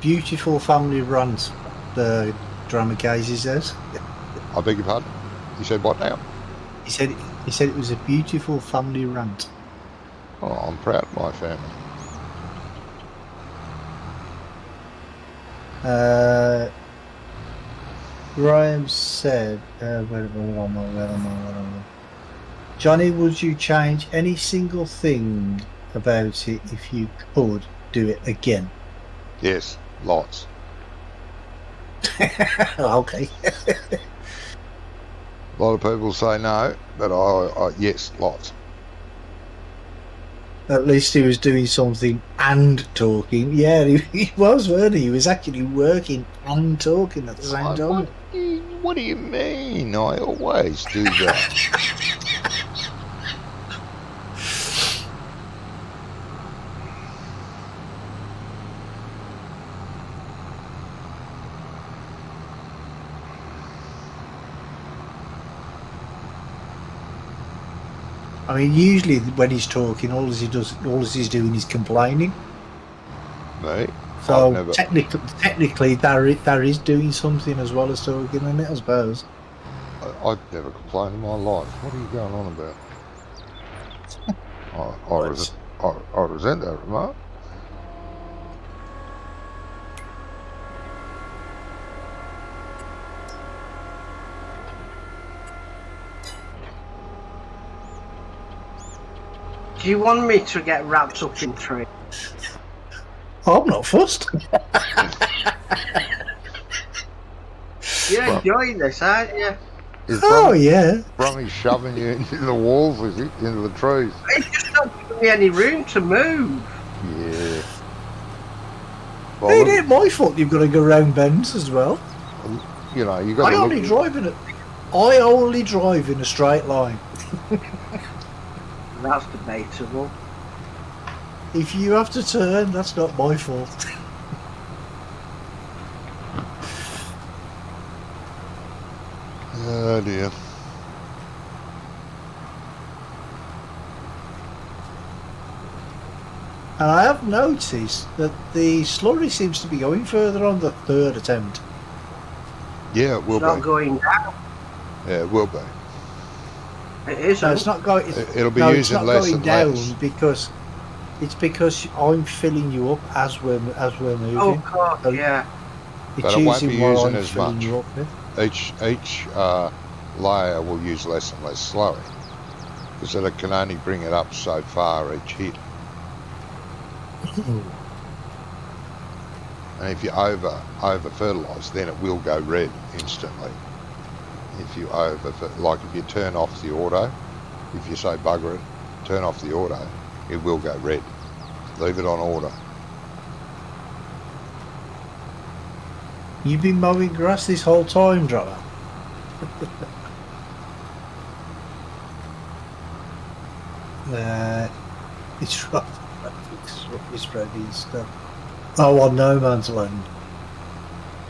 Beautiful family runs, the drama Casey says. I beg your pardon? You said what now? He said it was a beautiful family rant. Oh, I'm proud of my family. Graham said, where am I? Johnny, would you change any single thing about it if you could do it again? Yes, lots. Okay. A lot of people say no, but I yes, lots. At least he was doing something and talking. Yeah, he was, weren't he? He was actually working and talking at the same time. What do you mean? I always do that. I mean, usually when he's talking, all he's doing is complaining. Me? So never... technically, that is doing something as well as talking, isn't it? I suppose. I've never complained in my life. What are you going on about? I resent that remark. Do you want me to get wrapped up in trees? I'm not fussed. You're enjoying this, aren't you? Oh, yeah. Brummy shoving you into the walls, is it? Into the trees. It just don't give me any room to move. Yeah. It ain't my fault you've got to go round bends as well. You know, you got I to only drive in a straight line. That's debatable. If you have to turn, that's not my fault. Oh dear. And I have noticed that the slurry seems to be going further on the third attempt. Yeah, it will It's not be. going down. Yeah, it will be. It isn't. No, it's not going. It'll be it's using not less going and down less. because I'm filling you up as we're moving. Oh, God, So yeah. It's But it won't using be what using I'm as filling much. you up with. Each layer will use less and less slurry, because it can only bring it up so far each hit. And if you over fertilise, then it will go red instantly. If you if you turn off the auto, if you say bugger it, turn off the auto, it will go red. Leave it on auto. You've been mowing grass this whole time, Dropper. It's ready stuff. Oh, on no man's land.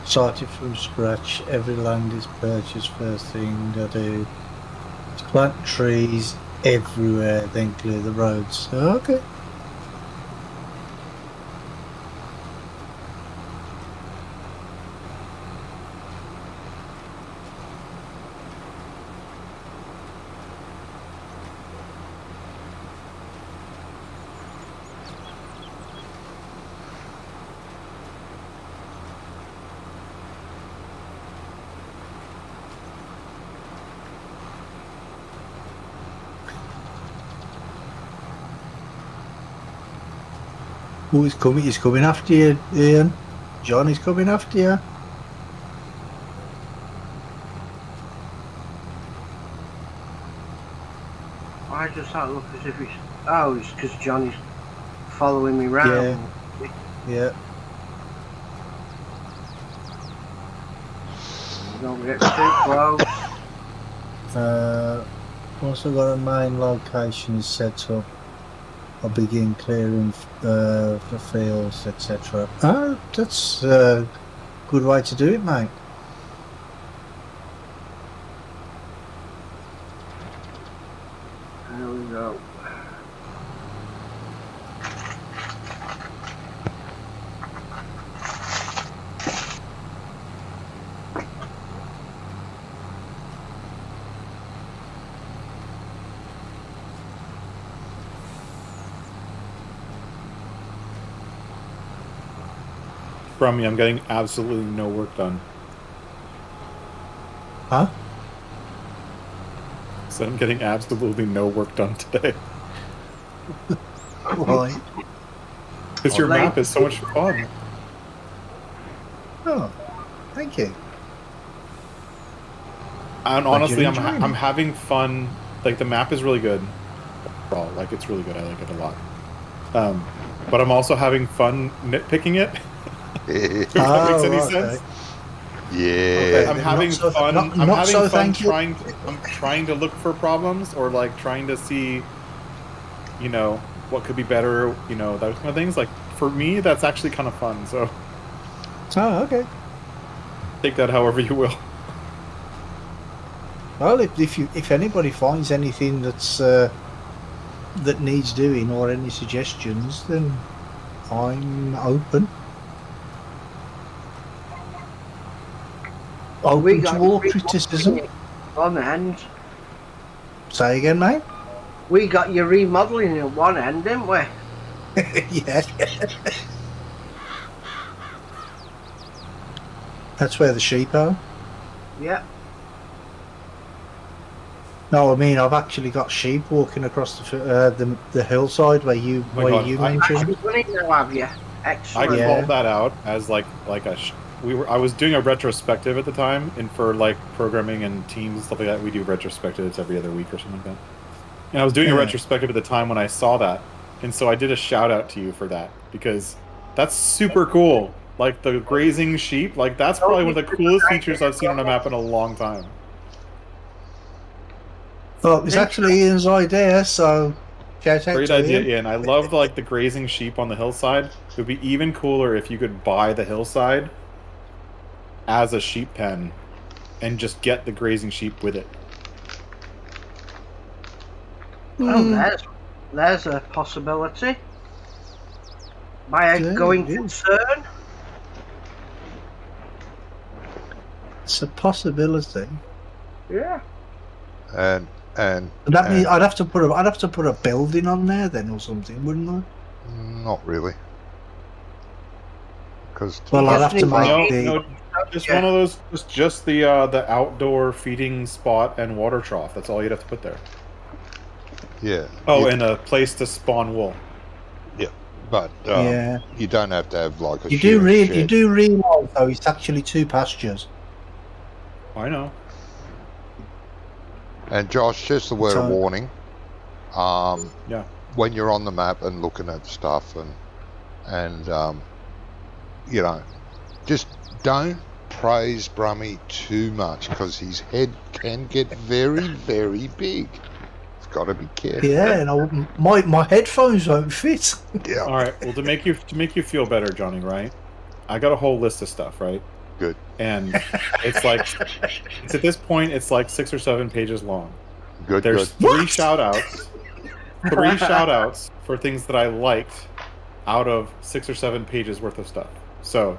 Started from scratch. Every land is purchased. First thing I do is plant trees everywhere, then clear the roads. Okay. Oh, he's coming. He's coming after you, Ian. Johnny's coming after you. Why does that look as if it's... Oh, it's because Johnny's following me round. Yeah. Don't get too close. Once I've got a main location set up, I'll begin clearing the fields, etc. Oh, that's a good way to do it, mate. There we go. From me, I'm getting absolutely no work done. Huh? So I'm getting absolutely no work done today. Why? Because your map is so much fun. Oh, thank you. And But honestly, you're I'm enjoying it. having fun. Like, the map is really good. Well, like, it's really good. I like it a lot. But I'm also having fun nitpicking it. If that makes any sense. Yeah. I'm having fun. I'm not having so, fun thank you. I'm trying to look for problems, or like trying to see, you know, what could be better. You know, those kind of things. Like, for me, that's actually kind of fun. So Oh, okay. take that however you will. Well, if anybody finds anything that's that needs doing or any suggestions, then I'm open. Open to all criticism. On the end. Say again, mate. We got your remodelling at one end, didn't we? Yeah. That's where the sheep are. Yeah. No, I mean I've actually got sheep walking across the hillside where you Oh my God, you I- mentioned. Actually, funny now, have you? I Excellent. Yeah. called that out as like a. I was doing a retrospective at the time, and for like programming and teams and stuff like that, we do retrospectives every other week or something like that. And I was doing a Yeah. retrospective at the time when I saw that, and so I did a shout out to you for that, because that's super cool. Like, the grazing sheep, like, that's probably one of the coolest features I've seen on a map in a long time. Well, it was actually Ian's idea, so shout out Great to idea, Ian. Ian. I love like the grazing sheep on the hillside. It would be even cooler if you could buy the hillside as a sheep pen and just get the grazing sheep with it. Oh, there's a possibility. By a Yeah, going it is. concern. It's a possibility. Yeah. And That means I'd have to put a building on there then or something, wouldn't I? not really. Because Well, I'd have to make No, just one of those. Just the outdoor feeding spot and water trough. That's all you'd have to put there. yeah. Oh, and a place to spawn wool. But Yeah. you don't have to have like a You shearing do shed. realise though it's actually 2 pastures. I know. And Josh, just a word of So- warning. Yeah. When you're on the map and looking at stuff and you know, just don't praise Brummy too much, because his head can get very, very big. You've got to be careful. Yeah, and my headphones won't fit. Yeah. All right. Well, to make you feel better, Johnny, right? I got a whole list of stuff, right? Good. And it's like, it's at this point, it's like 6 or 7 pages long. Good. There's Good. 3 shout-outs. 3 shout-outs for things that I liked out of 6 or 7 pages worth of stuff. So,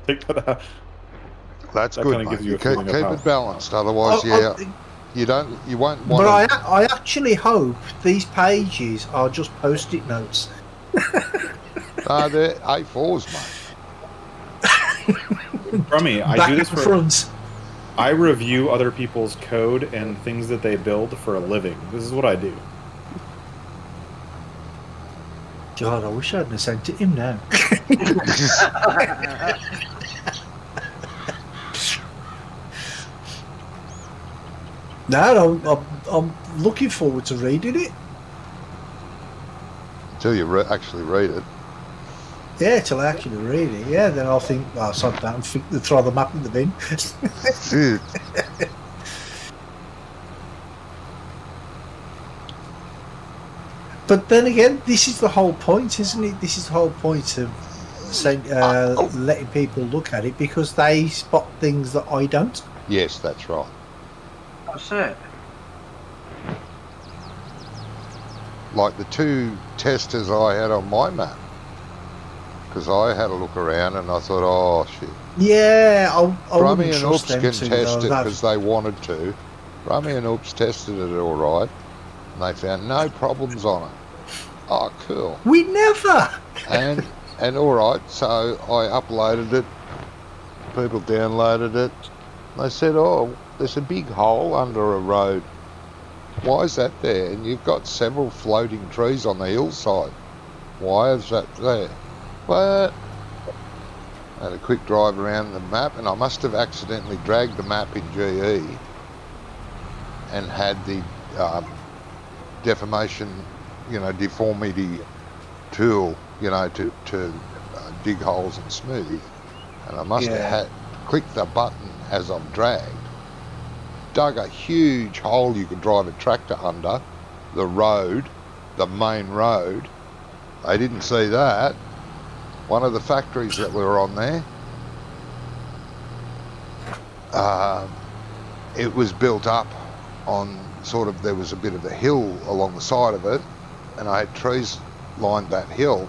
take that out. That's That good, kinda mate. gives you a Keep feeling of how- it balanced. Otherwise, you won't want. But I actually hope these pages are just post-it notes. They're A4s, mate. Brummy, I Back do this and for. front. I review other people's code and things that they build for a living. This is what I do. God, I wish I hadn't sent it him now. No, I'm looking forward to reading it. Until you actually read it. Yeah, till I actually read it. Yeah, then I'll think, well, sod that and throw the map in the bin. But then again, this is the whole point, isn't it? This is the whole point of saying, letting people look at it because they spot things that I don't. Yes, that's right. That's it. Like the 2 testers I had on my map. Because I had a look around and I thought, oh, shit. Yeah, I Brummy wouldn't and trust Oops them can two, test though. it because they wanted to. Brummy and Oops tested it all right. And they found no problems on it. Oh, cool. We never. And all right, so I uploaded it. People downloaded it. They said, oh, there's a big hole under a road. Why is that there? And you've got several floating trees on the hillside. Why is that there? What? I had a quick drive around the map, and I must have accidentally dragged the map in GE and had the deformation, deformity tool, to dig holes and smooth. And I must have had clicked the button as I've dragged, dug a huge hole you could drive a tractor under the road, the main road. They didn't see that. One of the factories that were on there, it was built up on there was a bit of a hill along the side of it, and I had trees lined that hill,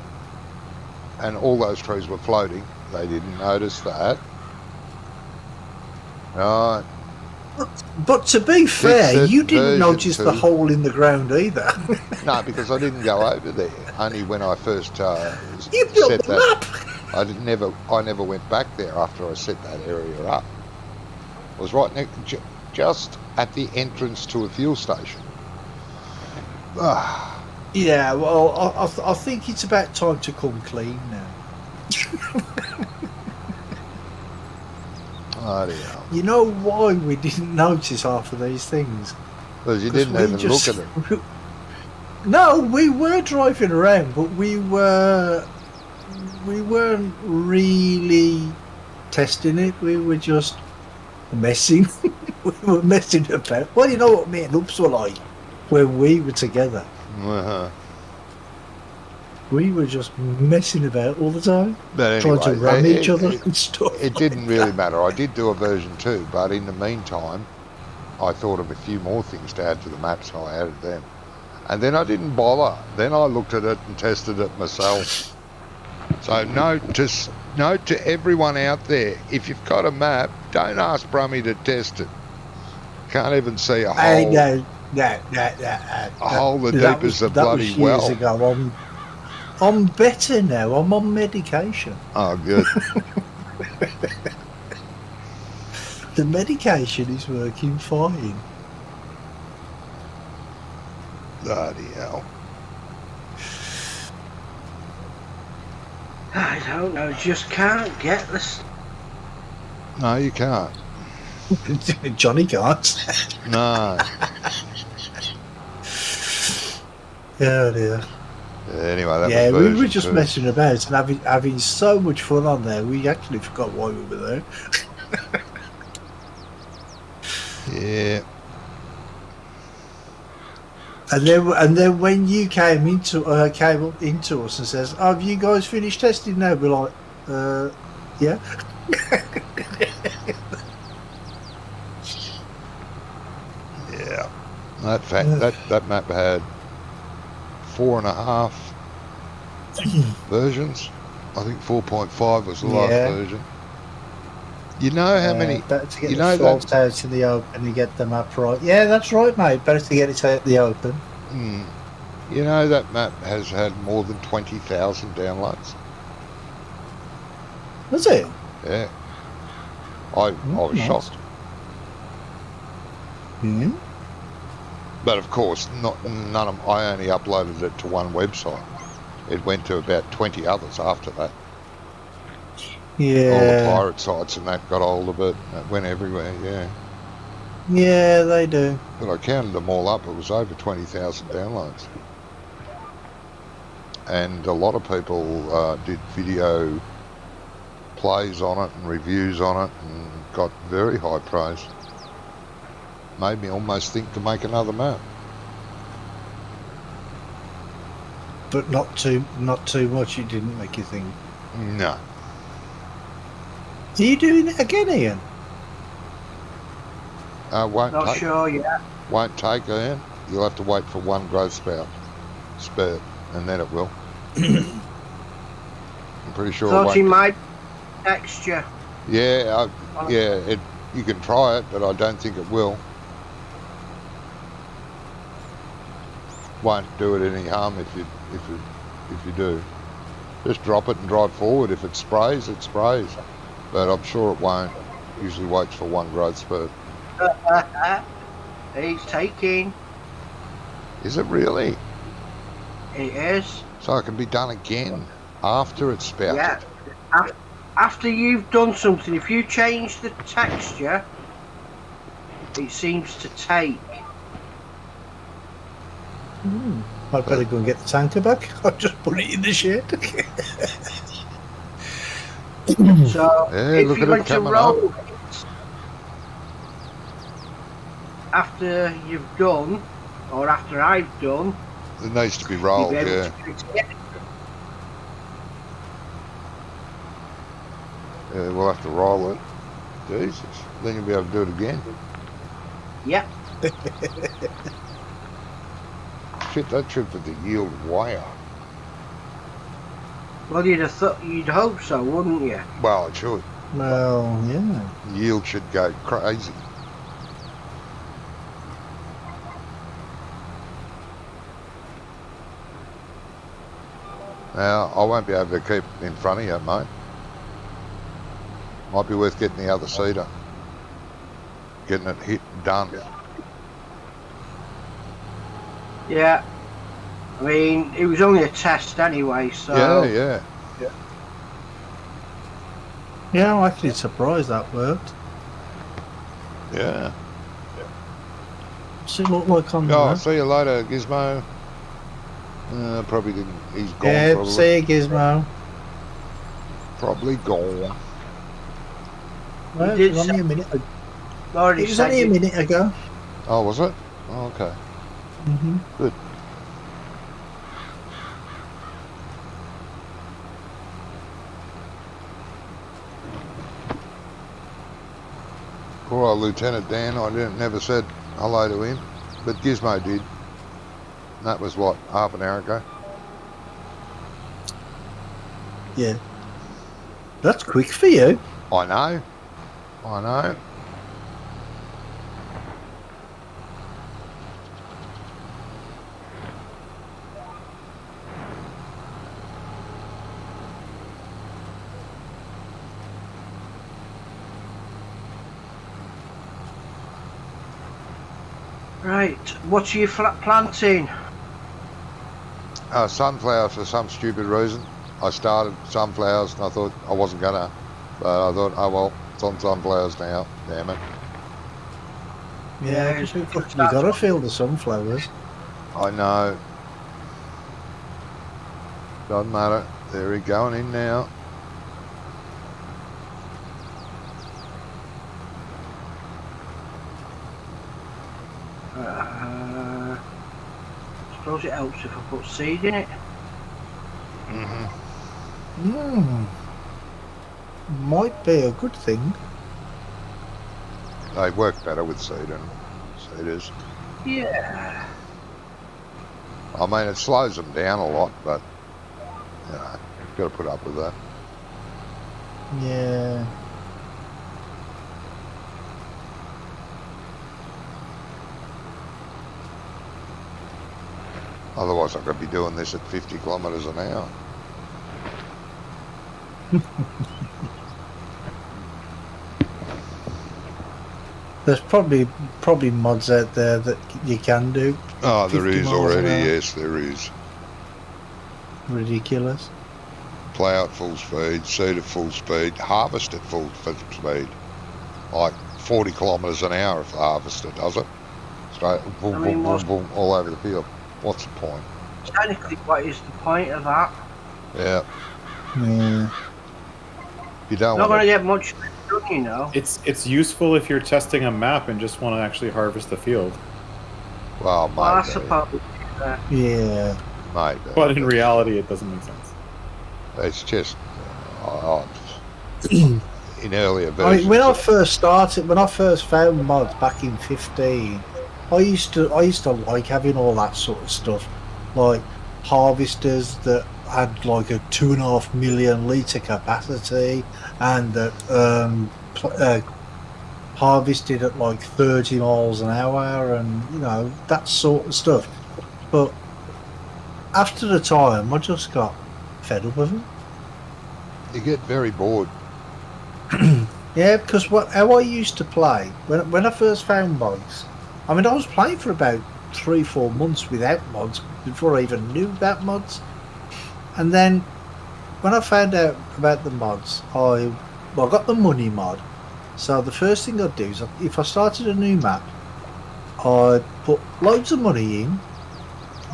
and all those trees were floating. They didn't notice that. Right. But to be fair, you didn't notice 2. the hole in the ground either. No, because I didn't go over there. Only when I first You built set the that. map. I never went back there after I set that area up. It was right next, just at the entrance to a fuel station. Yeah, well, I think it's about time to come clean now. Bloody hell. You know why we didn't notice half of these things? Because you didn't even look at it. No, we were driving around, but we weren't really testing it. We were just messing. We were messing about. Well, you know what me and Oops were like when we were together. Uh-huh. We were just messing about all the time, But anyway, trying to ram each other and stuff. It didn't really matter. I did do a version 2, but in the meantime, I thought of a few more things to add to the map, so I added them. And then I didn't bother. Then I looked at it and tested it myself. So note to everyone out there, if you've got a map, don't ask Brummy to test it. Can't even see a hole. No. A hole the deep as a bloody well. That was years ago. I'm better now. I'm on medication. Oh, good. The medication is working fine. Bloody hell. I don't know, just can't get this. No, you can't. Johnny can't. No. Oh dear. Anyway, yeah, was we were just 2. messing about and having so much fun on there. We actually forgot why we were there. Yeah. And then when you came up into us and says, oh, "Have you guys finished testing now?" We're like, "Yeah." Yeah. That map had 4.5 versions. I think 4.5 was the last version. You know how many? Better to get you the know fault out in the open and get the map right. Yeah, that's right, mate. Better to get it out in the open. You know that map has had more than 20,000 downloads. Was it? Yeah. I was nice. shocked. Hmm. But of course, none of I only uploaded it to one website. it went to about 20 others after that. Yeah. All the pirate sites and that got hold of it. It went everywhere, yeah. Yeah, they do. But I counted them all up. It was over 20,000 downloads. And a lot of people did video plays on it and reviews on it and got very high praise. Made me almost think to make another map. But not too much. It didn't make you think. No. Are you doing it again, Ian? Won't Not take. sure yet. Won't take, Ian. You'll have to wait for one growth spurt, and then it will. I'm pretty sure. Thought he might texture. Yeah, you can try it, but I don't think it will. Won't do it any harm if you do. Just drop it and drive forward. If it sprays, it sprays. But I'm sure it won't. Usually waits for one growth spurt. He's taking. Is it really? It is. So it can be done again after it's spouted? Yeah. After you've done something, if you change the texture, it seems to take. I'd better go and get the tanker back. I'll just put it in the shed. So Yeah, if look you at it went to coming roll it after you've done, or after I've done, It needs to be you'll rolled, be able yeah. to do it again. Yeah, we'll have to roll it. Jesus. Then you'll be able to do it again. Yep. Shit, that should put the yield wire. Well, you'd hope so, wouldn't you? Well, it should. Well, yeah. Yield should go crazy. Now, I won't be able to keep in front of you, mate. Might be worth getting the other seater. Getting it hit and done. Yeah. I mean, it was only a test anyway, so. Yeah. Yeah, I'm actually surprised that worked. Yeah. What's it look like on Oh, there? see you later, Gizmo. Probably didn't. He's gone. Yeah, probably. see you, Gizmo. Probably gone. Well, did it was only say- a minute. Already It was said only a you- minute ago. Oh, was it? Oh, okay. Good. Poor old Lieutenant Dan, never said hello to him, but Gizmo did. And that was what, half an hour ago? Yeah. That's quick for you. I know. Right, what are you planting? Sunflowers for some stupid reason. I started sunflowers and I thought I wasn't gonna, but I thought, oh well, it's on sunflowers now. Damn it. Yeah, Yeah, you got to fill the sunflowers. I know. Doesn't matter. There he going in now. I suppose it helps if I put seed in it. Might be a good thing. They work better with seeders. Yeah. I mean, it slows them down a lot, but you know, you've got to put up with that. Yeah. Otherwise, I could be doing this at 50 kilometres an hour. There's probably mods out there that you can do. Oh, there 50 is miles an already. hour. Yes, there is. ridiculous. Plough at full speed, seed at full speed, harvest at full speed. Like 40 kilometres an hour if the harvester does it. Straight, boom, I mean, boom, boom, boom, all over the field. What's the point? Technically, what is the point of that? Yeah. Yeah. You don't Not want going to to... get much done, you know. It's useful if you're testing a map and just want to actually harvest the field. Well, Well, I maybe. suppose. Yeah. Maybe. But in reality, it doesn't make sense. It's just... in earlier I versions... mean, when I first found mods back in 15, I used to like having all that sort of stuff, like harvesters that had like a 2.5 million litre capacity and that harvested at like 30 miles an hour, and you know, that sort of stuff. But after the time, I just got fed up with it. You get very bored. Yeah, because how I used to play when I first found mods, I mean, I was playing for about 3-4 months without mods before I even knew about mods, and then when I found out about the mods, I got the money mod. So the first thing I'd do is, if I started a new map, I'd put loads of money in,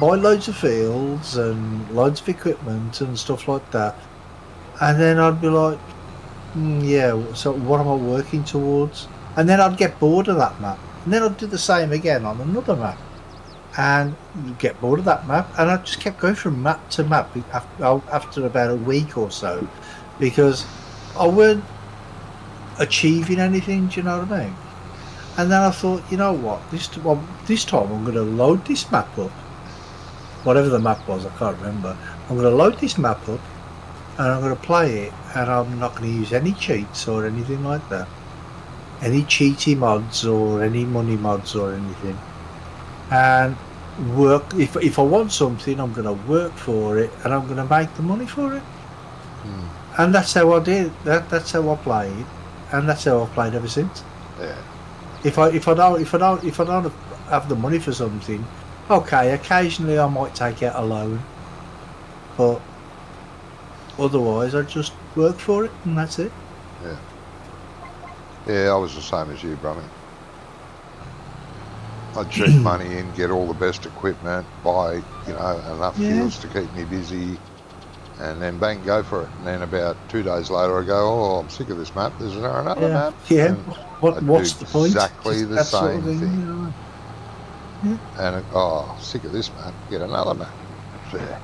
buy loads of fields and loads of equipment and stuff like that, and then I'd be like, yeah, so what am I working towards? And then I'd get bored of that map, and then I'd do the same again on another map, and get bored of that map, and I just kept going from map to map after about a week or so, because I weren't achieving anything. Do you know what I mean? And then I thought, you know what, this time I'm going to load this map up, whatever the map was, I can't remember. I'm going to load this map up and I'm going to play it, and I'm not going to use any cheats or anything like that, any cheaty mods or any money mods or anything, and work. If I want something, I'm going to work for it, and I'm going to make the money for it. And that's how I did. That's how I played, and that's how I've played ever since. Yeah. If I don't have the money for something, okay, occasionally I might take out a loan, but otherwise I just work for it, and that's it. Yeah. Yeah, I was the same as you, Brummy. I'd check money in, get all the best equipment, buy, enough fields to keep me busy, and then bang, go for it. And then about 2 days later, I go, oh, I'm sick of this map. Is there another map? Yeah. And What's the point? Exactly Just the that same sort of thing. you know. Yeah. And sick of this map. Get another map. Fair.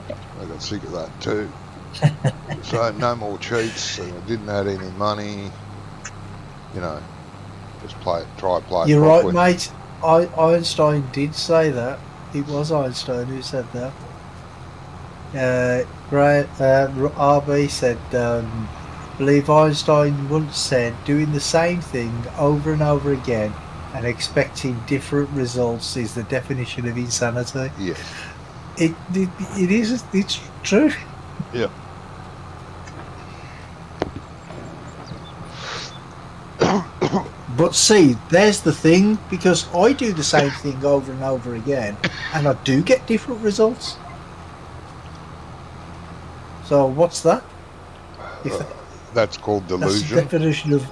I got sick of that too. So no more cheats. And I didn't add any money. Just try it properly. You're right, mate. Einstein did say that. It was Einstein who said that. RB said, I believe Einstein once said, doing the same thing over and over again and expecting different results is the definition of insanity. Yeah. It is. It's true. Yeah. But see, there's the thing, because I do the same thing over and over again, and I do get different results. So what's that? That's called delusion. That's the definition of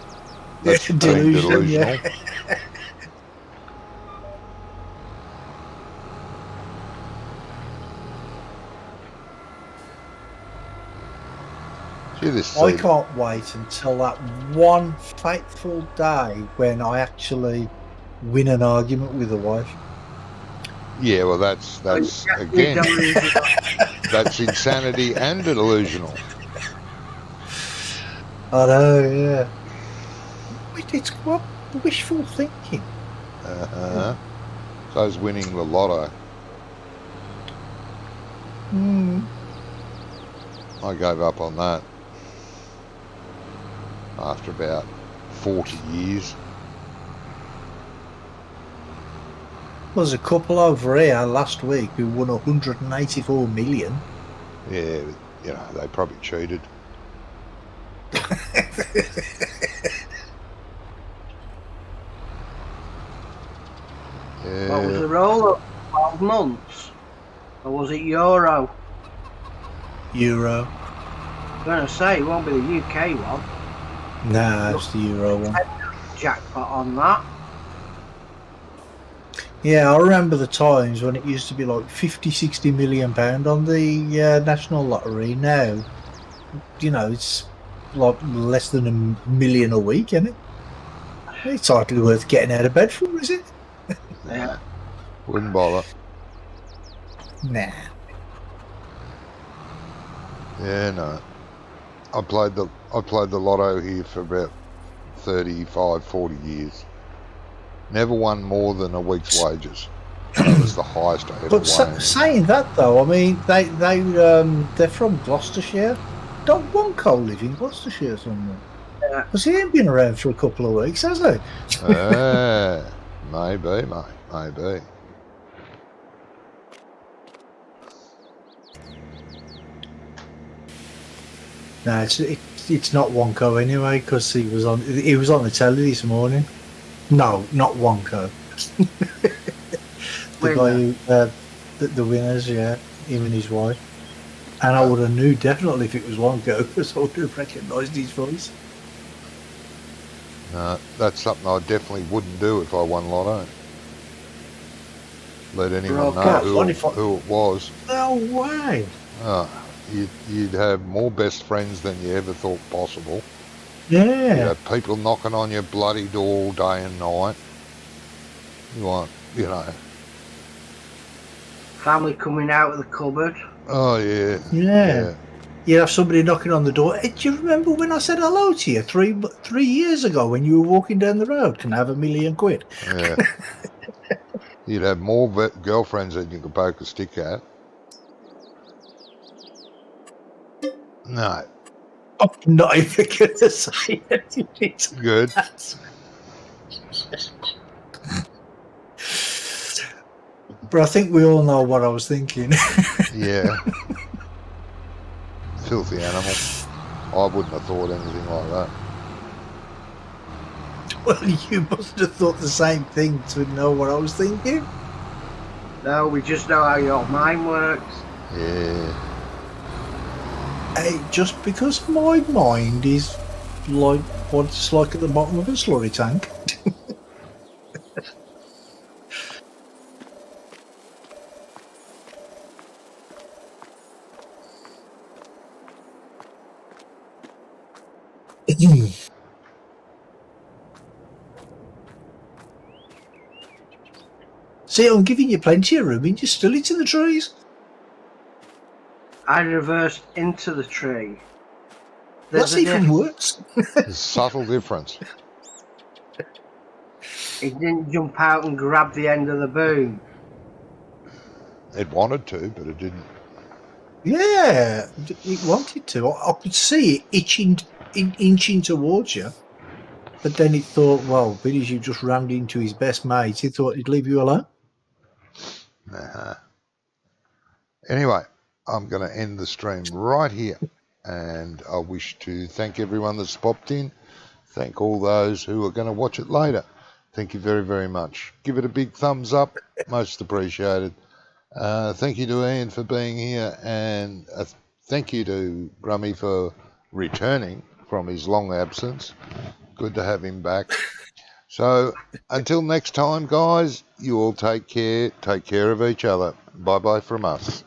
That's delusion. delusional. Yeah. I can't wait until that one fateful day when I actually win an argument with a wife. Yeah, well, that's again, that's insanity and delusional. I know, yeah. It's what wishful thinking. So is winning the lotto. I gave up on that after about 40 years. There's a couple over here last week who won 184 million. Yeah, they probably cheated. What was the roll-up? 12 months? Or was it euro? Euro. I'm going to say it won't be the UK one. Nah, it's the Euro one. Jackpot on that. Yeah, I remember the times when it used to be like 50, 60 million pound on the national lottery. Now, you know, it's like less than a million a week, isn't it? It's hardly worth getting out of bed for, is it? Yeah. Wouldn't bother. Nah. Yeah, no. I played the lotto here for about 35, 40 years. Never won more than a week's wages. That was the highest I ever But won. saying that though, I mean, they're from Gloucestershire. Don't Wonko live in Gloucestershire somewhere? Yeah. Because he ain't been around for a couple of weeks, has he? Maybe, mate. Maybe. No, it's not Wonko anyway, because he was on the telly this morning. No, not Wonko. The guy who the winners, yeah, him and his wife. And I would have knew definitely if it was Wonko, because I would have recognised his voice. No, that's something I definitely wouldn't do if I won lotto. Let anyone know who it was. No way. You'd have more best friends than you ever thought possible. Yeah. You'd have people knocking on your bloody door all day and night. You know. Family coming out of the cupboard. Oh, yeah. Yeah. You have somebody knocking on the door. Hey, do you remember when I said hello to you 3 years ago when you were walking down the road? Can I have £1 million? Yeah. You'd have more girlfriends than you could poke a stick at. No. I'm not even going to say anything. Good. But I think we all know what I was thinking. Yeah. Filthy animal. I wouldn't have thought anything like that. Well, you must have thought the same thing to know what I was thinking. No, we just know how your mind works. Yeah. Hey, just because my mind is like what it's like at the bottom of a slurry tank. See, I'm giving you plenty of room and you're still into the trees. I reversed into the tree. That's even worse. There's a subtle difference. He didn't jump out and grab the end of the boom. It wanted to, but it didn't. Yeah, it wanted to. I could see it inching towards you. But then it thought, well, because you just rammed into his best mate, he thought he'd leave you alone. Anyway, I'm going to end the stream right here. And I wish to thank everyone that's popped in. Thank all those who are going to watch it later. Thank you very, very much. Give it a big thumbs up. Most appreciated. Thank you to Ian for being here. And thank you to Grummy for returning from his long absence. Good to have him back. So until next time, guys, you all take care. Take care of each other. Bye-bye from us.